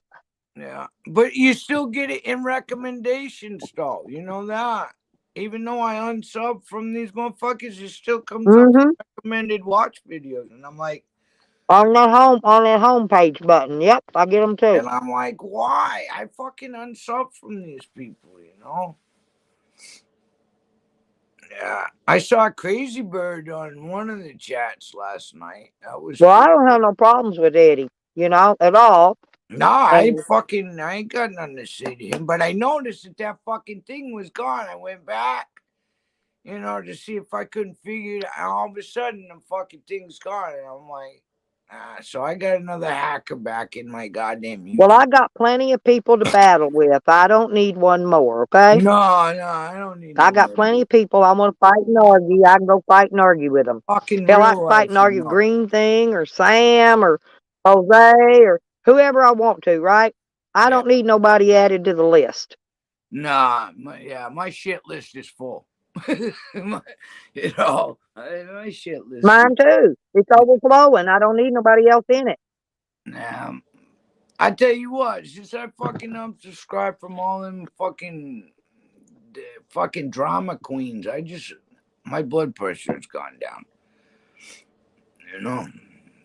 Yeah, but you still get it in recommendations, though. You know that. Even though I unsub from these motherfuckers, it still comes up Mm-hmm. recommended watch videos, and I'm like, On that homepage button. Yep, I get them too. why? I fucking unsub from these people. Yeah, I saw Crazy Bird on one of the chats last night. That was Well, I cool. don't have no problems with Eddie, at all. No, I And ain't got nothing to say to him. But I noticed that fucking thing was gone. I went back. To see if I couldn't figure it out. All of a sudden, the fucking thing's gone. And I'm like, so I got another hacker back in my goddamn well, YouTube. I got plenty of people to battle with. I don't need one more. Okay, No, I don't need I no got more. plenty of people. I want to fight and argue. I can go fight and argue with them. Fucking Hell, I real can fight life, and argue Green Thing or Sam or Jose or whoever I want to. Right? I Yeah. don't need nobody added to the list. Nah, my shit list is full. my shit list is. Mine too. It's overflowing. I don't need nobody else in it. Nah, I tell you what, since I fucking unsubscribed from all them fucking drama queens, my blood pressure has gone down.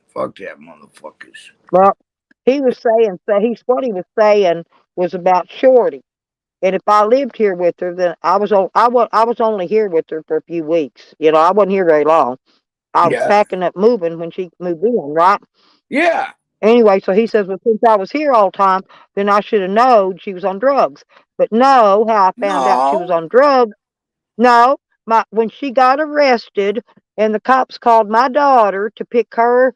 Fuck that motherfuckers. Well, he was saying, what he was saying was about Shorty. And if I lived here with her, then I was only here with her for a few weeks. I wasn't here very long. I was Yeah. packing up moving when she moved in, right? Yeah. Anyway, so he says, well, since I was here all the time, then I should have known she was on drugs. But no, how I found out she was No. on drugs. No, when she got arrested and the cops called my daughter to pick the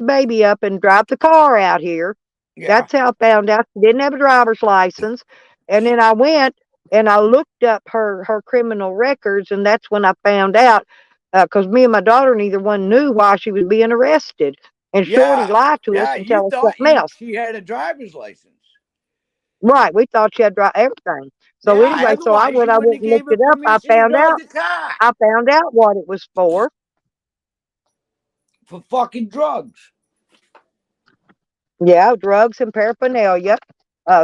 baby up and drive the car out here. Yeah. That's how I found out she didn't have a driver's license. And then I went and I looked up her criminal records, and that's when I found out because me and my daughter neither one knew why she was being arrested. And Shorty Yeah. lied to us Yeah. and You tell us thought something else. she had a driver's license. Right. We thought you had to drive everything. So Yeah, anyway, so I otherwise went, you I wouldn't went have and gave looked her it up. permission to drive the car I found out what it was for. for fucking drugs. Yeah, drugs and paraphernalia,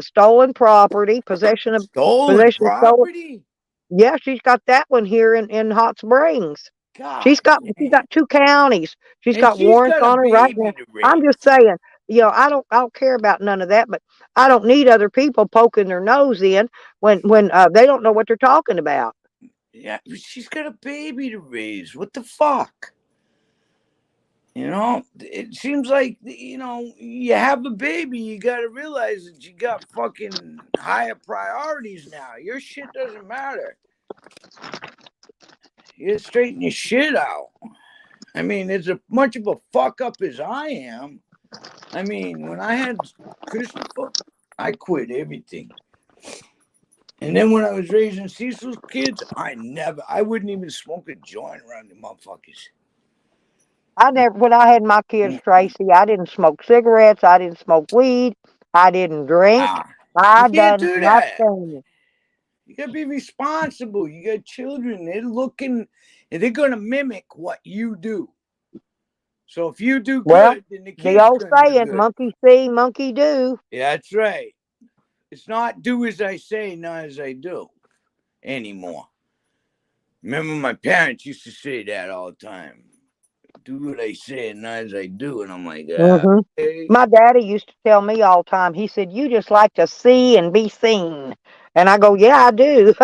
stolen property, possession of Stolen possession of stolen. property? Yeah, she's got that one here in Hot Springs. She's God got damn. 2 counties. She's And got she's warrants got a on her right now. baby to I'm raise. just saying, I don't care about none of that, but I don't need other people poking their nose in when they don't know what they're talking about. Yeah, she's got a baby to raise. What the fuck? You know, it seems like, you have a baby, you got to realize that you got fucking higher priorities now. Your shit doesn't matter. You straighten your shit out. I mean, as much of a fuck up as I am, I mean, when I had Christopher, I quit everything. And then when I was raising Cecil's kids, I wouldn't even smoke a joint around the motherfuckers. When I had my kids, Tracy, I didn't smoke cigarettes. I didn't smoke weed. I didn't drink. You I can't done do that. nothing. You gotta be responsible. You got children. They're looking, and they're gonna mimic what you do. So if you do Well, good, then the the kids old gonna do saying, good. monkey see, monkey do. Yeah, that's right. It's not do as I say, not as I do anymore. Remember, my parents used to say that all the time. Do what I say and not as I do. And I'm like, okay. My daddy used to tell me all the time. He said, "You just like to see and be seen," and I go, "Yeah, I do."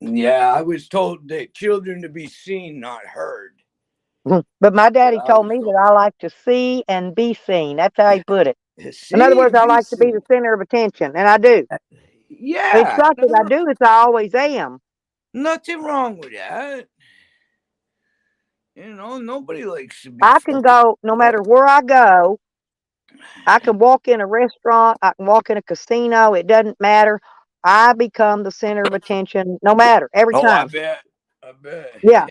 Yeah, I was told that children to be seen, not heard. But my What daddy I told was me told. that I like to see and be seen. That's how he put it. In other See words, and I be like to be the seen. center of attention, and I do. It's Yeah, not that I do; it's I always am. nothing wrong with that. Nobody likes to be I can fucking. go no matter where I go. I can walk in a restaurant. I can walk in a casino. It doesn't matter. I become the center of attention, no matter every Oh, I time. bet. I bet. Yeah.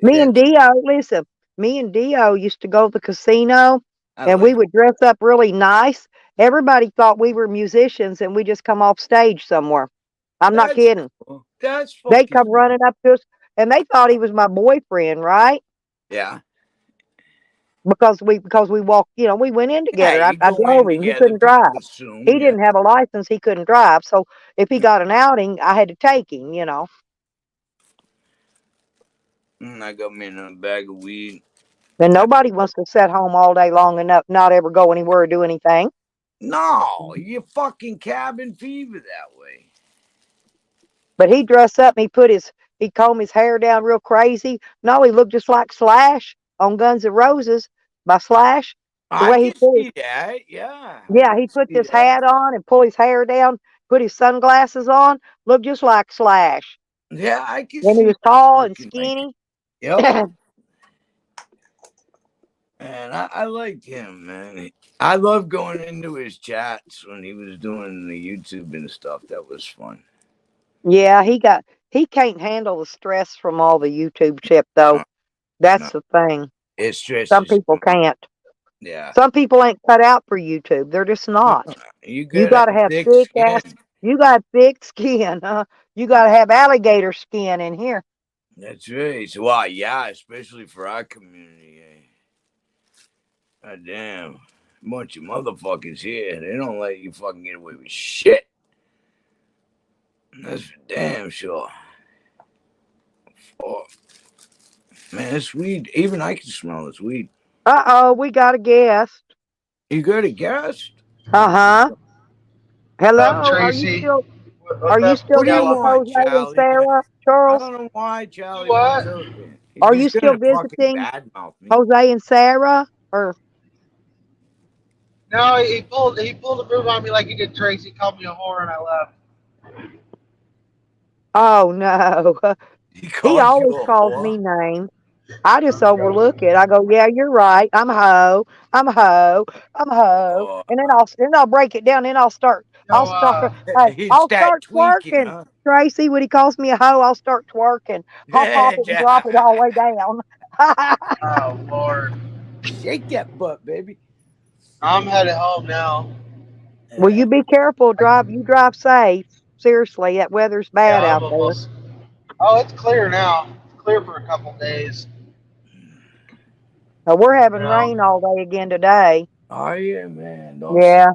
Me and That's, Dio, listen, me and Dio used to go to the casino I and we like would dress up really nice. Everybody thought we were musicians and we just come off stage somewhere. I'm not that's kidding. cool. That's They fucking come cool. running up to us and they thought he was my boyfriend, right? Yeah. Because we walked, we went in Yeah, together. you I go in drove him. He together, couldn't drive. people assume, He yeah. didn't have a license. He couldn't drive. So if he got an outing, I had to take him, I got me in a bag of weed. And nobody wants to sit home all day long and not ever go anywhere or do anything. No, you fucking cabin fever that way. But he dressed up and he combed his hair down real crazy. No, he looked just like Slash on Guns N' Roses by Slash. The I way he can put his, see that. Yeah, I yeah, can he put see this that. hat on and pull his hair down, put his sunglasses on, looked just like Slash. Yeah, I can And he see was that tall and looking like. skinny. Yep. And I liked him, man. I love going into his chats when he was doing the YouTube and stuff. That was fun. Yeah, he can't handle the stress from all the YouTube shit though. No, That's the thing. it Some stresses people him out. can't. Yeah. Some people ain't cut out for YouTube. They're just not. You You gotta gotta have have thick thick skin. ass. You got thick skin, huh? You gotta have alligator skin in here. That's right. So, well, yeah, especially for our community. God damn. Bunch of motherfuckers here. They don't let you fucking get away with shit. That's for damn sure. Fuck. Man, it's weed. Even I can smell this weed. We got a guest. You got a guest? Uh-huh. Hello, Tracy. are What's you up, still What do here you with Stella? want, Jose and Charlie? Sarah, I Charles? don't know why You Charlie wants what? out there. Are He's you still gonna fucking visiting badmouth me. Jose and Sarah? Or No, he pulled a move on me like he did Tracy. Called me a whore and I left. oh no. He He called you always a calls whore. me names. I just overlook it. I go, yeah, you're right. I'm a hoe. I'm a hoe. I'm a hoe. Oh, And then I'll break it down. Then I'll So start, hey, he'd I'll start start tweaking, twerking. huh? Tracy, when he calls me a hoe, I'll start twerking. I'll pop it and drop it all the way down. oh Lord, Shake that butt, baby. I'm headed home now. Well, you be careful. You drive safe. Seriously, that weather's Yeah, bad I'm out there. almost. Oh, it's clear now. It's clear for a couple days. We're having You know. rain all day again today. Oh yeah, man. Don't say Yeah.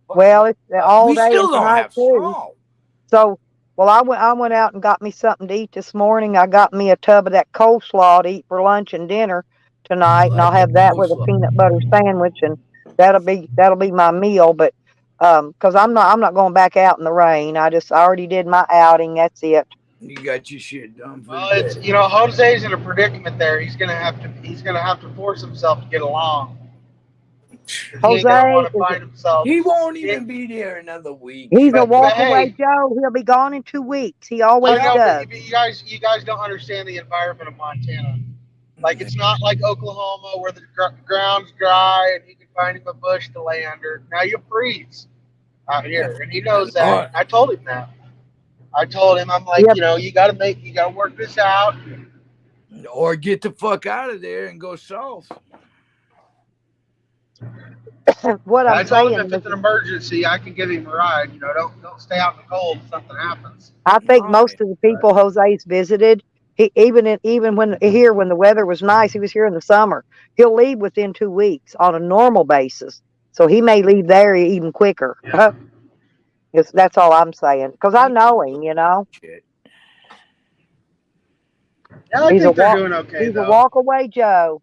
fucking Well, like it's that. all We day still and don't tonight have too. snow. So, well, I went out and got me something to eat this morning. I got me a tub of that coleslaw to eat for lunch and dinner I tonight, and I'll like the have that with a coleslaw. peanut butter sandwich, and that'll be my meal. But 'cause I'm not going back out in the rain. I already did my outing. That's it. You got your shit done for the Well, it's day. Jose's in a predicament there. He's gonna have to force himself to get along because he ain't gonna Jose want to is find himself. He won't He, even be there another week. he's a but walk away hey, Joe. He'll be gone in 2 weeks. He I always know, but does. you guys don't understand the environment of Montana. Like it's not like Oklahoma where the ground's dry and you can find him a bush to lay under. Now you freeze out here, and he knows that. or, And I told him that. I told him I'm like, Yep. you gotta work this out. or get the fuck out of there and go south. What I'm I told him saying if is, it's an emergency, I can give him a ride. Don't stay out in the cold if something happens. I think Oh, most of the But people Jose's visited, even when the weather was nice, he was here in the summer. He'll leave within 2 weeks on a normal basis. So he may leave there even quicker. yeah, That's all I'm saying. Because I yeah. know him, you know. Shit. yeah, I He's a think they're walk doing okay he's a though. walk away Joe.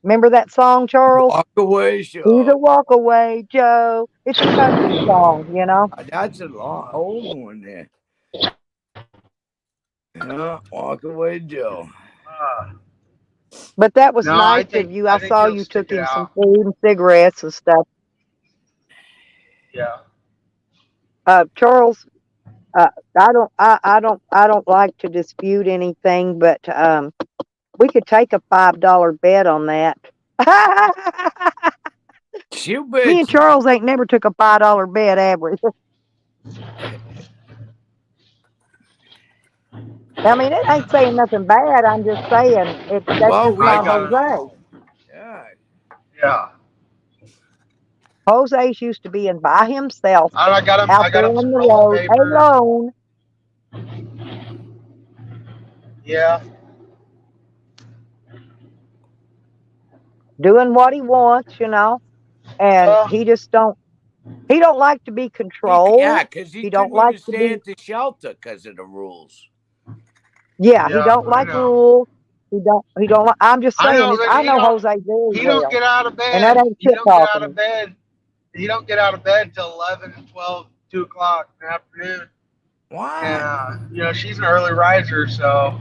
Remember that song, Charles? Walk away, He's show. a walk away Joe. It's a country song, you know. That's a long old one there. Yeah, walk away, Joe. Uh, But that was no, nice of you. I I think saw he'll you stick took it him some out. food and cigarettes and stuff. Yeah. Charles, I don't like to dispute anything, but we could take a $5 bet on that. She'll Me and bet you. Charles ain't never took a $5 bet, have we? I mean, it ain't saying nothing bad. I'm just saying that's Well, just we I not got don't him. Jose. know. Yeah. Yeah. Jose's used to being by himself And out I there got him on some the rolling road paper. alone, Yeah. doing what he wants, you know. And Well, he don't like to be Yeah, controlled. because he He don't couldn't like even to stay be, at the shelter because of the rules. yeah, he yeah, don't I like know. rules. He don't like, I'm just I saying know this. that I know Jose very he don't well. get out of And that bed. ain't shit talking. He don't get out of bed until 11, 12, 2 o'clock in the afternoon. And Why? she's an early riser, so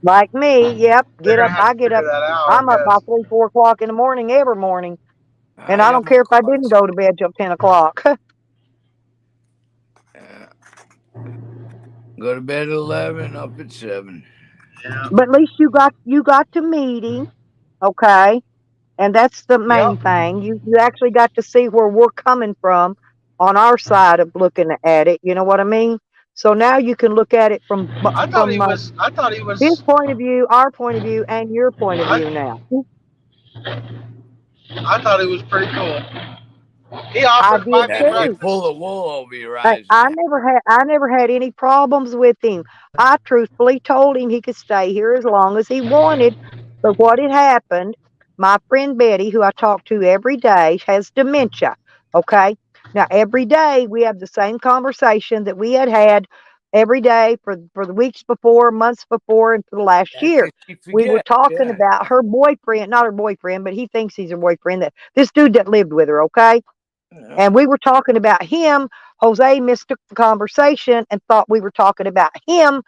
Like me, yep. they're gonna have I to get figure up. that out, I I'm up by guess. 3, 4 o'clock in the morning every morning. And I I got don't my care if I didn't clocks. go to bed till 10 o'clock. Uh, go to bed at 11, up at 7. Yeah. But at least you got to meet him, okay? And that's the main Yep. thing. You actually got to see where we're coming from on our side of looking at it. You know what I mean? So now you can look at it I thought he his was. point of view, our point of view, and your point of view. I Now, I thought he was pretty cool. He I offered to buy did me Yeah, you too. pull breakfast. the wool over your eyes, I man. never had any problems with him. I truthfully told him he could stay here as long as he wanted. But what had happened, my friend Betty, who I talk to every day, has dementia. Okay. Now every day we have the same conversation that we had every day for the weeks before, months before, and for the last Yeah, because year. you We were forget. talking Yeah. about her boyfriend, not her boyfriend, but he thinks he's her boyfriend, that this dude that lived with her, okay? Yeah. And we were talking about him. Jose mistook the conversation and thought we were talking about him,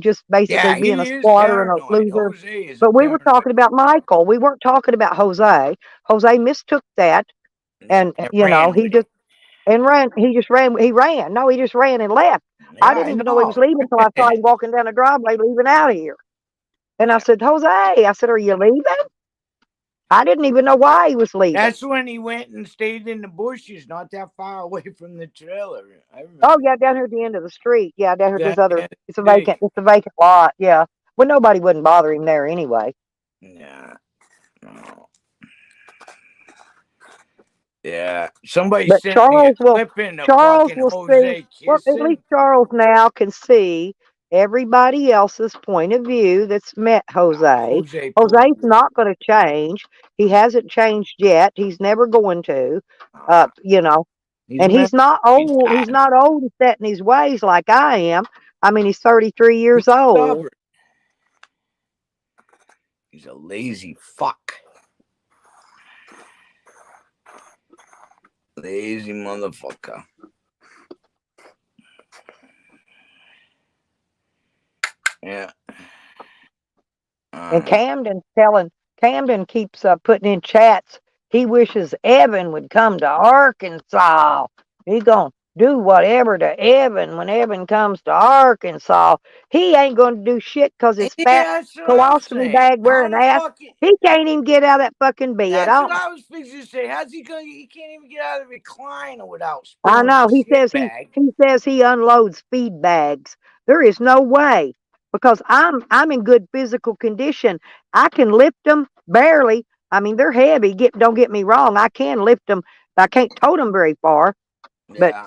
just basically Yeah, being a he is squatter and a paranoid. loser. Jose is a But we were paranoid. talking about Michael. We weren't talking about Jose. Jose mistook that, Yeah, and and ran with it. he ran. No, he just ran and left. I Yeah, didn't I even know he was know. leaving until I saw him walking down the driveway leaving out of here. And I Yeah. said, Jose, I said, are you leaving? I didn't even know why he was leaving. That's when he went and stayed in the bushes, not that far away from the trailer. I Oh remember yeah, down here at the end of the street. Yeah, down here at this that. other. It's a vacant lot. Yeah. Well, nobody wouldn't bother him there anyway. Yeah. No. Yeah. Somebody But sent me a clip in of Charles fucking will see. Jose Well, at least kissing. Charles now can see everybody else's point of view that's met Jose. Jose Jose's proved it. not going to change. He hasn't changed yet. He's never going to. Ah, You know, he's and meant he's not to be old. He's tired. not old and set in his ways like I am. I mean, he's 33 He's years old. stubborn. He's a lazy fuck. Lazy motherfucker. Yeah. And Camden keeps putting in chats. He wishes Evan would come to Arkansas. He gonna do whatever to Evan when Evan comes to Arkansas. He ain't gonna do shit because his Yeah, fat that's what I'm colostomy saying. bag How wearing the ass. fucking He can't even get out of that fucking bed. That's what I was fixing to say. How's he gonna? He can't even get out of the recliner without I spilling know. the shit bag. He says he unloads feed bags. There is no way because I'm in good physical condition. I can lift them barely. I mean, they're heavy. Don't get me wrong. I can lift them. I can't tote them very far, but Yeah.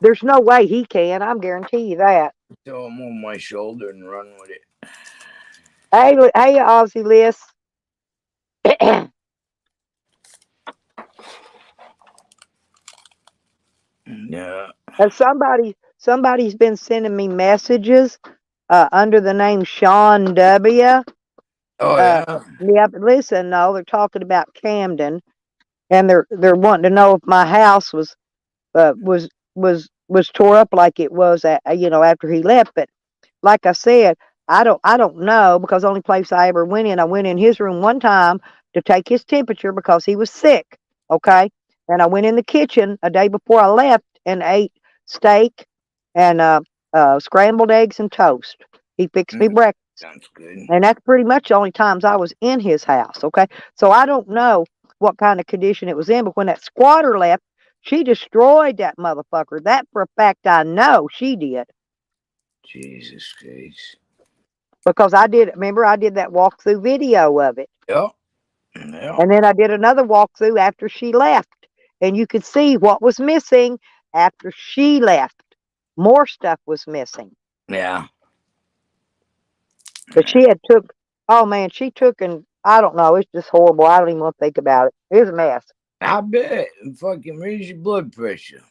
there's no way he can. I guarantee you that. Throw him on my shoulder and run with it. Hey, Aussie Liz. Yeah. And somebody's been sending me messages under the name Sean W. Oh yeah. Yeah, but listen, no, they're talking about Camden, and they're wanting to know if my house uh, was was tore up like it was after he left. But like I said, I don't know because the only place I ever I went in his room one time to take his temperature because he was sick. Okay, and I went in the kitchen a day before I left and ate steak and scrambled eggs and toast. He fixed me breakfast. Sounds good. And that's pretty much the only times I was in his house. Okay. So I don't know what kind of condition it was in, but when that squatter left, she destroyed that motherfucker. That for a fact I know she did. Jesus Christ. Because remember I did that walkthrough video of it. Yep. Yep. And then I did another walkthrough after she left. And you could see what was missing after she left. More stuff was missing. Yeah. But she took and I don't know, it's just horrible. I don't even want to think about it. It was a mess. I bet. And fucking raise your blood pressure.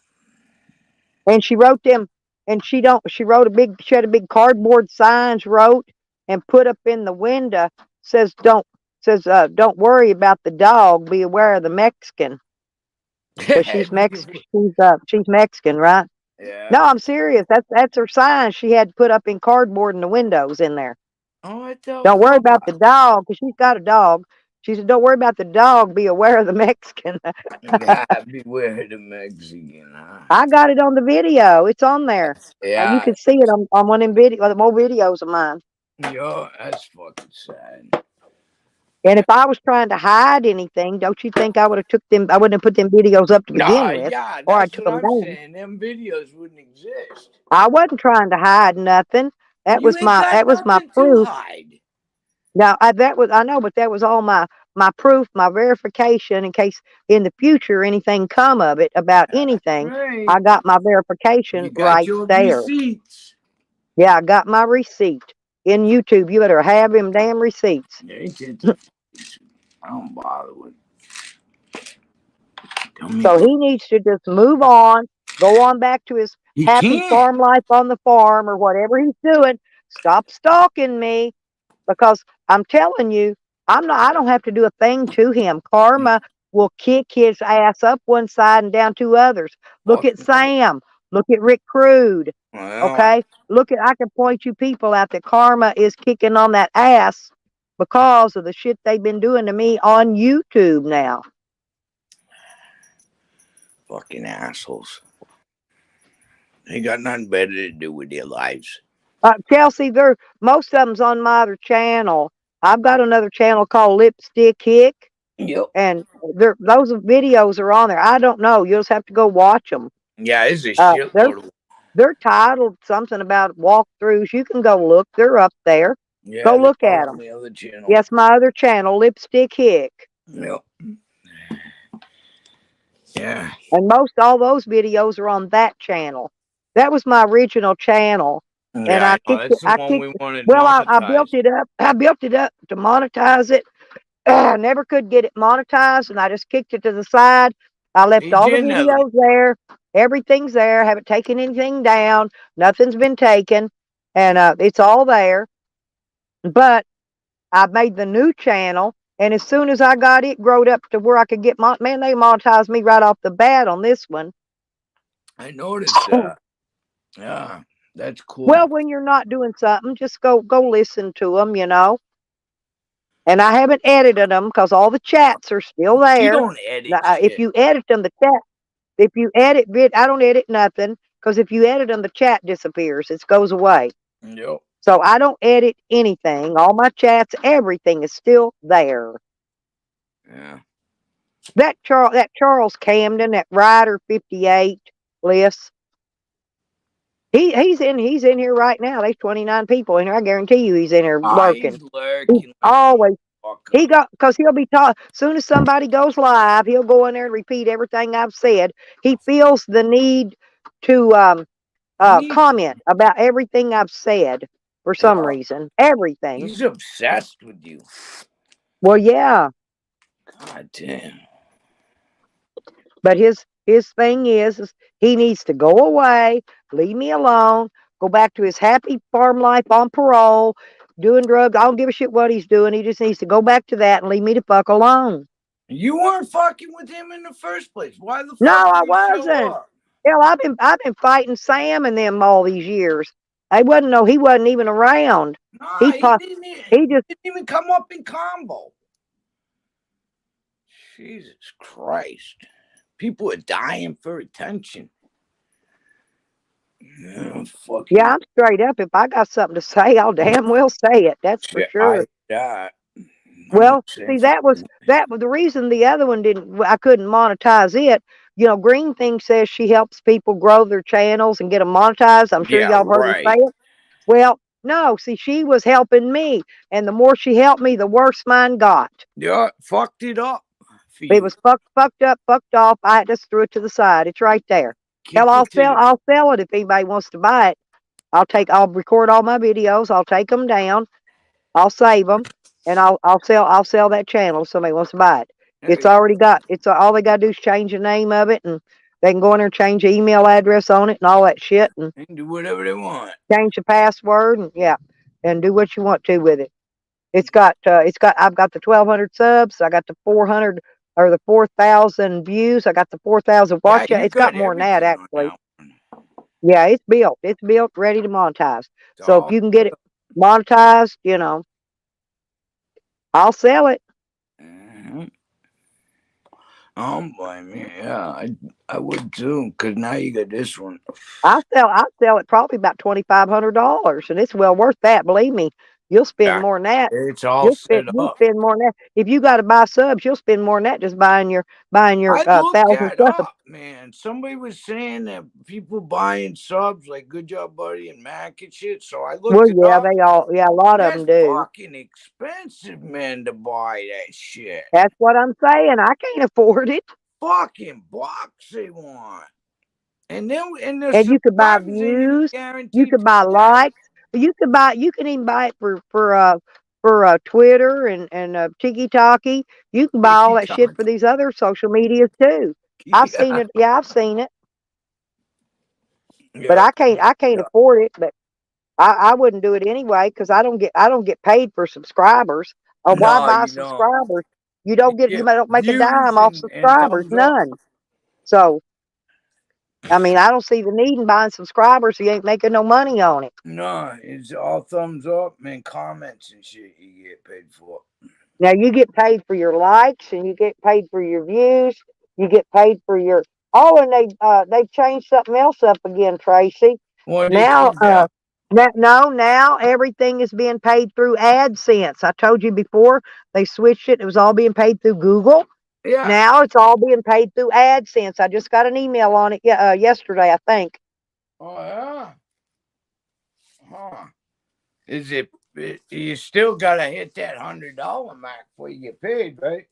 And she wrote them and she had a big cardboard signs wrote and put up in the window don't worry about the dog, be aware of the Mexican. Because she's Mexican, right? Yeah. No, I'm serious. That's her sign she had put up in cardboard in the windows in there. Oh, what the Don't worry about fuck? the dog, because she's got a dog. She said, don't worry about the dog, be aware of the Mexican. God, beware the Mexican, huh? I got it on the video. It's on there. You Yeah. can see it on one of the more videos of mine. Yo, that's fucking sad. And if I was trying to hide anything, don't you think I wouldn't have put them videos up to begin with? Yeah, Or I that's took what them I'm down. saying. Them videos wouldn't exist. I wasn't trying to hide nothing. You ain't got My nothing to proof. hide. Now I know, but that was all my proof, my verification in case in the future anything come of it about anything. Right. I got my verification You got right your there. receipts. Yeah, I got my receipt in YouTube. You better have them damn receipts. Yeah, ain't that I don't bother with. So he needs to just move on, go on back to his He happy can't. farm life on the farm or whatever he's doing. Stop stalking me because I'm telling you, I don't have to do a thing to him. Karma will kick his ass up one side and down two others. Look at Sam. Look at Rick Crude. Well, Okay? I can point you people out that karma is kicking on that ass because of the shit they've been doing to me on YouTube now. fucking assholes. They got nothing better to do with their lives. Chelsea, most of them's on my other channel. I've got another channel called Lipstickhick, Yep. and those videos are on there. I don't know. You'll just have to go watch them. Yeah, it's a shitload. They're titled something about walkthroughs. You can go look. They're up there. Yeah, Go look at them. The other channel. Yes, my other channel, Lipstickhick. Yep. Yeah. And most all those videos are on that channel. That was my original channel. And Yeah, I know. That's the I one kicked we wanted well, I built monetized. it up. I built it up to monetize it. I never could get it monetized, and I just kicked it to the side. I left He all the generally. videos there. Everything's there. I haven't taken anything down. Nothing's been taken, and it's all there. But I made the new channel, and as soon as I got it growed up to where I could get man, they monetized me right off the bat on this one. I noticed that. Yeah, that's cool. Well, when you're not doing something, just go listen to them, you know. And I haven't edited them because all the chats are still You there. don't edit If shit. you edit them, the chat. If you edit I don't edit nothing because if you edit them, the chat disappears. It goes away. Yep. So I don't edit anything. All my chats, everything is still there. Yeah. That Charles Camden, that Rider 58 list. He's in here right now. There's 29 people in here. I guarantee you he's in here lurking. He's He's lurking like always a because he'll be taught as soon as somebody goes live, he'll go in there and repeat everything I've said. He feels the need to comment about everything I've said for some Yeah. reason. Everything. He's obsessed with you. Well, yeah. God damn. But his thing is he needs to go away, leave me alone, go back to his happy farm life on parole, doing drugs. I don't give a shit what he's doing. He just needs to go back to that and leave me the fuck alone. You weren't fucking with him in the first place. Why the No, fuck I did he show wasn't. up? Hell, I've been fighting Sam and them all these years. He wasn't even around. Nah, He just didn't even come up in combo. Jesus Christ. People are dying for attention. Yeah, fucking. yeah, I'm straight up. If I got something to say, I'll damn well say it. That's for sure. Well, see, that was the reason the other one I couldn't monetize it. You know, Green Thing says she helps people grow their channels and get them monetized. I'm sure Yeah, y'all have heard her say it. Well, no, see, she was helping me, and the more she helped me, the worse mine got. Yeah, fucked it up. It was fucked up, fucked off. I just threw it to the side. It's right there. Hell, I'll sell it if anybody wants to buy it. I'll record all my videos. I'll take them down. I'll save them, and I'll sell that channel if somebody wants to buy it. It's already got. It's all they got to do is change the name of it, and they can go in there and change the email address on it and all that shit, and do whatever they want. change the password, and yeah, and do what you want to with it. I've got the 1,200 subs. I got the 400 or the 4,000 views. I got the 4,000 watch. Yeah, It's got more than that actually. That Yeah, it's built. It's built, ready to monetize. So if you can get it monetized, you know, I'll sell it. Mm-hmm. I don't blame you. Yeah, I would too. Cause now you got this one. I'll sell it probably about $2,500, and it's well worth that. Believe me, you'll spend more than that. It's all set You'll up. spend more than that. If you got to buy subs, you'll spend more than that just buying your I looked 1,000 that subs. up, man. Somebody was saying that people buying subs like Good Job Buddy and Mac and shit. So I looked Well, it yeah, up. a lot of them do. Fucking expensive, man, to buy that shit. That's what I'm saying. I can't afford it. Fucking bucks they want. And you could buy views. You could buy likes. You can even buy it for Twitter and TikTok. You can buy all that shit for these other social medias too. I've seen it. Yeah, I've seen it. But I can't afford it. But I wouldn't do it anyway because I don't get paid for subscribers. Or why buy subscribers? You don't make a dime off subscribers, none. So I mean, I don't see the need in buying subscribers. So you ain't making no money on it. No, it's all thumbs up and comments and shit you get paid for. Now you get paid for your likes and you get paid for your views. You get paid for your and they've changed something else up again, Tracy. Now everything is being paid through AdSense. I told you before they switched it. It was all being paid through Google. Yeah. Now it's all being paid through AdSense. I just got an email on it yesterday, I think. Oh yeah. Huh. Is it? You still gotta hit that $100 mark before you get paid, right?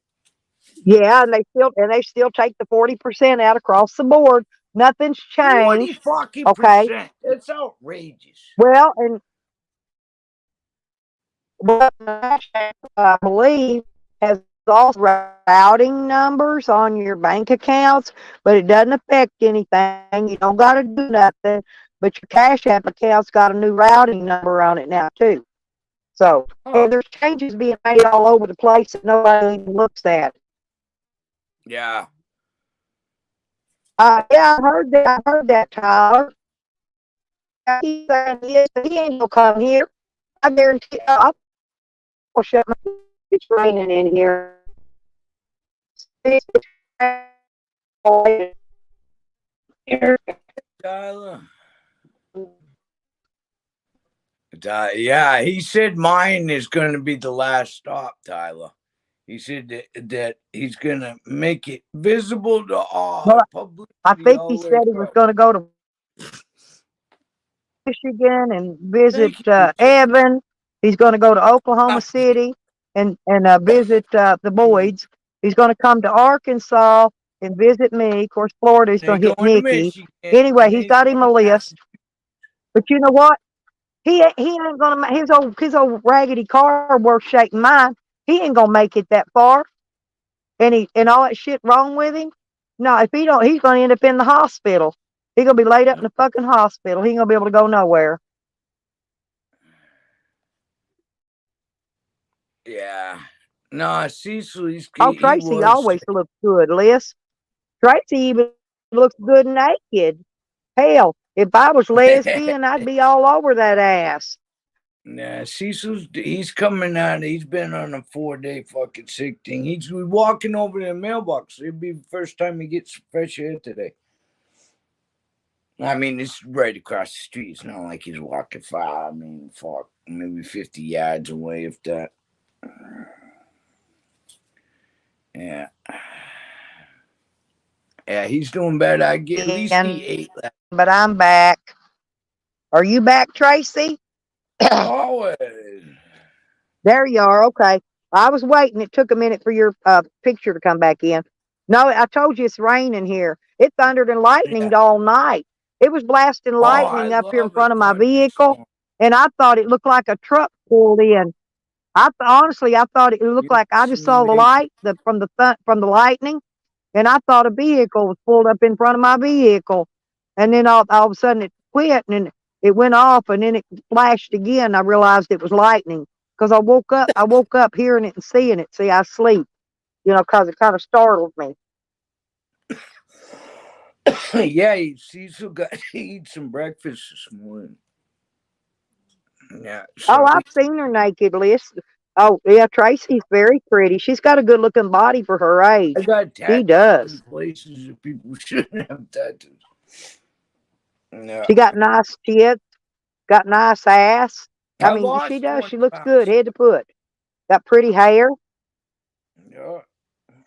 Yeah, and they still take the 40% out across the board. Nothing's 40 changed. fucking Okay. percent. That's outrageous. Well, and what I believe has also routing numbers on your bank accounts, but it doesn't affect anything. You don't got to do nothing. But your Cash App account's got a new routing number on it now too. So and there's changes being made all over the place that nobody even looks at. Yeah. Yeah, I heard that, Tyler. He's saying he ain't gonna come here. I guarantee. I'll shut my. It's raining in here. Tyler. Yeah, he said mine is going to be the last stop, Tyler. He said that he's going to make it visible to all. Well, I think he said he was going to go to Michigan and visit Evan. He's going to go to Oklahoma City and visit the Boyds. He's going to come to Arkansas and visit me. Of course, Florida is going to hit Nikki. Anyway, he's got him a list. But you know what? He ain't gonna his old raggedy car worth shaking mine. He ain't gonna make it that far, and all that shit wrong with him. No, if he don't, he's gonna end up in the hospital. He's gonna be laid up in the fucking hospital. He ain't gonna be able to go nowhere. Yeah. No, Cecil, Tracy always looks good, Liz. Tracy even looks good naked. Hell, if I was lesbian, I'd be all over that ass. Nah, he's coming out. He's been on a 4-day fucking sick thing. He's walking over to the mailbox. It'll be the first time he gets fresh air today. I mean, it's right across the street. It's not like he's walking far. I mean, fuck, maybe 50 yards away, if that. Yeah. Yeah, he's doing better. At least he ate that. But I'm back. Are you back, Tracy? Always. There you are. Okay. I was waiting. It took a minute for your picture to come back in. No, I told you it's raining here. It thundered and lightninged all night. It was blasting lightning up here in front of my vehicle, and I thought it looked like a truck pulled in. Honestly, I thought it looked like I just saw the light from the lightning, and I thought a vehicle was pulled up in front of my vehicle, and then all of a sudden it quit and it went off, and then it flashed again. I realized it was lightning because I woke up hearing it and seeing it. See, I sleep, because it kind of startled me. Yeah, Cecil got to eat some breakfast this morning. Yeah. So I've seen her naked, Liz. Oh, yeah, Tracy's very pretty. She's got a good-looking body for her age. I got She does. In places that people shouldn't have tattoos. Yeah. She got nice tits, got nice ass. I mean, she does. She looks good, head to foot. Got pretty hair. Yeah.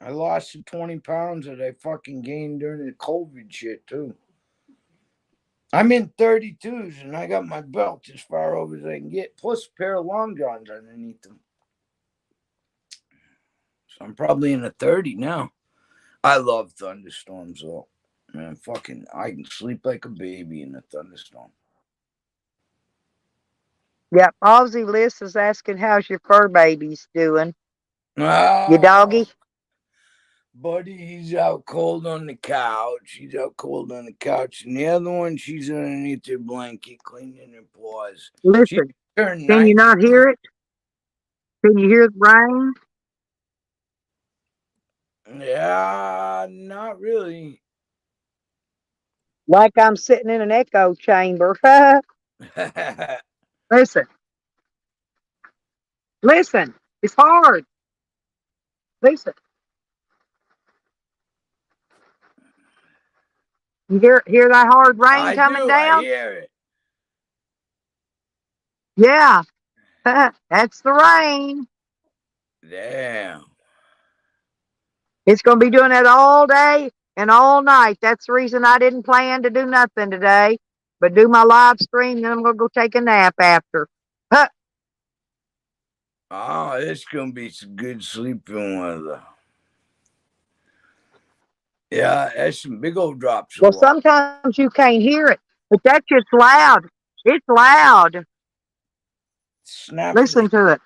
I lost 20 pounds that I fucking gained during the COVID shit, too. I'm in 32s, and I got my belt as far over as I can get, plus a pair of long johns underneath them. So I'm probably in a 30 now. I love thunderstorms, though. Man, I can sleep like a baby in a thunderstorm. Yeah, Aussie Liz is asking, how's your fur babies doing? Oh, your doggy? Buddy, he's out cold on the couch. And the other one, she's underneath her blanket cleaning her paws. Listen, can you not hear it? Can you hear the rain? Yeah, not really. Like I'm sitting in an echo chamber. Listen, it's hard. Listen. You hear that hard rain coming down? I hear it. Yeah, that's the rain. Damn. It's going to be doing that all day and all night. That's the reason I didn't plan to do nothing today, but do my live stream. Then I'm going to go take a nap after. Huh. Oh, it's going to be some good sleeping weather. Yeah, that's some big old drops of Well, water. sometimes you can't hear it, but that shit's loud. It's loud. Snap. Listen to it.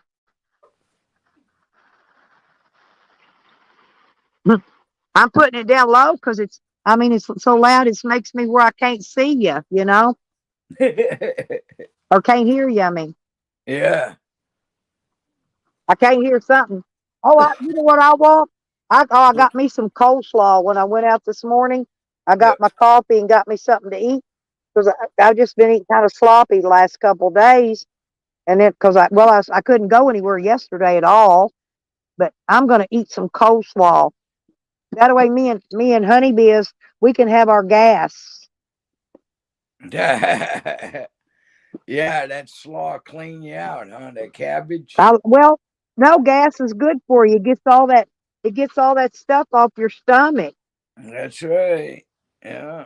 I'm putting it down low because it's so loud. It makes me where I can't see you, or can't hear you. Yeah. I can't hear something. Oh, you know what I want? I got me some coleslaw when I went out this morning. I Yeah. got my coffee and got me something to eat because I've just been eating kind of sloppy the last couple of days. And then because I couldn't go anywhere yesterday at all, but I'm going to eat some coleslaw. That way, me and Honeybees, we can have our gas. Yeah, that slaw clean you out, huh? That cabbage. Well, no, gas is good for you. It gets all that stuff off your stomach. That's right. Yeah.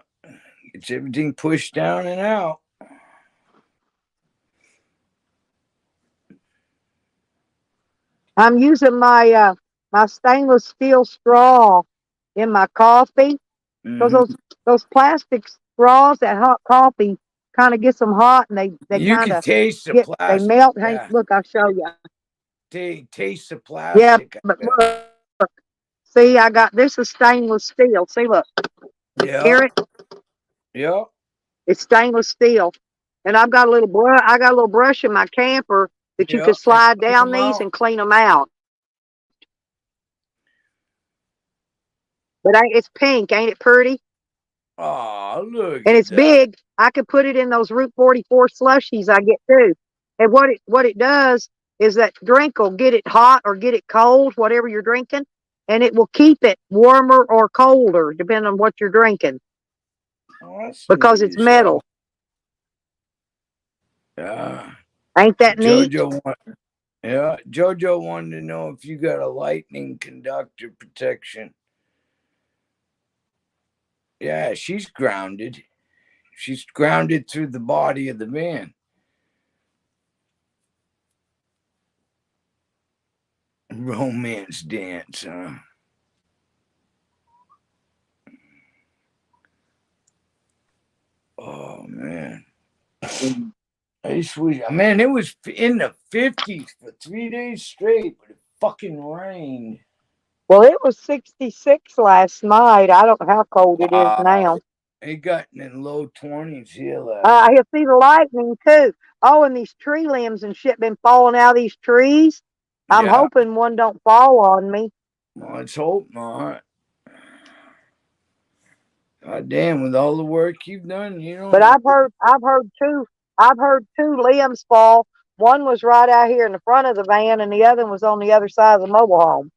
It's everything pushed down and out. I'm using my stainless steel straw in my coffee because Hmm. those plastic straws, that hot coffee kind of gets them hot and they You kind can of taste the they plastic. melt. Hey, Yeah. look, I'll show you. Taste the Yeah, plastic. but look, see, I got this is stainless steel. See, look, Yeah. hear it? Yeah. It's stainless steel, and I got a little brush in my camper that you Yeah. can And slide clean down them these out. and clean them out. But it's pink, ain't it pretty? Oh, look And at it's that. big. I could put it in those Route 44 slushies I get too. And what it does is that drink will get it hot or get it cold, whatever you're drinking, and it will keep it warmer or colder depending on what you're drinking Oh, that's because neat it's as hell. metal. Yeah. Ain't that neat? Jojo wanted to know if you got a lightning conductor protection. Yeah, she's grounded. She's grounded through the body of the van. Romance dance, huh? Oh man. Man, it was in the 50s for 3 days straight, but it fucking rained. Well, it was 66 last night. I don't know how cold it is now. It got in low 20s here last. I see the lightning too. Oh, and these tree limbs and shit been falling out of these trees. I'm Yeah. hoping one don't fall on me. Well, let's hope not. God damn, with all the work you've done, you know. But I've heard two limbs fall. One was right out here in the front of the van, and the other was on the other side of the mobile home.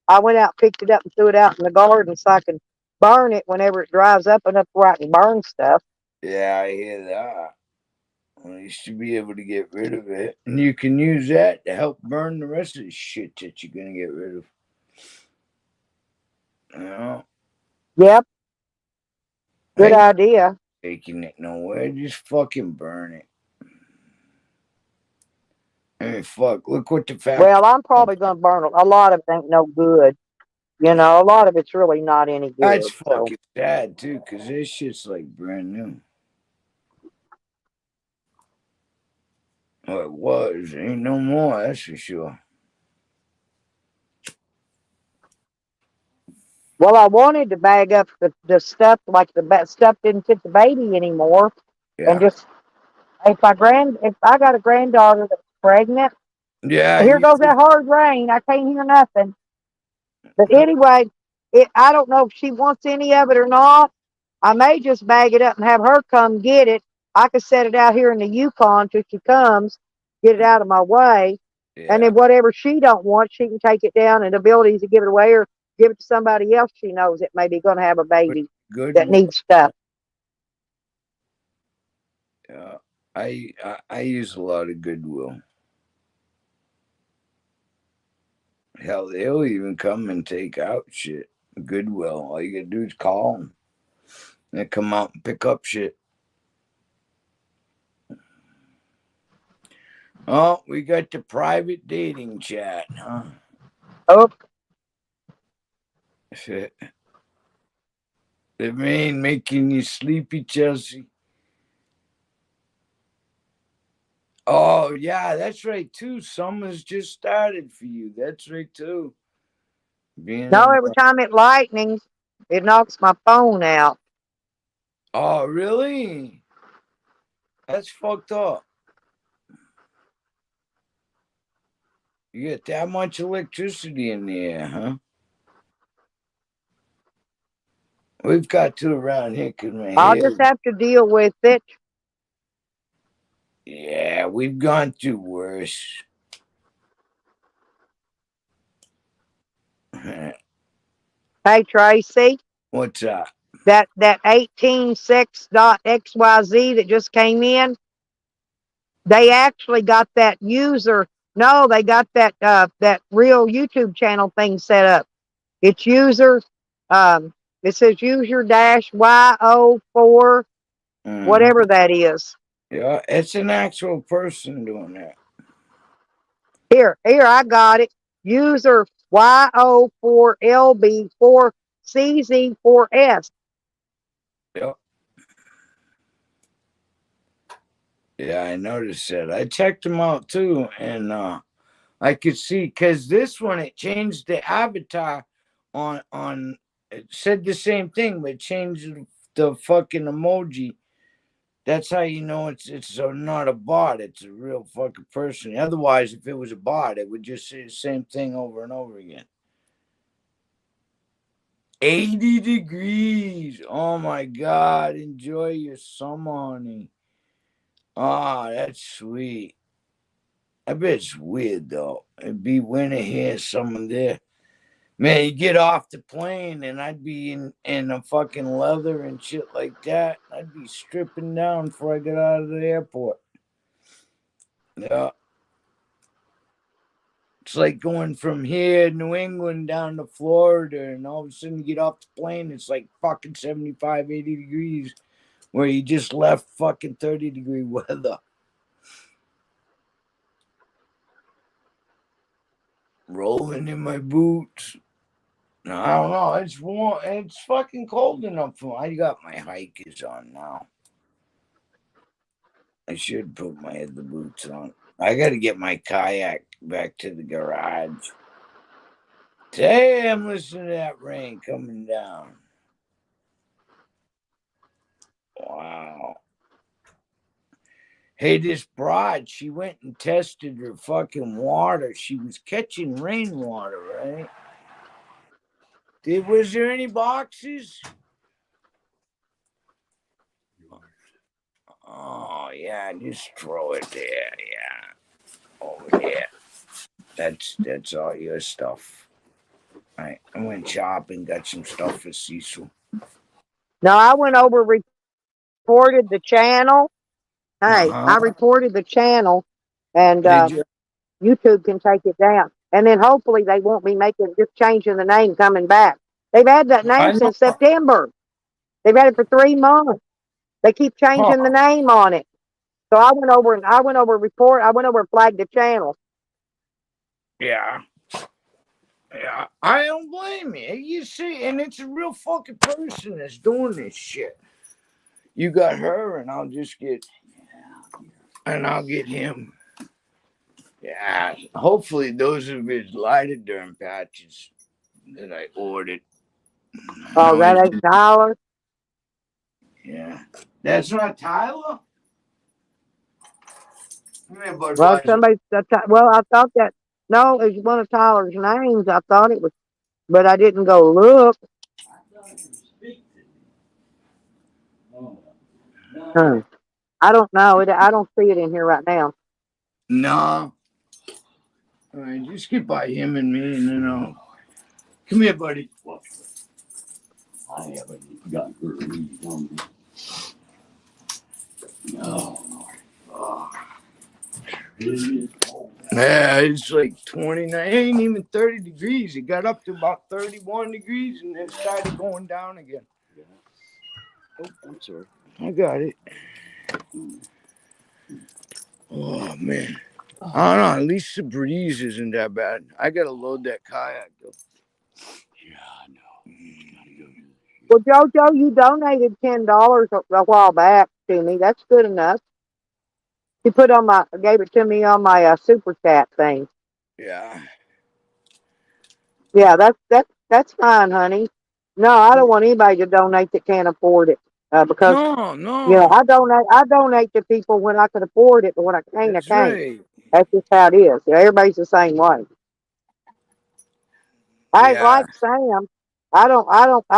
I went out, picked it up, and threw it out in the garden so I can burn it whenever it dries up enough where I can burn stuff. Yeah, I hear that. Well, you should be able to get rid of it. And you can use that to help burn the rest of the shit that you're going to get rid of. You know? Yep, good Ain't idea. taking it nowhere. Just fucking burn it. I mean, fuck. Look what the factory. Well, I'm probably going to burn it. A lot of it ain't no good. A lot of it's really not any good. That's So. fucking sad, too, because this shit's like brand new. Well, it was. Ain't no more, that's for sure. Well, I wanted to bag up the stuff, like the stuff didn't fit the baby anymore. Yeah. And just, if I got a granddaughter that's pregnant, Yeah. here goes that hard rain. I can't hear nothing. But anyway, I don't know if she wants any of it or not. I may just bag it up and have her come get it. I could set it out here in the Yukon till she comes, get it out of my way. And then whatever she don't want, she can take it down and abilities to give it away or give it to somebody else she knows that may be going to have a baby that needs stuff. Yeah, I use a lot of Goodwill. Hell, they'll even come and take out shit. Goodwill. All you gotta do is call them. They come out and pick up shit. Oh, we got the private dating chat, huh? Oh. The rain making you sleepy, Chelsea. Oh, yeah, that's right, too. Summer's just started for you. That's right, too. No, every time it lightnings, it knocks my phone out. Oh, really? That's fucked up. You get that much electricity in the air, huh? We've got two around here because my I'll hair. just have to deal with it. Yeah, we've gone through worse. Hey, Tracy, What's up? that 18.6.xyz that just came in, they actually got that user. No, they got that that real YouTube channel thing set up. It's user. It says user dash YO4, whatever that is. Yeah, it's an actual person doing that. Here, I got it. User YO4LB4CZ4S. Yep. Yeah, I noticed that. I checked them out too, and I could see because this one it changed the avatar on. It said the same thing, but it changed the fucking emoji. That's how you know it's not a bot. It's a real fucking person. Otherwise, if it was a bot, it would just say the same thing over and over again. 80 degrees. Oh my God. Enjoy your summer, honey. Ah, that's sweet. I bet it's weird though. It'd be winter here, summer there. Man, you get off the plane and I'd be in a fucking leather and shit like that. I'd be stripping down before I got out of the airport. Yeah. It's like going from here, New England, down to Florida, and all of a sudden you get off the plane, it's like fucking 75, 80 degrees, where you just left fucking 30-degree weather. Rolling in my boots. No, I don't know. It's warm. It's fucking cold enough for me. I got my hikers on now. I should put my other boots on. I got to get my kayak back to the garage. Damn, listen to that rain coming down. Wow. Hey, this broad, she went and tested her fucking water. She was catching rainwater, right? Was there any boxes? Oh, yeah, just throw it there. Yeah. Over here. That's all your stuff. All right. I went shopping, got some stuff for Cecil. No, I went over, reported the channel. Hey, I reported the channel, and Did you? YouTube can take it down. And then hopefully they won't be making just changing the name coming back. They've had that I name know. since September. They've had it for 3 months. They keep changing the name on it. So I went over and flagged the channel. Yeah. Yeah. I don't blame you. You see, and it's a real fucking person that's doing this shit. You got her, and I'll get him. Yeah. Hopefully those are his lidoderm patches that I ordered. Oh, that ain't Tyler? Yeah. That's not Tyler? Come here, Well, Budweiser. I thought that, no, it's one of Tyler's names. I thought it was, but I didn't go look. I don't know. I don't see it in here right now. No. All right, just get by him and me, and then I'll. Come here, buddy. I haven't got her read on me. No. Yeah, it's like 29. It ain't even 30 degrees. It got up to about 31 degrees and then started going down again. Oh, I'm sorry. I got it. Oh, man. I don't know. At least the breeze isn't that bad. I got to load that kayak, though. Yeah, I know. Gotta go do this Well, JoJo, you donated $10 a while back to me. That's good enough. You gave it to me on my super chat thing. Yeah. Yeah, that's fine, honey. No, I don't want anybody to donate that can't afford it. Because No. I donate to people when I can afford it, but when I can't, I That's can't. right. That's just how it is. Everybody's the same way. I ain't Yeah. like Sam. I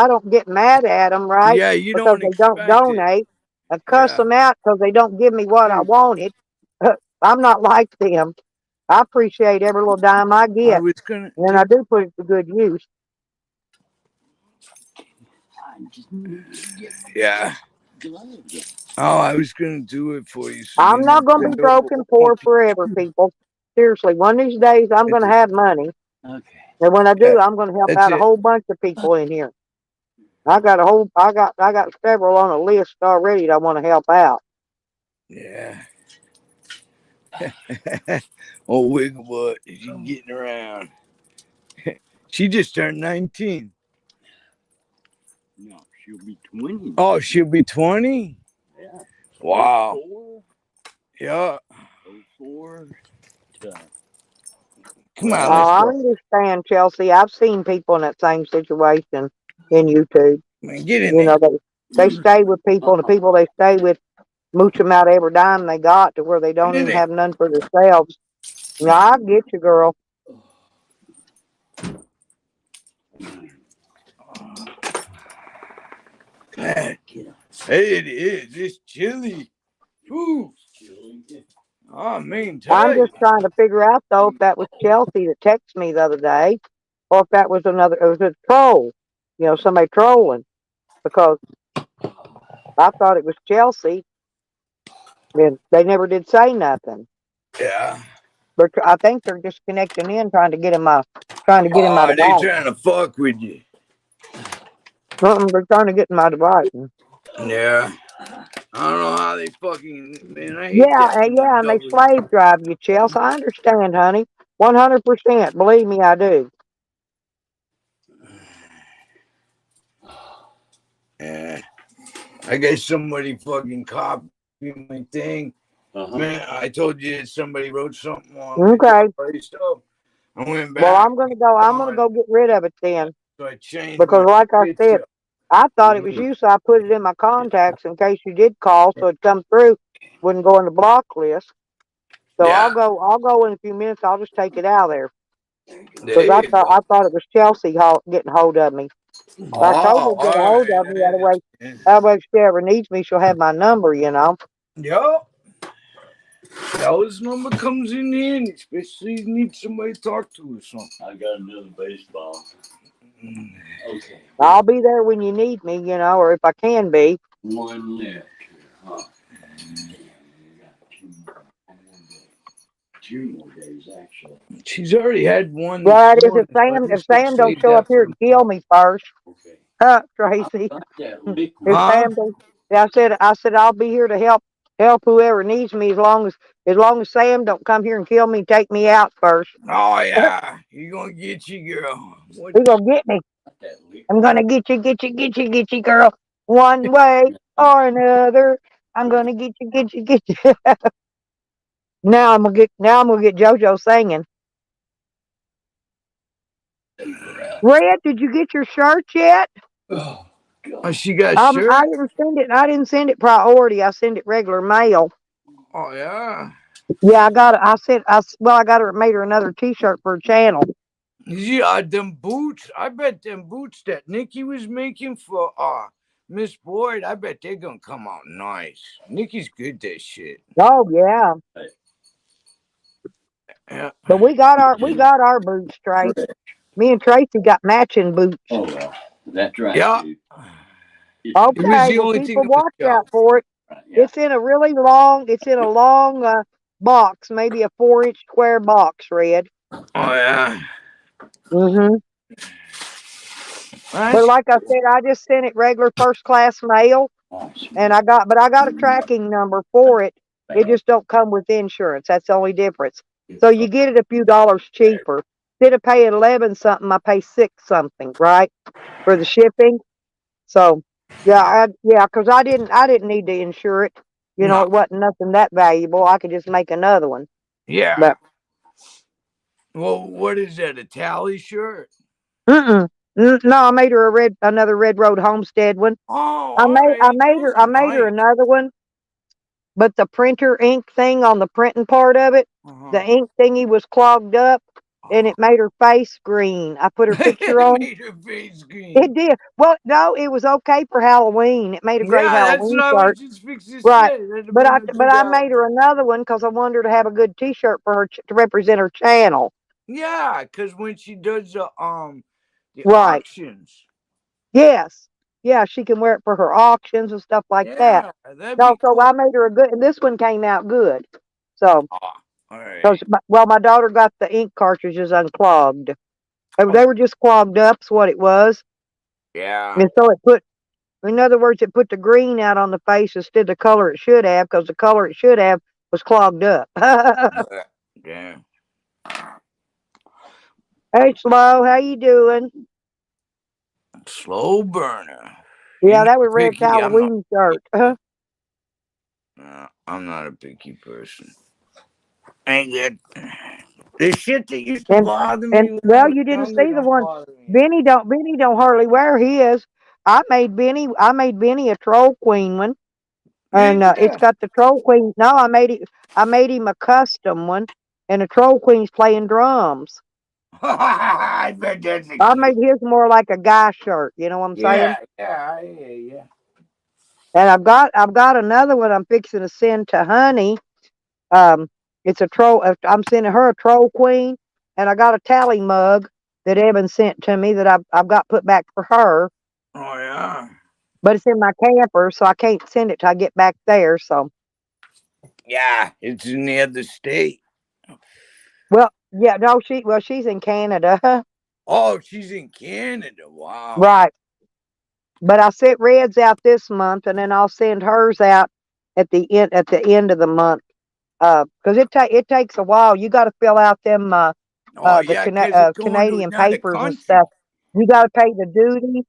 don't get mad at them, right? Yeah, you Because don't they don't expect it. donate. I cuss Yeah. them out because they don't give me what I Dude, wanted. I'm not like them. I appreciate every little dime I I get, was gonna and I do put it to good use. yeah. Oh, I was gonna do it for you so you I'm not didn't going to be send over broken one. poor forever, people. Seriously, one of these days I'm going That's to it. have money, Okay. and when I Yeah, do, I'm going to help that's out a it. whole bunch of people in here. I got several on a list already that I want to help out. Yeah. Oh, Wigglebutt, she's getting around. She just turned 19. No, she'll be 20. Oh, she'll be 20? Yeah. Wow. 04, Yeah. 04 to, Come Oh, on, well, let's I go. understand, Chelsea. I've seen people in that same situation in YouTube. Man, get in You there. know, they stay with people, and the people they stay with mooch them out every dime they got to where they Get don't in even there. have none for themselves. Yeah, I get you, girl. Man, hey, it is. It's chilly. Woo. Oh, man, tell I'm you. just trying to figure out though if that was Chelsea that texted me the other day, or if that was it was a troll. You know, somebody trolling because I thought it was Chelsea, and they never did say nothing. Yeah. I think they're just connecting in, trying to get in my Oh, they device. trying to fuck with you. They're trying to get in my device. Yeah. I don't know how they fucking, man, I hate Yeah, that when they and they double. slave drive you, Chelsea. I understand, honey. 100%. Believe me, I do. Yeah. I guess somebody fucking copied my thing. Man, I told you that somebody wrote something on my Okay. gallery stuff. I went Well, back I'm gonna on, go get rid of it then, so I changed because my like I said, picture. I thought it was you, so I put it in my contacts in case you did call, so it'd come through, wouldn't go in the block list. So Yeah. I'll go in a few minutes. I'll just take it out of there because There you go. I thought it was Chelsea getting hold of me. So I told her Oh, to get a all hold of me. right. That way, if she ever needs me, she'll have my number. You know. Yup. Dallas number comes in handy, especially if you need somebody to talk to or something. I got another baseball. Okay. I'll be there when you need me. You know, or if I can be. One left here, huh? Damn, we got two more days, actually. She's already had one this But morning, so I If guess they Sam don't saved show up that here for to kill tomorrow. me first, Okay. Tracy. I got that liquid. If Huh? Sam don't, yeah, I said I'll be here to help whoever needs me as long as Sam don't come here and kill me, take me out first. Oh, yeah. He gonna get you, girl. What? He gonna get me. Got that liquid. I'm gonna get you, girl. One way or another. I'm gonna get you. Now I'm gonna get JoJo singing. Red, did you get your shirt yet? Oh, Oh, God. she got a I shirt? didn't send it. I didn't send it priority. I send it regular mail. Oh, yeah. Yeah, I got it. I got her made her another T-shirt for a channel. Yeah, them boots. I bet them boots that Nikki was making for Miss Boyd, I bet they're gonna come out nice. Nikki's good at that shit. Oh yeah, Yeah. but we got our boots, Trace. Me and Tracy got matching boots. Oh, well. That's right, Yeah. dude. It was Okay, the well, only thing people on the watch out shelf. for it. Right, yeah. It's in a long box, maybe a 4-inch square box, Red. Oh, yeah. Mm-hmm. But That's like I said, I just sent it regular first class mail, Awesome. and I got a tracking number for it. It Bad. just don't come with insurance. That's the only difference. So you get it a few dollars cheaper. Instead of paying 11 something, I pay 6 something, right, for the shipping. So yeah, because I didn't need to insure it. You know, No. it wasn't nothing that valuable. I could just make another one. Yeah. But Well, what is that? A tally shirt? mm-mm. No, I made her another Red Road Homestead one. Oh, all right. Those I are made her nice. another one, but the printer ink thing on the printing part of it, the Uh-huh. ink thingy was clogged up, and Oh. it made her face green. I put her picture It on. made her face green. It did. Well, no, it was okay for Halloween. It made a great Yeah, that's what Halloween I was shirt. just fixing to Right. say. That'd have been a But good I made her Halloween. another one because I wanted her to have a good T-shirt for her to represent her channel. Yeah, because when she does the Right. auctions. Yes. Yeah, she can wear it for her auctions and stuff like that. Yeah, that'd No, be so I cool. made her a good, and this one came out good. So, Oh, all because right. well, my daughter got the ink cartridges unclogged. Oh, They were just clogged up, is what it was, yeah. and so it put, in other words, it put the green out on the face instead of the color it should have, because the color it should have was clogged up. Yeah. Hey, Slow, how you doing? Slow burner. You're Yeah, not that was Red's picky. I'm not Halloween picky. shirt. I'm not a picky person. Ain't good. The shit that used to And bother and me when I well, was you didn't younger see the don't one. bother me anymore. Benny don't hardly wear his. I made Benny a troll queen one, and Did it's ya? got the troll queen. No, I made him a custom one, and the troll queen's playing drums. I bet that's a I cute. made his more like a guy shirt. You know what I'm saying? Yeah, yeah. And I've got another one I'm fixing to send to Honey. Um, it's a troll. I'm sending her a troll queen, and I got a tally mug that Evan sent to me that I've got put back for her. Oh yeah. But it's in my camper, so I can't send it till I get back there. So, Yeah, it's in the other state. well, yeah, no, she's in Canada, Oh, she's in Canada. Wow. right? But I sent Red's out this month, and then I'll send hers out at the end of the month. Because it takes a while. You got to fill out them Oh yeah, because it's going to Canadian another papers and stuff. country. You got to pay the duties.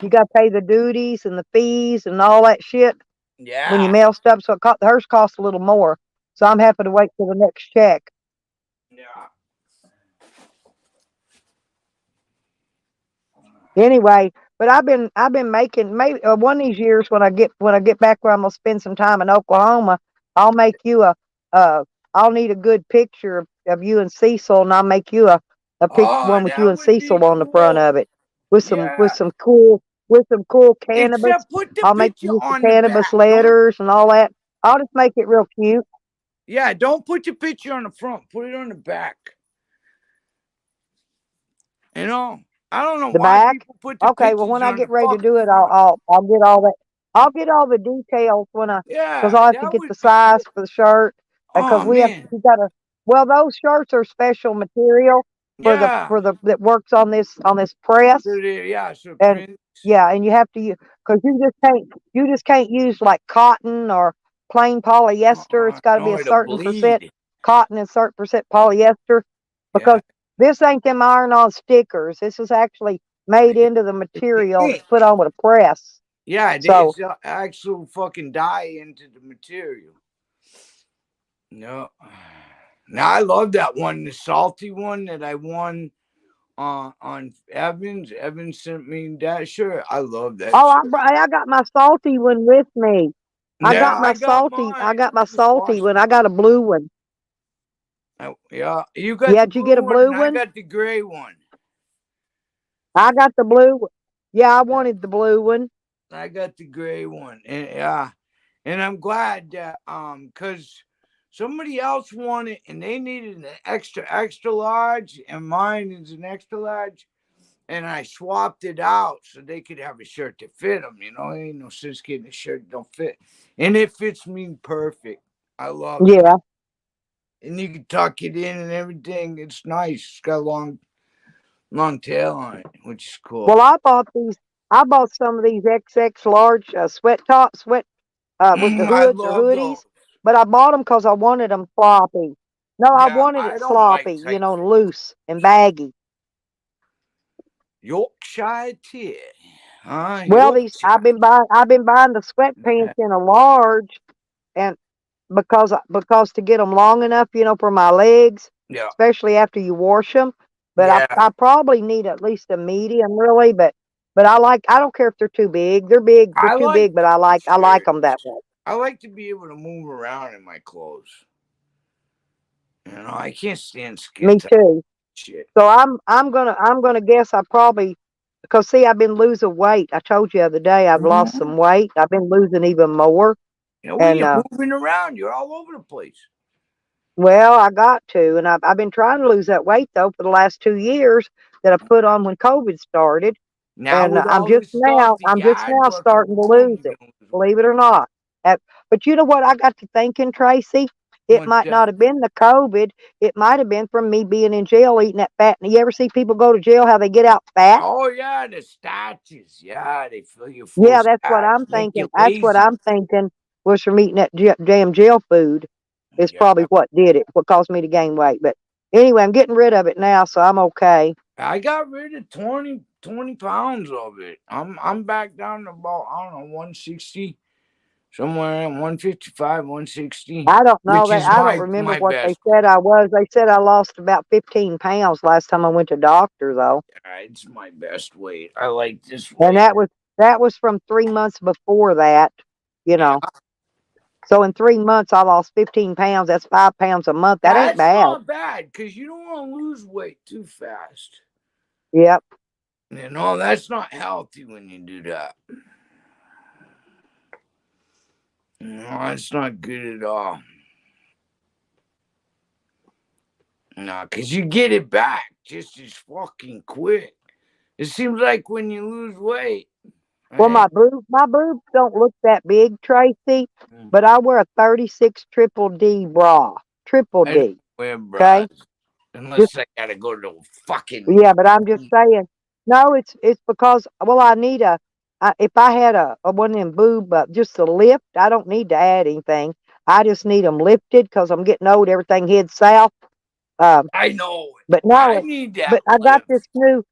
You got to pay the duties and the fees and all that shit when you Yeah. mail stuff. So hers costs a little more. So I'm happy to wait till the next check. Yeah. Anyway, but I've been making, maybe one of these years when I get back where I'm gonna spend some time in Oklahoma, I'll make you I'll need a good picture of you and Cecil, and I'll make you Oh, one with you that and would be Cecil on the front cool. of it Yeah. with some cool cannabis. Except put the I'll make picture you the on the cannabis back. Don't. letters and all that. I'll just make it real cute. Yeah, don't put your picture on the front. Put it on the back. You know, I don't know The why back? people put the Okay, well pictures when I on the get ready to fucking do it, front. I'll get all that. I'll get all the details because Yeah, I'll have to that get the would be size cool. for the shirt because Oh man. we gotta. Well, those shirts are special material Yeah. for the that works on this press, So and Prince. yeah, and you have to use because you just can't use like cotton or plain polyester. It's got to be No, a it'll certain percent bleed. cotton and certain percent polyester Yeah. because this ain't them iron-on stickers. This is actually made into the It's the material that's ink. put on with a press. Yeah, So, it's actual fucking dye into the material. No. Now I love that one, the salty one that I won on Evans. Evans sent me that shirt. I love that oh, shirt. I got my salty one with me. Yeah, I got I mine. got my I just salty lost one. I mine. got a blue one. Yeah, you got Yeah, the did you get blue a one blue and I one? got the gray one. I got the blue one. Yeah, I Yeah, wanted the blue one. I got the gray one. And yeah, and I'm glad that because somebody else won it and they needed an extra large and mine is an extra large. And I swapped it out so they could have a shirt that fit them. You know, ain't no sense getting a shirt that don't fit, and it fits me perfect. I love it, Yeah. and you can tuck it in and everything. It's nice. It's got a long tail on it, which is cool. Well, I bought some of these XX large sweat with the I hoods or love those. hoodies, but I bought them because I wanted them floppy. No, I Yeah, wanted I it don't like sloppy, you tight know, fit. loose and baggy. Yorkshire tear. You Well, always I've have been buying the sweatpants that. in a large, and because to get them long enough, for my legs, Yeah, especially after you wash them. But yeah. I probably need at least a medium, really. But I don't care if they're too big. They're I too like big, but those I like them that shirts. way. I like to be able to move around in my clothes. I can't stand skin Me tight too. shit. So I'm gonna guess I probably, because see, I've been losing weight. I told you the other day I've lost Mhm. some weight. I've been losing even more. When And you're moving around, you're all over the place. well, I got to, and I've been trying to lose that weight though for the last 2 years that I put on when COVID started. Now And with all this stuff, I'm yeah, just I'd now fucking starting to believe lose you're it, gonna lose believe weight. it or not. But you know what I got to thinking, Tracy? It What's might that? not have been the COVID. It might have been from me being in jail eating that fat. And you ever see people go to jail, how they get out fat? Oh yeah, the starches. Yeah, they fill you full of Yeah, that's what starch, I'm make thinking. you That's what lazy. I'm thinking was from eating that damn jail food is Yeah, probably what did it, what caused me to gain weight. But anyway, I'm getting rid of it now, so I'm okay. I got rid of 20 pounds of it. I'm back down to about, I don't know, 160, somewhere in 155, 160, I don't know which that is I don't remember my what they best said weight. I was. They said I lost about 15 pounds last time I went to doctor though. It's my best weight. I like this And weight. that was from 3 months before that, you Yeah, know. So in 3 months I lost 15 pounds. That's 5 pounds a month. That ain't that's bad. not bad because you don't want to lose weight too fast. Yep. That's not healthy when you do that. That's not good at all. No, because you get it back just as fucking quick. It seems like when you lose weight, Well, right? my boobs don't look that big, Tracy, Mm. but I wear a 36 triple D bra. Triple I don't D. wear Okay? bras Just unless I gotta go to a fucking. yeah, but I'm just saying. No, it's because well, if I had a one of them boob just a lift, I don't need to add anything. I just need them lifted because I'm getting old. Everything heads south. Um, I know it. but I no, need but that I got lift. this new.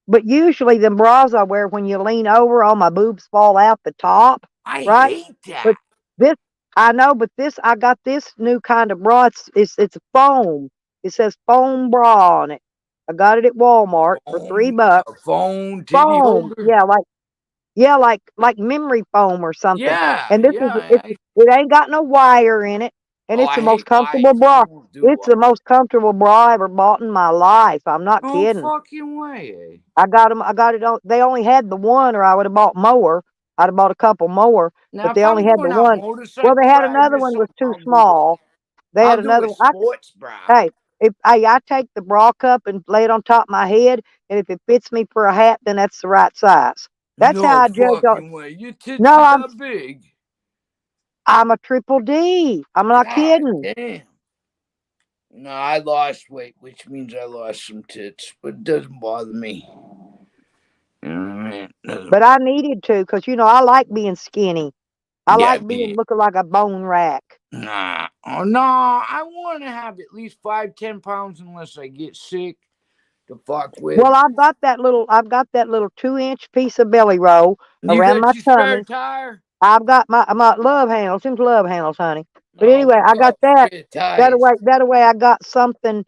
But usually the bras I wear, when you lean over, all my boobs fall out the top, I right? hate But that. this, I know, but I got this new kind of bra. It's foam. It says foam bra on it. I got it at Walmart for Phone, $3. phone, titty Foam, holder. yeah, like memory foam or something. Yeah, And yeah. it ain't got no wire in it, and Oh, it's the I most hate comfortable wires. I bra. won't do It's wires. the most comfortable bra I ever bought in my life. I'm not No kidding. fucking way. Eh? I got them. I got it on. They only had the one, or I would have bought more. I'd have bought a couple more, Now, but if they only I'm had the going out one. Well, they motorcycle had riding another or one was something, too small. They I'll had do a another one. sports bra. Hey, if I take the bra cup and lay it on top of my head, and if it fits me for a hat, then that's the right size. That's how No I judge. fucking way. Your tits No, are that big. I'm a triple D. I'm not God kidding. damn. No, I lost weight, which means I lost some tits, but it doesn't bother me. You know what I mean? But I needed to, because I like being skinny. I Yeah, like being looking like a bone rack. nah. Oh no, I want to have at least 5, 10 pounds unless I get sick to fuck with. Well, I've got that little 2-inch piece of belly roll You around got my your spare tummy. tire? I've got my love handles, them love handles, honey. But No, anyway, we I got got that. spare That tires. way, that way, I got something,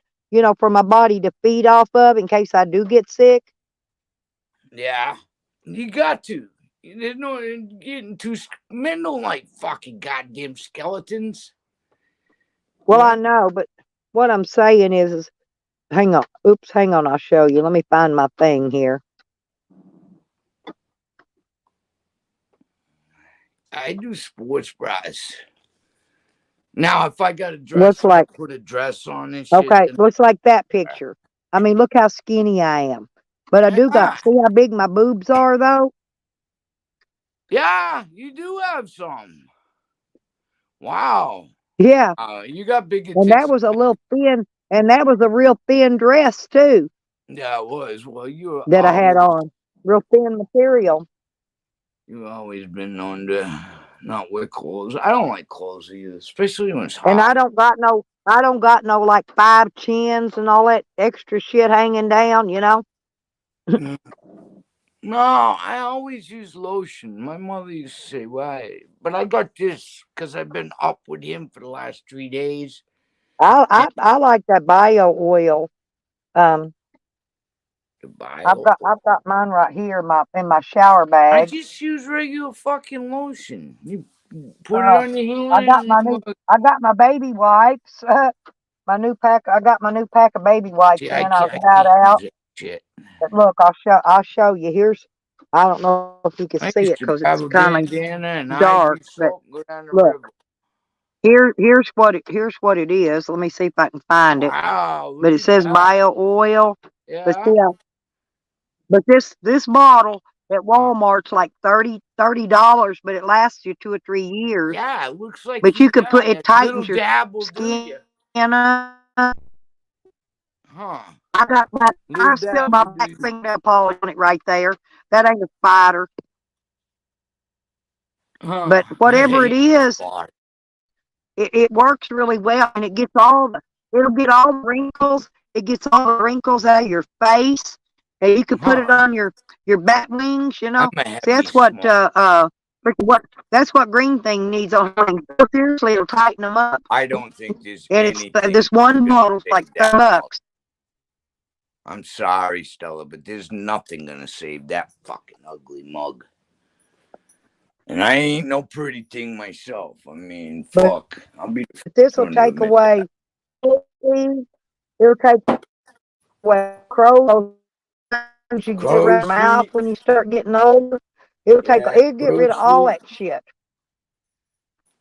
for my body to feed off of in case I do get sick. Yeah, you got to. There's no getting too. Men don't like fucking goddamn skeletons. You Well, I know? know, but what I'm saying is hang on. Oops, hang on. I'll show you. Let me find my thing here. I do sports bras. Now, if I got a Looks dress on, like put a dress on and shit, okay. then Looks like that picture. I mean, look how skinny I am. But I do got. yeah, See how big my boobs are, though. yeah, you do have some. Wow, Yeah. you got bigger And that tits. was a little thin, and that was a real thin dress too Yeah, it was. Well, that I had on. Real thin material. you always been known to not wear clothes. I don't like clothes either, especially when it's And hot. I don't got no like 5 chins and all that extra shit hanging down. Mm. No, I always use lotion. My mother used to say, why? But I got this because I've been up with him for the last 3 days. I like that bio oil. Um, The bio. I've got mine right here in my shower I bag. just use regular fucking lotion. You put it on your I got hands. I got my baby wipes. My new pack. I got my new pack of baby wipes See, in. I I was can't, out out. use that shit. But look, I'll show you. Here's. I don't know if you can I see used it to because grab it's a kind of bandana and dark. IV But soap and go down the look, river. here's what it is. Let me see if I can find it. Wow, But look it at says that. bio oil. But Yeah. see, but this bottle at Walmart's like $30, but it lasts you 2 or 3 years. Yeah, it looks like But you could put a it little tightens your dab will do skin. you. Huh. I got that. Little I still dab my will do back you. fingernail polish on it right there. That ain't a spider. Huh. But whatever it is, Spot. it works really well, and it'll get all the wrinkles. It gets all the wrinkles out of your face, and you can put it Huh. on your back wings. You I'm know, a see, heavy smoker. that's what green thing needs on wings. Seriously, it'll tighten them up. I don't think there's And it's anything this one gonna bottle's like save that mug. $30. I'm sorry, Stella, but there's nothing gonna save that fucking ugly mug. And I ain't no pretty thing myself. I mean, But fuck. I'll be the first this will one to take admit that. away. It'll take away crows you get Crow around your mouth feet. when you start getting older. Yeah, It'll get rid crow's of all feet. that shit.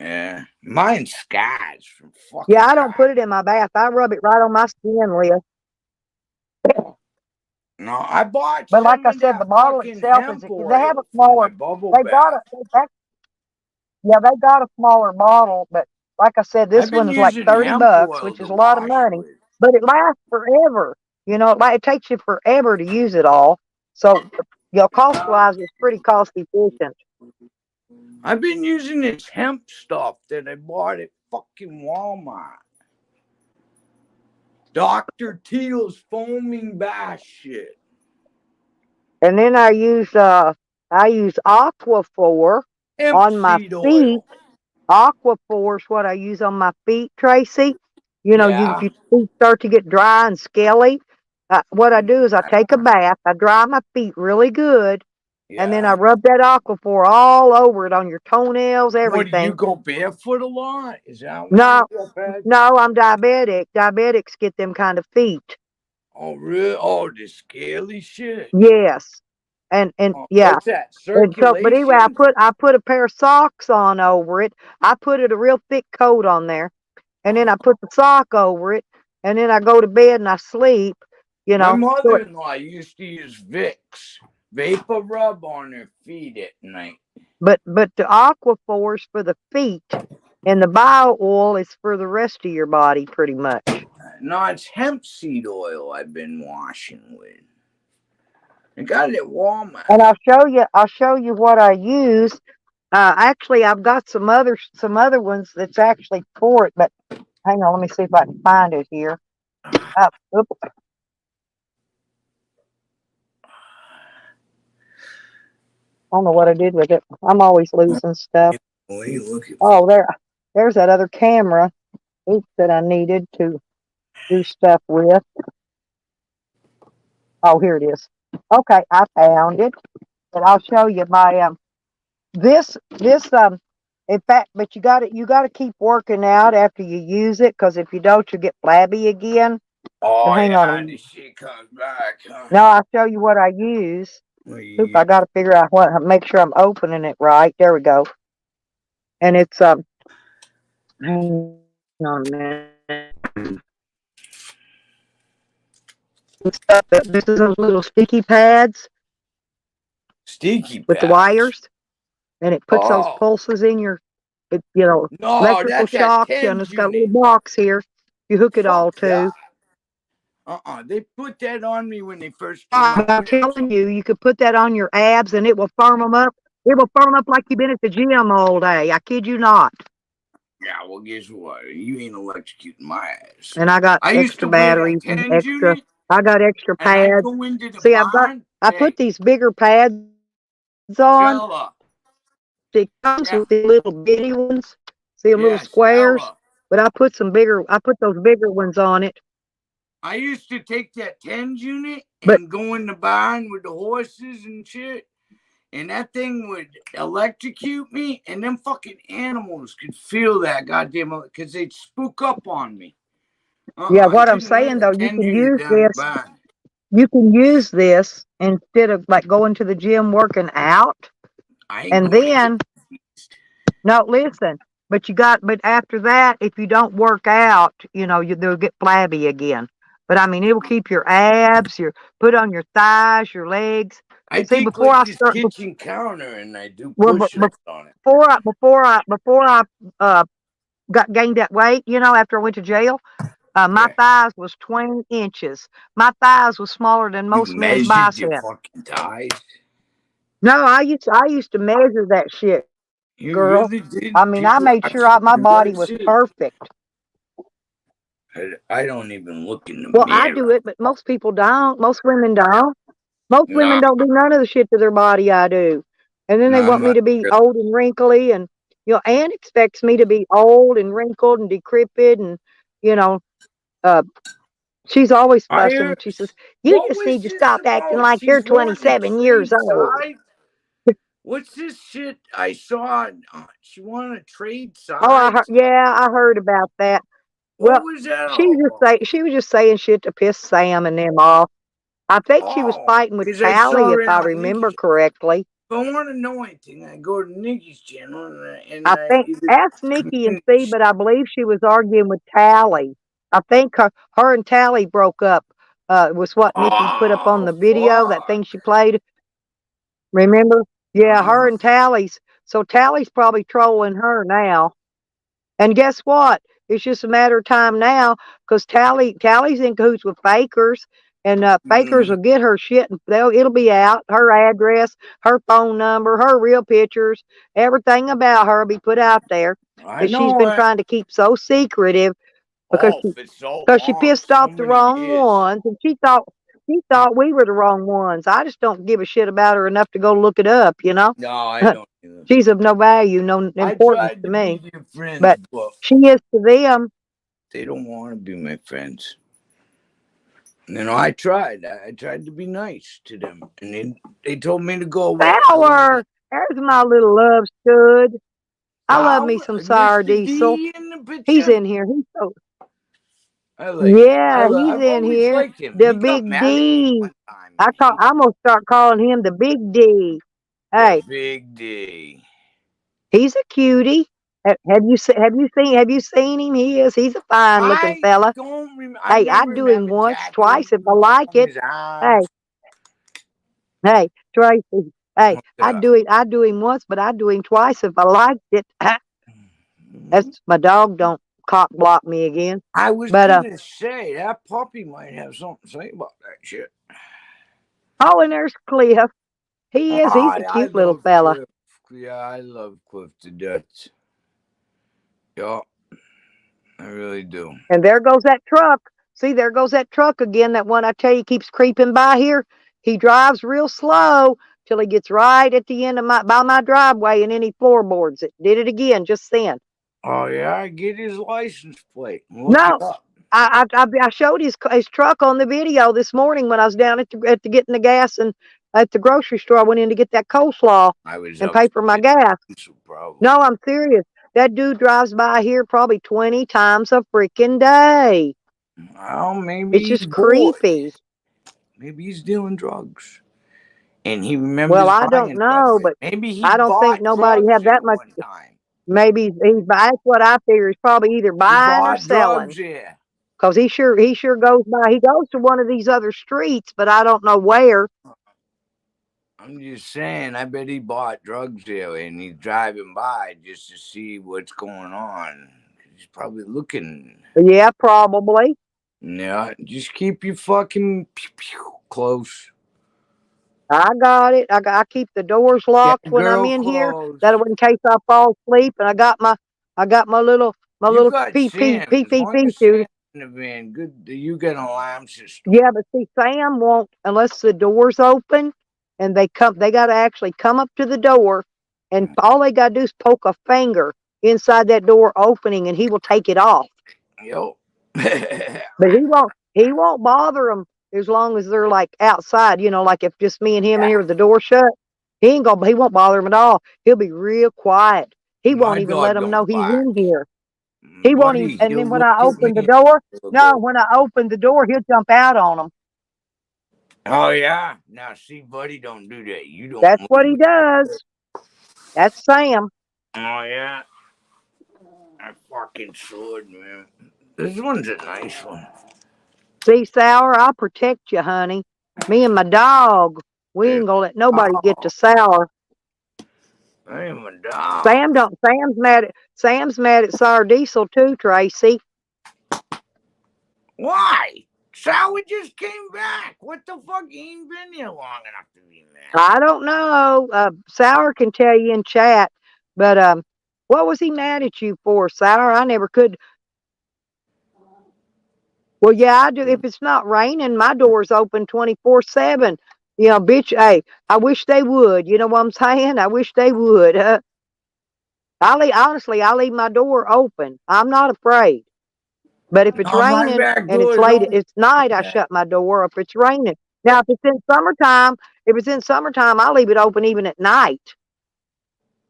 Yeah. Mine's scars from Yeah, fucking I don't God. put it in my bath. I rub it right on my skin, Leah. No, I bought But like some I of said, the that bottle fucking itself is. hemp They have a oil for my smaller. bubble They've got bath. they got a smaller bottle, but like I said, I've this been one is like using hemp $30, oil which to is a lot of wash money. with. But it lasts forever. You know, it takes you forever to use it all. So, cost wise, it's pretty cost efficient. I've been using this hemp stuff that I bought at fucking Walmart. Dr. Teal's foaming bath shit. And then I use Aquaphor Hemp on my seed feet. oil. Aquaphor is what I use on my feet, Tracy. You know, Yeah. your feet start to get dry and scaly. What I do is I take a bath, I dry my feet really good, and then I Yeah. rub that Aquaphor all over it on your toenails, What, do you everything. go barefoot a lot? Is that why No, you got bad? no, I'm diabetic. Diabetics get them kind of feet. Oh, really? Oh, the scaly shit. Yes, and Oh, yeah. what's that? And so, but anyway, Circulation? I put a pair of socks on over it. I put it a real thick coat on there, and then I put the sock over it, and then I go to bed and I sleep. You My know, so mother-in-law used to use Vicks vapor rub on her feet at night. but the Aquaphor is for the feet, and the bio oil is for the rest of your body, pretty much. No, it's hemp seed oil I've been washing with. I got it at Walmart. And I'll show you what I use. Actually, I've got some other ones that's actually for it, but hang on, let me see if I can find it here. Oops. I don't know what I did with it. I'm always losing stuff. Boy, look at Oh, there's that other camera. Oops, that I needed to do stuff with. Oh, here it is. Okay, I found it, and I'll show you my this in fact, but you got to keep working out after you use it, because if you don't, you get flabby again. Oh, But hang on a yeah, minute. this shit comes back, huh? Now I'll show you what I use. Oop, I got to figure out make sure I'm opening it right. There we go. And it's hang on a minute. This is those little sticky pads Sticky with the pads. wires, and it puts those pulses in your, No, electrical that's that shocks. And 10 it's got a unit. little box here. You hook it all Fuck to. that. They put that on me when they first came out. I'm telling you, you could put that on your abs, and it will firm them up. It will firm up like you've been at the gym all day. I kid you not. Yeah, well, guess what? You ain't electrocuting my ass. And I got I used extra to wear that batteries and 10 extra. unit, I got extra and I'd pads. go into the See, barn. I Hey, put these bigger pads on. Stella. It comes Yeah, with the little bitty ones. See them little yeah, squares? Stella. But I put those bigger ones on it. I used to take that tens unit But and go in the barn with the horses and shit, and that thing would electrocute me, and them fucking animals could feel that goddamn because they'd spook up on me. yeah, I what I'm couldn't let saying a though, tens unit down the barn. you can use this instead of like going to the gym working out. I ain't And going to get then, no, listen, but after that, if you don't work out, they'll get flabby again. But I mean, it will keep your abs, put on your thighs, your legs. I See, take like this kitchen counter and I do well, push-ups on it. before I uh, gained that weight, after I went to jail, my Yeah. thighs was 20 inches. My thighs was smaller than You most men's measured your biceps. fucking thighs. No, I used to measure that shit, You girl. really did. I mean, I People made sure actually my do body that was shit. perfect. I don't even look in the Well, I do mirror. it, but most people don't. Most women don't. Most women Nah, don't do none of the shit to their body I do. And then they nah, I'm want me not to be really. old and wrinkly, and Ann expects me to be old and wrinkled and decrepit, and you know, uh, she's always I fussing. She says, "You What just was need to this stop acting about? like you're She's wanting to 27 years trade old." sides. What's this shit I saw? She wanted to trade Oh, sides. I heard about that. What Well, was that all about? she was just saying shit to piss Sam and them off. I think she was Oh, fighting with because I Callie, saw if it I on remember Nikki's. correctly. If I want to know anything, I go to Nikki's channel and I I think either ask Nikki and see, community. but I believe she was arguing with Tally. I think her and Tally broke up. Was what Nikki put up on Oh the video, that fuck! thing she played. Remember? Yeah, her Uh, and Tally's. So Tally's probably trolling her now. And guess what? It's just a matter of time now, because Tally's in cahoots with Fakers, and Fakers mm, will get her shit, and it'll be out. Her address, her phone number, her real pictures, everything about her will be put out there I that she's know been it. trying to keep so secretive because Oh, for so she long, pissed so off the many wrong years. ones, and she thought we were the wrong ones. I just don't give a shit about her enough to go look it up. No, I don't either. She's of no value, no I importance tried to to be me, their friends, but but she is to them. they don't want to be my friends. I tried. I tried to be nice to them, and they told me to go away. I wanted Sour. There's my little love stud. I love me sour, some sour Mr. diesel. D in the He's picture. in here. I like him. Yeah, he's I've in always here. liked him. The He got big mad at me D. one time and hated I'm gonna start calling him the big D. the Hey, big D. he's a cutie. Have you seen him? He's a fine looking I fella. don't remember. I Hey, never I'd do him remember once, twice if I tattooing like on it. his Hey, arms. hey, Tracy. Hey, What I'd the? do him once, but I'd do him twice if I liked it. That's my dog don't cock block me again. I was But gonna say that puppy might have something to say about that shit. and there's Cliff. He's a I cute little love fella. Cliff. Yeah, I love Cliff to death. Yeah, I really do. And there goes that truck. See, there goes that truck again. That one I tell you keeps creeping by here. He drives real slow till he gets right at the end of by my driveway, and then he floorboards it. Did it again just then. Oh yeah, get his license plate and look it No, up. I showed his truck on the video this morning when I was down at the getting the gas and at the grocery store. I went in to get that coleslaw I was and pay for my upstairs, gas. so probably. No, I'm serious. That dude drives by here probably 20 times a freaking day. Well, maybe It's he's just bored. creepy. Maybe he's dealing drugs, and he Well, remembers I don't buying some of know, it. but Maybe he I don't think bought nobody drugs have there that much. one time. Maybe that's what I figure. He's probably either He buying or bought selling drugs there. because he sure goes by. He goes to one of these other streets, but I don't know where. I'm just saying, I bet he bought drugs there and he's driving by just to see what's going on. He's probably looking. Yeah, probably. Yeah, just keep your fucking pew pew close. I got it. I keep the doors Yeah, locked when I'm girl in here. close. That way, in case I fall asleep, and I got my little You got pee Sam. As long pee as suit. Sam in the van. Good, you get an alarm system. Yeah, but see, Sam won't unless the door's open, and they got to actually come up to the door, and all they got to do is poke a finger inside that door opening, and he will take it off. Yo. But he won't bother them as long as they're like outside. Like if just me and him in here with the door shut, he won't bother them at all. He'll be real quiet. He My won't even let dog them know don't he's bark. in here. He won't even. Buddy, And he'll then when look I at open the me. door, He'll no, go, when I open the door, he'll jump out on them. oh yeah. Now see, buddy, don't do that. You don't That's what he move. does. That's Sam. Oh yeah. That fucking sword, man. This one's a nice one. See, Sour, I'll protect you, honey. Me and my dog, we ain't gonna let nobody get to Oh, Sour. I am a dog. Sam's mad at Sour Diesel too, Tracy. Why? Sour just came back. What the fuck? He ain't been here long enough to be mad. I don't know. Sour can tell you in chat, but what was he mad at you for, Sour? I never could. Well, yeah, I do. If it's not raining, my door's open 24/7. Bitch. Hey, I wish they would. You know what I'm saying? I wish they would. Honestly, I leave my door open. I'm not afraid. But if it's Oh, my raining back and door it's is late, open. it's night, I shut my door if it's raining. Now, if it's in summertime, I leave it open even at night.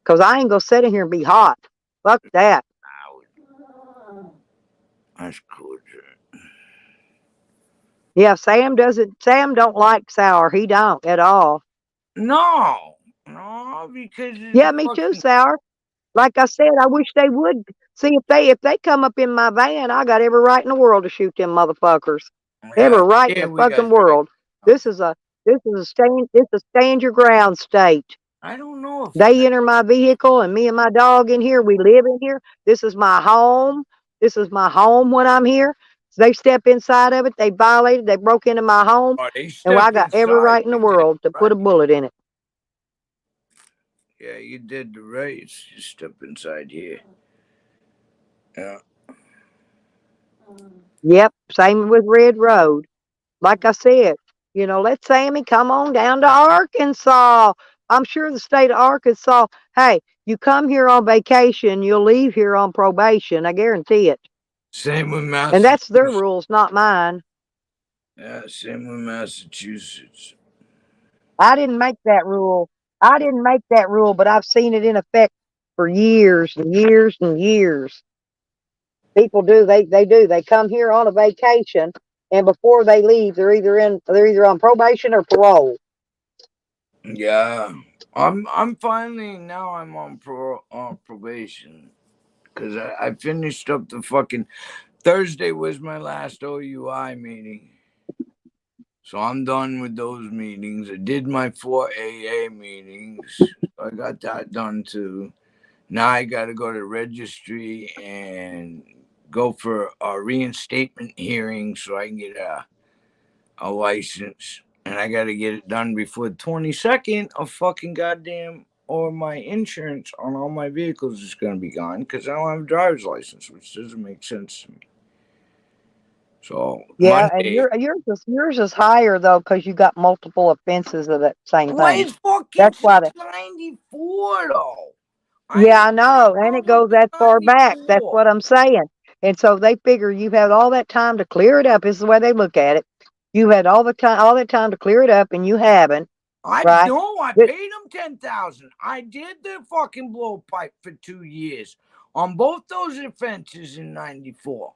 Because I ain't going to sit in here and be hot. Fuck that. That's cool. Yeah, Sam don't like Sour. He don't at all. No. No, because it's Yeah, me too, fucking. Sour. Like I said, I wish they would. See, if they come up in my van, I got every right in the world to shoot them motherfuckers. Yeah, Every right in yeah, the we fucking guys right. world. This is a stand your ground state. I don't know if They enter my vehicle and me and my dog in here. We live in here. This is my home. This is my home when I'm here. So they step inside of it. They violated. They broke into my home. they And I stepped got every inside. right in the world to put a bullet in it. Yeah, you did the right. You step inside here. Yeah. Yep. Same with Red Road. Like I said, let Sammy come on down to Arkansas. I'm sure the state of Arkansas, hey, you come here on vacation, you'll leave here on probation. I guarantee it. Same with And Massachusetts. that's their rules, not mine. Yeah, same with Massachusetts. I didn't make that rule. But I've seen it in effect for years and years and years. People do. They do. They come here on a vacation, and before they leave, they're either on probation or parole. Yeah, I'm finally now I'm on probation because I finished up the fucking Thursday was my last OUI meeting, so I'm done with those meetings. I did my 4 AA meetings, so I got that done too. Now I got to go to registry and go for a reinstatement hearing so I can get a license. And I got to get it done before the 22nd of fucking goddamn, or my insurance on all my vehicles is going to be gone because I don't have a driver's license, which doesn't make sense to me. So Yeah, and Monday, yours is higher though because you got multiple offenses of that same why thing. is fucking That's why. 694 though? I Yeah, never I had a know, and it problem goes with that far back. That's 94. what I'm saying. And so they figure you've had all that time to clear it up. This is the way they look at it. You had all that time to clear it up, and you haven't. I Right? know. I But paid him 10,000. I did the fucking blowpipe for 2 years on both those offenses in '94.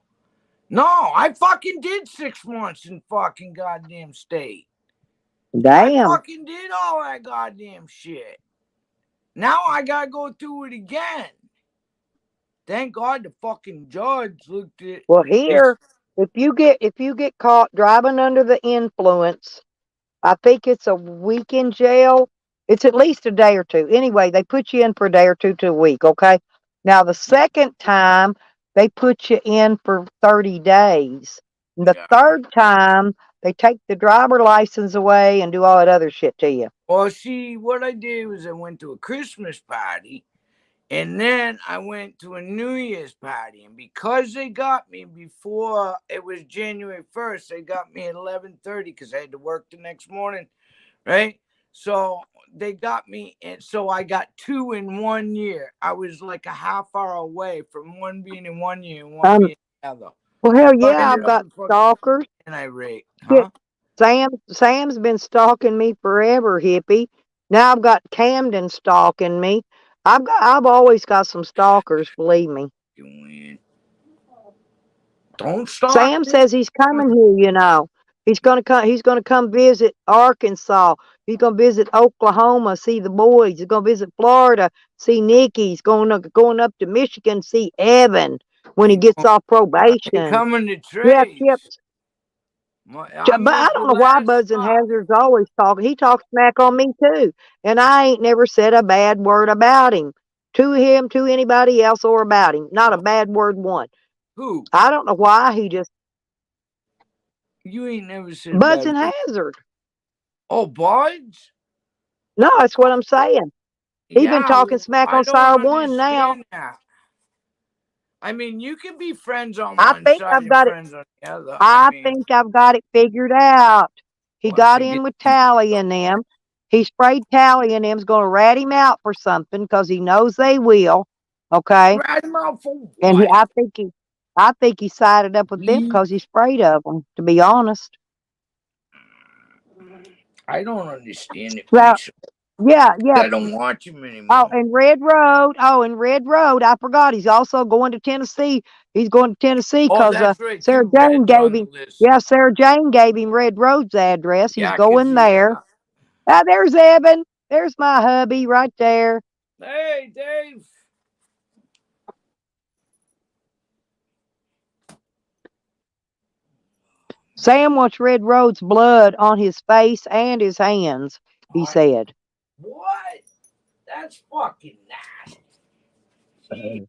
No, I fucking did 6 months in fucking goddamn state. I damn. fucking did all that goddamn shit. Now I gotta go through it again. Thank God the fucking judge looked at Well, this. here, if you get caught driving under the influence, I think it's a week in jail. It's at least a day or two. Anyway, they put you in for a day or two to a week, okay? Now, the second time, they put you in for 30 days. And the Yeah. third time, they take the driver license away and do all that other shit to you. Well, see, what I did was I went to a Christmas party And then I went to a New Year's party, and because they got me before it was January 1st, they got me at 11:30 because I had to work the next morning, right? So they got me, and so I got 2 in 1 year. I was like a half hour away from one being in 1 year and one being in the other. Well, hell So I yeah, ended I've up got with fucking stalkers. anti-rate, Shit, huh? Sam's been stalking me forever, hippie. Now I've got Camden stalking me. I've always got some stalkers, believe me. You win. Don't stalk Sam me. says he's coming here, you know. He's gonna come visit Arkansas. He's gonna visit Oklahoma, see the boys. He's gonna visit Florida, see Nikki. He's going up to Michigan, see Evan when he He gets off He probation. coming to Yeah, Trace. Chips. I But I made the don't know why last Buds and stop. Hazard's always talking. He talks smack on me too. And I ain't never said a bad word about him. To him, to anybody else or about him. Not a bad word one. Who? I don't know why he just You ain't never said a Buds bad and word. Hazard. Oh, Buds? No, that's what I'm saying. He been Yeah, talking smack I on don't Sire One now. understand that. I mean, you can be friends on I one think side I've and got it. friends on the other. I I mean, think I've got it figured out. He once got in again, with Tally and them. He sprayed Tally and them's going to rat him out for something because he knows they will. Okay, rat him out for and what? I think he sided up with them Weed? because he sprayed of them. To be honest. I don't understand it Well, myself. yeah. I don't watch him Oh, anymore. and Red Road. Oh, and Red Road. I forgot. He's also going to Tennessee. He's going to Tennessee Oh, because that's right, Sarah too. Jane Red's gave on the him. list. Yeah, Sarah Jane gave him Red Road's address. He's Yeah, because going he, there. Ah, there's Evan. There's my hubby right there. hey, Dave. Sam wants Red Road's blood on his face and his hands, he said. What? That's fucking nasty.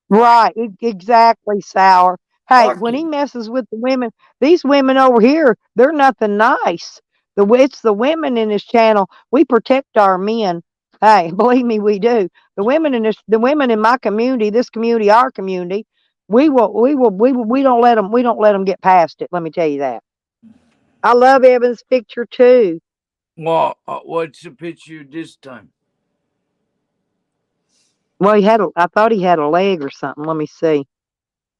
Right, exactly, Sour. Hey, when he Fucking. messes with the women, these women over here, they're nothing nice. It's the women in this channel. We protect our men. Hey, believe me, we do. The women in my community, this community, our community, we don't let them get past it. Let me tell you that. I love Evan's picture too. Well, what's the picture this time? Well, I thought he had a leg or something. Let me see.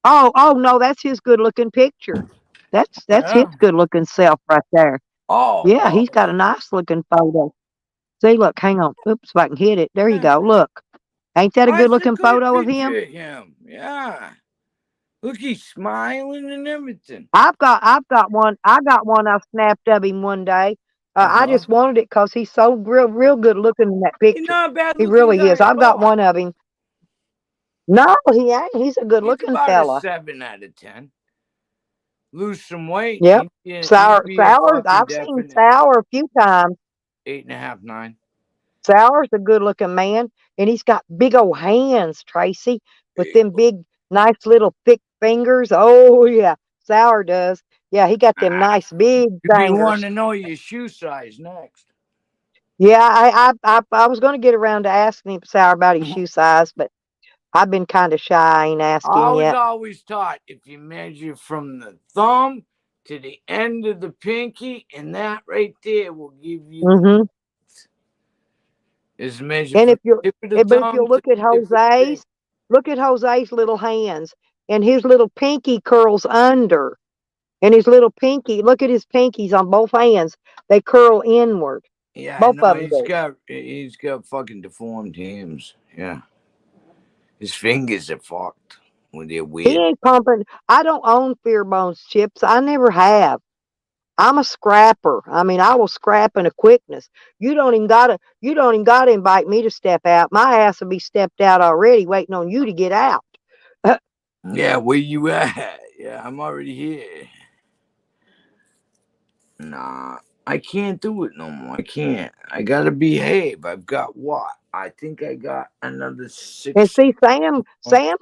Oh no, that's his good looking picture. That's his Yeah. good looking self right there. Yeah, Oh, he's got a nice looking photo. See, look, hang on. Oops, if I can hit it. There you go. Look. Ain't that a good that's a looking good photo of him? picture of him. Yeah. Look, he's smiling and everything. I've got one. I got one I snapped of him one day. I Uh-huh. just wanted it because he's so real good looking in that He's picture. not a bad He looking really guy is. at I've got all. one of him. No, he ain't. He's a good He's looking about a fella. 7 out of 10. Lose some weight. Yep. He'd be a fucking I've seen definite Sour a few times. 8.5, 9. Sour's a good looking man, and he's got big old hands, Tracy, with Big. them big, nice little thick fingers. Oh yeah, Sour does. Yeah, he got them Ah, nice big you'd be fingers. wanting to know your shoe size next. Yeah, I was going to get around to asking him Sour about his shoe size, but I've been kind of shy. I ain't asked I him was yet. always taught if you measure from the thumb to the end of the pinky, and that right there will give you the Hmm. is measured And from the tip of the but if you thumb to look at the tip of the pinky. Look at Jose's little hands, and his little pinky curls under. And his little pinky, look at his pinkies on both hands. They curl inward. Yeah, I Both know of them do. he's got fucking deformed hands. Yeah, his fingers are fucked when they're He weird. ain't pumping. I don't own Fear Bones chips. I never have. I'm a scrapper. I mean, I will scrap in a quickness. You don't even gotta invite me to step out. My ass will be stepped out already, waiting on you to get out. Yeah, where you at? Yeah, I'm already here. Nah, I can't do it no more. I can't. I gotta behave. I've got what? I think I got another And 6. see, Sam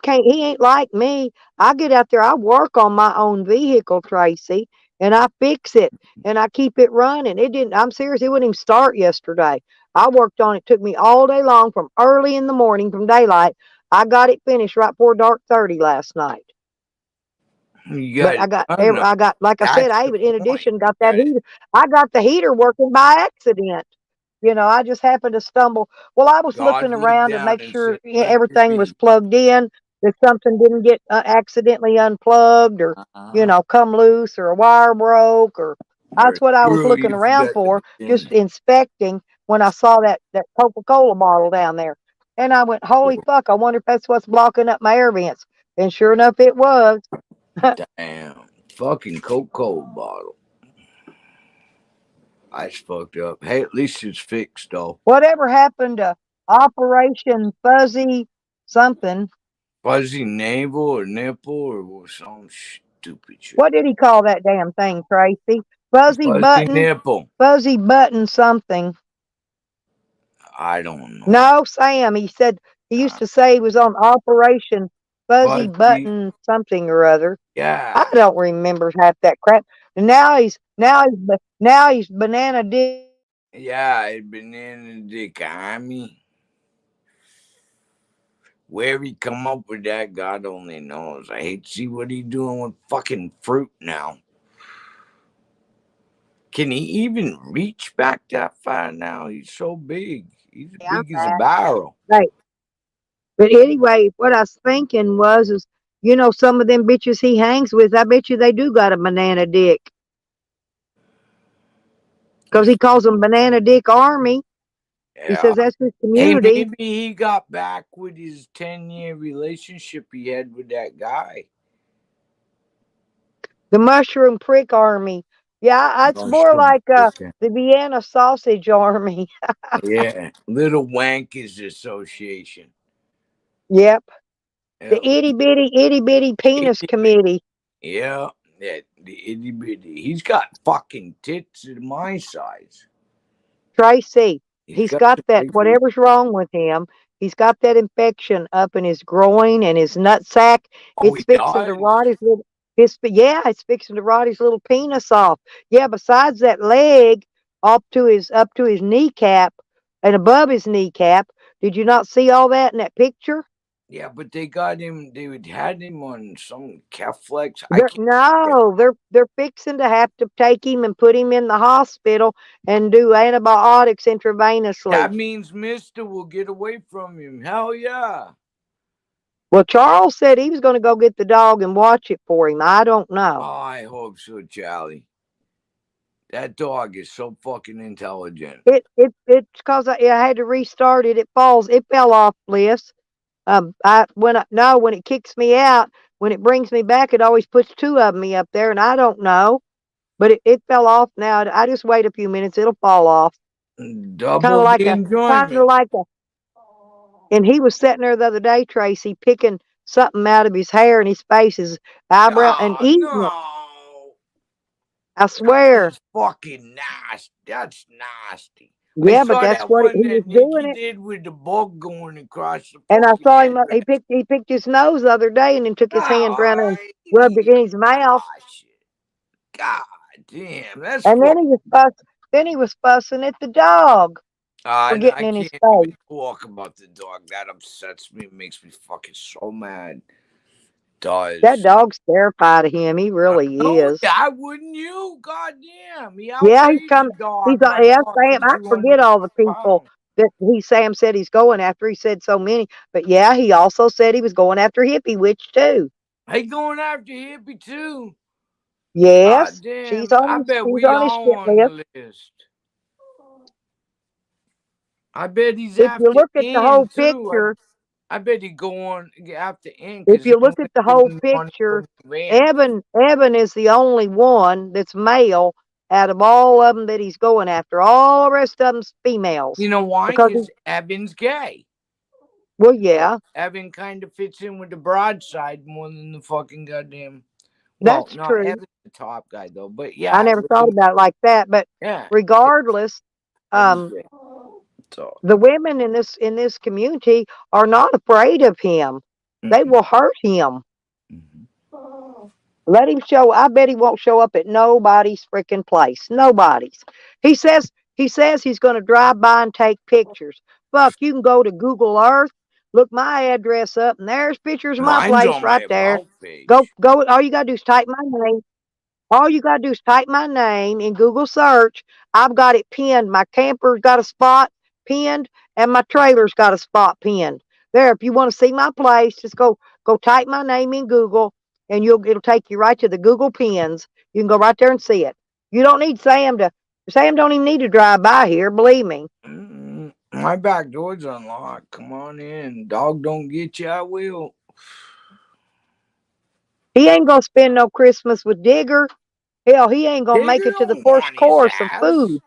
can't. He ain't like me. I get out there. I work on my own vehicle, Tracy, and I fix it and I keep it running. It didn't. I'm serious. It wouldn't even start yesterday. I worked on it. Took me all day long from early in the morning from daylight. I got it finished right before dark 30 last night. You But got it done though. I got, like I said, That's I the even, in point. addition, got You that got it. heater. I got the heater working by accident. I just happened to stumble. Well, I was God looking looked around to down make and sure said, "Let her everything was be." plugged in, that something didn't get accidentally unplugged or, Uh-huh. come loose or a wire broke or. Or That's what I was screw looking you around forgot the for, just bin. inspecting when I saw that Coca-Cola bottle down there. And I went, holy fuck, I wonder if that's what's blocking up my air vents. And sure enough, it was. Damn. Fucking Coca-Cola bottle. That's fucked up. Hey, at least it's fixed though. Whatever happened to Operation Fuzzy something? Fuzzy navel or nipple or some stupid shit. What did he call that damn thing, Tracy? Fuzzy nipple. Fuzzy button something. I don't know. No, Sam. He said he used to say he was on Operation Fuzzy Fuzzy. Button something or other. I Yeah. don't remember half that crap. And now he's banana dick. Yeah, it banana dick army. Where he come up with that, God only knows. I hate to see what he doing with fucking fruit now. Can he even reach back that far now? He's so big. He's as I'm big as a back. barrel. Right. But anyway, what I was thinking is, some of them bitches he hangs with, I bet you they do got a banana dick. Because he calls them Banana Dick Army. He Yeah. says that's his Hey, community. maybe he got back with his 10-year relationship he had with that guy. The Mushroom Prick Army. Yeah, it's more Mushroom like chicken. the Vienna Sausage Army. Yeah. Little Wankers Association. Yep. The Yeah. itty bitty penis committee. Yeah. Yeah. The itty bitty. He's got fucking tits in my size. Tracy, He's he's got got some that, big old. whatever's wrong with him, he's got that infection up in his groin and his nutsack. Oh, It's he fixing to does? rot his little, it's fixing to rot his little penis off. Yeah, besides that leg up to his kneecap and above his kneecap. Did you not see all that in that picture? Yeah, but they got him. They had him on some Caflex. I They're, can't. no, they're fixing to have to take him and put him in the hospital and do antibiotics intravenously. That means Mister will get away from him. Hell yeah. Well, Charles said he was going to go get the dog and watch it for him. I don't know. Oh, I hope so, Charlie. That dog is so fucking intelligent. It's because I had to restart it. It fell off, Bliss. When it kicks me out, when it brings me back, it always puts two of me up there, and I don't know. But it fell off now. I just wait a few minutes; it'll fall off. Kind Double of the like a, kind of enjoyment. like a. And he was sitting there the other day, Tracy, picking something out of his hair and his face, his eyebrow, and Oh eating it. no. I That swear. is fucking nasty. That's nasty. I Yeah, but saw that's that what one he was that Nikki doing it. did with the bug going across the And I fucking saw him. He headrest. picked his nose the other day, and then took his hand around and rubbed it Alrighty. in his mouth. Gosh. God damn. That's And then fuck. he was fussing at the dog for I getting in his can't even face. talk about the dog. That upsets me. It makes me fucking so mad. That Does. dog's terrified of him. He really No, is. why wouldn't you? God damn. He Yeah, outweighs a He's dog by yeah, Sam. fucking I forget 200 all the people pounds. that Sam said he's going after. He said so many, but yeah, he also said he was going after Hippie Witch too. He going after Hippie too. God Yes, damn. I bet she's we on his all shit on list. the list. I bet he's If you after look at the Ian whole too. picture, I bet he going after Ian if because you he look only at the whole giving money picture, from the van. Evan is the only one that's male out of all of them that he's going after. All the rest of them's females You know why? because he. Because Evan's gay. Well, yeah, Evan kind of fits in with the broadside more than the fucking goddamn. Well, that's no, true. Evan's the top guy though. But I yeah, never thought about it like that, but yeah, regardless, Evan's um, gay. So, the women in this community are not afraid of him. They mm-mm, will hurt him. mm-hmm. Let him show. I bet he won't show up at nobody's freaking place. Nobody's. He says He says he's going to drive by and take pictures. Fuck, you can go to Google Earth, look my address up, and there's pictures of my Mine's place on my right there. about page. Go. All you got to do is type my name. All you got to do is type my name in Google search. I've got it pinned. My camper's got a spot pinned, and my trailer's got a spot pinned. There, if you want to see my place, just go type my name in Google, and it'll take you right to the Google pins. You can go right there and see it. You don't need Sam to. Sam don't even need to drive by here. Believe me. My back door's unlocked. Come on in. Dog don't get you, I will. He ain't gonna spend no Christmas with Digger. Hell, he ain't gonna make Digger it to the don't first want his course of ass. food.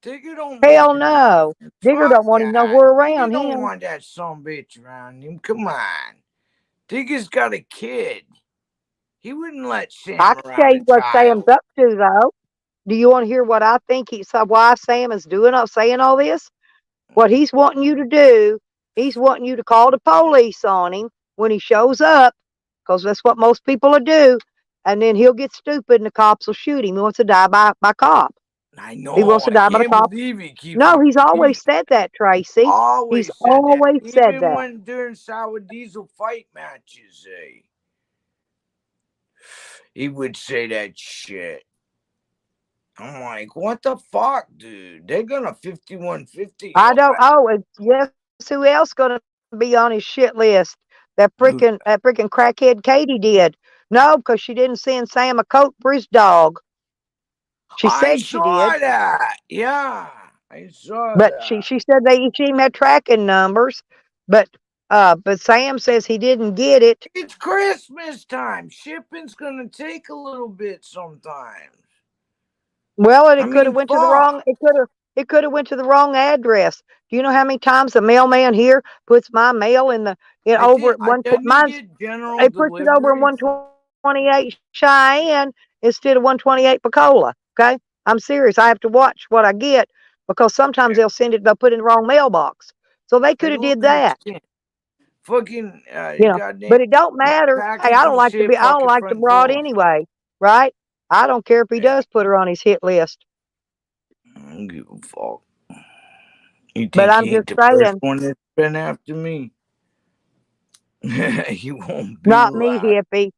Digger don't Hell want him no. around. Digger Fuck don't want him that. nowhere Digger around don't him. want that bitch around him. Come on. Digger's got a kid. He wouldn't let Sam I can tell around a you what Sam's child. up to, though. Do you want to hear what I think why Sam is saying all this? What he's wanting you to do, he's wanting you to call the police on him when he shows up, because that's what most people will do. And then he'll get stupid and the cops will shoot him. He wants to die by cop. I He know. wants to I die by the can't cop. believe he keeps No, it he's always peace. said that, Tracy. He's Always said that. always said Even that. when during Sour Diesel fight matches, he would say that shit. I'm like, what the fuck, dude? They're gonna 5150. I don't. Oh, and yes, who else gonna be on his shit list? That freaking crackhead Katie did. No, because she didn't send Sam a coat for his dog. She I said she did, saw that. Yeah, I saw but that. she said she even had tracking numbers, but Sam says he didn't get it. It's Christmas time. Shipping's gonna take a little bit sometimes. Well, and I it could have mean, went to the fuck. wrong. It could have went to the wrong address. Do you know how many times the mailman here puts my mail over at Didn't he mine's get general they puts it over in delivery? 128 Cheyenne instead of 128 Pecola. Okay, I'm serious. I have to watch what I get because sometimes they'll put it in the wrong mailbox. So they I could have don't did that, understand. Fucking But goddamn it don't matter. Hey, I don't packages like say I don't fucking like the front broad door. anyway, right? I don't care if he Yeah. does put her on his hit list. I don't give a fuck. You But think I'm he ain't just the first saying, one that's been after me? He won't be not me, alive. hippie.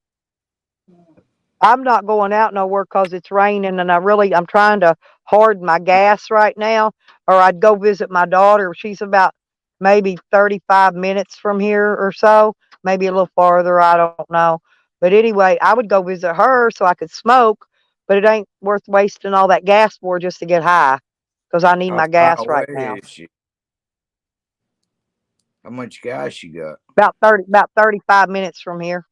I'm not going out nowhere because it's raining, and I'm trying to hoard my gas right now, or I'd go visit my daughter. She's about maybe 35 minutes from here or so, maybe a little farther. I don't know. But anyway, I would go visit her so I could smoke, but it ain't worth wasting all that gas for just to get high because I need How my far gas away right now. is she? How much gas you got? About 35 minutes from here.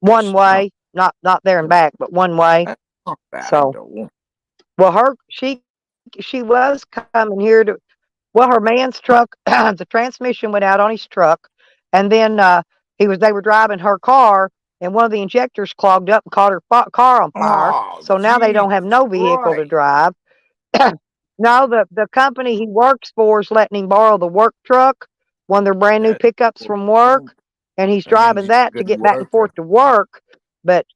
One That's way, not there and back, but one way. that's not bad So, though. well, she was coming here to. Well, her man's truck, the transmission went out on his truck, and then they were driving her car, and one of the injectors clogged up and caught her car on fire. Oh, So now they don't Jesus have no vehicle to Christ. drive. No, the company he works for is letting him borrow the work truck, one of their brand new That's pickups from work, cool. and he's That means driving he's a that to good get back and forth worker. to work. But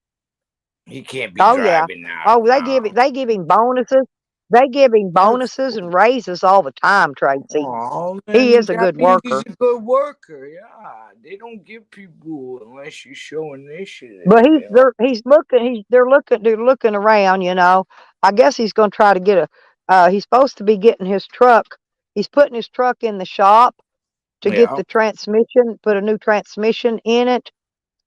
He can't be oh yeah, driving out of oh town. they give him bonuses. They give him That's bonuses cool. and raises all the time, Tracy. Oh, He then is a that good means he's worker. a good worker. Yeah, they don't give people unless you show initiative. But You know? they're looking around, I guess he's gonna try to get he's supposed to be getting his truck. He's putting his truck in the shop to get Yeah, the transmission, put a new transmission in it.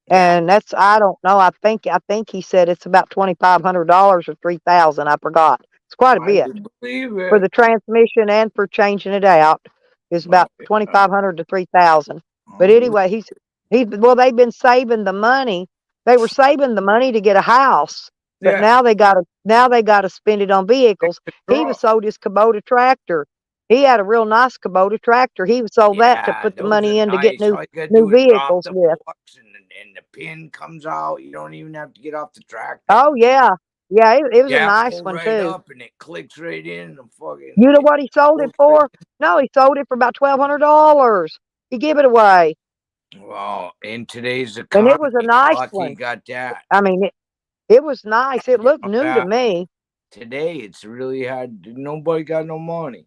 yeah. And that's I don't know. I think he said it's about $2,500 or 3,000. I forgot. It's quite a I bit would believe for it. the transmission and for changing it out. It's Oh, about yeah. 2,500 to 3,000. But I believe. anyway, they've been saving the money. They were saving the money to get a house, but Yeah, now they gotta spend it on vehicles. the He was truck. sold his Kubota tractor. He had a real nice Kubota tractor. He was sold that to Yeah, put the those are money in to get nice. All you gotta new do is drop vehicles the with. forks and the pin comes out. You don't even have to get off the tractor. Oh yeah, yeah. It was a Yeah, nice pull one right too. up and it clicks right in and fucking You know it what he sold it pulls right for? No, he sold it for about $1,200. He gave it away, in. Well, in today's and it economy, was a nice lucky you one. got that. I mean, it was nice. It You looked know new to that me. today it's really hard. Nobody got no money.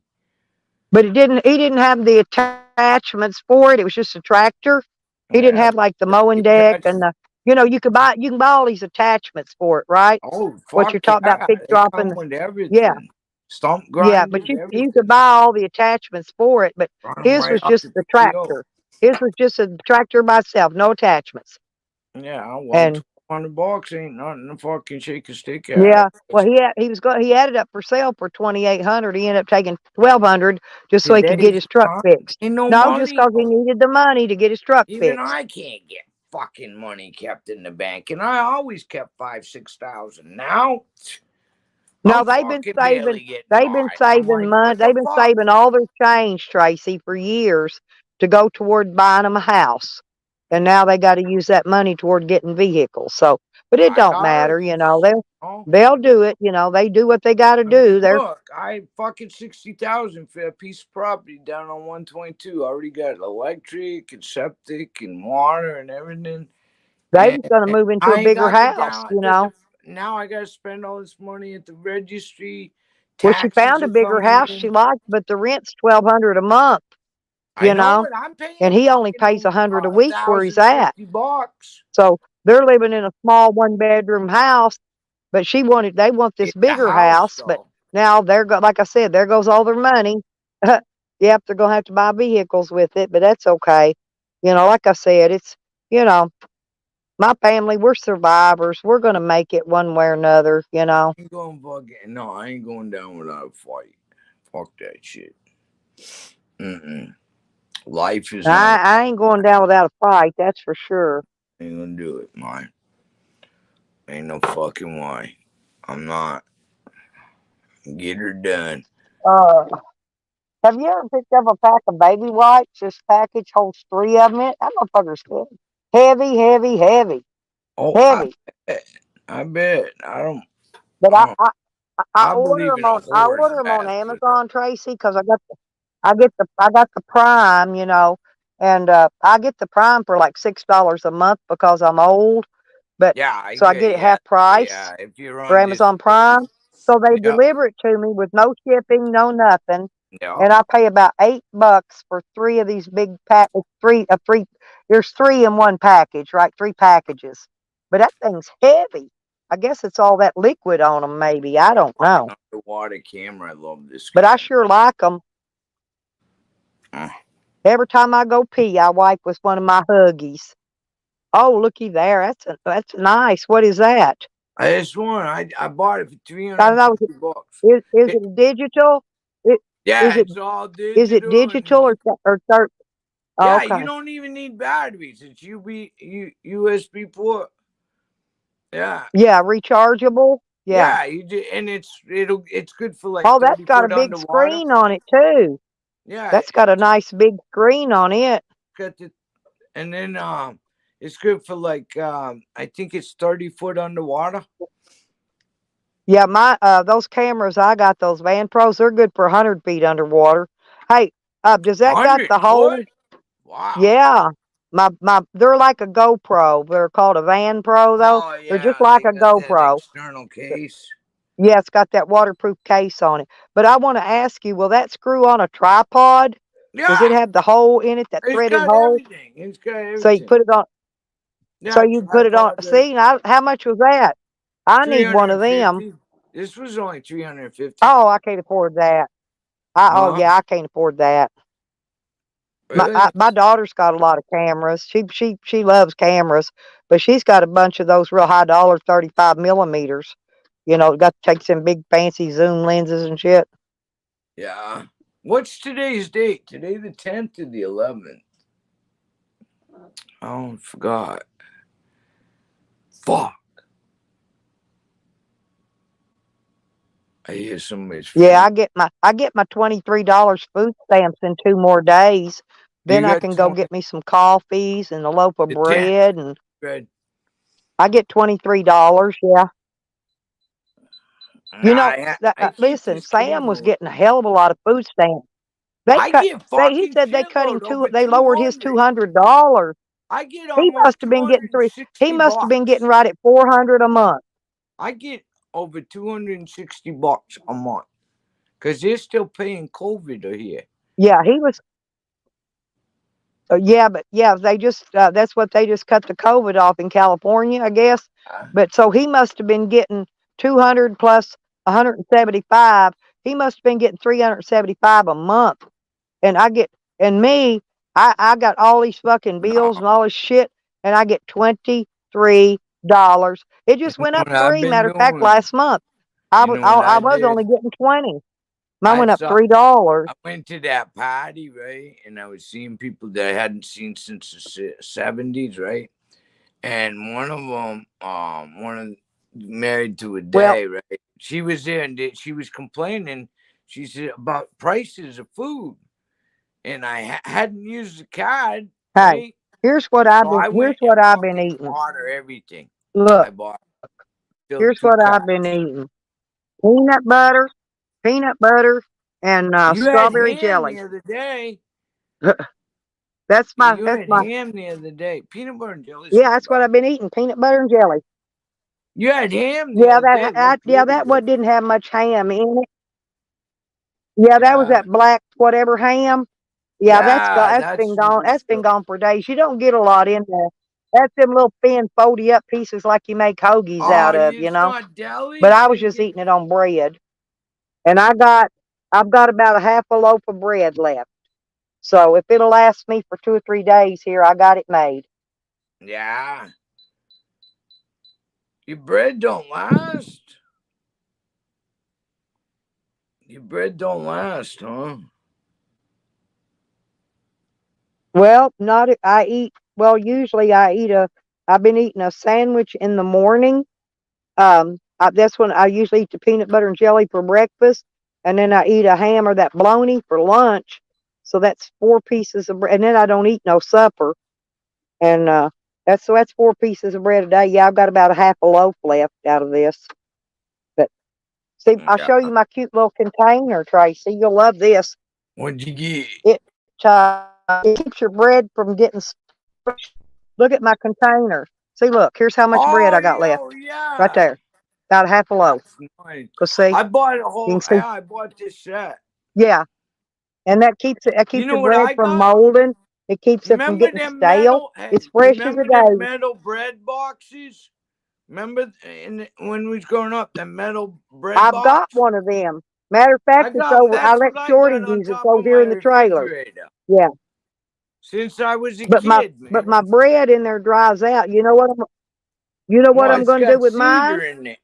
But he didn't have the attachments for it. It was just a tractor. He didn't Yeah, have like the the mowing deck and attachment. you can buy all these attachments for it, right? Oh What you're fuck talking about, yeah! pick They dropping. come with Yeah, everything. Stump yeah. But grinders, you could everything. buy all the attachments for it. But Run them his right was off just the the PTO. tractor. His was just a tractor by itself, no attachments. Yeah, well, And $1,200 ain't nothing to fucking shake a stick at. yeah, well, he had it up for sale for 2,800. He ended up taking 1,200 just so he could get Today's his truck time fixed. ain't no No, just money. because he needed the money to get his truck Even fixed. I can't get fucking money kept in the bank, and I always kept 5,000-6,000. Now No, I'm fucking barely getting they've been by. I'm saving like, money. what the They've been fuck? saving all their change, Tracy, for years to go toward buying them a house. And now they got to use that money toward getting vehicles. So, but it don't matter, Priorities. Oh, they'll do it. They do what they got to I mean, do. look, I fucking 60,000 for a piece of property down on 122. I already got electric and septic and water and everything. They And was going to move into I a ain't bigger got the house. down. Now I got to spend all this money at the registry. Well, she Taxes found a are bigger coming house she in. liked, but the rent's 1,200 a month. I know, but I'm And paying he only fucking pays 100 a week where he's at. $1,050. So they're living in a small 1-bedroom house, but they want this It's the bigger house, house. But though. now like I said, there goes all their money. Yep, they're gonna have to buy vehicles with it, but that's okay. Like I said, it's you know, my family, we're survivors. We're gonna make it one way or another. I ain't going fucking. No, I ain't going down without a fight. Fuck that shit. Mm-mm. Life is not. I ain't going down without a fight, that's for sure. Ain't gonna do it, man. Ain't no fucking way. I'm not. Get her done. Uh, have you ever picked up a pack of baby wipes? This package holds 3 of them in it. That motherfucker's heavy, heavy, heavy, Oh, heavy. bet. I bet. I don't. But I, don't, I I order believe them in a on I horse order them on bath for that. Amazon, Tracy, because I got the Prime, and I get the Prime for like $6 a month because I'm old. But Yeah, I so I get. get it Yeah, half price yeah. If you're for on Amazon Prime. disability. So they Yeah, deliver it to me with no shipping, no nothing, yeah. and I pay about $8 for 3 of these big packets. There's 3 in one package, right? 3 packages. But that thing's heavy. I guess it's all that liquid on them, maybe. I don't know. Underwater camera. I love this But I camera. sure like them. Uh, Every time I go pee, I wipe with one of my Huggies. Oh, looky there. That's nice. What is that? this one, I bought it for three I hundred don't and know. fifty bucks. Is it digital? It, Yeah, is it it's all is it digital digital and or third? Oh, yeah, you okay. don't even need batteries. It's USB port. Yeah, Yeah, rechargeable. Yeah. yeah, and it's good for like Oh, that's thirty got a foot big underwater. screen on it too. Yeah, That's got a nice big screen on it. got the and then it's good for like I think it's 30 foot underwater. Yeah, my those cameras I got, those Van Pros, they're good for 100 feet underwater. Hey, does that got Hundred the whole? foot. Wow. Yeah. They're like a GoPro. They're called a Van Pro though. Oh They're just yeah, like they a got that GoPro. external case. Yeah, it's got that waterproof case on it. But I want to ask you, will that screw on a tripod? Does it Yeah, have the hole in it, that it's threaded got hole? everything. It's got So you everything. put it on. So Yeah, you put it on. tripod. See, now, how much was that? I Three need one hundred of and them. fifty. This was only 350. Oh, I can't afford that. Oh Huh? yeah, I can't afford that. Really? My daughter's got a lot of cameras. She loves cameras, but she's got a bunch of those real high dollar 35 millimeters. Got takes in big fancy zoom lenses and shit. Yeah. What's today's date? Today the 10th or the 11th? Oh, I forgot. Fuck. I hear somebody's Yeah, phone. I get my $23 food stamps in 2 more days. You Then I got can go 20. get me some coffees and a loaf of The 10th. bread, and Good. I get $23. Yeah, I keep listen, this Sam was camera. getting a hell of a lot of food stamps. They I cut. get He fucking said they cut him shitload over They lowered his 200. $200. I get He almost must have been getting 3. He 260 must have been getting bucks. right at 400 a month. I get over $260 a month because they're still paying COVID here. Yeah, he was. But they just that's what they just cut the COVID off in California, I guess. But so he must have been getting 200 plus 175. He must have been getting 375 a month. And I got all these fucking bills No, and all this shit, and I get $23. It just you went know up what I've 3. been Matter of fact, doing? last month You know what I I was only did? getting 20. Mine I went up saw. $3. I went to that party, right? And I was seeing people that I hadn't seen since the 70s, right? And one of them, married to a Well, day, right? She was there and she was complaining. She said about prices of food. And I hadn't used the card, hey, right? here's what So I here's went and what I've been fucking eating. bought her everything. Look, I bought still here's 2 what I've been cards. eating. Peanut butter, and You had strawberry ham jelly. the other day. That's Yeah, my you that's had my ham the other day. Peanut butter and jelly's yeah, not that's what bad. I've been eating. Peanut butter and jelly. You had ham the other day. It looked really That good. one didn't have much ham in it. Yeah, that was Yeah. that black whatever ham. Yeah, Yeah, that's that's been the gone. good That's been stuff. gone for days. You don't get a lot in there. That's them little thin, foldy up pieces like you make hoagies Oh, out of, it's not But deli? I You was didn't just get eating it on bread, and I've got about a half a loaf of bread left. So if it'll last me for 2 or 3 days here, I got it made. Yeah. Your bread don't last. Your bread don't last, huh? Well, not I eat. Well, usually I've been eating a sandwich in the morning. That's when I usually eat the peanut butter and jelly for breakfast, and then I eat a ham or that bologna for lunch. So that's 4 pieces of bread, and then I don't eat no supper. And that's 4 pieces of bread a day. Yeah, I've got about a half a loaf left out of this. But see, I'll Yeah. show you my cute little container, Tracy. You'll love this. What'd you get? It keeps your bread from getting squished. Look at my container. See, look, here's how much bread Oh, I got left. Right yeah. there. About a half a loaf. That's nice. Cause see, I bought a you whole. can see. Yeah, I bought this set. Yeah, and that You keeps know your what bread I from got? molding. It keeps it from Remember getting them stale. metal? It's Hey, fresh as a remember them day. metal bread boxes? Remember when we was growing up, that metal bread I've got box? one of them. Matter of fact, I it's got. over. I That's let what I Shorty got on use it. It's top over of here my in the trailer. refrigerator Yeah, since I was a but my kid, but my man. bread in there dries out. Well, I'm it's going to do got with mine? cedar in it.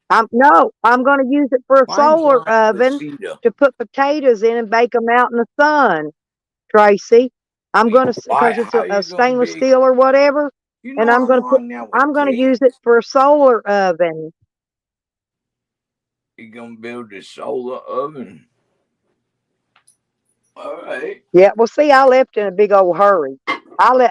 I'm going to use it for a Mine's solar lined with oven cedar. to put potatoes in and bake them out in the sun, Tracy. I'm going to, Why? because it's How a you gonna stainless be? steel or whatever, You and know I'm on there with I'm going to tape. use it for a solar oven. You gonna build a solar oven? All right. Yeah, well, see, I left in a big old hurry. I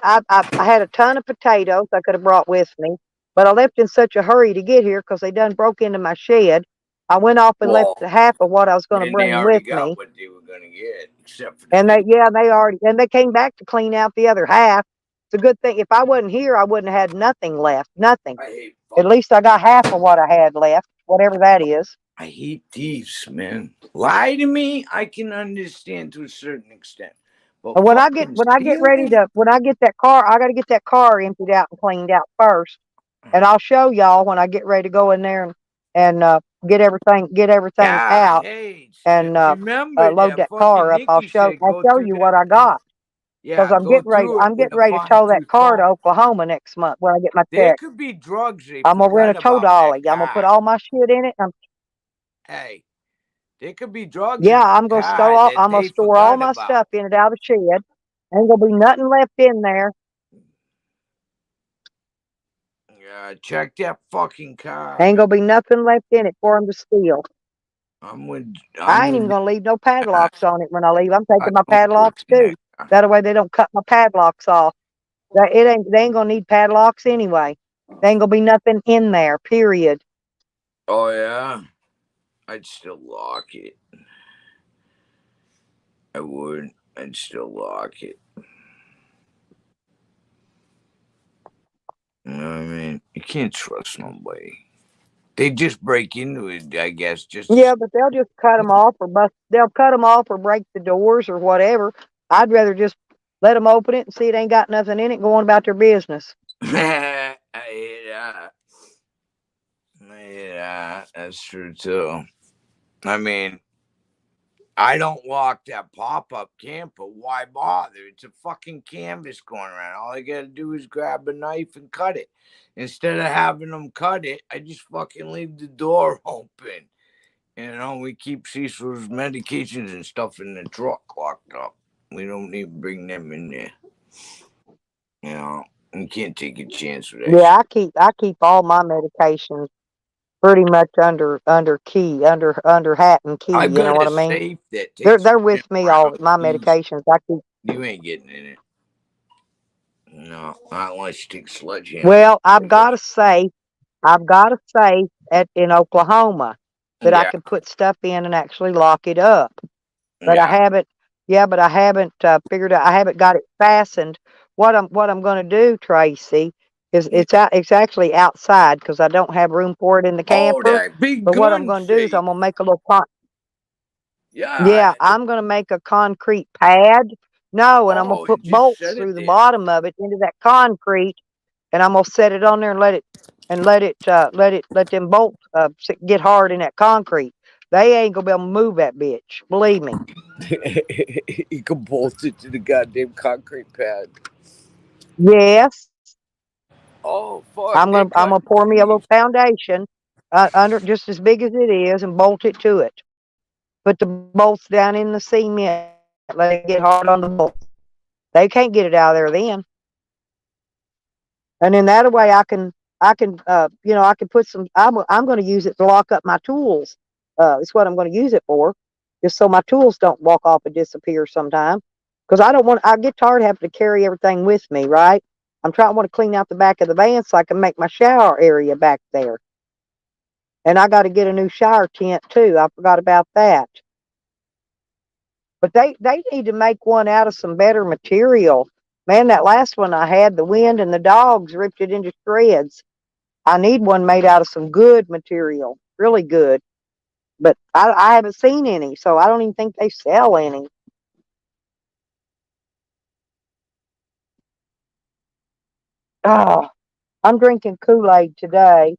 had a ton of potatoes I could have brought with me, but I left in such a hurry to get here because they done broke into my shed. I went off and left Well, half of what I was going to then they bring already with got me. what they were gonna get, except for the And meat. they came back to clean out the other half. It's a good thing. If I wasn't here, I wouldn't have had nothing left. Nothing. I hate At least I got half of what I had left, whatever that is. I hate thieves, man. Lie to me, I can understand to a certain extent, but And fucking stealing. when I get that car, I got to get that car emptied out and cleaned out first. And I'll show y'all when I get ready to go in there and get everything Yeah, out hey, and remember load that that car fucking up. Nikki said I'll go show through you what that. I got because Yeah, go through it I'm with getting a ready to fine tow that tooth car to comb. Oklahoma next month when I get my There check. could be drugs they I'm gonna rent forgot a tow about in that dolly. I'm gonna put car. all my shit in it. Hey, there could be drugs Yeah, in that car that I'm gonna they store all forgot my about. stuff in it out of the shed. Ain't gonna be nothing left in there. Yeah, check that fucking car. Ain't gonna be nothing left in it for them to steal. I'm with. I I'm ain't even with. gonna leave no padlocks on it when I leave. I'm I taking my know what's padlocks in too. that car. That way they don't cut my padlocks off. They ain't gonna need padlocks anyway. There ain't gonna be nothing in there. Period. Oh yeah, I'd still lock it. I would. I'd still lock it. You know what I mean? You can't trust nobody. They just break into it, I guess. Just Yeah, but they'll just cut them off or bust. They'll cut them off or break the doors or whatever. I'd rather just let them open it and see it ain't got nothing in it, go on about their business. I hate that. Yeah, that's true too. I mean, I don't walk that pop-up camp, but why bother? It's a fucking canvas going around. All I gotta do is grab a knife and cut it. Instead of having them cut it, I just fucking leave the door open. You know, we keep Cecil's medications and stuff in the truck locked up. We don't need to bring them in there. You know, you can't take a chance with that Yeah, shit. I keep all my medications pretty much under key, under hat and key. I've You know got what a I mean? safe that takes They're him with me all around. my medications. I keep. You ain't getting in it. No, not unless you take sledgehammer. Well, I've got a safe. I've got a safe in Oklahoma that I Yeah, can put stuff in and actually lock it up. But I yeah. haven't. Yeah, but I haven't figured out. I haven't got it fastened. What I'm going to do, Tracy, is Yeah. it's actually outside because I don't have room for it in the Oh, camper. that big But what I'm gun going to do is safe. I'm going to make a little Yeah. Yeah, I'm going to make a concrete pad. No, and I'm going to Oh, put and just bolts set it through the there. bottom of it into that concrete, and I'm going to set it on there and let them bolts get hard in that concrete. They ain't going to be able to move that bitch. Believe me. You can bolt it to the goddamn concrete pad. Yes, Oh, fuck. They're I'm gonna cutting pour me a little trees. foundation under just as big as it is and bolt it to it. Put the bolts down in the cement. Let it get hard on the bolts. They can't get it out of there then. And then that way I can put some. I'm going to use it to lock up my tools. It's what I'm going to use it for, just so my tools don't walk off and disappear sometime. Because I don't want. I get tired of having to carry everything with me. Right. I want to clean out the back of the van so I can make my shower area back there. And I got to get a new shower tent too. I forgot about that. But they need to make one out of some better material. Man, that last one I had, the wind and the dogs ripped it into shreds. I need one made out of some good material, really good. But I haven't seen any, so I don't even think they sell any. Oh, I'm drinking Kool-Aid today.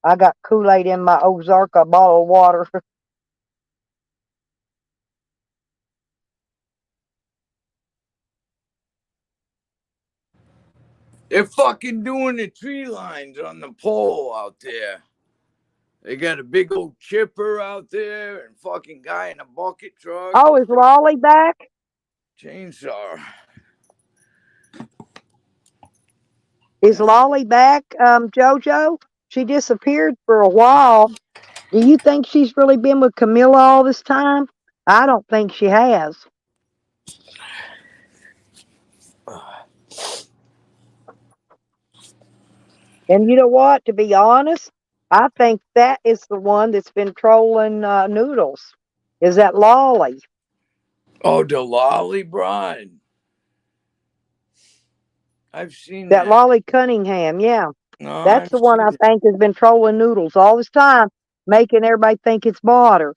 I got Kool-Aid in my Ozarka bottle of water. They're fucking doing the tree lines on the pole out there. They got a big old chipper out there and fucking guy in a bucket truck. Oh, is Lolly back? Chainsaw. Is Lolly back, JoJo? She disappeared for a while. Do you think she's really been with Camilla all this time? I don't think she has. And you know what? To be honest, I think that is the one that's been trolling Noodles. Is that Lolly? Oh, the Lolly Bride. I've seen That that. Lolly Cunningham, yeah. No, That's I've the one seen I it. think has been trolling Noodles all this time, making everybody think it's bought her.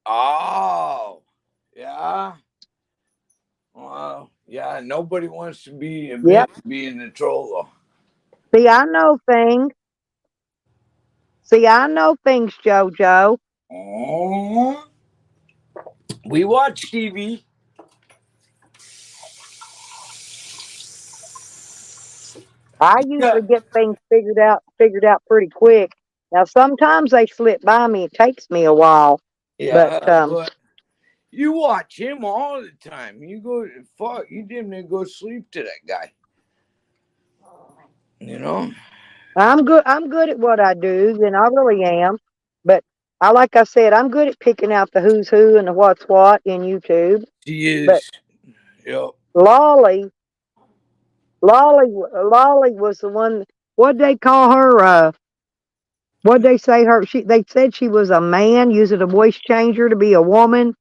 Oh, yeah. Well, yeah. Nobody wants to admit Yep. to being the troller. See, I know things. See, I know things, JoJo. Oh, we watch TV. I Yeah, usually get things figured out pretty quick. Now sometimes they slip by me. It takes me a while, but yeah, but you watch him all the time. You go fuck. You damn near go sleep to that guy. You know. I'm good. I'm good at what I do, and I really am. But like I said, I'm good at picking out the who's who and the what's what in YouTube. She But is. Yep. Lolly, Lolly was the one. What'd they call her? What'd they say her? They said she was a man using a voice changer to be a woman.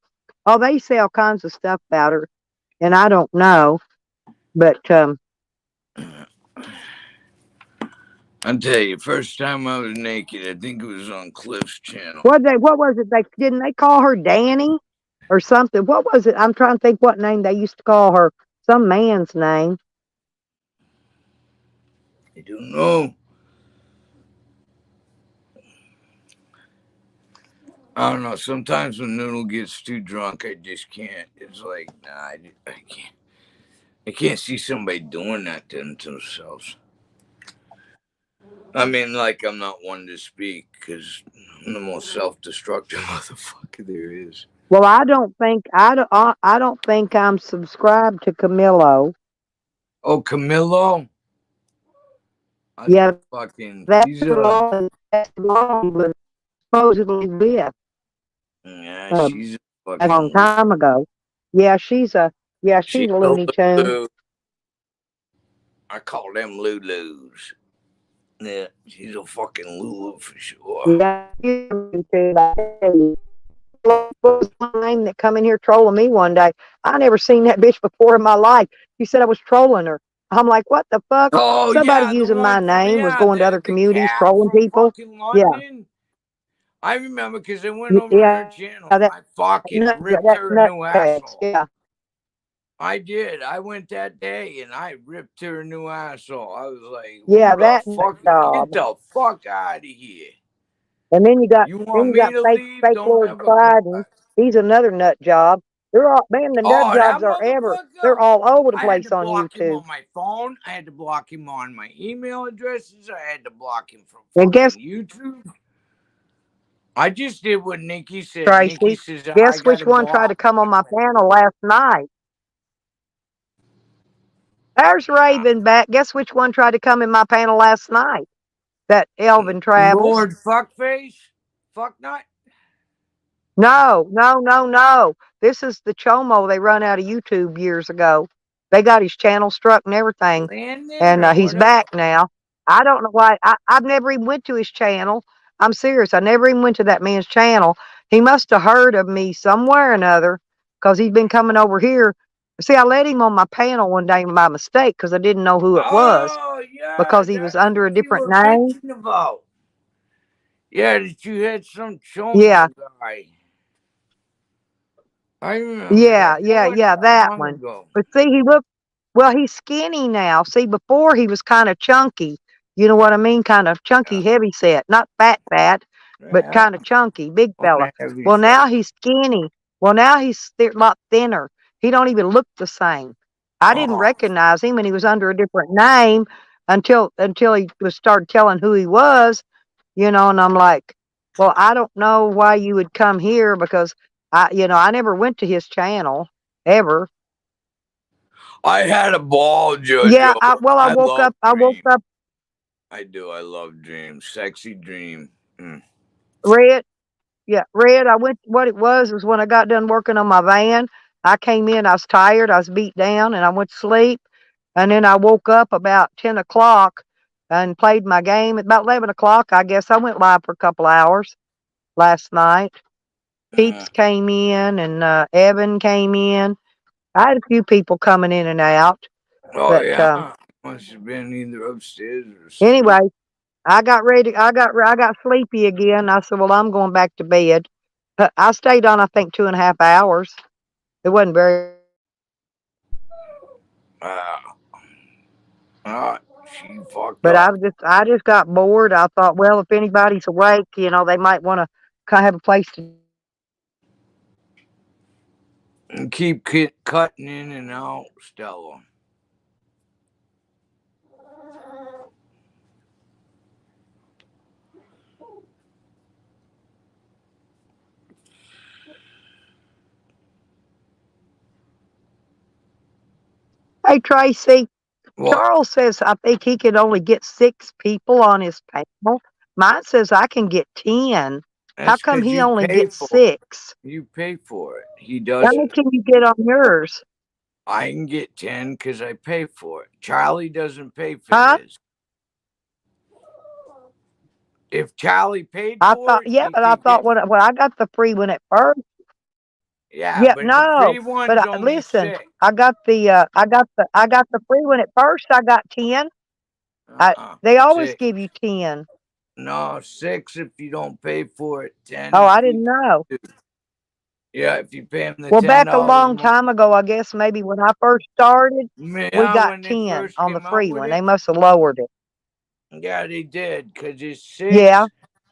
Oh, they say all kinds of stuff about her, and I don't know. But I'll tell you, first time I was naked, I think it was on Cliff's channel. What was it? Didn't they call her Danny or something? What was it? I'm trying to think what name they used to call her. Some man's name. I don't know. I don't know. Sometimes when Noodle gets too drunk, I just can't. It's like, nah, I can't. I can't see somebody doing that to themselves. I mean, like, I'm not one to speak because I'm the most self-destructive motherfucker there is. Well, I don't think I'm subscribed to Camilo. Oh, Camilo? Yeah, that's She's the one he was supposedly with yeah, uh, she's a a long fucking, time ago. Yeah, she's a she's a Looney Tune. Lulu. I call them Lulus. Yeah, she's a fucking Lulu for sure. Yeah, she's a Looney Tune. I tell you. What was one name that come in here trolling me one day? I never seen that bitch before in my life. She said I was trolling her. I'm like, what the fuck? Oh Somebody yeah, the using my one from name was going to other the communities cat trolling from people. fucking Yeah, London. I remember because I went over to her yeah, channel and that I fucking ripped her a new nutcase. asshole. Yeah, I did. I went that day and I ripped her a new asshole. I was like, yeah, who the that fuck? job. Get the fuck out of here. And then You want me to leave? fake Don't Lord ever come Clyden. back. He's another nut job. They're all man. The nut Oh, that jobs are motherfucker? they're all over the I had place to on block him YouTube. on my phone. I had to block him on my email addresses. I had to block him from And fucking guess YouTube. I just did what Nikki said. Nikki Tracy, says I guess got which him one tried to blocked. come on my panel last night? There's Raven back. Guess which one tried to come in my panel last night? That Elvin Travels. Lord Fuckface? Fucknut? No. This is the Chomo they run out of YouTube years ago. They got his channel struck and everything. Landon And or he's whatever? back now. I don't know why. I've never even went to his channel. I'm serious. I never even went to that man's channel. He must have heard of me somewhere or another because he's been coming over here. See, I let him on my panel one day by mistake because I didn't know who it was Oh, yeah, because he was that's under what a you different were name. bitching about. Yeah, that you had some Yeah, chomo guy. I remember that. That wasn't that that long one. ago. But see, well, he's skinny now. See, before he was kind of chunky. You know what I mean? Kind of chunky, Yeah, heavy set. Not fat, but yeah. kind of chunky, big On fella. a heavy Well, set. now he's skinny. Well, now he's a lot thinner. He don't even look the same. I didn't Oh, recognize him, and he was under a different name until he was started telling who he was. And I'm like, well, I don't know why you would come here because I never went to his channel ever. I had a ball, Yeah, JoJo. I I woke love up. I woke Dream. up I do. I love Dream. Sexy Dream. Mm. red. Yeah, red. I went. What it was when I got done working on my van. I came in. I was tired. I was beat down, and I went to sleep. And then I woke up about 10 o'clock and played my game. At about 11 o'clock, I guess I went live for a couple hours last night. Mm. Peeps came in, and Evan came in. I had a few people coming in and out. Oh, But yeah. Must have been either upstairs or asleep. anyway, I got ready. I got sleepy again. I said, "Well, I'm going back to bed." I stayed on, I think, 2.5 hours. It wasn't very. Ah, ah, she fucked But up. I just got bored. I thought, well, if anybody's awake, they might want to have a place to. And keep cutting in and out, Stella. Hey, Tracy, What? Charles says I think he can only get 6 people on his panel. Mine says I can get 10. How That's come because he you only pay gets for it. 6? You pay for it. He How many doesn't. can you get on yours? I can get 10 because I pay for it. Charlie doesn't pay for Huh? his. If Charlie paid I for thought, it, yeah, he but I could get. thought when I got the free one at first. Yeah, Yeah, but the no, free but one's only listen, 6. I got the free one at first. I got 10. They always 6. give you 10. No, 6 if you don't pay for it. 10 Oh, if I you didn't know. do. Yeah, if you pay them the Well, back a $10 a long month. time ago, I guess maybe when I first started, we Yeah, got when they 10 first on the came out free with one. They it. must have lowered it. Yeah, they did, because it's 6, Yeah.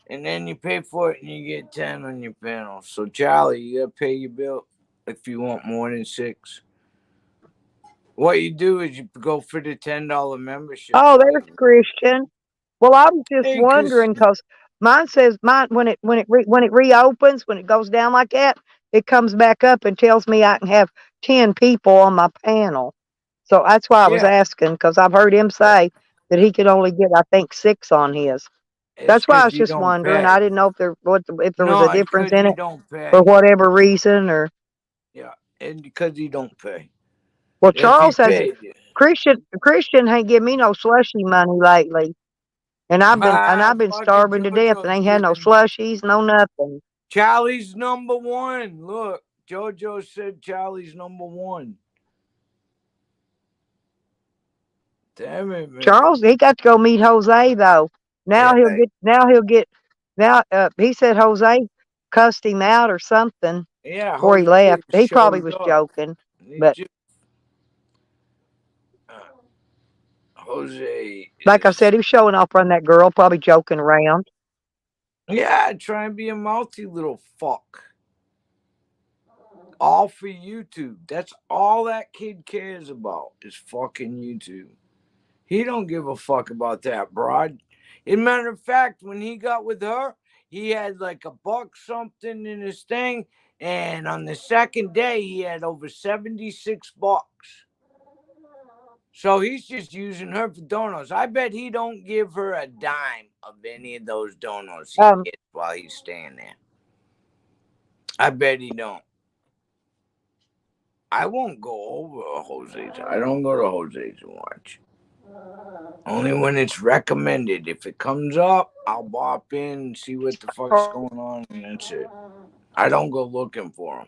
and then you pay for it and you get 10 on your panel. So, Charlie, you got to pay your bill if you want more than 6. What you do is you go for the $10 membership. Oh, there's Christian. Well, I was just Hey, wondering Christine. because mine says when it reopens, when it goes down like that, it comes back up and tells me I can have 10 people on my panel. So that's why I was Yeah, asking, because I've heard him say that he could only get, I think, 6 on his. it's That's why I because was you just don't wondering. I pay. didn't know if there was No, a it's difference because in you it don't for pay. whatever reason. Or Yeah, and because you don't pay. well, If you Charles hasn't. paid, Christian ain't give me no slushy money lately, and I've been fucking starving to death and JoJo's ain't had no giving. slushies, no nothing. Charlie's number 1. Look, JoJo said Charlie's number 1. Damn it, man. Charles, he got to go meet Jose though. Yeah, Now he said Jose cussed him out or something yeah. before he Jose left. He probably shows was up. joking, He but just, Jose like I is. said, he was showing off on that girl, probably joking around. Yeah, try and be a mouthy little fuck. All for YouTube. That's all that kid cares about is fucking YouTube. He don't give a fuck about that broad. As a matter of fact, when he got with her, he had like a buck something in his thing, and on the second day he had over 76 bucks. So he's just using her for donuts. I bet he don't give her a dime of any of those donuts he Um, gets while he's staying there. I bet he don't. I won't go over Jose's. I don't go to Jose's and watch. Only when it's recommended. If it comes up, I'll bop in and see what the fuck's going on, and that's it. I don't go looking for them.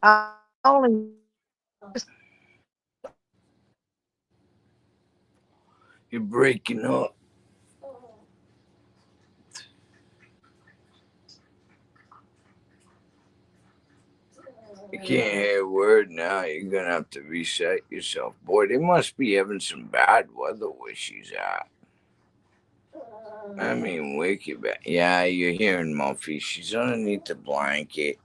I only You're breaking up. You can't hear a word now. You're gonna have to reset yourself. Boy, they must be having some bad weather where she's at. I mean, wicked bad. Yeah, you're hearing Muffy. She's underneath the blanket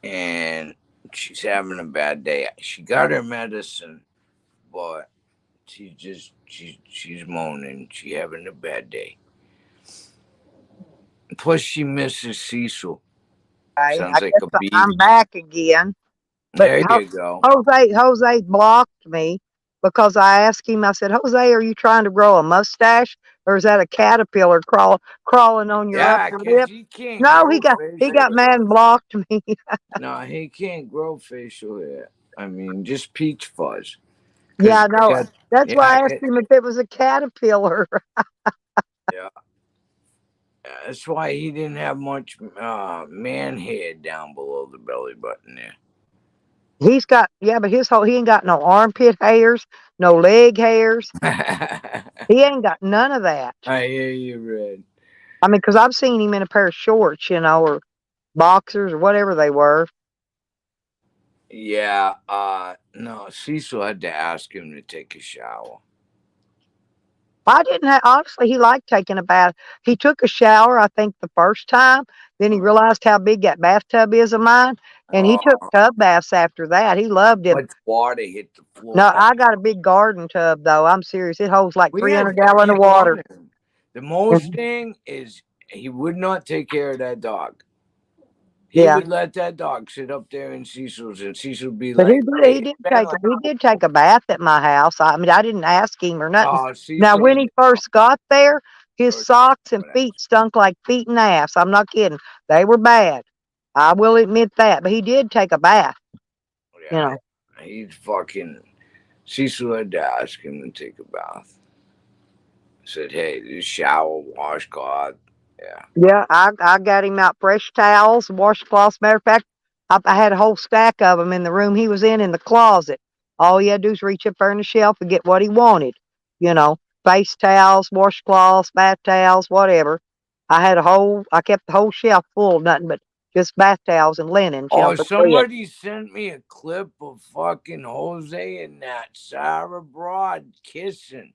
and she's having a bad day. She got her medicine, but she's moaning. She having a bad day. Plus, she misses Cecil. I Sounds like a guess I'm beach. back again. But There you go. Jose blocked me because I asked him. I said, Jose, are you trying to grow a mustache, or is that a caterpillar crawling on your Yeah, upper because lip? he can't No, grow he facial got hair. mad and blocked me. No, he can't grow facial hair. I mean, just peach fuzz. Yeah, Because I know. That's why yeah, I asked him if it was a caterpillar. yeah. That's why he didn't have much man hair down below the belly button there. But he ain't got no armpit hairs, no leg hairs. He ain't got none of that. I hear you, Red. I mean, because I've seen him in a pair of shorts, or boxers or whatever they were. Yeah, no, Cecil had to ask him to take a shower. I didn't have, honestly, he liked taking a bath. He took a shower, I think, the first time. Then he realized how big that bathtub is of mine. And he took Oh, tub baths after that. He loved him. much water hit the No, floor. I got a big garden tub, though. I'm serious. It holds like We had 300 plenty gallon of of water. running. The most thing is he would not take care of that dog. He Yeah. would let that dog sit up there in Cecil's, and Cecil would be But like, he "Hey, did Ben, like, take a bath at my house. I mean, I didn't ask him or nothing. oh, Now, Cecil when had he to first got there, his first socks and whatever. feet stunk like feet and ass. I'm not kidding. They were bad. I will admit that. But he did take a bath. Yeah, he's fucking. Cecil had to ask him to take a bath. Said, "Hey, just shower, washcloth." Yeah. Yeah, I got him out fresh towels, washcloths. Matter of fact, I had a whole stack of them in the room he was in the closet. All he had to do was reach up there in the shelf and get what he wanted. You know, face towels, washcloths, bath towels, whatever. I kept the whole shelf full of nothing but just bath towels and linens, Oh, for Chris. somebody sent me a clip of fucking Jose and that Sarah Broad kissing.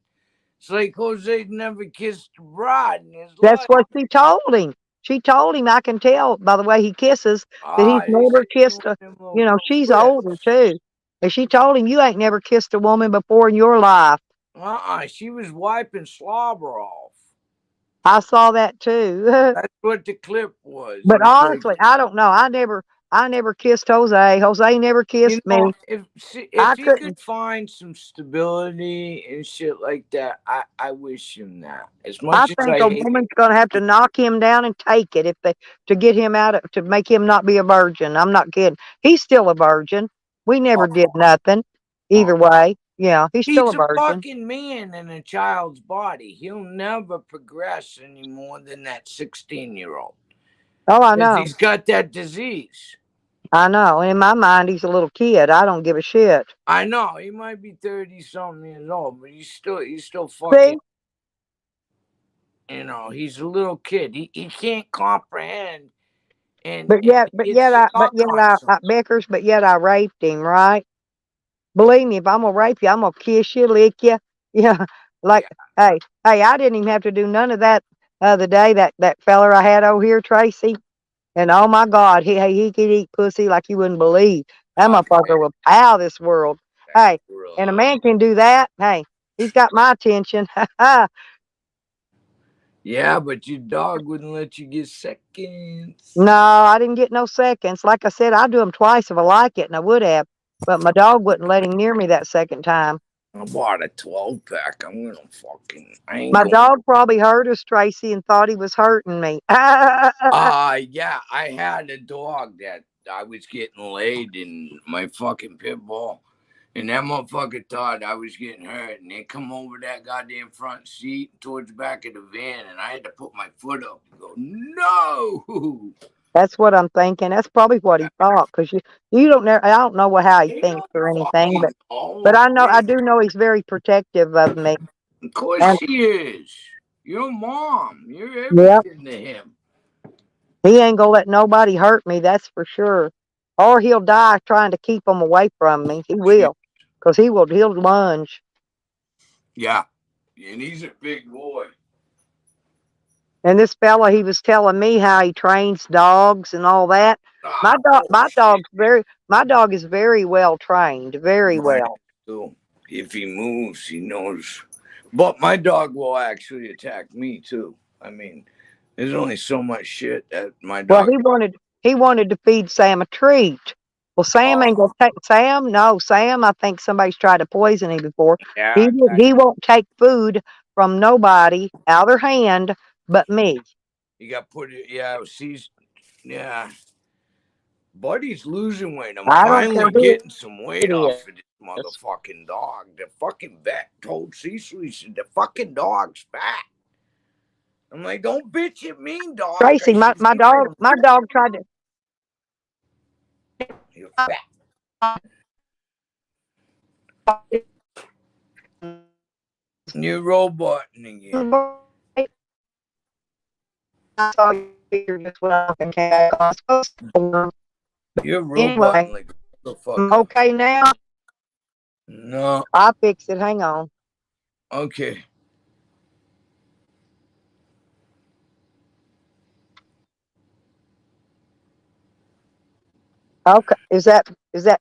It's like Jose's never kissed a broad in his That's life. what she told him. She told him, I can tell by the way he kisses that he's They never said he kissed one a, of them little she's clips. older too. And she told him, you ain't never kissed a woman before in your life. She was wiping slobber off. I saw that too. That's what the clip was. But It's like, honestly, I don't know. I never kissed Jose. Jose never kissed me. if I he couldn't. could find some stability and shit like that, I wish him that. As I much as think I a hate woman's going to have to knock him down and take it to get him to make him not be a virgin. I'm not kidding. He's still a virgin. We never did nothing. Either way, yeah, he's still a he's a virgin. fucking man in a child's body. He'll never progress any more than that 16-year-old. Oh, I know. He's got that disease. I know. And in my mind, he's a little kid. I don't give a shit. I know. He might be 30-something years old, but he's still See? fucking. He's a little kid. He can't comprehend. But yet, Beckers, but yet I raped him, right? Believe me, if I'm gonna rape you, I'm gonna kiss you, lick you. Yeah, like, hey, I didn't even have to do none of that the other day. That feller I had over here, Tracy, and oh my God, he could eat pussy like you wouldn't believe. That motherfucker was out of this world. Hey, and a man can do that. Hey, he's got my attention. Yeah, but your dog wouldn't let you get seconds. No, I didn't get no seconds. Like I said, I'd do them twice if I like it, and I would have. But my dog wouldn't let him near me that second time. I bought a 12-pack. I'm gonna fucking. I ain't My going. dog probably heard us, Tracy, and thought he was hurting me. Yeah, I had a dog that I was getting laid in my fucking pit bull. And that motherfucker thought I was getting hurt. And they come over that goddamn front seat towards the back of the van. And I had to put my foot up and go, no. That's what I'm thinking. That's probably what he thought. Because you don't know. I don't know how he thinks or anything. But I do know he's very protective of me. Of course he is. Your mom. You're everything to him. He ain't gonna let nobody hurt me. That's for sure. Or he'll die trying to keep them away from me. He will. Because he'll lunge. Yeah. And he's a big boy. And this fella, he was telling me how he trains dogs and all that. My dog is very well trained, very well. So if he moves, he knows. But my dog will actually attack me too. I mean, there's only so much shit that my dog. Well, he wanted to feed Sam a treat. Well, Sam ain't gonna take Sam. No, Sam. I think somebody's tried to poison him before. Yeah, He won't take food from nobody out of their hand but me. You got put it. Yeah, yeah. Buddy's losing weight. I'm I don't finally care who getting some weight it off is. of this motherfucking dog. The fucking vet told Cecil, he said, the fucking dog's fat. I'm like, don't bitch at me, dog. Tracy, my dog tried to. You're fat. You're roboting again. I saw you just went off and came back on. You're roboting Anyway, like the fuck. Okay now? No. I'll fix it. Hang on. Okay. Okay. Is that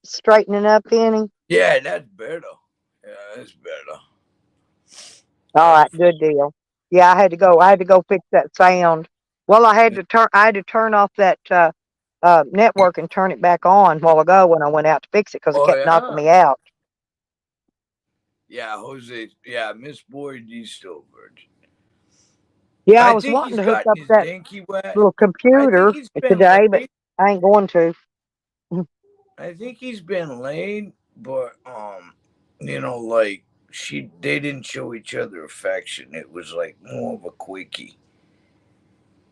straightening up any? Yeah, that's better. Yeah, that's better. All right, good deal. Yeah, I had to go fix that sound. Well, I had to turn off that network and turn it back on a while ago when I went out to fix it because it kept knocking me out. Yeah, Jose. Yeah, Miss Boyd, he's still virgin. Yeah, I was wanting to hook up that little computer today, but I ain't going to. I think he's been laid, but like they didn't show each other affection. It was like more of a quickie,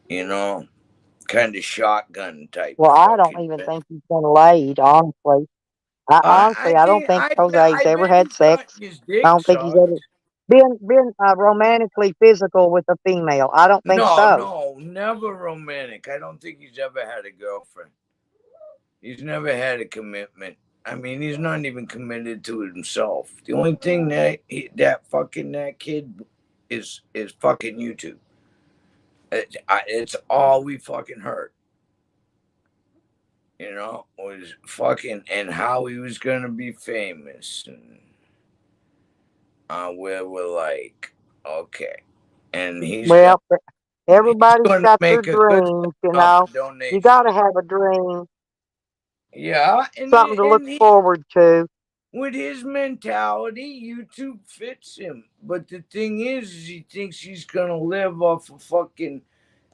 kind of shotgun type. Well, I don't even think he's been laid, honestly. Honestly, I don't think Jose's I ever bet had he's gotten sex. his I dick don't think he's sucked. ever been romantically physical with a female. I don't think No, so. no, never romantic. I don't think he's ever had a girlfriend. He's never had a commitment. I mean, he's not even committed to himself. The only thing that kid is fucking YouTube. It's all we fucking heard. You know, was fucking and how he was gonna be famous, and where we're like, okay, and Well, he's everybody's gonna got their make a good dreams, you up know. You donation. got to have a dream, Yeah, something to look forward to. with his mentality, YouTube fits him. But the thing is he thinks he's gonna live off of fucking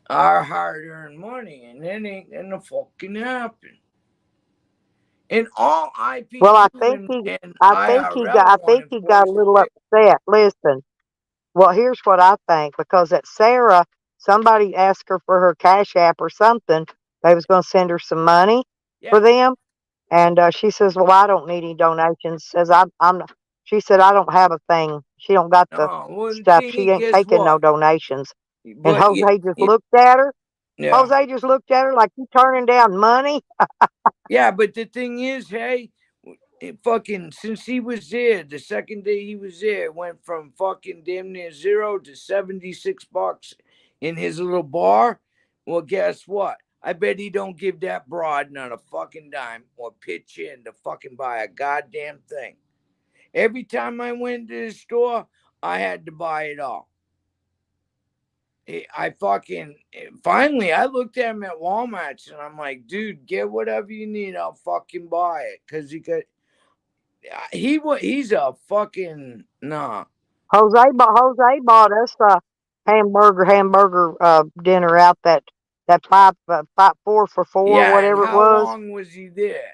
our hard-earned money, and that ain't gonna fucking happen. And all Well, IPU and IRL I want think him he for got is a a little dick. upset. Listen, well, here's what I think, because that Sarah, somebody asked her for her Cash App or something. They was going to send her some money for Yeah. them, and she says, "Well, I don't need any donations." Says I'm. Not, she said, "I don't have a thing." She don't got the No, well, the stuff. thing She is, ain't guess taking no what? donations. And But Jose just looked at her. yeah, Jose just looked at her like, "You turning down money?" yeah. But the thing is, hey, it fucking since he was there, the second day he was there, it went from fucking damn near zero to $76 in his little bar. Well, guess what? I bet he don't give that broad not a fucking dime or pitch in to fucking buy a goddamn thing. Every time I went to the store, I had to buy it all. I fucking finally I looked at him at Walmart and I'm like, dude, get whatever you need, I'll fucking buy it. Cause he's a fucking nah. Jose bought us a hamburger dinner out that five 4 for $4, Yeah, and whatever it how was. long was he there?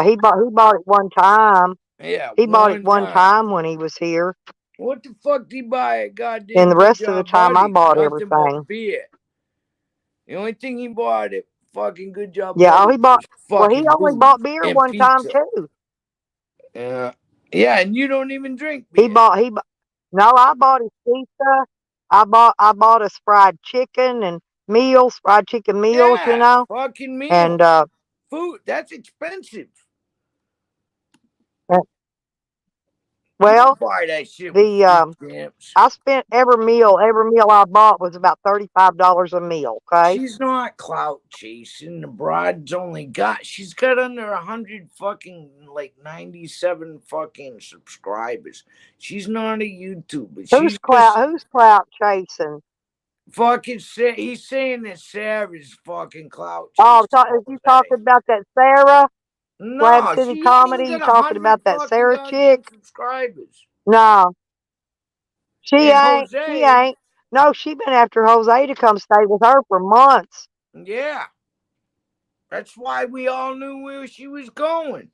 He bought it one time. Yeah, He bought it one one time. time when he was here, What the fuck did he buy at and goddamn the Good rest of the Job time I Buddies? bought Nothing but everything. beer. The only thing he bought at fucking Good Job Yeah, Buddies was he fucking only booze bought beer and one time pizza. too. Yeah. Yeah, and you don't even drink He beer. bought he bu- No, I bought his pizza. I bought us fried chicken and fried chicken meals, you Yeah, know. fucking And meal. Food, that's expensive. uh, You well, don't buy that shit with the food stamps. I spent every meal I bought was about $35 a meal. Okay, She's not clout chasing. The broad's she's got under 100 fucking, like 97 fucking subscribers. She's not a YouTuber. She's just who's clout chasing? fucking he's saying that Sarah's fucking clout Oh, chasing is you Jose. talking about that Sarah Slab No, City she ain't even Comedy? You got talking 100 about that fucking Sarah chick? goddamn subscribers. No, she And ain't. She Jose, ain't. No, she been after Jose to come stay with her for months. yeah, that's why we all knew where she was going.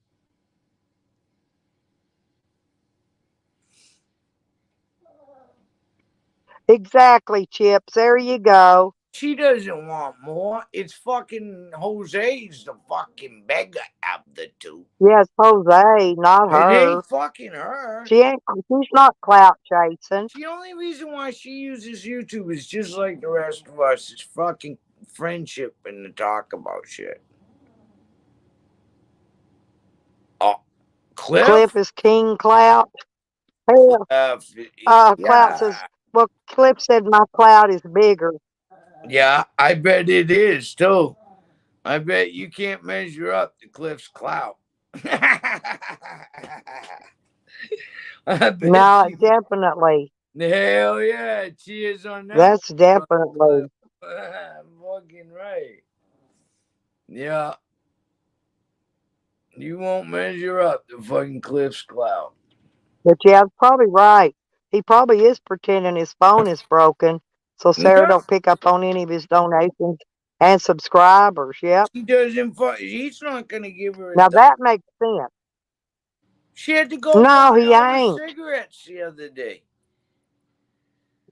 Exactly, Chips. There you go. She doesn't want more. It's fucking Jose's the fucking beggar of the two. Yes, Jose, not It her. ain't fucking her. She ain't. She's not clout chasing. The only reason why she uses YouTube is just like the rest of us. It's fucking friendship and to talk about shit. Oh, Cliff Cliff? is King Clout. Hell, Cliff, Clout yeah. says. Well, Cliff said my clout is bigger. Yeah, I bet it is too. I bet you can't measure up to Cliff's clout. I bet No, you. definitely. Hell yeah. Cheers on that one, That's brother Cliff. definitely. Fucking right. Yeah. You won't measure up to fucking Cliff's clout. But yeah, that's probably right. He probably is pretending his phone is broken, so Sarah Yeah. don't pick up on any of his donations and subscribers. Yep. He doesn't. He's not gonna give her a Now dime. that makes sense. She had to go No, buy he all the ain't. cigarettes the other day.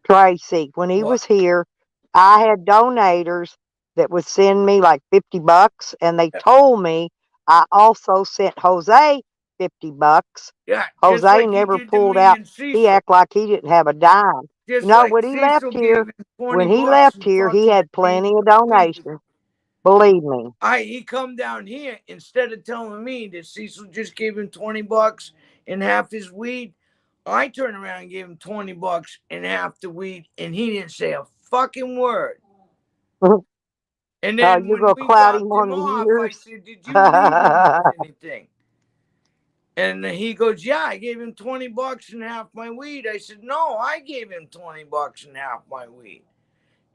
Tracy, when he What? was here, I had donators that would send me like $50, and they told me I also sent Jose $50. Yeah, just Jose like he never did to pulled me out. and He Cecil. act like he didn't have a dime. Just You know, like when he left Cecil here, gave him 20 when he bucks left and here, he fucking had plenty of donations. Believe me. he come down here instead of telling me that Cecil just gave him 20 bucks and half his weed. I turned around and gave him 20 bucks and half the weed, and he didn't say a fucking word. And then You when go we clout him dropped on him the off, I years. said, "Did you leave him with anything?" And he goes, "Yeah, I gave him 20 bucks and half my weed." I said, "No, I gave him 20 bucks and half my weed."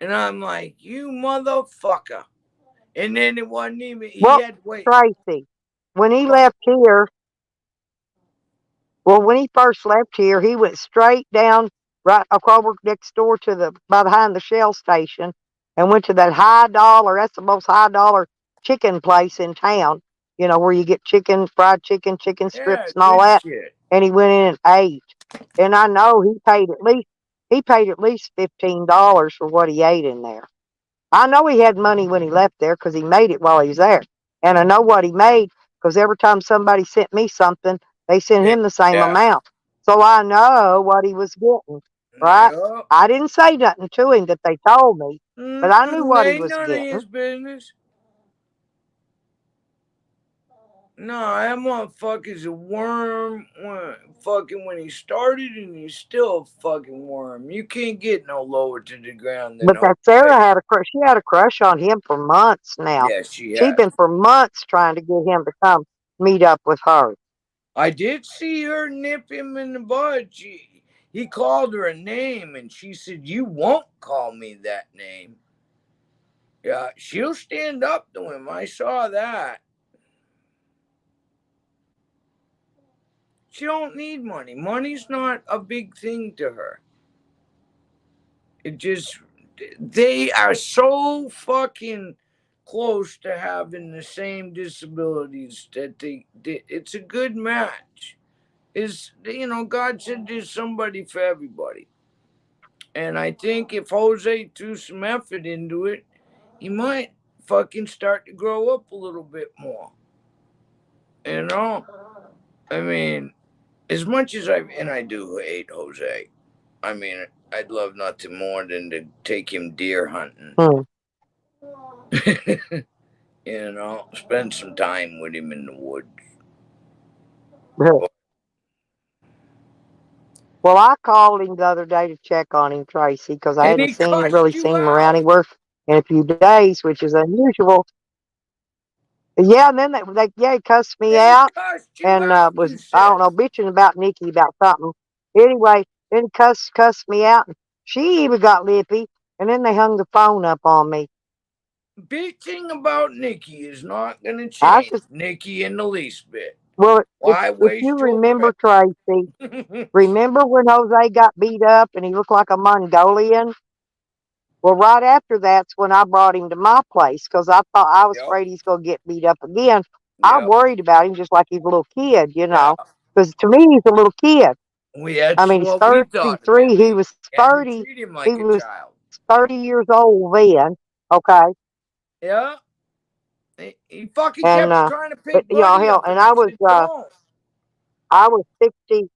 And I'm like, "You motherfucker." And then it wasn't even, he Well, had to wait. Tracy, when he Go. left here, well, when he first left here, he went straight down right over next door to behind the Shell station and went to that high dollar, that's the most high dollar chicken place in town, you know, where you get chicken, fried chicken, chicken Yeah, strips and all good that. shit. And he went in and ate. And I know he paid at least $15 for what he ate in there. I know he had money when he left there because he made it while he was there. And I know what he made because every time somebody sent me something, they sent him the same Yeah. amount. So I know what he was getting, right? Yeah. I didn't say nothing to him that they told me, but I knew what he Ain't was none of getting. his business. No, that motherfucker's a worm. Fucking when he started, and he's still a fucking worm. You can't get no lower to the ground than But that Jose. Sarah had a crush. She had a crush on him for months now. Yeah, she She'd has. been for months trying to get him to come meet up with her. I did see her nip him in the bud. He called her a name, and she said, "You won't call me that name." Yeah, she'll stand up to him. I saw that. She don't need money. Money's not a big thing to her. It just, they are so fucking close to having the same disabilities that it's a good match. Is, God said there's somebody for everybody. And I think if Jose threw some effort into it, he might fucking start to grow up a little bit more. You know? I mean, as much as I do hate Jose, I mean, I'd love nothing more than to take him deer hunting. Spend some time with him in the woods. Well, I called him the other day to check on him, Tracy, because I And hadn't he cussed really you seen him around out. anywhere in a few days, which is unusual. Yeah, and then he cussed me out Cussed you and out, was, you I don't said. know, bitching about Nikki about something. Anyway, then he cussed me out. She even got lippy, and then they hung the phone up on me. Bitching about Nikki is not going to I change just, Nikki in the least bit. well, Why if you waste your remember, breath? Tracy, remember when Jose got beat up and he looked like a Mongolian? Well, right after that's when I brought him to my place because I was Yep. afraid he's going to get beat up again. I Yep. worried about him just like he's a little kid, Yeah. because to me he's a little kid. I That's mean, he's what we thought of him. 33. He You was had to 30. treat him He like a was child. 30 years old then. Okay, Yeah. He fucking and kept trying to but pick Buddy hell, up, and and I said, "Don't." I was 60.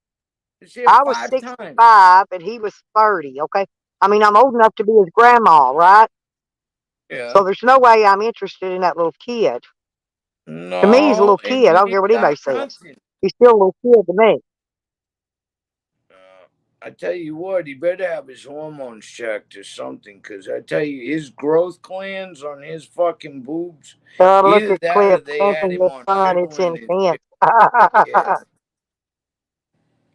I said I was 5 times. 65, and he was 30. Okay, I mean I'm old enough to be his grandma, right? Yeah. So there's no way I'm interested in that little kid. To me, he's a No, little and kid. I you don't ain't care what anybody got says. nothing. He's still a little kid to me. I tell you what, he better have his hormones checked or something, because I tell you, his growth glands on his fucking boobs, Look either at that or Cliff. they Send had me him the on fun. It's Ritalin. intense. Yeah.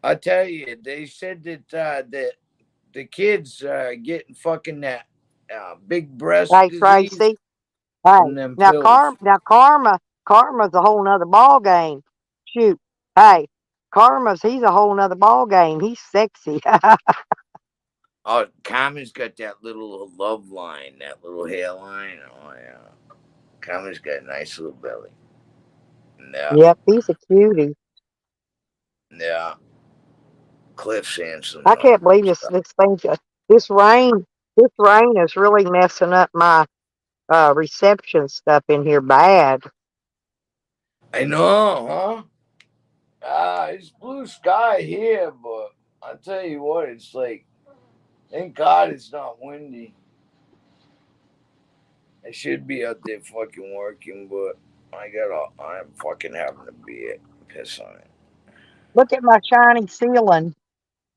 I tell you, they said that the kids are getting fucking that big breast Hey, disease Tracy. Hey, from them pills. Karma's a whole nother ball game. Shoot. Hey, he's a whole nother ball game. He's sexy. Oh, Carmen's got that little love line, that little hairline. Oh, yeah. Carmen's got a nice little belly. Yeah, Yep, he's a cutie. yeah. Cliff's handsome, I though. can't believe this rain, this rain is really messing up my reception stuff in here bad. I know, huh? It's blue sky here, but I'll tell you what, it's like, thank God it's not windy. I should be out there fucking working, but I'm fucking having to be it. Piss on it. Look at my shiny ceiling.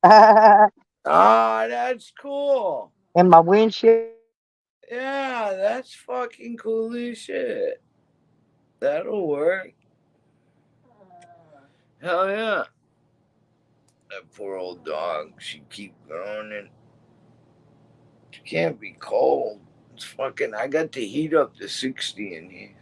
Ah, that's cool. And my windshield. Yeah, that's fucking cool as shit. That'll work. Hell yeah. That poor old dog. She keep growing and she can't be cold. It's fucking. I got the heat up to 60 in here.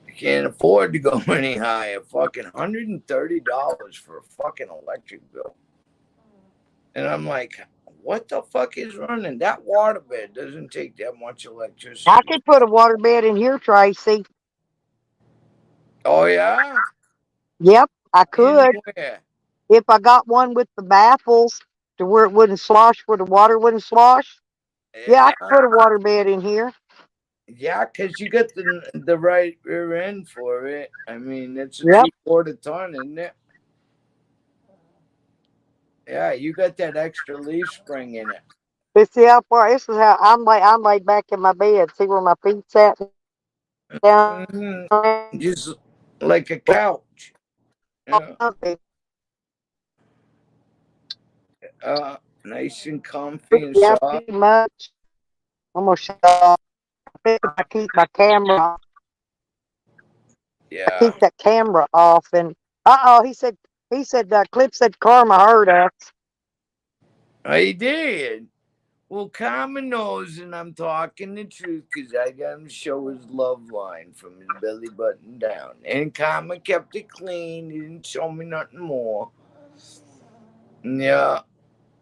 I can't afford to go any higher. Fucking $130 for a fucking electric bill. And I'm like, what the fuck is running? That waterbed doesn't take that much electricity. I could put a water bed in here, Tracy. Oh yeah? Yep, I In could. where? If I got one with the baffles to where it wouldn't slosh, where the water wouldn't slosh. Yeah, I could Yeah. put a water bed in here. Yeah, because you got the right rear end for it. I mean, it's a Yep. 3/4 ton, isn't it? Yeah, you got that extra leaf spring in it. But see how far. This is how I'm laid back in my bed. See where my feet's at down. Hmm. Just like a couch. Yeah. Nice and comfy and Yeah, soft. pretty much. I'm gonna shut off. I keep my camera. I Yeah. keep that camera off. And he said Clip said Karma heard us. I did. Well, Carmen knows, and I'm talking the truth because I got him to show his love line from his belly button down. And Carmen kept it clean. He didn't show me nothing more. Yeah.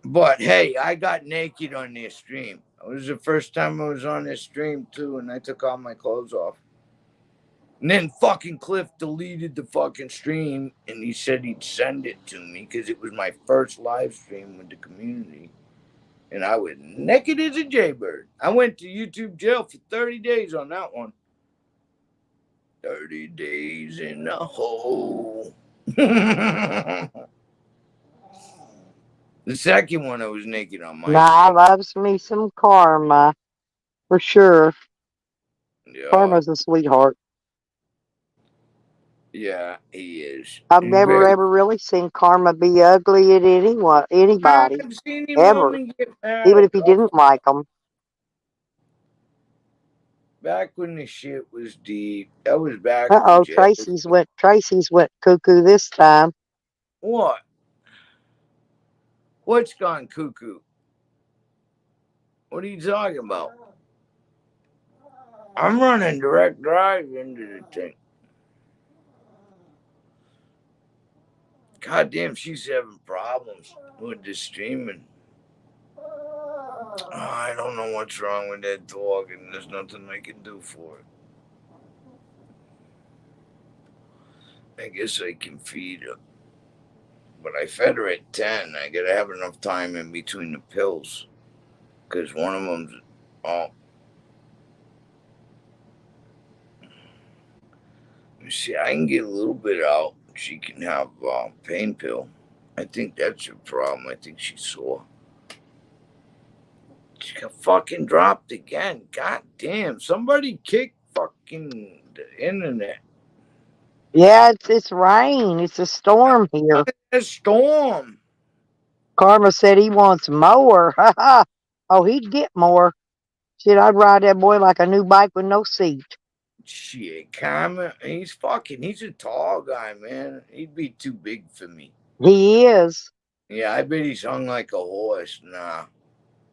But hey, I got naked on their stream. It was the first time I was on their stream too, and I took all my clothes off. And then fucking Cliff deleted the fucking stream, and he said he'd send it to me because it was my first live stream with the community. And I was naked as a jaybird. I went to YouTube jail for 30 days on that one. 30 days in a hole. The second one, I was naked on my Nah, stream. loves me some Karma for sure. Yeah, Karma's a sweetheart. yeah, he is. I've And never very. ever really seen Karma be ugly at anybody I've seen him ever, only get mad even a if he didn't couple. like them. Back when the shit was deep. That was back when jail. Tracy's went cuckoo this time. What? What's gone cuckoo? What are you talking about? I'm running direct drive into the thing. God damn, she's having problems with the streaming. Oh, I don't know what's wrong with that dog, and there's nothing I can do for it. I guess I can feed her. But I fed her at 10. I gotta have enough time in between the pills. Because one of them's. Oh. See, I can get a little bit out. She can have pain pill. I think that's her problem. I think she's sore. She got fucking dropped again. God damn. Somebody kicked fucking the internet. Yeah, it's rain. It's a storm here. A storm. Karma said he wants more. Oh, he'd get more. Shit, I'd ride that boy like a new bike with no seat. Shit, he's a tall guy, man. He'd be too big for me. He is. Yeah, I bet he's hung like a horse. Nah,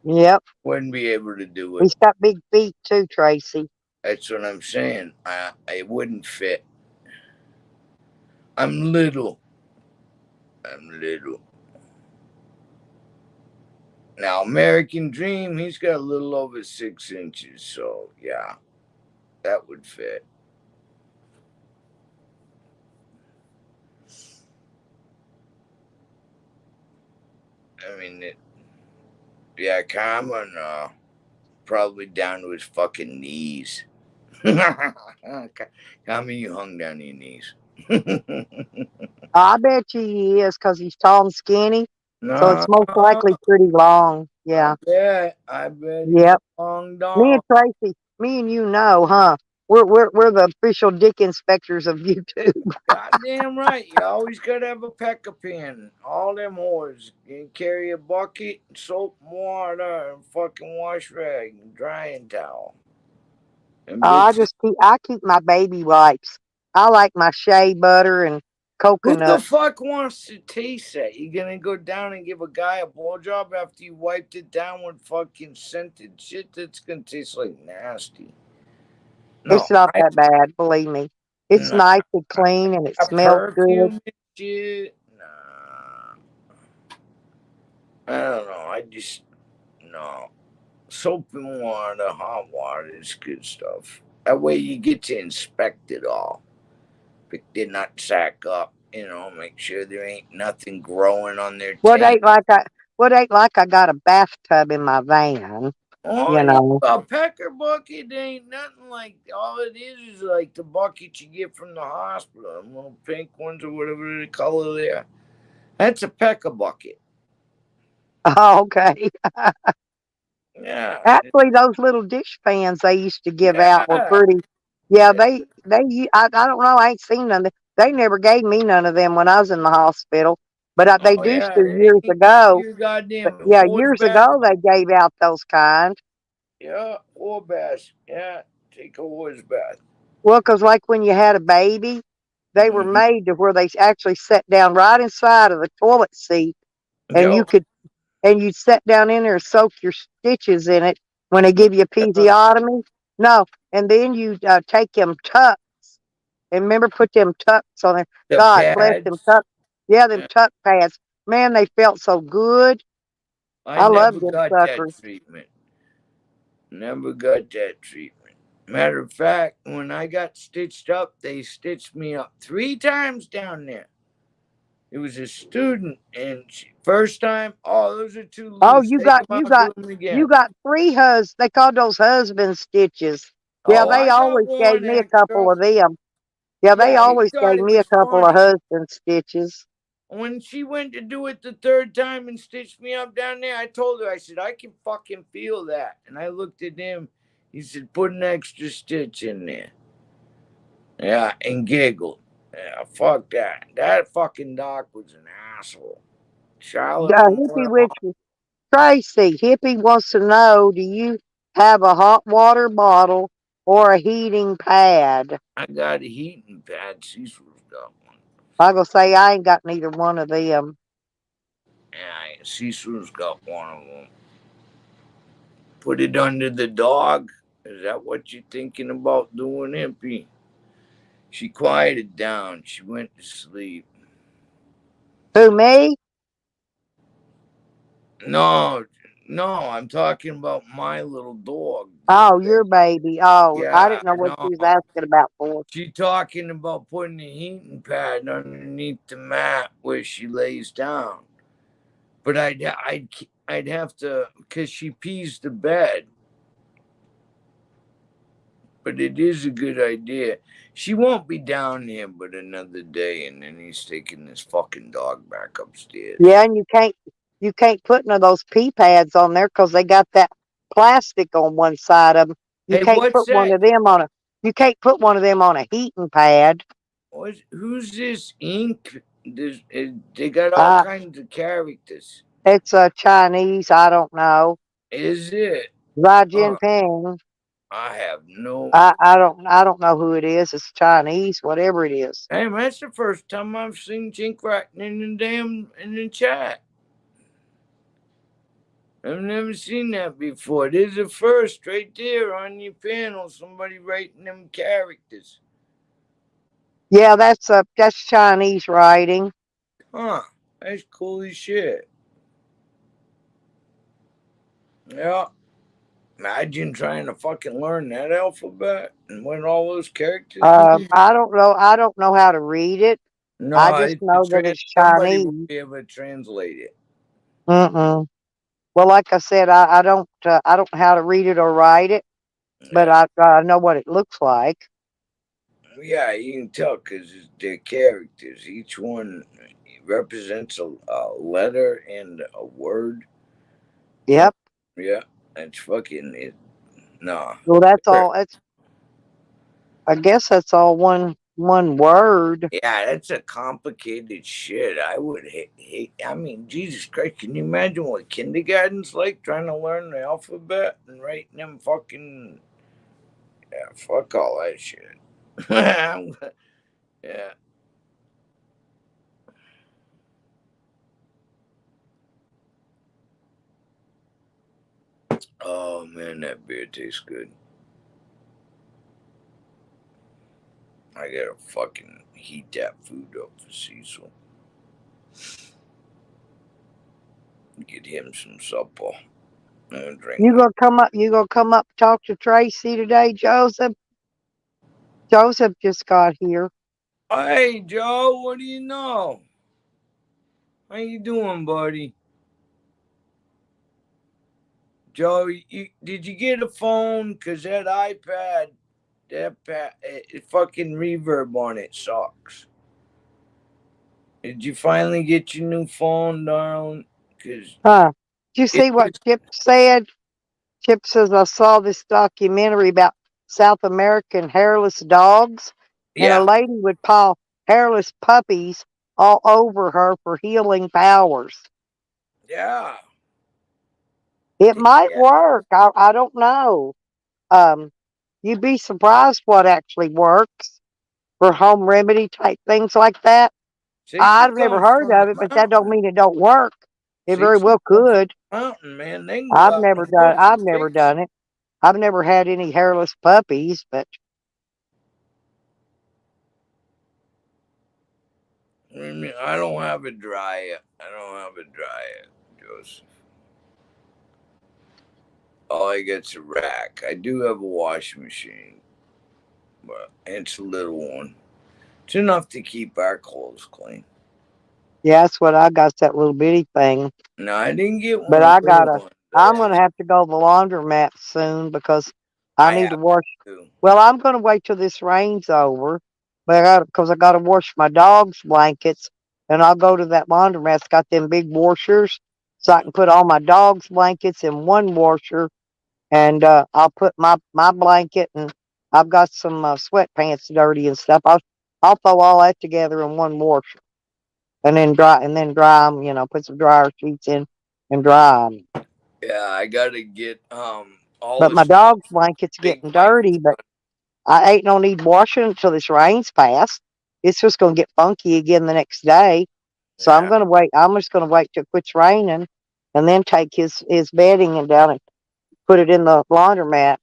Yep. wouldn't be able to do it. He's got big feet too, Tracy. That's what I'm saying. I wouldn't fit. I'm little. Now, American Dream, he's got a little over 6 inches, so yeah, that would fit. I mean, yeah, Cameron, probably down to his fucking knees. Okay. How many you hung down your knees? I bet you he is because he's tall and skinny. So No, it's most likely pretty long. I Yeah. bet. I bet he's Yep. a long Me and dog. Tracy, me and you know, huh? We're the official dick inspectors of YouTube. Goddamn right. You always gotta have a pecker pin. All them whores. You carry a bucket, soap and water, and fucking wash rag and drying towel. And bitches. I keep my baby wipes. I like my shea butter and Who the coconut. fuck wants to taste that? You gonna go down and give a guy a blowjob after you wiped it down with fucking scented shit that's gonna taste like nasty? It's No, not I that bad, believe me. It's nah. nice and clean and it A smells good. perfume and shit. Nah. I don't know. I just no. Soap and water, hot water is good stuff. That way you get to inspect it all. Pick their nut sack up, make sure there ain't nothing growing on their What taint. ain't like I what ain't like I got a bathtub in my van, Oh you yeah, know. a pecker bucket ain't nothing like. All it is like the bucket you get from the hospital, them little pink ones or whatever the color they are. That's a pecker bucket. Oh, okay. Yeah, Actually, those little dish pans they used to give out were yeah, pretty. Yeah, I don't know. I ain't seen none. They never gave me none of them when I was in the hospital, but they oh do yeah. to It years ain't ago. your But goddamn yeah, horse years bath. ago they gave out those kind. Yeah, or bath. Yeah, take a horse bath. Well, 'cause like when you had a baby, they were Mm-hmm. made to where they actually sat down right inside of the toilet seat, and you Yo, could and you'd sit down in there and soak your stitches in it when they give you a episiotomy. No, and then you take them tucks and remember put them tucks on there. the God bless them pads. tucks. Yeah, them tuck pads. Man, they felt so good. I I love never them got that suckers. treatment. Never got that treatment. Matter of fact, when I got stitched up, they stitched me up 3 times down there. It was a student, and first time, oh, those are too Oh, loose. Take them out, do them you again. got three They called those husband stitches. Yeah, Oh, they I got always gave one me a couple extra. of them. Yeah, they Yeah, he always thought gave it me a was couple of funny. husband stitches. When she went to do it the third time and stitched me up down there, I told her, I said, I can fucking feel that. And I looked at him. He said, put an extra stitch in there. Yeah, and giggled. Yeah, fuck that. That fucking doc was an asshole. Charlotte Hippie Moore. Witch Tracy, Hippie wants to know, do you have a hot water bottle or a heating pad? I got a heating pad. Cecil's got one. I gonna say I ain't got neither one of them. Yeah, Cecil's got one of them. Put it under the dog. Is that what you're thinking about doing, Hippie? She quieted down. She went to sleep. Who, me? No, no, I'm talking about my little dog. Oh, your baby. Oh, I Yeah, didn't know what no. she was asking about for. She talking about putting a heating pad underneath the mat where she lays down. But I'd have to, because she pees the bed. But it is a good idea. She won't be down here but another day, and then he's taking this fucking dog back upstairs. Yeah, and you can't put none of those pee pads on there because they got that plastic on one side of them. You Hey, can't what's put one that? of them on a you can't put one of them on a heating pad. Who's this ink? They got all Uh, kinds of characters. it's a Chinese. I don't know. Is it? Xi Uh, Jinping. I have no. I don't know who it is. It's Chinese, whatever it is. Hey, that's the first time I've seen Jink writing in the chat. I've never seen that before. There's a first right there on your panel. Somebody writing them characters. Yeah, that's Chinese writing. Huh. That's cool as shit. Yeah. Imagine trying to fucking learn that alphabet and what all those characters mean. I don't know how to read it. I No, just it's a know that it's somebody will Chinese. be able to translate it. Mm-mm. Well, like I said, I don't know how to read it or write it. but I know what it looks like. Yeah, you can tell because they're characters. Each one represents a letter and a word. Yep. Yeah, it's fucking it. Nah, Well, that's all. I guess that's all one word. yeah, that's a complicated shit. I would hate. I mean, Jesus Christ, can you imagine what kindergarten's like trying to learn the alphabet and writing them fucking. Yeah, fuck all that shit. Yeah. Oh man, that beer tastes good. I gotta fucking heat that food up for Cecil. Get him some supper. And drink You my. gonna come up? You gonna come up talk to Tracy today, Joseph? Joseph just got here. Hey Joe, what do you know? How you doing, buddy? Joe, did you get a phone? Cause that iPad, it fucking reverb on it sucks. Did you finally get your new phone, darling? Cause Huh? Did you it see what was. Chip said? Chip says I saw this documentary about South American hairless dogs, and a Yeah, lady would pile hairless puppies all over her for healing powers. yeah, It might yeah. work. I don't know. Um, you'd be surprised what actually works for home remedy type things like that. Cecil I've never comes heard from of it, a but that don't mountain. mean it don't work. It very Cecil well comes from could. a mountain, man. They can go out in the woods I've and never fix done it. I've never had any hairless puppies, but it. I mean, I don't have a dryer. I don't have a dryer, Joseph. All I get's a rack. I do have a washing machine, but it's a little one. It's enough to keep our clothes clean. yeah, that's what I got, that little bitty thing. No, I didn't get But one of the little ones. I I'm gonna have. have to go to the laundromat soon because I I need to have wash. to. Well, I'm gonna wait till this rain's over, but because I gotta wash my dog's blankets, and I'll go to that laundromat. It's got them big washers, so I can put all my dog's blankets in one washer, and I'll put my blanket, and I've got some sweatpants dirty and stuff. I'll throw all that together in one washer, and then dry them. Put some dryer sheets in and dry them. Yeah, I gotta get all But the my small dog's blanket's big getting blankets dirty, but done. I ain't no need washing until this rain's passed. It's just gonna get funky again the next day. So I'm Yeah, gonna wait. I'm just gonna wait till it quits raining, and then take his bedding and down and put it in the laundromat.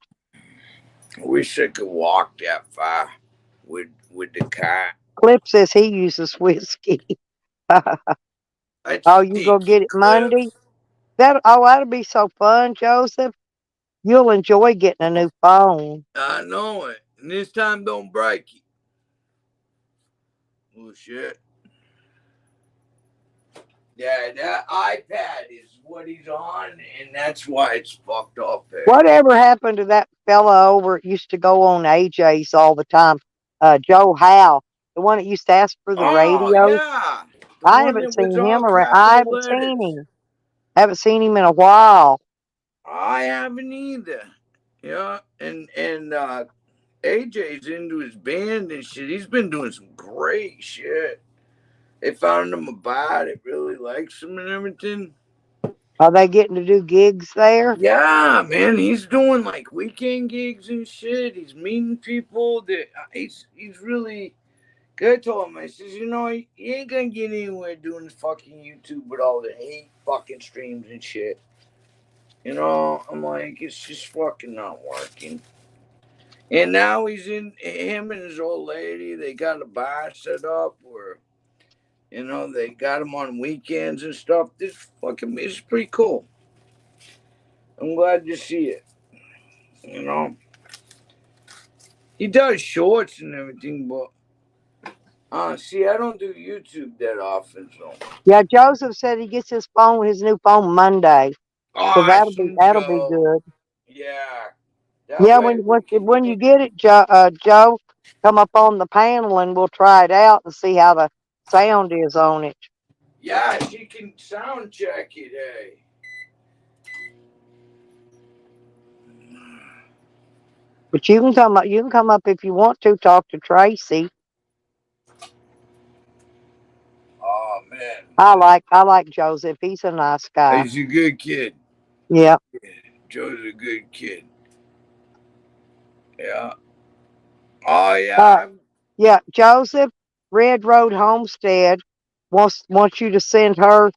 I wish I could walk that far with the car. Cliff says he uses whiskey. That's Oh, you go sneaky, get it Monday? Cliff. That'll be so fun, Joseph. You'll enjoy getting a new phone. I know it. And this time don't break it. Oh shit. Yeah, that iPad is what he's on, and that's why it's fucked up. Hey. Whatever happened to that fella over that used to go on AJ's all the time? Joe Howe, the one that used to ask for the Oh radios. yeah, the I one haven't that was seen all him around. I capital haven't seen letters. him. Haven't seen him in a while. I haven't either. Yeah, and AJ's into his band and shit. He's been doing some great shit. They found him a bar that really likes him and everything. Are they getting to do gigs there? Yeah, man, he's doing like weekend gigs and shit. He's meeting people that he's really good. I told him, I says, you ain't gonna get anywhere doing this fucking YouTube with all the hate fucking streams and shit. I'm like, it's just fucking not working. And now he's in him and his old lady. They got a bar set up where they got him on weekends and stuff. This fucking is pretty cool. I'm glad to see it. You know, he does shorts and everything, but see, I don't do YouTube that often, so Yeah, Joseph said he gets his new phone Monday, so that'll be awesome, that'll be Joe. good. Yeah, That Yeah, way we can when you get. get it, Joe, come up on the panel and we'll try it out and see how the sound is on it. Yeah, she can sound check it, hey. But you can come up. You can come up if you want to talk to Tracy. Oh man, I like Joseph. He's a nice guy. he's a good kid. Yeah. Joe's a good kid. Yeah. Oh Uh, yeah. yeah. Joseph, Red Road Homestead wants you to send her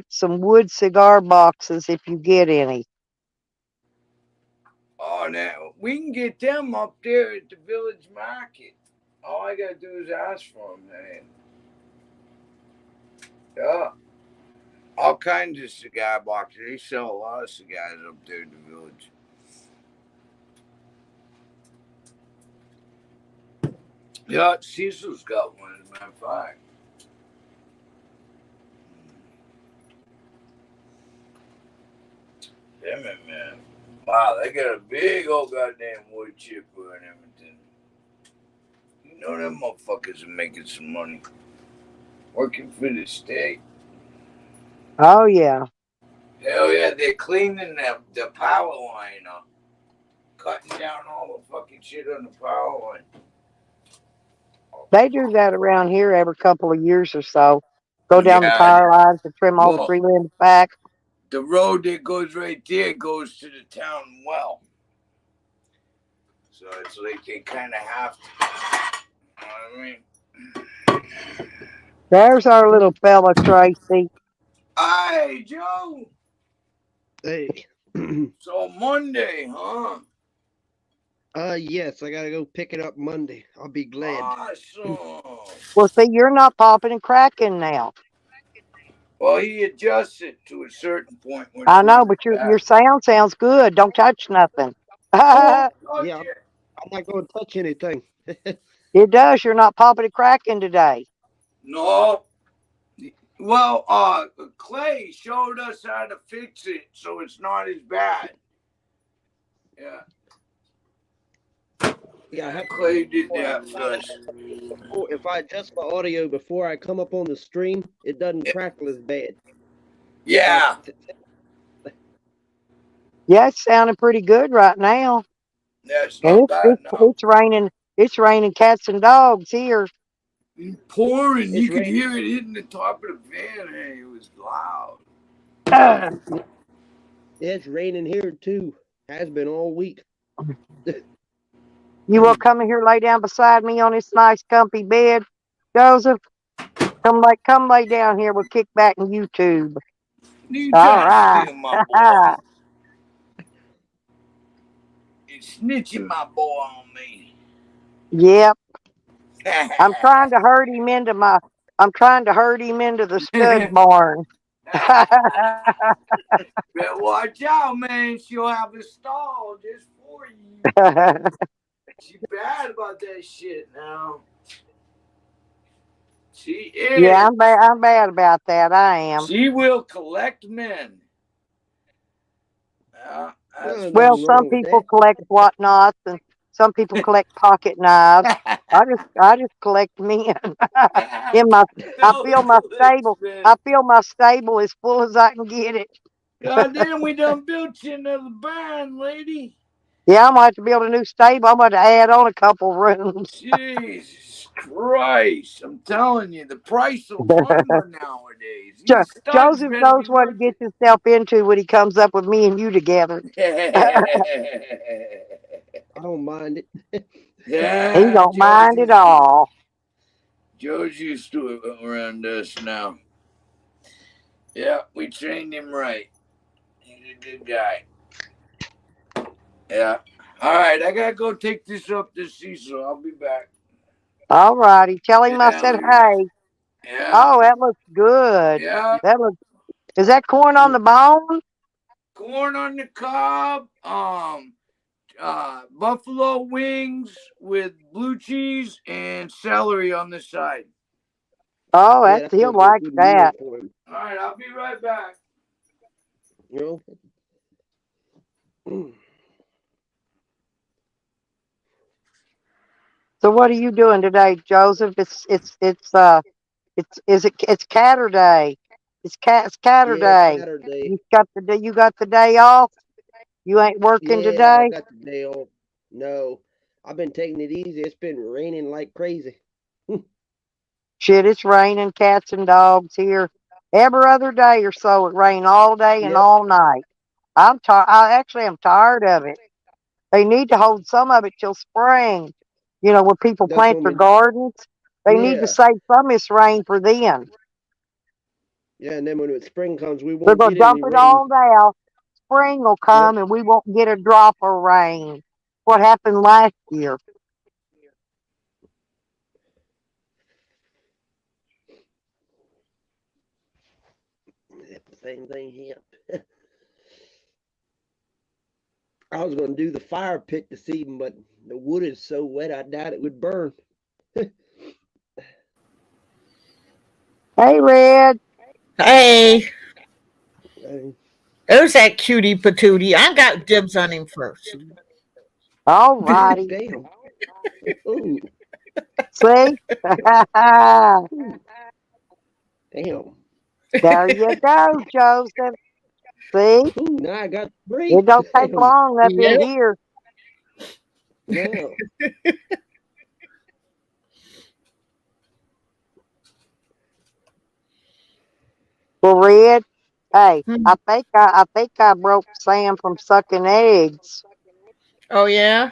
some wood cigar boxes if you get any. Oh, now we can get them up there at the village market. All I gotta do is ask for them, man. Yeah. All kinds of cigar boxes. They sell a lot of cigars up there in the village. Yeah, Cecil's got one, as a matter of fact. Damn it, man. Wow, they got a big old goddamn wood chipper and everything. You know them motherfuckers are making some money. Working for the state. Oh yeah. Hell yeah, they're cleaning the power line up. Cutting down all the fucking shit on the power line. They do that around here every couple of years or so. Go down the Yeah, power lines and trim all the well, tree limbs back. the road that goes right there goes to the town well. So it's like they kind of have to. You know what I mean? There's our little fella, Tracy. Hey, Joe. Hey. So Monday, huh? Yes, I gotta go pick it up Monday. I'll be glad. Awesome. Well, see, you're not popping and cracking now. Well, he adjusts it to a certain point where I it's not know, but your bad. sound sounds good. Don't touch nothing. I won't touch Yeah, it. I'm not gonna touch anything. It does. You're not popping and cracking today. No. Well, Clay showed us how to fix it so it's not as bad. Yeah. Yeah, Clay did that for us. if I adjust my audio before I come up on the stream, it doesn't crackle as bad. Yeah. Yeah, it's sounding pretty good right now. That's And not bad now. it's raining. It's raining cats and dogs here. Pouring. It's You could raining. hear it hitting the top of the van. Hey, it was loud. It's raining here too. Has been all week. You will come in here, lay down beside me on this nice, comfy bed, Joseph. Come lay down here. We'll kick back and YouTube. You All trying to right. steal my boy? You're snitching my boy on me. Yep. I'm trying to herd him into the stud barn. Better watch out, man. She'll have a stall just for you. She bad about that shit now. She is. Yeah, I'm bad about that. I am. She will collect men. There's Well, nothing some wrong with people that. collect whatnots and some people collect pocket knives. I just collect men. In my I Bill feel my collects stable. men. I feel my stable as full as I can get it. God damn, we done built you another barn, lady. Yeah, I'm gonna have to build a new stable. I'm gonna add on a couple rooms. Jesus Christ. I'm telling you, the price of lumber nowadays. These studs Joseph better knows be what he worth gets himself into when he comes up with me and you together. it. I don't mind it. He Yeah, don't mind at all. Joe's used to it around us now. Yeah, we trained him right. He's a good guy. Yeah. All right, I gotta go take this up to Cecil. I'll be back. All righty. Tell him I said hey. Yeah. Oh, that looks good. Yeah. That looks. Is that corn on the bone? Corn on the cob. Buffalo wings with blue cheese and celery on the side. Oh, Yeah, that's he'll gonna be a like good that. meal for him. All right, I'll be right back. You know. So what are you doing today, Joseph? It's Catter Day. It's Catter Yeah, Day. Saturday. You got the day off? You ain't working Yeah, I today? got the day off. No, I've been taking it easy. It's been raining like crazy. Shit, it's raining cats and dogs here. Every other day or so it rain all day and Yep, all night. I'm tired. I actually am tired of it. They need to hold some of it till spring. You know, where people that's plant when their we. gardens. They need to Yeah, save some of this rain for then. yeah, and then when spring comes, we They're won't gonna get dump any it rain. all now. Spring will Yep, come and we won't get a drop of rain. What happened last year? same thing here. I was going to do the fire pit this evening, but the wood is so wet, I doubt it would burn. Hey, Red. Hey, Uh, there's that cutie patootie. I got dibs on him first. All righty. Damn. Ooh, See? ooh, damn. There you go, Joseph. See? Ooh, now I got It three. don't take Damn. long up in Yep. here. Now, Well, Red, hey, Hmm. I think I broke Sam from sucking eggs. Oh yeah.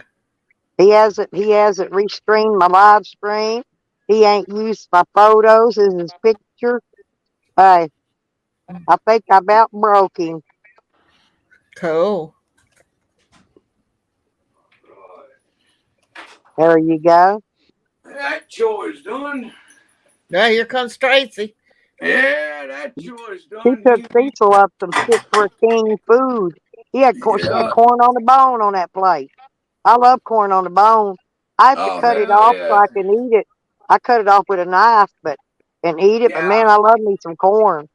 He hasn't restreamed my live stream. He ain't used my photos as his picture. Hey, I think I about broke him. Cool. There you go. That chore's done. Now here comes Tracy. Yeah, that chore's He done. took Cecil up some fit for a king food. She had Yeah. corn on the bone on that plate. I love corn on the bone. I have to Oh, cut it hell off so yeah. I can eat it. I cut it off with a knife, and eat it. But Yeah. man, I love me some corn.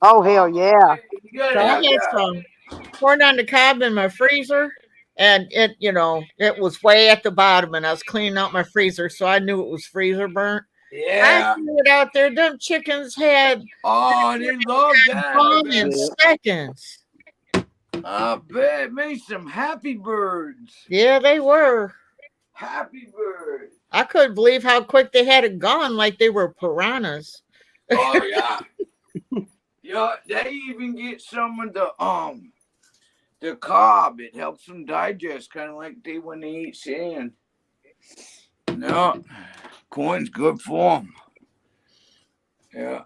Oh hell Oh, yeah! you gotta So I have had that. some corn on the cob in my freezer, and it was way at the bottom, and I was cleaning out my freezer, so I knew it was freezer burnt. I Yeah. threw it out there. Them chickens had Oh, they love that, I gone in bet. yeah. seconds. I bet. It made some happy birds. Yeah, they were. Happy birds. I couldn't believe how quick they had it gone, like they were piranhas. Oh, yeah. Yeah, they even get some of the cob. It helps them digest, kind of like they when they eat sand. No, corn's good for them. Yeah,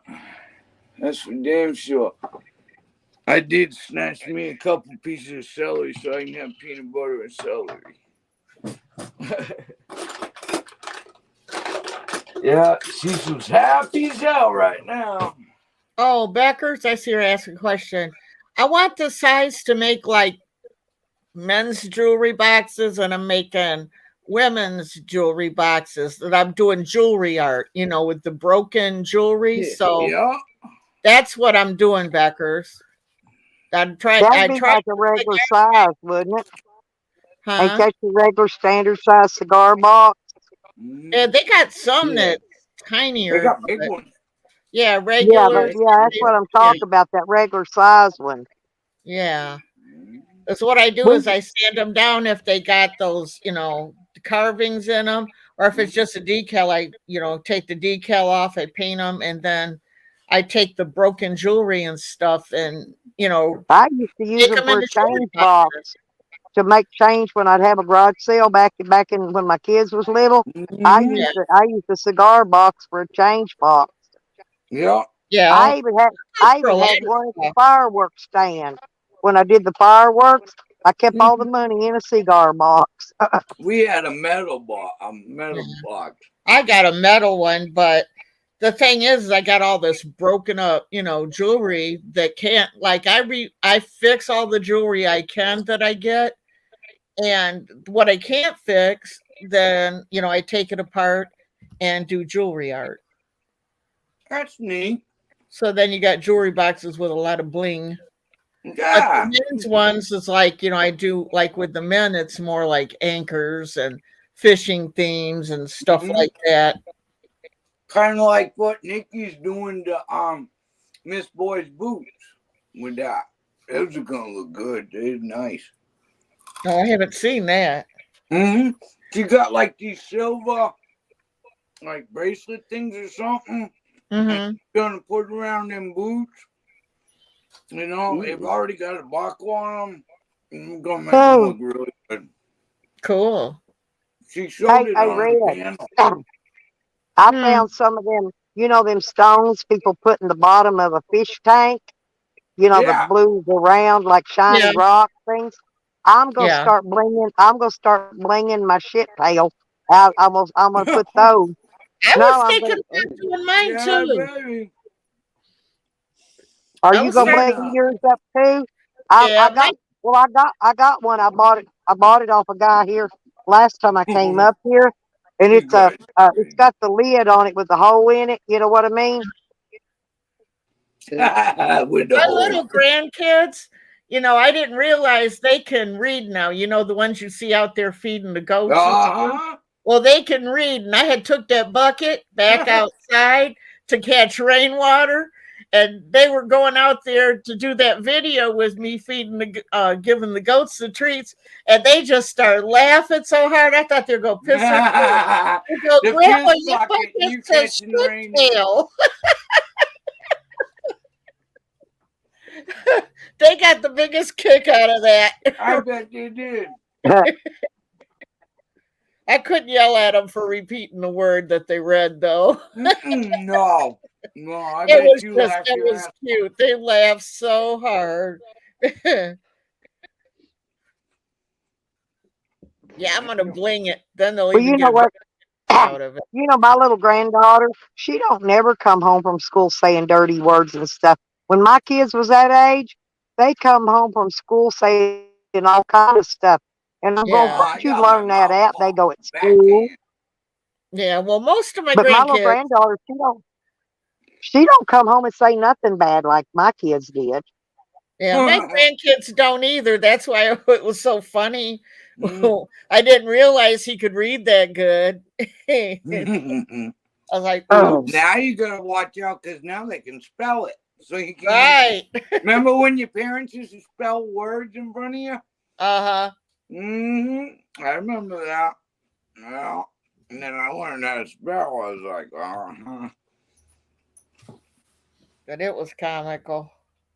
that's for damn sure. I did snatch me a couple pieces of celery so I can have peanut butter and celery. Yeah, Cecil's happy as hell right now. Oh, Beckers, I see her asking a question. I want the size to make like men's jewelry boxes, and I'm making women's jewelry boxes. That I'm doing jewelry art, with the broken jewelry. Yeah. So Yeah. that's what I'm doing, Beckers. I'd try. That'd I be try. like a regular size, wouldn't it? Ain't Huh? that your regular standard size cigar box? Yeah, they got some Yeah. that's They tinier, got big but ones. yeah, Yeah, regular. that's what I'm Yeah, talking about. That regular size one. yeah. That's what I do We is I sand them down if they got those, carvings in them, or if it's just a decal, I, take the decal off, I paint them, and then I take the broken jewelry and stuff, and I used to use make them them for a into jewelry change boxes. box to make change when I'd have a garage sale back in when my kids was little. Mm-hmm. Yeah, I used the cigar box for a change box. Yeah. yeah. I For a even lot had of one at the stuff. fireworks stand. When I did the fireworks, I kept all the Mhm. money in a cigar box. We had a a Yeah. metal box. I got a metal one, but the thing is, I got all this broken up, jewelry that can't like I fix all the jewelry I can that I get, and what I can't fix, then I take it apart and do jewelry art. That's neat. So then you got jewelry boxes with a lot of bling. But Yeah. the men's ones is like, I do like with the men, it's more like anchors and fishing themes and stuff Mhm. like that. Kind of like what Nikki's doing to Miss Boy's boots with that. Those are gonna look good. They're nice. No, I haven't seen that. She got like these silver like bracelet things or something. And Mm-hmm. she's gonna put around them boots. You know, they've already got a buckle on them. And we're gonna make them look really good. Cool. She showed it Hey, on the Red. panel. I Hmm. found some of them, them stones people put in the bottom of a fish tank. The Yeah. blue, the round, like shiny Yeah. rock things. I'm gonna Yeah. start blinging. I'm gonna start blinging my shit pail. I'm gonna put those. I No, was I'm thinking gonna. about doing mine Yeah, too. baby. Are I you was gonna thinking, bling yours up too? I yeah, I got. Well, I got one. I bought it. I bought it off a guy here last time I came up here, and You guys are it's got the lid on it with the hole in it. You know what I mean? with the my whole. little grandkids, I didn't realize they can read now. The ones you see out there feeding the goats and stuff. Uh Well, they can read, and I had took that bucket back huh. outside to catch rainwater, and they were going out there to do that video with me feeding giving the goats the treats, and they just started laughing so hard. I thought they were gonna piss their pants. They go, The Grandma, piss your bucket, bucket you says catching rain in shit it. tail. They got the biggest kick out of that. I bet they did. I couldn't yell at them for repeating the word that they read, though. No. No, I It bet was you just, laughed it your was ass cute. They laughed so hard. Yeah, I'm gonna bling it. Then they'll Well, even you get know a what? bit out of it. My little granddaughter, she don't never come home from school saying dirty words and stuff. When my kids was that age, they come home from school saying all kind of stuff. And I'm going, Yeah, where'd I you got my learn that mouth at? They off. go, at school. Backhand. yeah. Well, most of my But my little grandkids, granddaughter, she don't come home and say nothing bad like my kids did. yeah, my grandkids don't either. That's why it was so funny. Mm. I didn't realize he could read that good. I was like, Oh, oops. Now you gotta watch out because now they can spell it. So you can Right. remember when your parents used to spell words in front of you? Uh-huh. I remember that. Yeah. And then I learned how to spell. I was like, But it was comical.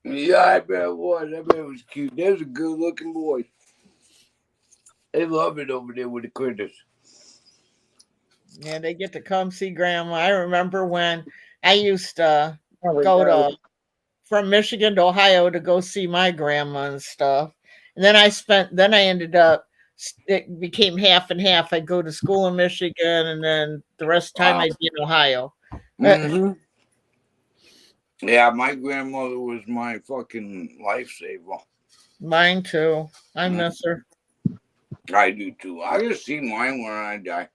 Yeah, I bet it was. I bet it was cute. There's a good looking boy. They love it over there with the critters. Yeah, they get to come see grandma. I remember when I used to there we go go. from Michigan to Ohio to go see my grandma and stuff. And then I ended up, it became half and half. I'd go to school in Michigan, and then the rest of the time Wow. I'd be in Ohio. Yeah, my grandmother was my fucking lifesaver. Mine too. I miss her. I do too. I just see mine when I die.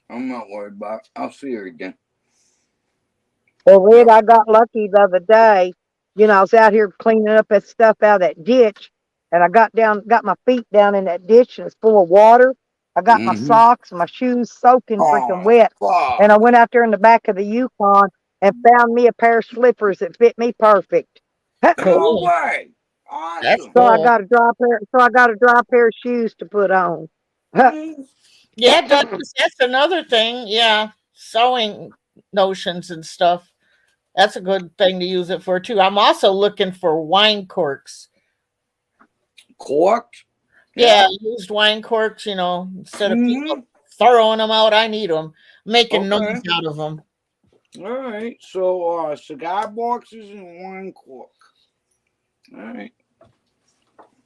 I'm not worried about it. I'll see her again. Well, Red, I got lucky the other day. I was out here cleaning up that stuff out of that ditch, and I got my feet down in that ditch, and it's full of water. I got my Mm-hmm. socks, my shoes soaking freaking Oh, wet, fuck. and I went out there in the back of the Yukon and found me a pair of slippers that fit me perfect. No Cool. way. That's Awesome. So I cool. got a dry pair. So I got a dry pair of shoes to put on. Mm. Yeah, that's another thing. Yeah, sewing notions and stuff. That's a good thing to use it for too. I'm also looking for wine corks. Corked? Yeah, used wine corks, instead of Mm-hmm. people throwing them out, I need them. Making Okay. noise out of them. All right. So, cigar boxes and one cork. All right.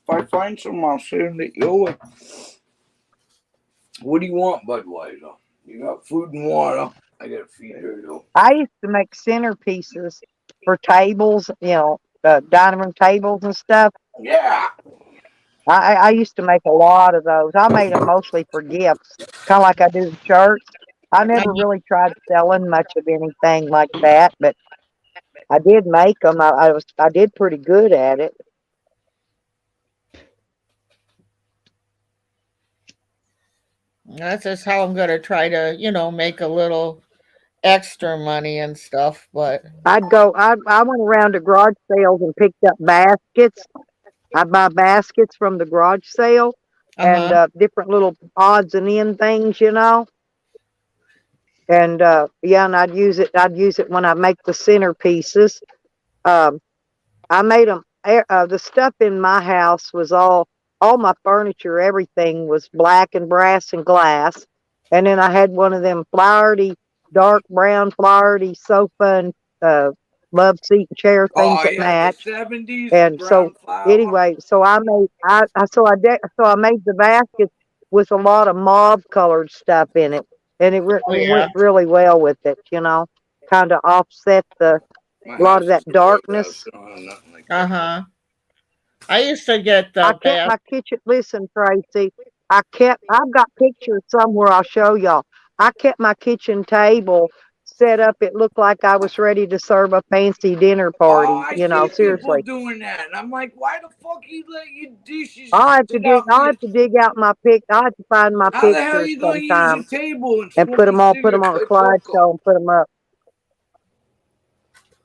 If I find some, I'll send it your way. What do you want, Budweiser? You got food and water. I got to feed her, though. I used to make centerpieces for tables, dining room tables and stuff. Yeah. I used to make a lot of those. I made them mostly for gifts, kind of like I do the shirts. I never really tried selling much of anything like that, but I did make them. I did pretty good at it. That's just how I'm gonna try to, make a little extra money and stuff. But I went around to garage sales and picked up baskets. I buy baskets from the garage sale and uh-huh. different little odds and end things, And yeah, and I'd use it. I'd use it when I make the centerpieces. Um, I made them. The stuff in my house was all my furniture. Everything was black and brass and glass. And then I had one of them flowery, dark brown flowery sofa and love seat and chair things Oh that yeah, the match. 70s, the And so brown flower. anyway, so I made I made the basket with a lot of mauve colored stuff in it, and Oh it yeah. went really well with it. Kind of offset a My lot of house is that a brick house, darkness. so I don't have nothing like that. Uh-huh. I used to get I the kept bath. my kitchen. Listen, Tracy, I've got pictures somewhere. I'll show y'all. I kept my kitchen table set up. It looked like I was ready to serve a fancy dinner Oh, party. I see people Seriously. doing that, and I'm like, why the fuck you let your I'll dishes have to sit dig. out I'll here? have to dig out my pic. I'll have to find my How the hell pictures you gonna use sometime a table and and smoke a put them cigarette on a like fuck 'em? slideshow and put them up.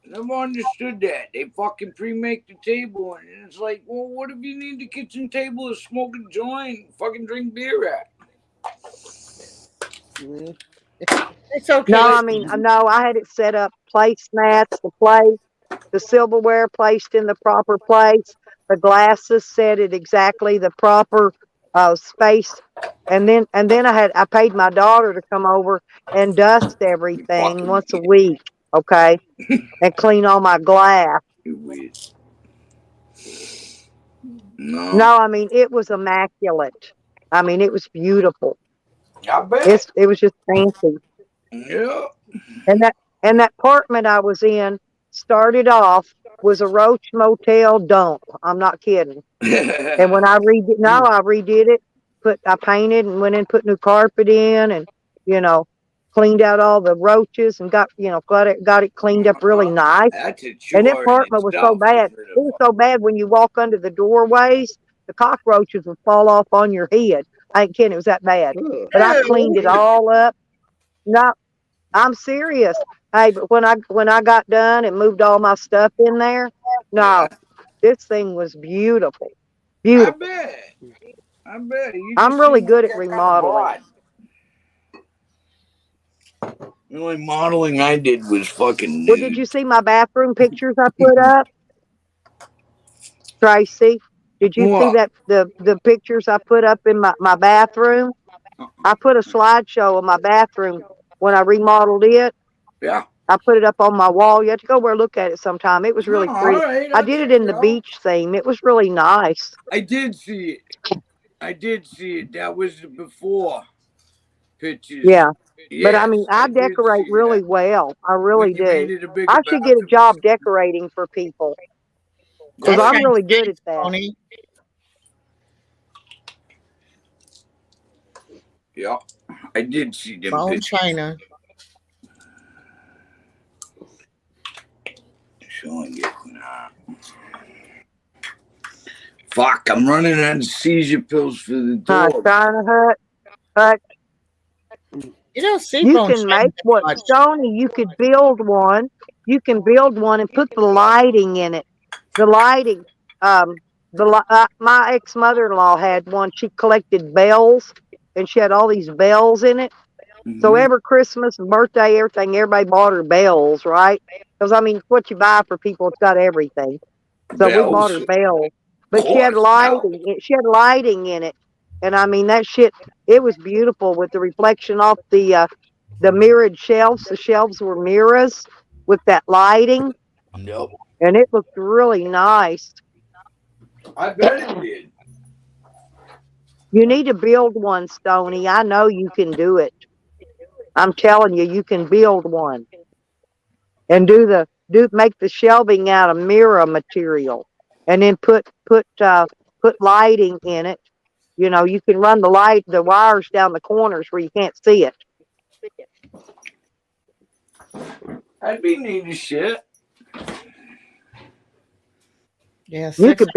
Never understood that. They fucking pre-make the table, and it's like, well, what if you need the kitchen table to smoke a joint, fucking drink beer at? Yeah. It's okay. No, I mean, no, I had it set up, placemats, the plate, the silverware placed in the proper place, the glasses set at exactly the proper space. And then I paid my daughter to come over and dust You everything fucking once a week, okay, and clean all my glass. you weird. No, No, I mean, it was immaculate. I mean, it was beautiful. I bet. It was just fancy. Yeah. And that apartment I was in started off was a Roach Motel dump. I'm not kidding. And when I redid it. I painted and went in, put new carpet in, and you know, cleaned out all the roaches and got it cleaned up really nice. That's a And that chore in apartment was so itself. bad. It was so bad when you walk under the doorways, the cockroaches would fall off on your head. I ain't kidding, it was that bad. Ugh. But I cleaned it all up. No, I'm serious. Hey, but when I got done and moved all my stuff in there, Yeah, no, this thing was beautiful. I Beautiful. bet. I bet. You I'm just really seem like good at that kind of remodeling. broad. The only modeling I did was fucking Well, did nude. you see my bathroom pictures I put up, Tracy? Did you see What? that the pictures I put up in my bathroom? I put a slideshow of my bathroom when I remodeled it. Yeah. I put it up on my wall. You have to go over and look at it sometime. It was Oh, really all pretty. right. I I'll did it check in it the out. beach theme. It was really nice. I did see it. I did see it. That was the before pictures. Yeah. But I Yes, mean, I I did decorate see really that. well. I When really you made do. it a bigger I should get a bathroom. job decorating for people because That's Yeah. I'm kind of really good nice, at that. Tony. Yeah. I did see them Bone pictures. china. Showing it. Nah. Fuck, I'm running out of seizure pills for the dog. China Hut. You don't see You bone can china make that what, much. Stony, you could build one. You can build one and put the lighting in it. The lighting, um, my ex mother in law had one. She collected bells and she had all these bells in it. So Mm-hmm. every Christmas and birthday, everything, everybody bought her bells, right? Because I mean, what you buy for people, it's got everything. So we bought Bells. her Of bells, but she had course. Hell. lighting. She had lighting in it, and I mean that shit. It was beautiful with the reflection off the mirrored shelves. The shelves were mirrors with that lighting, Nope. and it looked really nice. I bet it did. You need to build one, Stony. I know you can do it. I'm telling you, you can build one and make the shelving out of mirror material, and then put lighting in it. You can run the wires down the corners where you can't see it. That'd be neat as shit. Yeah, You $600. can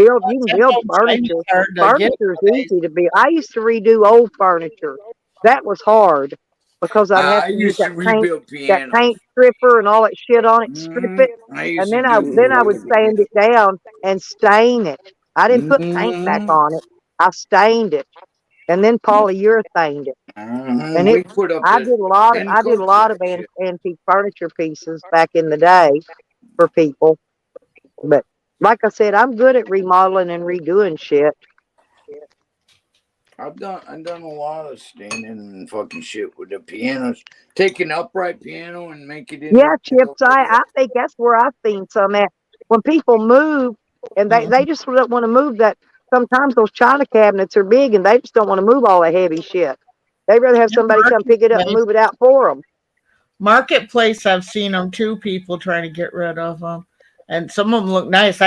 That build bone china's furniture. hard to get Furniture is nowadays. easy to build. I used to redo old furniture. That was hard because I'd have I to use used to rebuild that pianos. paint stripper and all that shit on it, strip it, I used and to then I do. would sand it down and stain it. I didn't put paint back on it. I stained it and then polyurethaned it. And We put up the I did a coats of lot of that shit. antique furniture pieces back in the day for people. But like I said, I'm good at remodeling and redoing shit. I've done a lot of staining and fucking shit with the pianos. Take an upright piano and make it into Yeah, Chips, I think that's where I've seen some at. When people move and they just don't want to move that. Sometimes those china cabinets are big and they just don't want to move all the heavy shit. They'd rather have somebody come pick it up and move it out for them. Marketplace, I've seen them too. People trying to get rid of them, and some of them look nice.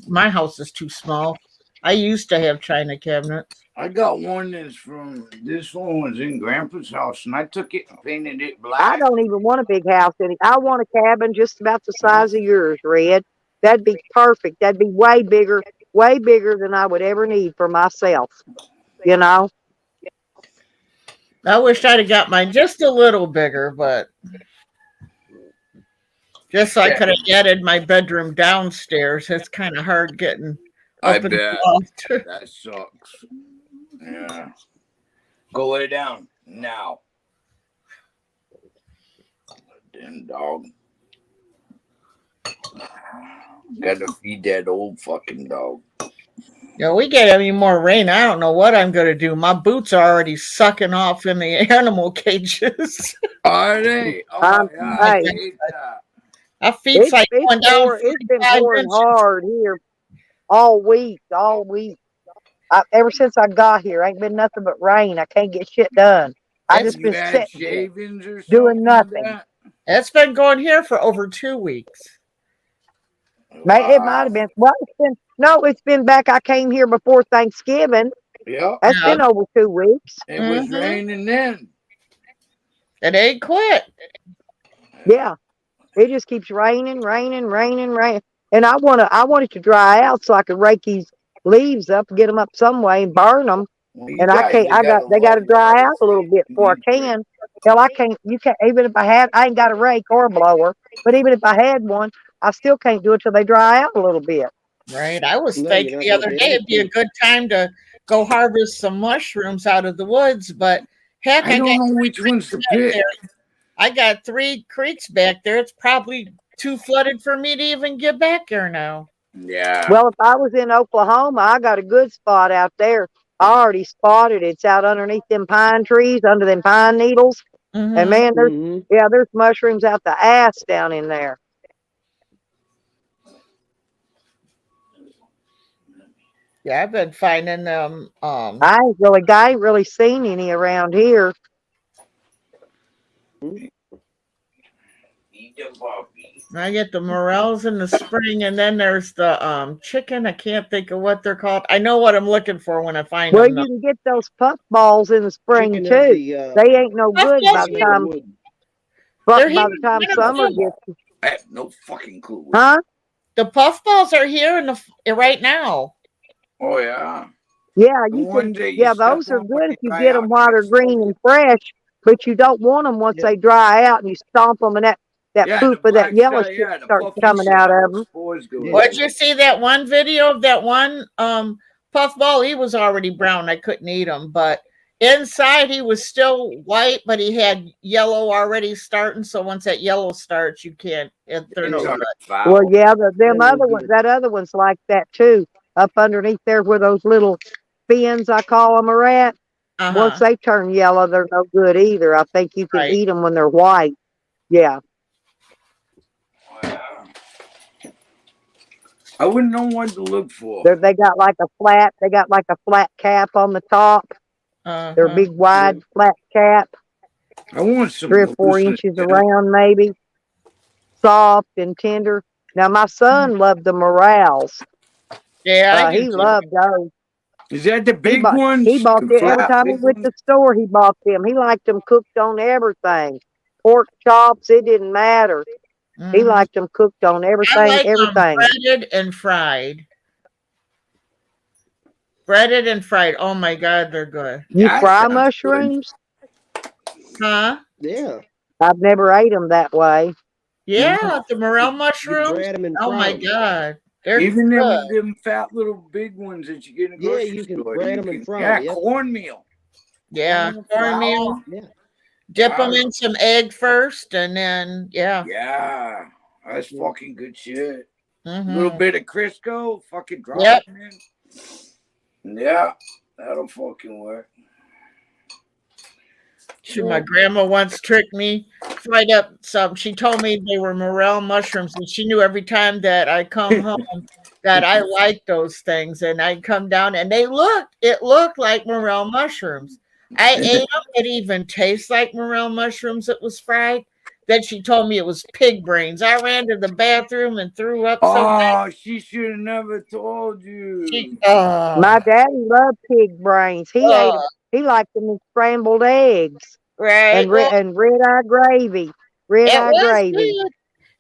My house is too small. I used to have china cabinets. I got one this one was in Grandpa's house, and I took it and painted it I black. don't even want a big house. I want a cabin just about the size of yours, Red. That'd be perfect. That'd be way bigger than I would ever need for myself. You know? I wish I'd have got mine just a little bigger, but just so I could have added my bedroom downstairs. It's kind of hard getting I up and bet loft. that sucks. Yeah, go lay down now. Damn dog. Gotta feed that old fucking dog. Yeah, we get any more rain, I don't know what I'm going to do. My boots are already sucking off in the animal cages. Are they? Oh, yeah, I Hey, hate that. My feet's like going down it's been 45 pouring inches. hard here all week. Ever since I got here, ain't been nothing but rain. I can't get shit done. I just You been had sitting here shavings or doing something like nothing. that? It's been going here for over 2 weeks. It might have been. Well, it's been back. I came here before Thanksgiving. Yep. That's been over 2 weeks. It was raining then. It ain't quit. Yeah, it just keeps raining. And I want it to dry out so I can rake these leaves up, get them up some way, and burn them. Well, you And I guys can't. They got to dry out a little bit before I can. Hell, I can't. You can't. Even if I ain't got a rake or a blower. But even if I had one, I still can't do it till they dry out a little bit. Right. I was No, thinking you're not the gonna other be day able it'd be a to. good time to go harvest some mushrooms out of the woods, but heck, I don't know which ones to pick. I got 3 creeks back there. It's probably too flooded for me to even get back there now. Yeah. Well, if I was in Oklahoma, I got a good spot out there. I already spotted it. It's out underneath them pine trees, under them pine needles. And man, there's mushrooms out the ass down in there. Yeah, I've been finding them. I ain't really seen any around here. I get the morels in the spring, and then there's the chicken. I can't think of what they're called. I know what I'm looking for when I find Well, them. you can get those puff balls in the spring Chicken too. of the, They ain't no good by the time. They're By the time summer gets. I have no fucking clue. Huh? The puff balls are here right now. Oh yeah. Yeah, you can. Yeah, those are good if you get them while they're green and fresh. But you don't want them once they dry out and you stomp them and that poop of that yellow shit starts coming out of them. Did you see that one video of that one puff ball? He was already brown. I couldn't eat him, but inside he was still white, but he had yellow already starting. So once that yellow starts, you can't. They're no good. Well, yeah, that other one's like that too. Up underneath there where those little fins, I call them, are at. Once they turn yellow, they're no good either. I think you can eat them when they're white. Yeah. I wouldn't know what to look for. They got like a flat cap on the top. They're big, wide, flat cap. I want some 3 or 4 inches around, maybe. Soft and tender. Now, my son loved the morels. Yeah, he loved those. Is that the big ones? He bought them every time he went to the store. He bought them. He liked them cooked on everything. Pork chops, it didn't matter. He liked them cooked on everything. I like everything. them breaded and fried. Breaded and fried. Oh my God, they're good. You fry mushrooms? Huh? Yeah. I've never ate them that way. Yeah, the morel You mushrooms. bread them and Oh fry my them. God, they're Even good. them fat little big ones that you get in the Yeah, grocery you can store. bread You them and can, fry yeah, them. Yep. cornmeal. Yeah, Corn cornmeal. flour. Yeah. Dip them Flour. in some egg first, and then yeah. Yeah, that's Yeah. fucking good shit. A little Mm-hmm. bit of Crisco, fucking drop Yep. it in. Yeah, that'll fucking work. Shoot, my grandma once tricked me, fried up some. She told me they were morel mushrooms, and she knew every time that I come home that I liked those things, and I'd come down and it looked like morel mushrooms. I ate them. It even tastes like morel mushrooms. It was fried. Then she told me it was pig brains. I ran to the bathroom and threw up so bad. Oh, she should have never told She, you. My daddy loved pig brains. He ate them. uh, He liked them in scrambled eggs right. and Well, red eye gravy. Red it eye was gravy. good.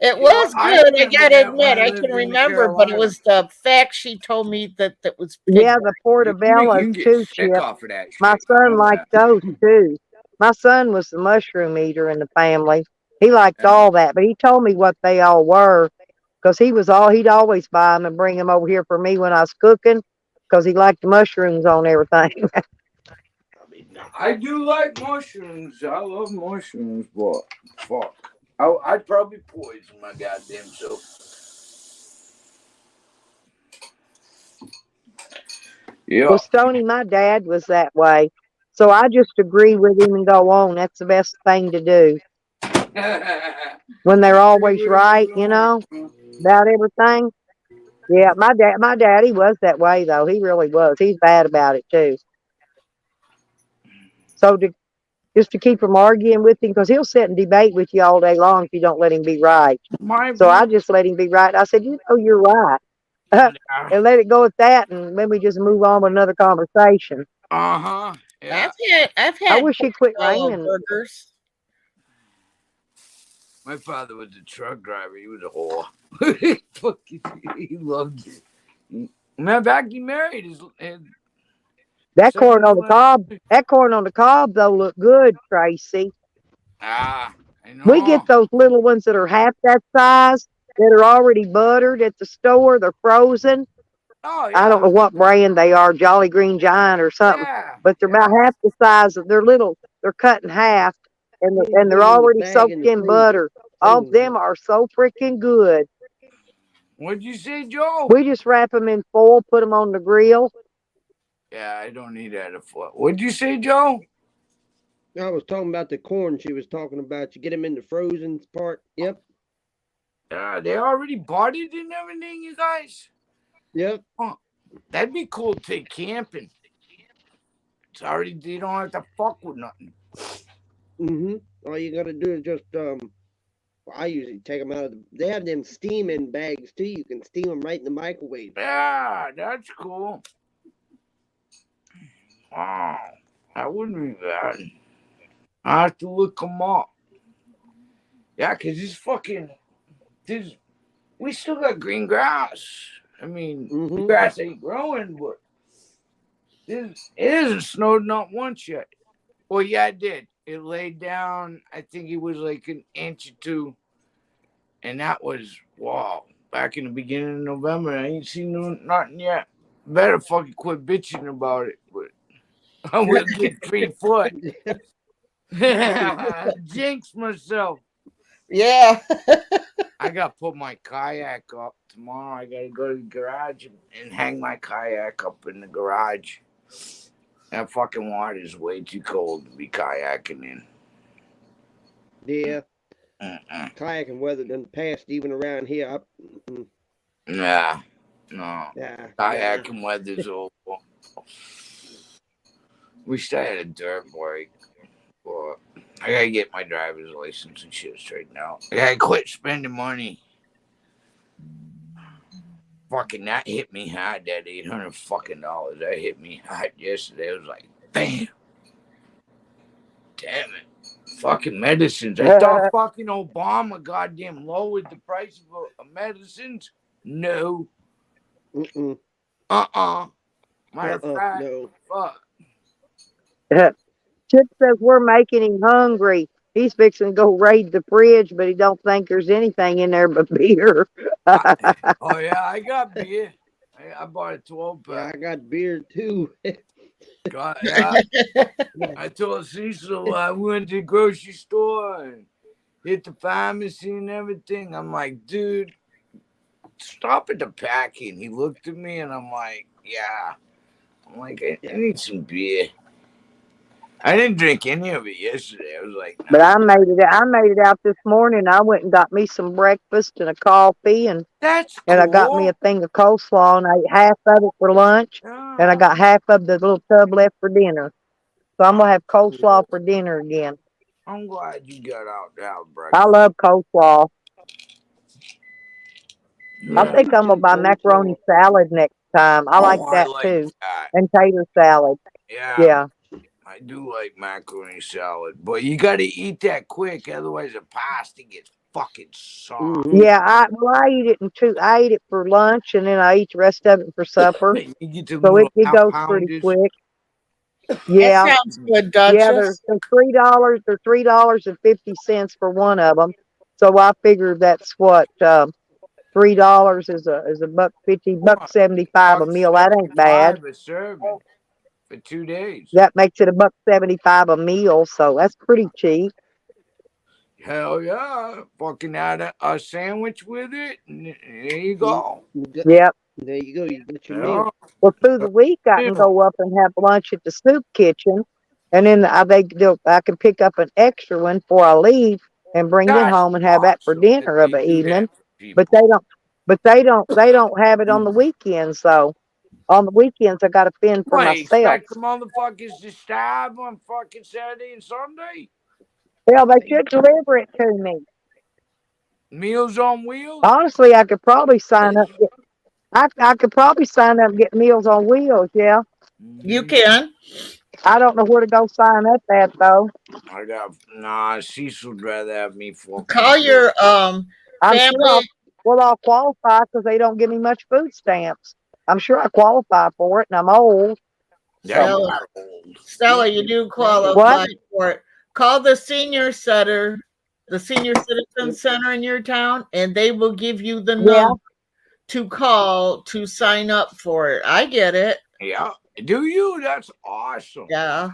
It You know, was I good. I remember gotta that when admit, I I can lived in the remember, but it Carolina. was the fact she told me that was pig Yeah, the brain. You portobellos can get too, sick Chip. off of that My shit. You son know liked that. those too. My son was the mushroom eater in the family. He liked Yeah. all that, but he told me what they all were because he'd always buy them and bring them over here for me when I was cooking because he liked the mushrooms on everything. I do like mushrooms. I love mushrooms, but fuck. I'd probably poison my goddamn self. Yeah. Well, Stony, my dad was that way. So I just agree with him and go on. That's the best thing to do when they're Agree always with him right, and you go. know, about everything. Yeah, my daddy was that way though. He really was. He's bad about it too. So just to keep from arguing with him, because he'll sit and debate with you all day long if you don't let him be right. My So I boo. just let him be right. I said, you're right. Yeah. And let it go at that, and then we just move on with another conversation. Uh-huh. Yeah. I've I had wish it quit portobello raining. burgers. My father was a truck driver. He was a whore. Fucking, he loved it. Man, back he married his That corn second on the wife. cob, that corn on the cob though look good, Tracy. Ah, I We get know. those little ones that are half that size that are already buttered at the store. They're frozen. Oh I don't yeah, know what brand they are, Jolly Green Giant or something, yeah, but they're about yeah. half the size. They're little. They're cut in half, and Yeah, you and put they're them in the already bag soaked and in freeze them. butter. All of Frozen. them are so freaking good. What'd you say, Joe? We just wrap them in foil, put them on the grill. Yeah, I don't need that a foot. What'd you say, Joe? I was talking about the corn she was talking about. You get them in the frozen part. Yep. They already bought it and everything, you guys. Yep. Huh. That'd be cool to take camping. It's already you don't have to fuck with nothing. Mm-hmm. All you gotta do is just I usually take them out of the. They have them steaming bags too. You can steam them right in the microwave. Yeah, that's cool. Wow, that wouldn't be bad. I have to look them up. Yeah, cause this fucking this we still got green grass. I mean, the Mm-hmm. grass ain't growing, but it hasn't snowed not once yet. Well, yeah, it did. It laid down. I think it was like an inch or two, and that was wow. Back in the beginning of November, I ain't seen nothing yet. Better fucking quit bitching about it, but I will get 3 foot. Jinx myself. Yeah. I gotta put my kayak up tomorrow. I gotta go to the garage and hang my kayak up in the garage. That fucking water is way too cold to be kayaking in. Yeah. Mm-mm. Kayaking weather done passed even around here. Nah, no. Yeah. Kayaking weather's over. Wish I had a dirt bike. But I gotta get my driver's license and shit straightened out. I gotta quit spending money. Fucking that hit me hard, that $800 fucking dollars. That hit me hard yesterday. It was like, bam. Damn it. Fucking medicines. I thought fucking Obama goddamn lowered the price of medicines. No. Mm-mm. Matter of fact, No. fuck. Chip says we're making him hungry. He's fixing to go raid the fridge, but he don't think there's anything in there but beer. Oh yeah, I got beer. I bought a 12 Yeah, pack. I got beer too. Yeah. I told Cecil I went to the grocery store and hit the pharmacy and everything. I'm like, dude, stop at the packing. He looked at me and I'm like, yeah. I'm like, I need some beer. I didn't drink any of it yesterday. I was like, But nah. I made it out this morning. I went and got me some breakfast and a coffee, and That's I got me cool. a thing of coleslaw, and I ate half of it for lunch, and I Yeah. got half of the little tub left for dinner. So I'm gonna have coleslaw Cool. for dinner again. I'm glad you got out to have I breakfast. love coleslaw. I Yeah, I think do I'm gonna too. buy macaroni Coleslaw. salad next time. I like Oh, I that like too, that. and tater salad. Yeah, Yeah, I do like macaroni salad, but you got to eat that quick, otherwise the pasta gets fucking soft. Mm-hmm. yeah. I eat it in two. I eat it for lunch, and then I eat the rest of it for supper. You get the So little it half goes pretty pounders. quick. That Yeah, sounds good, yeah. They're Duchess. $3. They're $3.50 for one of them. So I figured that's what $3 is a $1.50, What? $1.75 a meal. That ain't bad. $1.75 a serving for 2 days. That makes it a $1.75 a meal. So that's pretty cheap. Hell yeah! Fucking add a sandwich with it, and there you go. Yep. There you go. You get your Yeah. meal. Well, through the week I can go up and have lunch at the soup kitchen, and then I can pick up an extra one before I leave and bring it That's home and have that for awesome that dinner of they an do that evening. for people. But they don't have it on the weekends. So on the weekends I got to fend for What, myself. expect the motherfuckers to starve on fucking Saturday and Sunday? Well, they should deliver it to me. Meals on Wheels? Honestly, I could probably sign up. I could probably sign up and get Meals on Wheels. Yeah, You can. I don't know where to go sign up at though. I got Cecil'd rather have me fucking Call do it. your I'm sure family. I'll qualify because they don't give me much food stamps. I'm sure I qualify for it, and I'm old. Yeah, you Stella, are old. Stella, you do What? qualify for it. Call the senior center, the senior citizen center in your town, and they will give you the Yeah. number to call to sign up for it. I get it. Yeah. Do you? That's awesome. Yeah.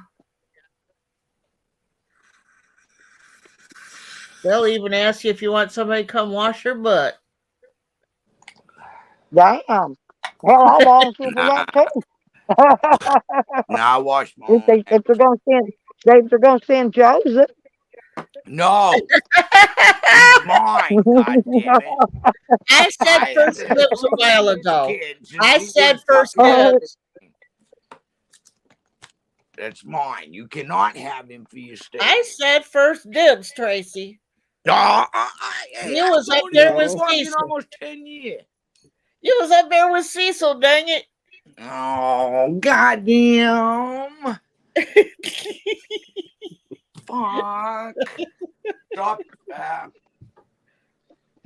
They'll even ask you if you want somebody to come wash your butt. Damn. Hell, I'll volunteer for that too. Now I wash my if own. they're gonna send Joseph. No. He's mine. God damn it. I said first dibs a while ago. Kids, I he said was first fucking- dibs. That's mine. You cannot have him for your steak. I said first dibs, Tracy. No, You was up known there you with for fucking Cecil. almost 10 years. You was up there with Cecil, dang it. Oh, goddamn. Fuck. Stop that.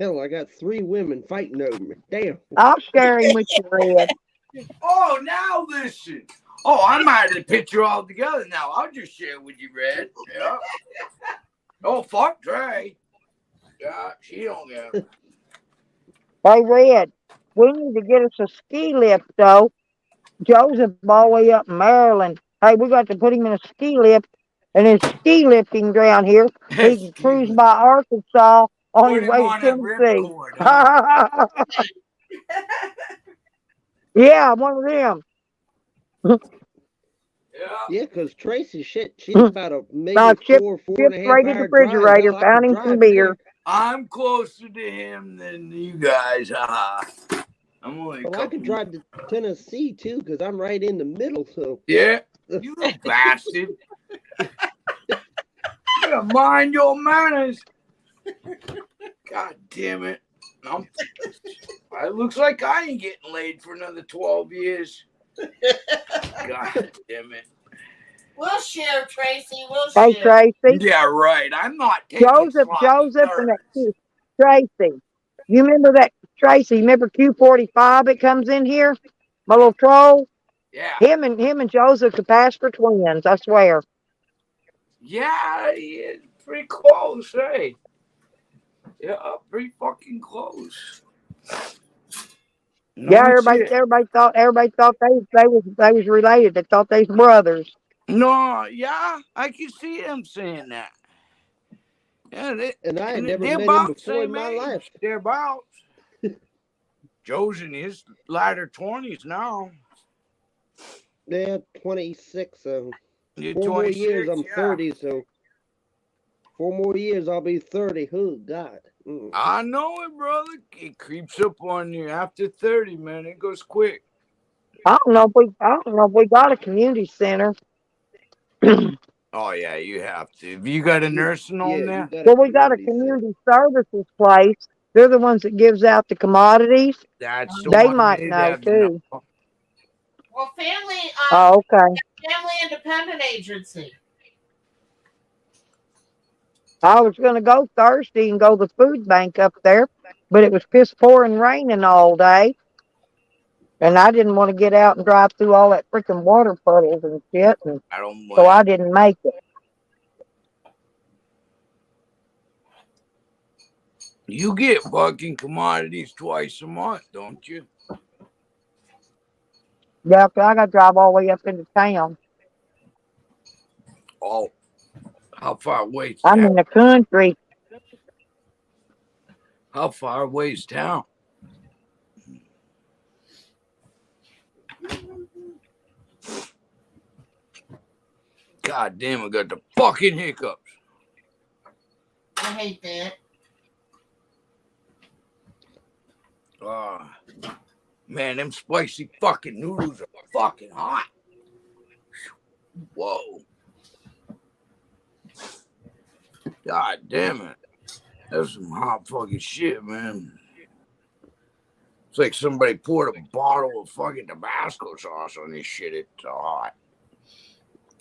Hell, I got 3 women fighting over me. Damn. I'll share him with you, Red. Oh, now listen. Oh, I'm out of the picture altogether now. I'll just share with you, Red. Yeah. Oh, fuck Trey. Yeah, she don't get it. Hey, Red, we need to get us a ski lift, though. Joseph all the way up in Maryland. Hey, we got to put him in a ski lift, and it's ski lifting down here. He can cruise by Arkansas on Put his him way to on that Tennessee. ripcord, huh? Yeah, one of them. Yeah, because Tracy, shit, she's about a maybe Chip 4.5 raided the hour drive. refrigerator, Hell, I found could him some drive beer. there. I'm closer to him than you guys. I'm only a Well, I could couple. drive to Tennessee too, because I'm right in the middle. So Yeah, you little bastard. You gotta mind your manners. God damn it. It looks like I ain't getting laid for another 12 years. God damn it. We'll share, Tracy. We'll Hey, share. Tracy. Yeah, right. I'm not taking Joseph, sloppy and that thirds. Tracy. You remember that Tracy? Remember Q45 that comes in here? My little troll. Yeah. Him and Joseph could pass for twins. I swear. Yeah, pretty close, hey. Yeah, pretty fucking close. No Yeah, shit. everybody thought they was related. They thought they was brothers. No, yeah, I can see them saying that. Yeah, And I had never they're met him about the before in same my life. age. They're about. Joe's in his latter 20s now. Yeah, 26. So You're 4 more years, 26, I'm yeah. 30. So 4 more years, I'll be 30. Oh God. Mm. I know it, brother. It creeps up on you after 30, man. It goes quick. I don't know if we got a community center. Oh, yeah, you have to. Have you got a nursing home Yeah, you there? got a Well, we got a community center. community services place. They're the ones that gives out the commodities. That's the They one might they'd know have to know. too. Well, family Oh, okay. independent agency. I was gonna go Thursday and go to the food bank up there, but it was piss pouring raining all day. And I didn't want to get out and drive through all that freaking water puddles and shit, and I don't so I blame didn't make it. you. You get fucking commodities twice a month, don't you? Yeah, 'cause I got to drive all the way up into town. Oh, how far away is I'm town? in the country. How far away is town? God damn, I got the fucking hiccups. I hate that. Man, them spicy fucking noodles are fucking hot. Whoa. God damn it. That's some hot fucking shit, man. It's like somebody poured a bottle of fucking Tabasco sauce on this shit. It's so hot.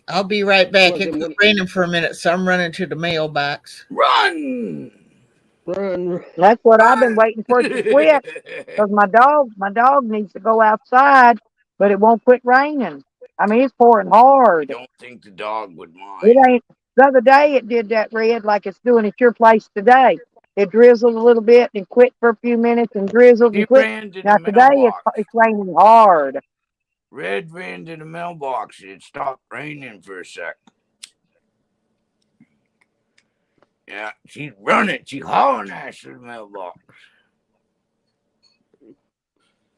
I'll be right back. Was It it quit one- raining for a minute, so I'm running to the mailbox. Run! Run. That's what I've been Run! waiting for it to quit. Because my dog needs to go outside, but it won't quit raining. I mean, it's pouring I hard. don't think the dog would It mind. ain't. The other day it did that, Red, like it's doing at your place today. It drizzled a little bit and quit for a few minutes and drizzled and He quit. ran to the Now today mailbox. it's raining hard. Red ran to the mailbox. It stopped raining for a sec. Yeah, she's running. She's hauling ass to the mailbox.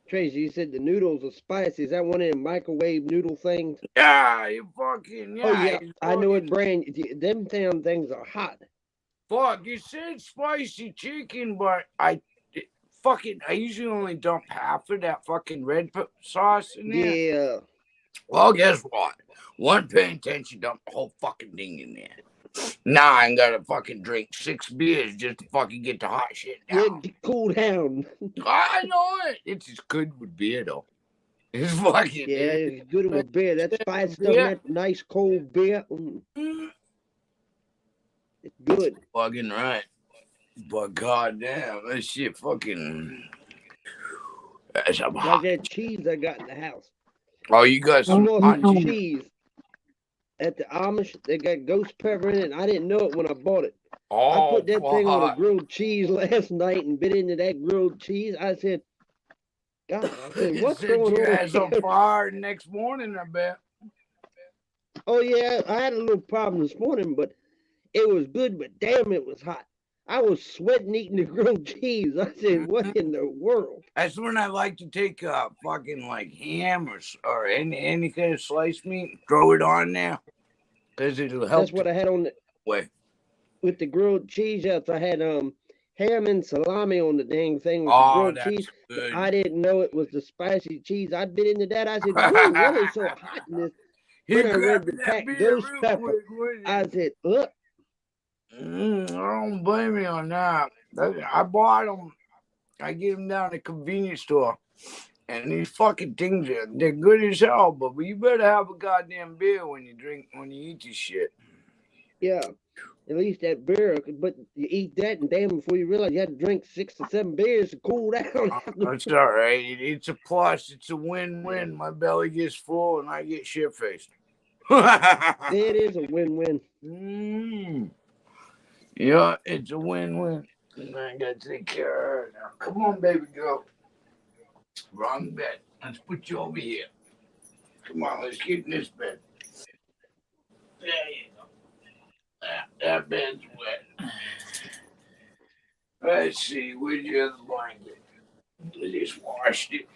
Tracy, you said the noodles are spicy. Is that one of them microwave noodle things? Yeah, you fucking, yeah. Oh, yeah. it's I know fucking- what brand. Them damn things are hot. Fuck, you said spicy chicken, but I usually only dump half of that fucking red sauce in there. Yeah. Well, guess what? One paying attention, dump the whole fucking thing in there. Now I gotta fucking drink 6 beers just to fucking get the hot shit down. Yeah, cool down. I know it. It's as good with beer though. It's fucking. Yeah, it's good with beer. That spice stuff, Yeah. that nice cold beer. It's good. Fucking right. But goddamn, that shit fucking. That's a Like hot. that cheese I got in the house. Oh, you got some hot Norfolk cheese. cheese at the Amish. They got ghost pepper in it. And I didn't know it when I bought it. I Oh, put that thing on a fuck. grilled cheese last night and bit into that grilled cheese. I said, God, I said, You what's set going your on ass on here? fire the next morning, I bet. Oh, yeah, I had a little problem this morning, but it was good, but damn, it was hot. I was sweating eating the grilled cheese. I said, what in the world? That's when I like to take fucking like ham or any kind of sliced meat, throw it on there, because it'll help. That's what I had on the, way. with the grilled cheese. Yes, I had ham and salami on the dang thing with the Oh, grilled that's cheese. good. I didn't know it was the spicy cheese. I bit into that. I said, whoa, what is so hot in this? He Then I read grabbed the that pack beer ghost real pepper. quick, wouldn't he? I said, look. I don't blame you on that. I bought them. I get them down at the convenience store. And these fucking things, they're good as hell, but you better have a goddamn beer when you eat this shit. Yeah, at least that beer, but you eat that and damn, before you realize you had to drink 6 or 7 beers to cool down. That's all right. It's a plus. It's a win-win. My belly gets full and I get shit-faced. It is a win-win. Yeah, it's a win-win. I gotta take care of her now. Come on, baby girl. Wrong bed. Let's put you over here. Come on, let's get in this bed. There you go. That bed's wet. Let's see, where's your other blanket? I just washed it.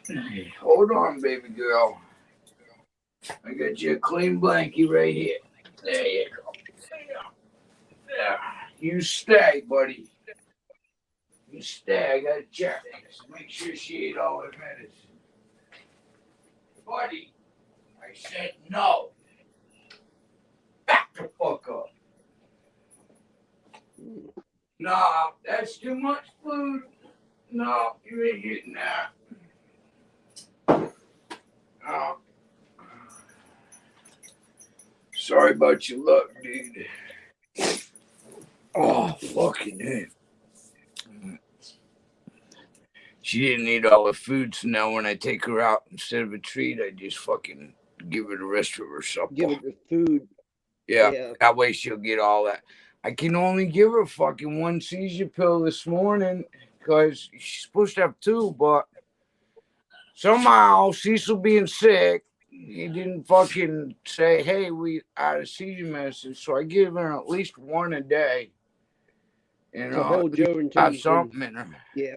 Hold on, baby girl. I got you a clean blanket right here. There you go. There. You stay, buddy. You stay. I gotta check. Make sure she ate all her medicine. Buddy, I said no. Back the fuck up. No, that's too much food. No, you ain't getting that. No. Sorry about your luck, dude. Oh, fucking hell. She didn't eat all her food, so now when I take her out, instead of a treat, I just fucking give her the rest of her supper. Give her the food. Yeah, that way she'll get all that. I can only give her fucking one seizure pill this morning because she's supposed to have two, but somehow Cecil being sick, he didn't fucking say, hey, we out of seizure medicine, so I give her at least one a day. You know, hold you until have you something in her. Yeah.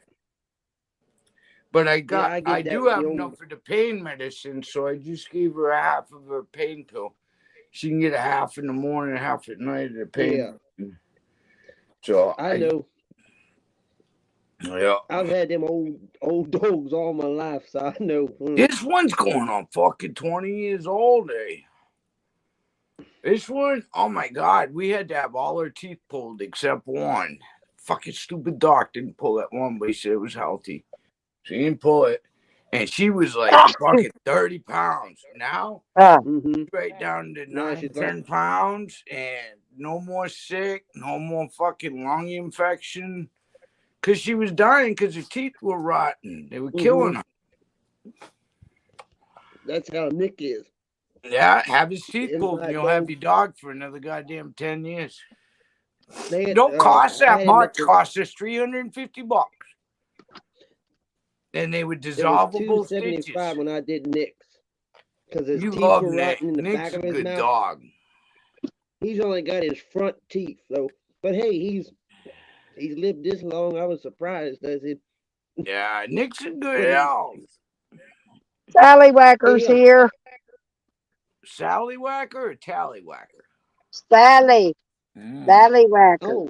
But I I do have enough for the pain medicine, so I just gave her a half of her pain pill. She can get a half in the morning, a half at night of the pain. Yeah. So I know. Yeah. I've had them old dogs all my life, so I know. This one's going on fucking 20 years old, eh? This one, oh my God, we had to have all her teeth pulled except one. Fucking stupid doc didn't pull that one, but he said it was healthy. She didn't pull it. And she was like fucking 30 pounds. Now, right down to 9, 10 pounds, and no more sick, no more fucking lung infection. Because she was dying because her teeth were rotten. They were killing her. That's how Nick is. Yeah, have his teeth pulled and you'll have your dog for another goddamn 10 years. Don't cost that much. Cost us $350. And they were dissolvable stitches. $275 when I did Nick's. Because his teeth love were Nick. rotten in the Nick's back of a his good mouth. dog. He's only got his front teeth, though. But hey, he's lived this long. I was surprised. Yeah, Nick's a good dog. Sallywhacker's here. Sallywhacker or Tallywhacker? Sally. Sallywhacker. Oh.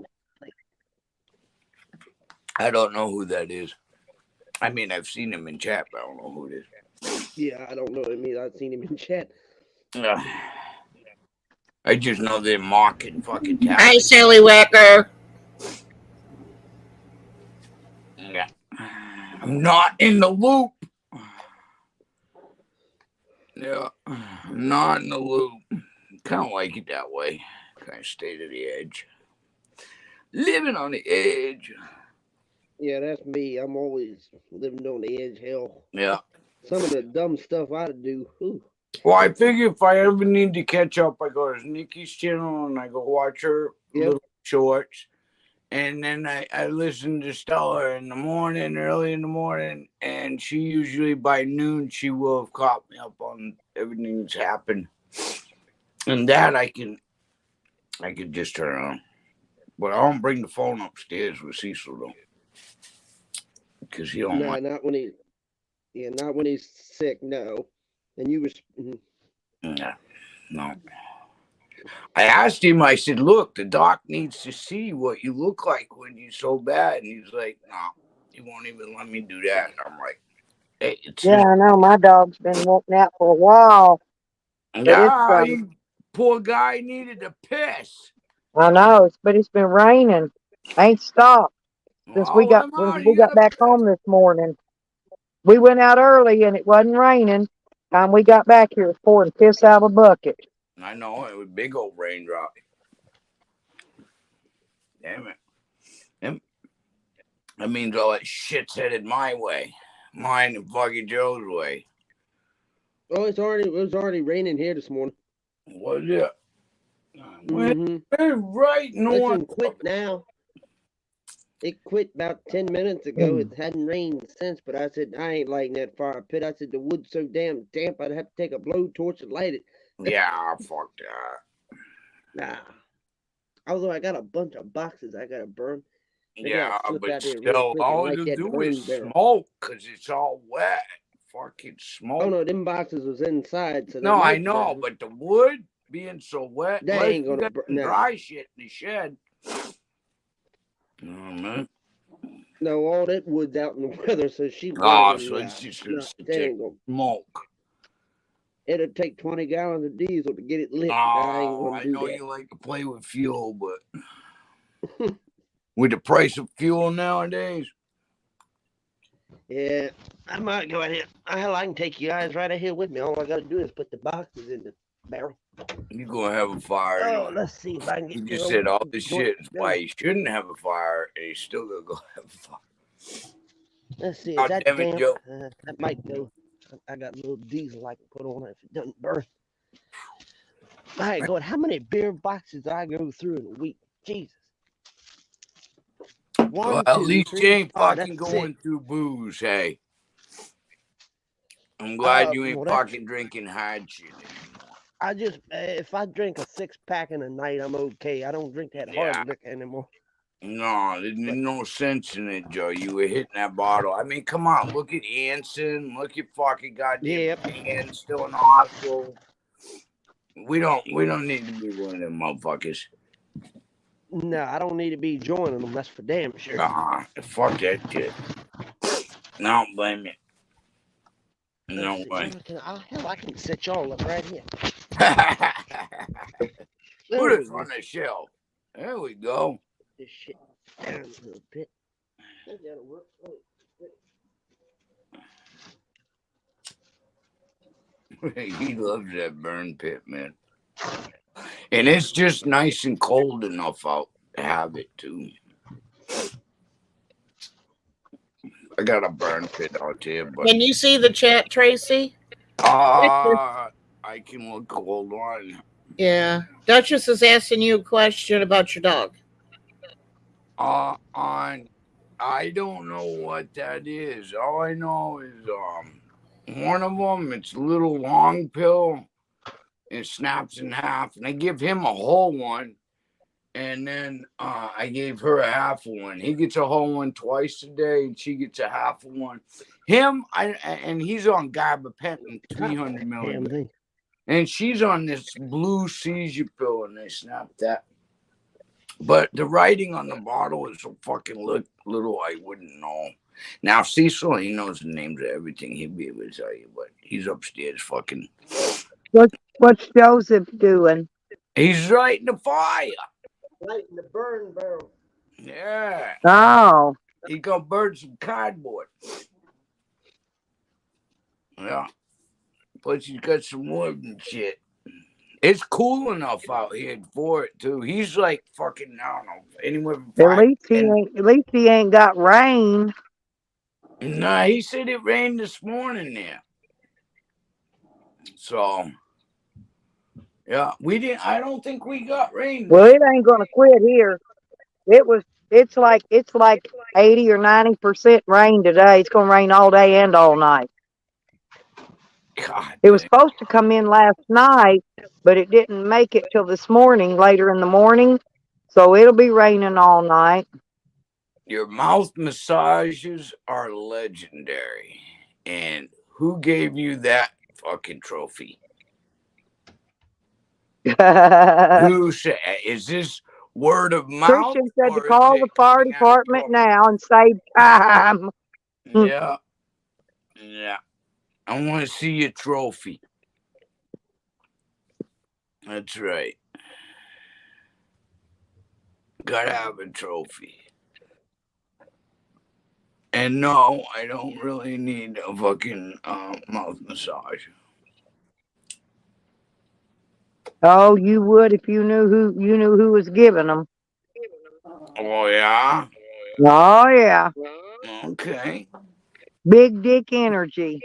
I don't know who that is. I mean, I've seen him in chat, but I don't know who it is. Yeah, I don't know what it means. I've seen him in chat. I just know they're mocking fucking Tally. Hi, Sallywhacker. Yeah. I'm not in the loop. Yeah, I'm not in the loop. Kind of like it that way. Kind of stay to the edge. Living on the edge. Yeah, that's me. I'm always living on the edge. Hell. Yeah. Some of the dumb stuff I do. Ooh. Well, I figure if I ever need to catch up, I go to Nikki's channel and I go watch her little shorts. And then I listen to Stella in the morning, early in the morning, and she usually by noon she will have caught me up on everything that's happened. And that I can just turn on. But I don't bring the phone upstairs with Cecil though. Because he don't like not when not when he's sick, no. And you was no. I asked him, I said, look, the doc needs to see what you look like when you're so bad. And he's like, no, he won't even let me do that. And I'm like, hey, I know. My dog's been walking out for a while. Yeah, poor guy needed to piss. I know, but it's been raining. Ain't stopped since we got back home this morning. We went out early and it wasn't raining. Time we got back here, it was pouring piss out of a bucket. I know, it was a big old raindrop. Damn it. That means all that shit's headed my way. Mine and fucking Joe's way. Oh, it was already raining here this morning. Was it? Mm-hmm. We're right north. Listen, quit now. It quit about 10 minutes ago. It hadn't rained since, but I said, I ain't lighting that fire pit. I said, the wood's so damn damp, I'd have to take a blowtorch and light it. Yeah, fuck that. Nah. Although I got a bunch of boxes I gotta burn. Maybe Yeah, I'll slip but out there real still, quick and all light it'll that do burn is barrel. smoke because it's all wet. Fucking smoke. Oh no, them boxes was inside, so No, they I might know, burn. but the wood being so wet, That unless ain't you gonna got burn. some Nah. dry shit in the shed. Oh, man. No, all that wood's out in the weather, so she Oh, burning. so it's just gonna sit that there ain't gonna. smoke. It'll take 20 gallons of diesel to get it lit. I ain't Oh, gonna I do know that. you like to play with fuel, but with the price of fuel nowadays. Yeah, I might go ahead. Hell, I can take you guys right ahead with me. All I gotta do is put the boxes in the barrel. You gonna have a fire. Oh, let's see if I can get. You just said all this shit is why you shouldn't have a fire, and you still gonna go have a fire. Let's see. Oh, Is that damn it, damp? Joe. That might go. I got a little diesel I can put on it if it doesn't burn. My God, how many beer boxes do I go through in a week? Jesus. Well, One, at 2, least 3, you ain't 4, fucking that's going 6. through booze, hey. I'm glad you ain't Well, that's- fucking drinking hard shit anymore. I just if I drink a 6-pack in a night, I'm okay. I don't drink that hard liquor anymore. No, there's no sense in it, Joe. You were hitting that bottle. I mean, come on, look at Anson. Look at fucking goddamn Ian still in the hospital. We don't need to be one of them motherfuckers. No, I don't need to be joining them. That's for damn sure. Fuck that shit. I don't blame you. No way. Hell, I can set y'all up right here. Put us on the shelf. There we go. This shit down a little bit. That'll work. He loves that burn pit, man. And it's just nice and cold enough out to have it too. I got a burn pit out here, but Can you see the chat, Tracy? I can look. Hold on. Yeah. Duchess is asking you a question about your dog. I don't know what that is. All I know is one of them, it's a little long pill. It snaps in half, and I give him a whole one, and then I gave her a half of one. He gets a whole one twice a day, and she gets a half of one. And he's on gabapentin, 300 milligrams, and she's on this blue seizure pill, and they snap that. But the writing on the bottle is so fucking little, I wouldn't know. Now, Cecil, he knows the names of everything. He'd be able to tell you, but he's upstairs fucking. What's Joseph doing? He's lighting the fire. Lighting the burn barrel. Yeah. Oh. He gonna burn some cardboard. Yeah. Plus he's got some wood and shit. It's cool enough out here for it too. He's like fucking, I don't know, anywhere from 5 At least he ain't got rain. Nah, he said it rained this morning there. So yeah, I don't think we got rain. Well, it ain't gonna quit here. It's like 80 or 90% rain today. It's gonna rain all day and all night. God, it was supposed to come in last night, but it didn't make it till this morning, later in the morning. So it'll be raining all night. Your mouth massages are legendary. And who gave you that fucking trophy? Who said, is this word of mouth? Christian said to call the fire department now and save time. Yeah. Yeah. I want to see your trophy. That's right. Gotta have a trophy. And no, I don't really need a fucking mouth massage. Oh, you would if you knew who was giving them. Oh yeah. Oh yeah. Okay. Big dick energy.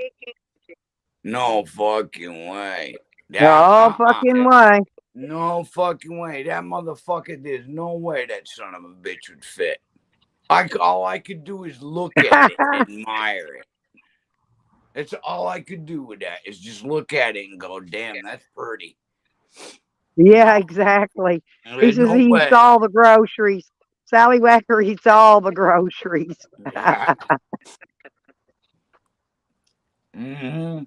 No fucking way. That fucking way. no fucking way. That motherfucker. There's no way that son of a bitch would fit. All I could do is look at it and admire it. That's all I could do with that is just look at it and go, damn, that's pretty. Yeah, exactly. He There's says no he eats way. all the groceries. Sally Whacker eats all the groceries. Yeah. Mm-hmm.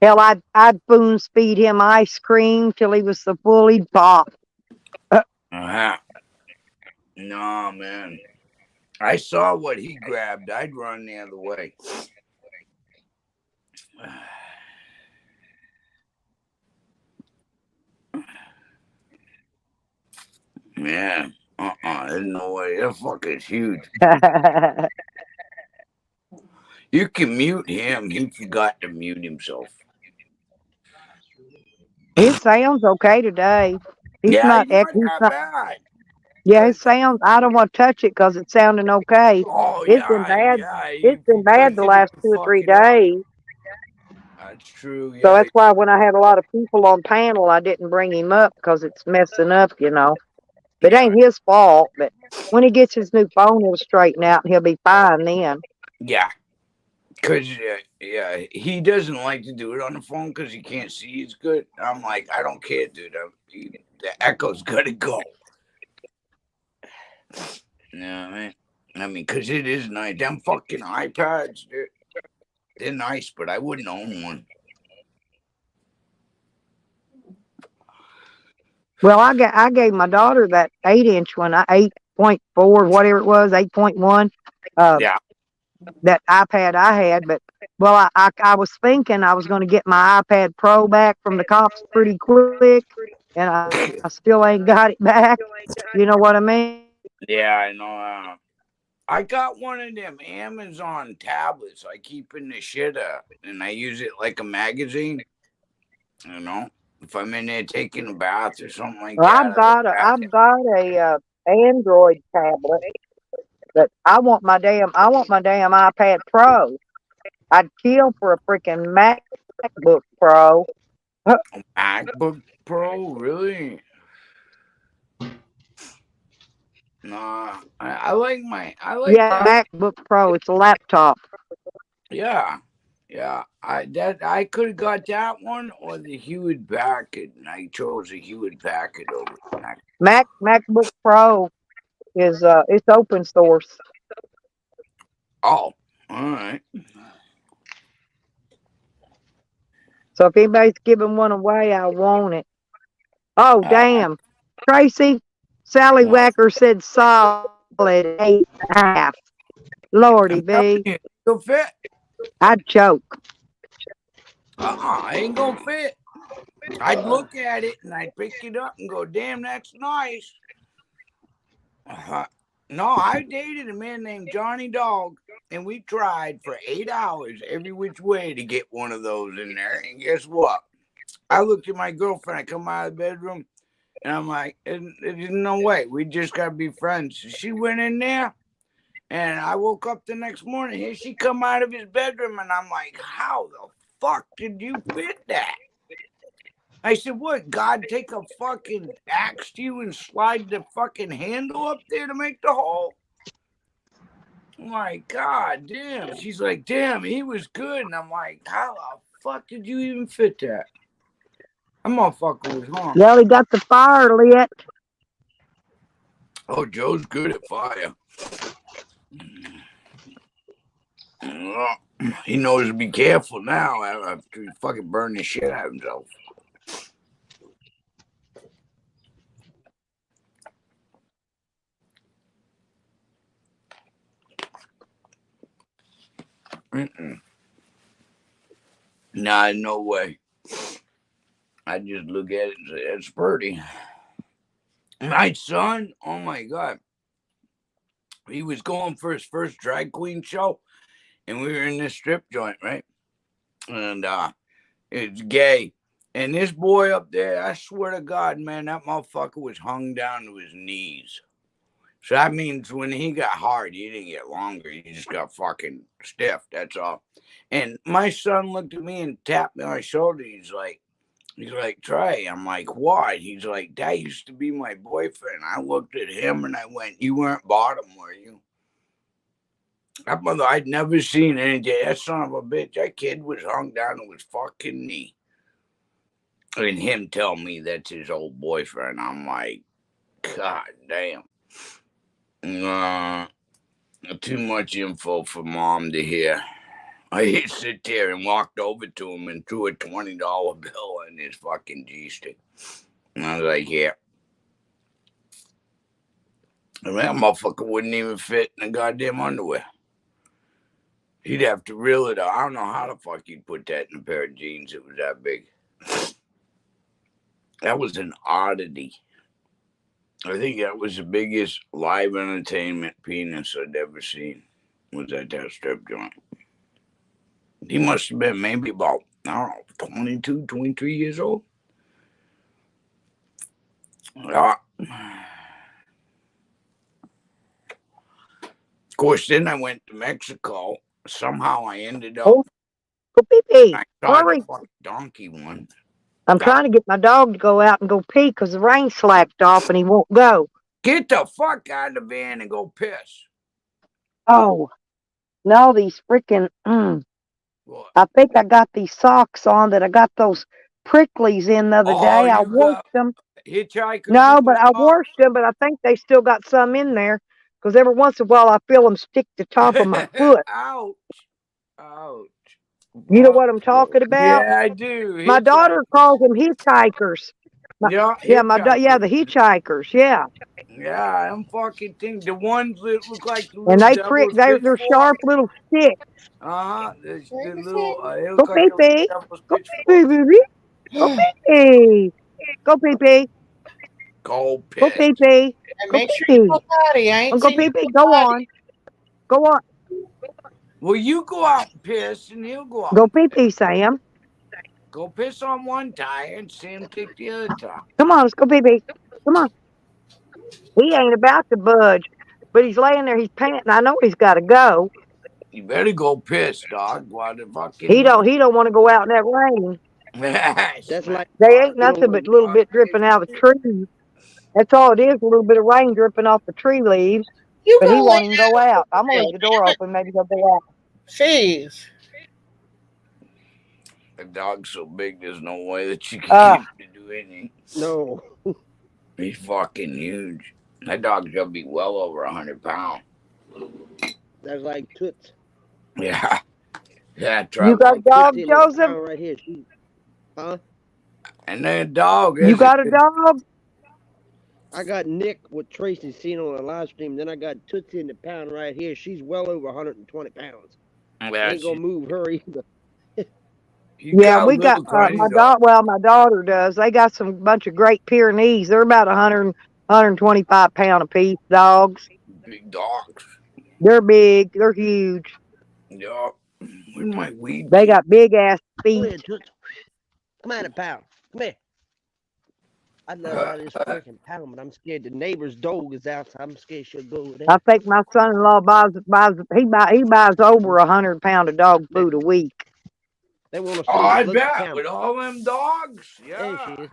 Hell, I'd spoon feed him ice cream till he was so full he'd pop. Uh-huh. No, man. I saw what he grabbed. I'd run the other way. Man. There's no way. That fucker's huge. You can mute him. He forgot to mute himself. His sounds okay today. He's Yeah, not. he's He's not that not. bad. Yeah, his sounds. I don't want to touch it because it's sounding okay. Oh, It's been yeah, bad. yeah. It's If been you bad touch the it, it last can 2 or fuck 3 it up. days. That's true, So yeah. that's why when I had a lot of people on panel, I didn't bring him up because it's messing up, you know. It Yeah. ain't his fault, but when he gets his new phone, he'll straighten out and he'll be fine then. Yeah. Because, yeah, he doesn't like to do it on the phone because he can't see as good. I'm like, I don't care, dude. The echo's got to go. You know what I mean? Because it is nice. Them fucking iPads, they're nice, but I wouldn't own one. Well, I gave my daughter that 8-inch one, 8.4, whatever it was, 8.1. Yeah. That iPad I had, but well, I was thinking I was going to get my iPad Pro back from the cops pretty quick, and I still ain't got it back. You know what I mean? Yeah, I know. I got one of them Amazon tablets. I keep in the shit and I use it like a magazine. You know, if I'm in there taking a bath or something like Well, that, I look at I've got a Android tablet, but I want my damn iPad Pro. I'd kill for a freaking MacBook Pro. MacBook Pro, really? Nah, I like Yeah, MacBook Pro. It's a laptop. Yeah. I could have got that one or the Hewlett Packard, and I chose the Hewlett Packard over Mac. MacBook Pro is it's open source. Oh, all right. So if anybody's giving one away, I want it. Oh damn, Tracy, Sally Whacker said solid 8.5. Lordy B, It'll fit. I'd choke. I ain't gonna fit. I'd look at it and I'd pick it up and go, damn, that's nice. No, I dated a man named Johnny Dog, and we tried for 8 hours every which way to get one of those in there. And guess what? I looked at my girlfriend. I come out of the bedroom, and I'm like, there's no way. We just got to be friends. She went in there, and I woke up the next morning. Here she come out of his bedroom, and I'm like, how the fuck did you fit that? I said, what, God take a fucking axe to you and slide the fucking handle up there to make the hole? My God, damn. She's like, damn, he was good. And I'm like, how the fuck did you even fit that? That motherfucker was hung. Well, he got the fire lit. Oh, Joe's good at fire. He knows to be careful now after he fucking burned the shit out of himself. Nah, no way. I just look at it and say, it's pretty. My son, oh my God. He was going for his first drag queen show, and we were in this strip joint, right? And it's gay. And this boy up there, I swear to God, man, that motherfucker was hung down to his knees. So that means when he got hard, he didn't get longer. He just got fucking stiff. That's all. And my son looked at me and tapped me on my shoulder. He's like, He's like, Trey. I'm like, what? He's like, that used to be my boyfriend. I looked at him and I went, you weren't bottom, were you? That mother, I'd never seen anything. That son of a bitch, that kid was hung down to his fucking knee. And him tell me that's his old boyfriend. I'm like, God damn. Too much info for mom to hear. I sit there and walked over to him and threw a $20 bill in his fucking G-stick. And I was like, yeah. And that motherfucker wouldn't even fit in the goddamn underwear. He'd have to reel it out. I don't know how the fuck he'd put that in a pair of jeans that was that big. That was an oddity. I think that was the biggest live entertainment penis I'd ever seen. Was at that strip joint. He must have been maybe about, I don't know, 22, 23 years old. Yeah. Of course, then I went to Mexico. Somehow I ended up. Oh, go pee pee. I tried Hurry. the fuck donkey one. I'm trying to get my dog to go out and go pee because the rain slacked off and he won't go. Get the fuck out of the van and go piss. Oh, no, these freaking. What? I think I got these socks on that I got those pricklies in the other Oh, day. I you washed got them. hitchhikers. No, in but the I socks? washed them, but I think they still got some in there because every once in a while I feel them stick to the top of my foot. Ouch. Ouch. You know what I'm talking about? Yeah, I do. My daughter Hitchhikers. calls them hitchhikers. Yeah, Yeah, the hitchhikers. hitchhikers. Yeah, Yeah, I'm fucking think the ones that look like the and little devil's they're pitchfork. sharp little sticks. The little they Go look like pee a pee. little devil's Go pitchfork. pee pee. Go pee pee. Go pee pee. Go Go piss. pee pee. And Go make sure pee you pee. go potty. I ain't Go seen pee you pee. go Go potty. on. Go on. Well, you go out and piss, and he'll go out. Go And pee piss. pee, Sam. Go piss on one tire and Sam kick the other tire. Come on, let's go pee pee. Come on. He ain't about to budge, but he's laying there. He's panting. I know he's got to go. You better go piss, dog. While the fucking He don't want to go out in that rain. That's like They ain't you don't nothing want but a little bit dripping out of the trees. That's all it is. A little bit of rain dripping off the tree leaves. You But he go lay won't even go down. out. I'm gonna leave the door open. Maybe he'll go out. Jeez. The dog's so big, there's no way that you can get him to do anything. no. He's fucking huge. That dog's gonna be well over 100 pounds. That's like Toots. Yeah. Yeah, You got a dog, Tootsie in the Joseph? town right here. Huh? And that dog You is got a dog? I got Nick with Tracy seen on a live stream. Then I got Tootsie in the pound right here. She's well over 120 pounds. Ain't gonna move her either. Yeah, we got my daughter. Well, my daughter does. They got some bunch of Great Pyrenees. They're about 125 pound a piece dogs. Big dogs. They're big. They're huge. Yeah. Where's my weed? They got big ass Come here, feet. Toots. Come on, a pound. Come here. I'd love out of this freaking pound, but I'm scared the neighbor's dog is out. So I'm scared she'll go there. I think my son-in-law buys over 100 pound of dog food a week. They want to see I look bet camera. with all them dogs. There Yeah. she is.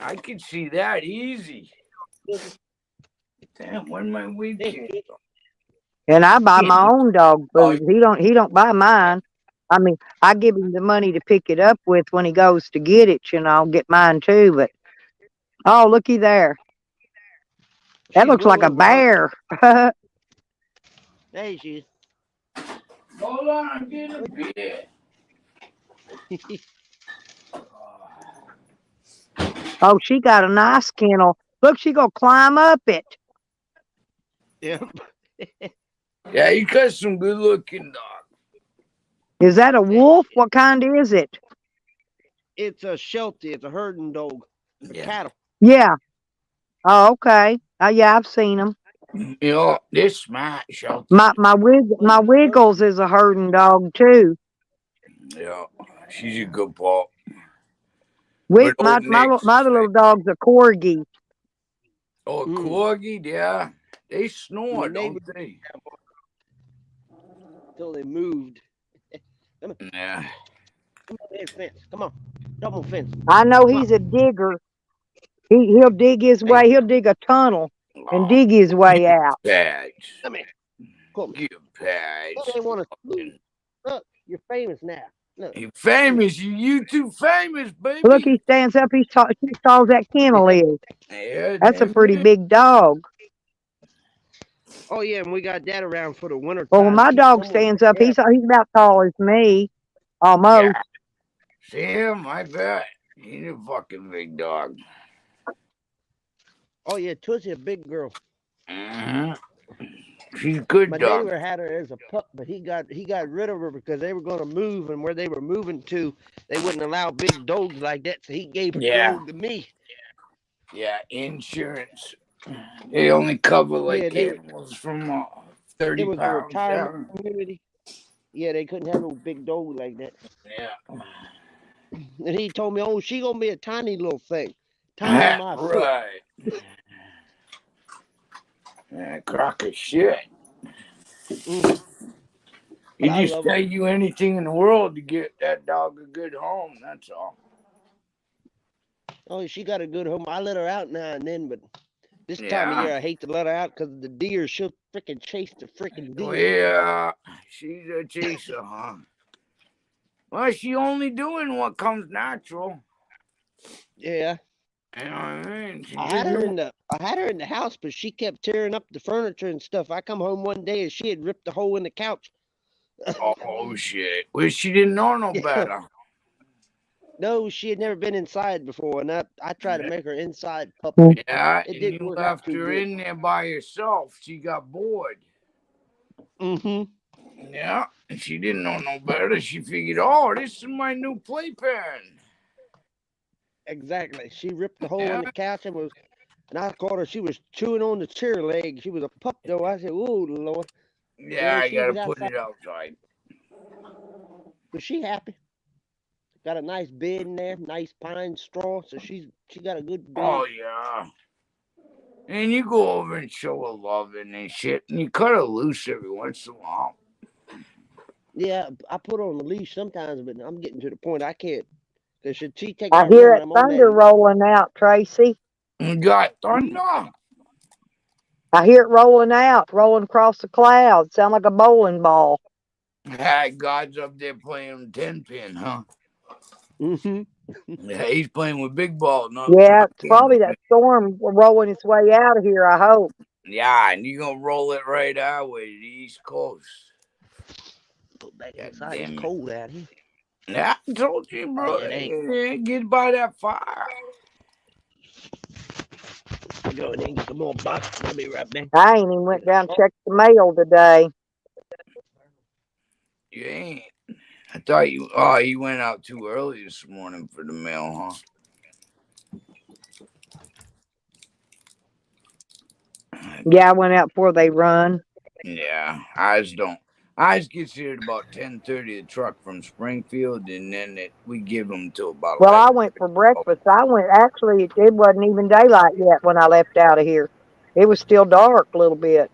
I could see that easy. Damn, when my weed came from? And I buy my own dog food. He don't buy mine. I mean, I give him the money to pick it up with when he goes to get it, I'll get mine too. But oh, looky there. That She's looks like a bear. There she is. Hold on, I'm getting a beer. Oh, she got a nice kennel. Look, she gonna climb up it. Yep. Yeah, you got some good looking dogs. Is that a wolf? What kind is it? It's a Sheltie. It's a herding dog. Cattle. Yeah. Oh, okay. Yeah, I've seen them. You know, this smart Sheltie. My Wiggles is a herding dog too. Yeah, she's a good pup. My other little dog's a corgi. Oh, a corgi, yeah. They snore, don't they? Until they moved. Yeah. Come on, there's fence. Come on. Double fence. I know Come on. he's a digger. He'll dig his Hey. way. He'll dig a tunnel and Oh, dig his way out. Patch. Come here. Come. Give Patch. They want to. Look, you're famous now. Look. You famous. You YouTube famous, baby. Look, he stands up. He calls that kennel is. Yeah, That's a damn pretty it. big dog. Oh yeah, and we got that around for the winter time. Well, when my Keep dog someone stands up, there. he's about tall as me, almost. Yeah. See him? I bet. He's a fucking big dog. Oh yeah, Tootsie a big girl. Mm-hmm. She's a good My dog. neighbor had her as a pup, but he got rid of her because they were going to move, and where they were moving to, they wouldn't allow big dogs like that. So he gave her to me. Yeah, insurance. They only cover like Yeah, animals from 30 it was a pounds retirement down. community. Yeah, they couldn't have no big dog like that. Yeah. And he told me, "Oh, she gonna be a tiny little thing, tiny as my foot." Right. Yeah, crock of shit. Mm. He But I just love her. tell you anything in the world to get that dog a good home. That's all. Oh, she got a good home. I let her out now and then, but this time of Yeah. year I hate to let her out because the deer, she'll freaking chase the freaking deer. Yeah, she's a chaser, huh? Well, she only doing what comes natural. Yeah. You know what I mean? I had her in the house, but she kept tearing up the furniture and stuff. I come home one day and she had ripped a hole in the couch. Oh shit! Well, she didn't know no better. No, she had never been inside before, and I tried to make her inside puppy. Yeah, It and didn't you work out left too her good. in there by herself. She got bored. Mm-hmm. Yeah, and she didn't know no better. She figured, oh, this is my new playpen. Exactly. She ripped the hole in the couch and I caught her. She was chewing on the chair leg. She was a pup though. I said, "Oh Lord." Yeah, I she gotta was put outside. it outside. But she happy. Got a nice bed in there, nice pine straw. So she got a good bed. Oh yeah. And you go over and show her love and shit, and you cut her loose every once in a while. Yeah, I put her on the leash sometimes, but I'm getting to the point I can't. Cause she takes I my hear run. it I'm on thunder that. rolling out, Tracy. You got thunder. I hear it rolling out, rolling across the clouds. Sound like a bowling ball. Hey, God's up there playing 10-pin, huh? Mm-hmm. Yeah, he's playing with big ball, not It's probably that storm rolling its way out of here, I hope. Yeah, and you're gonna roll it right our way to the East Coast. Put back inside. It's cold out here. Yeah, I told you, bro. Yeah, get by that fire. Go in there and get some more boxes. I'll be right back. I ain't even went down and checked the mail today. You ain't. I thought you. Oh, you went out too early this morning for the mail, huh? Yeah, I went out before they run. Yeah, ours don't. Ours gets here at about 10:30. The truck from Springfield, and then we give them till about. Well, 11. I went for breakfast. Actually, it wasn't even daylight yet when I left out of here. It was still dark a little bit.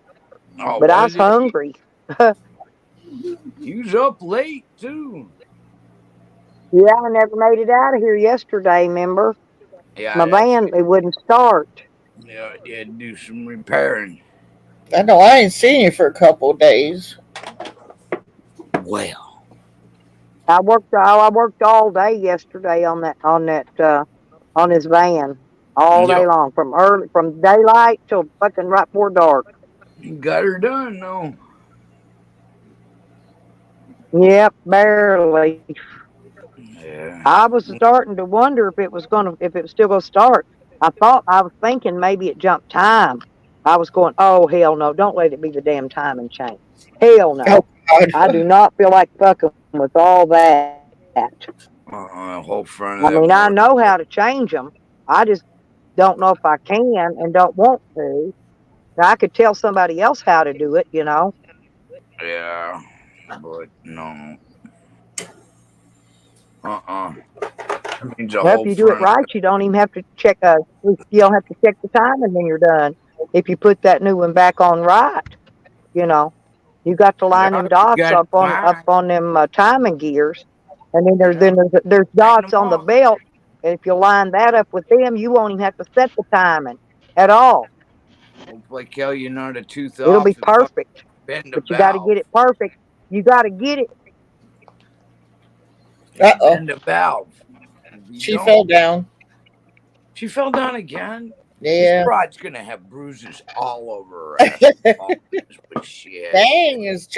Oh, But I was hungry. You was up late, too. Yeah, I never made it out of here yesterday, remember? Yeah, My van, it wouldn't start. Yeah, you had to do some repairing. I know I ain't seen you for a couple of days. Well, I worked all day yesterday on his van. All day long. From daylight till fucking right before dark. You got her done, though. Yep, barely. Yeah. I was starting to wonder if it was still gonna start. I was thinking maybe it jumped time. I was going, oh hell no, don't let it be the damn timing chain. Hell no. Oh, God. I do not feel like fucking with all that. Whole front of I that mean, I motor. know how to change them. I just don't know if I can and don't want to. Now, I could tell somebody else how to do it, Yeah, but no. Means Well, if you do it right, you don't even have to check. You don't have to check the timing when you're done. If you put that new one back on right, you got to line them dots up on them timing gears. And then Yeah. there's Lighten dots them on the off. belt. And if you line that up with them, you won't even have to set the timing at all. Hopefully, Kel, you're not a tooth It'll be off and fuck perfect. bend a But you got to get valve. it perfect. You got to get it. And Uh-oh. bend a valve. If you She don't, fell down. she fell down again. This Yeah. broad's gonna have bruises all over her ass. All this with shit. Dang, is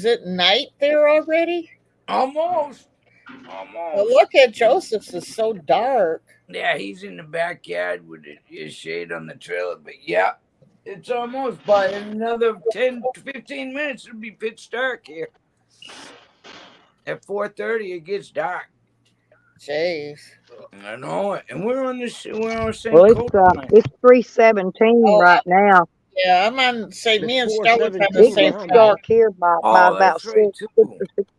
it night there already? Almost. Well, Almost. look at Joseph's is so dark. Yeah, he's in the backyard with his shade on the trailer. But yeah, it's almost by another 10 to 15 minutes. It'll be pitch dark here. At 4:30, it gets dark. Jeez. I know it. And we're on the same Well, coast line. it's 3:17 Oh, right now. yeah, I'm on, say, me It's and Stella's on the 4:17 It same where gets I'm time. at. dark here by Oh, about that's right, six or too. 6.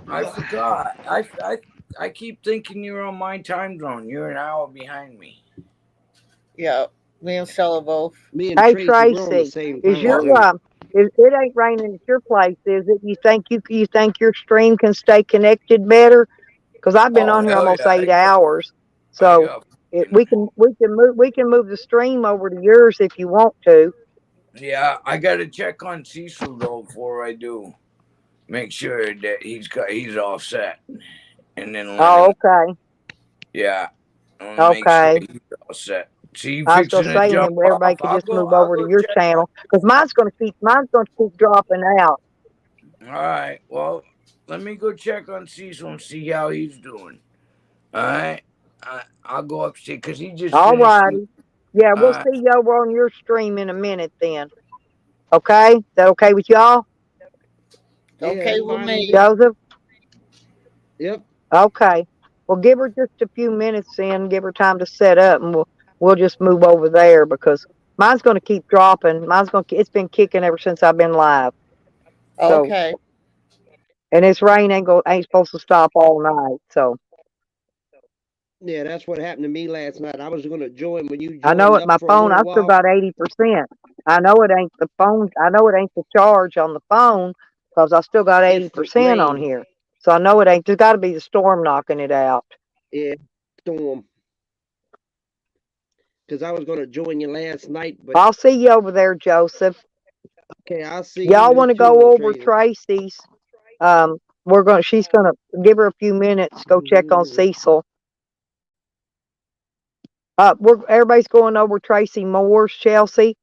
I forgot. I keep thinking you're on my time zone. You're an hour behind me. Yeah, me and Stella both. Me and Hey Tracy, we're on the Tracy, same is time your zone. it ain't raining at your place, is it? You think your stream can stay connected better? Because I've been Oh, on here hell almost yeah. 8 hours, I so got we can move the stream over to yours if you want to. yeah, I gotta check on Cecil though before I do. Make sure that he's all set. And then let Oh, him okay, yeah. I wanna make sure okay. he's all set. See you I was gonna fixing to say, and jump then everybody off. could I'll just go move I'll over to go your check on channel because mine's gonna keep dropping out. all right. Well, let me go check on Cecil and see how he's doing. All right. I'll go upstairs because he just All finished. righty. Yeah, we'll see you over on your stream in a minute then. Okay? Is that okay with y'all? Yeah, Okay that's with fine with me. me. Joseph? Yep. Okay. Well, give her just a few minutes then, give her time to set up, and we'll just move over there because mine's going to keep dropping. It's been kicking ever since I've been live. So, Okay. and this rain ain't supposed to stop all night. So, Yeah, that's what happened to me last night. I was gonna join when you I know joined it. up My for a phone, I little still while. got 80%. I know it ain't the phone. I know it ain't the charge on the phone because I still got It's the 80% on rain. here. So I know it ain't. There's got to be the storm knocking it out. Yeah, storm. Because I was gonna join you last night, but I'll see you over there, Joseph. okay, I'll see Y'all you want to too, go over Tracy. Tracy's? She's gonna give her a few minutes. Go check on Mhm. Cecil. Everybody's going over Tracy Moore's, Chelsea.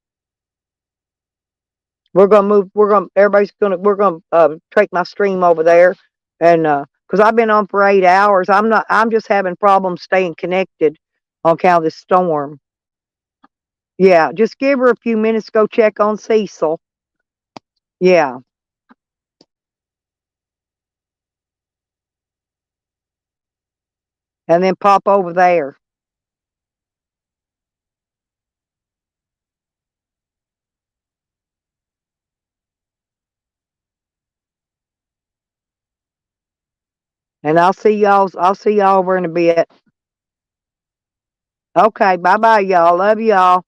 We're gonna move. We're gonna take my stream over there, and because I've been on for 8 hours, I'm just having problems staying connected on account of this storm. Yeah, just give her a few minutes. To go check on Cecil. Yeah, and then pop over there. And I'll see y'all over in a bit. Okay, bye bye, y'all. Love y'all.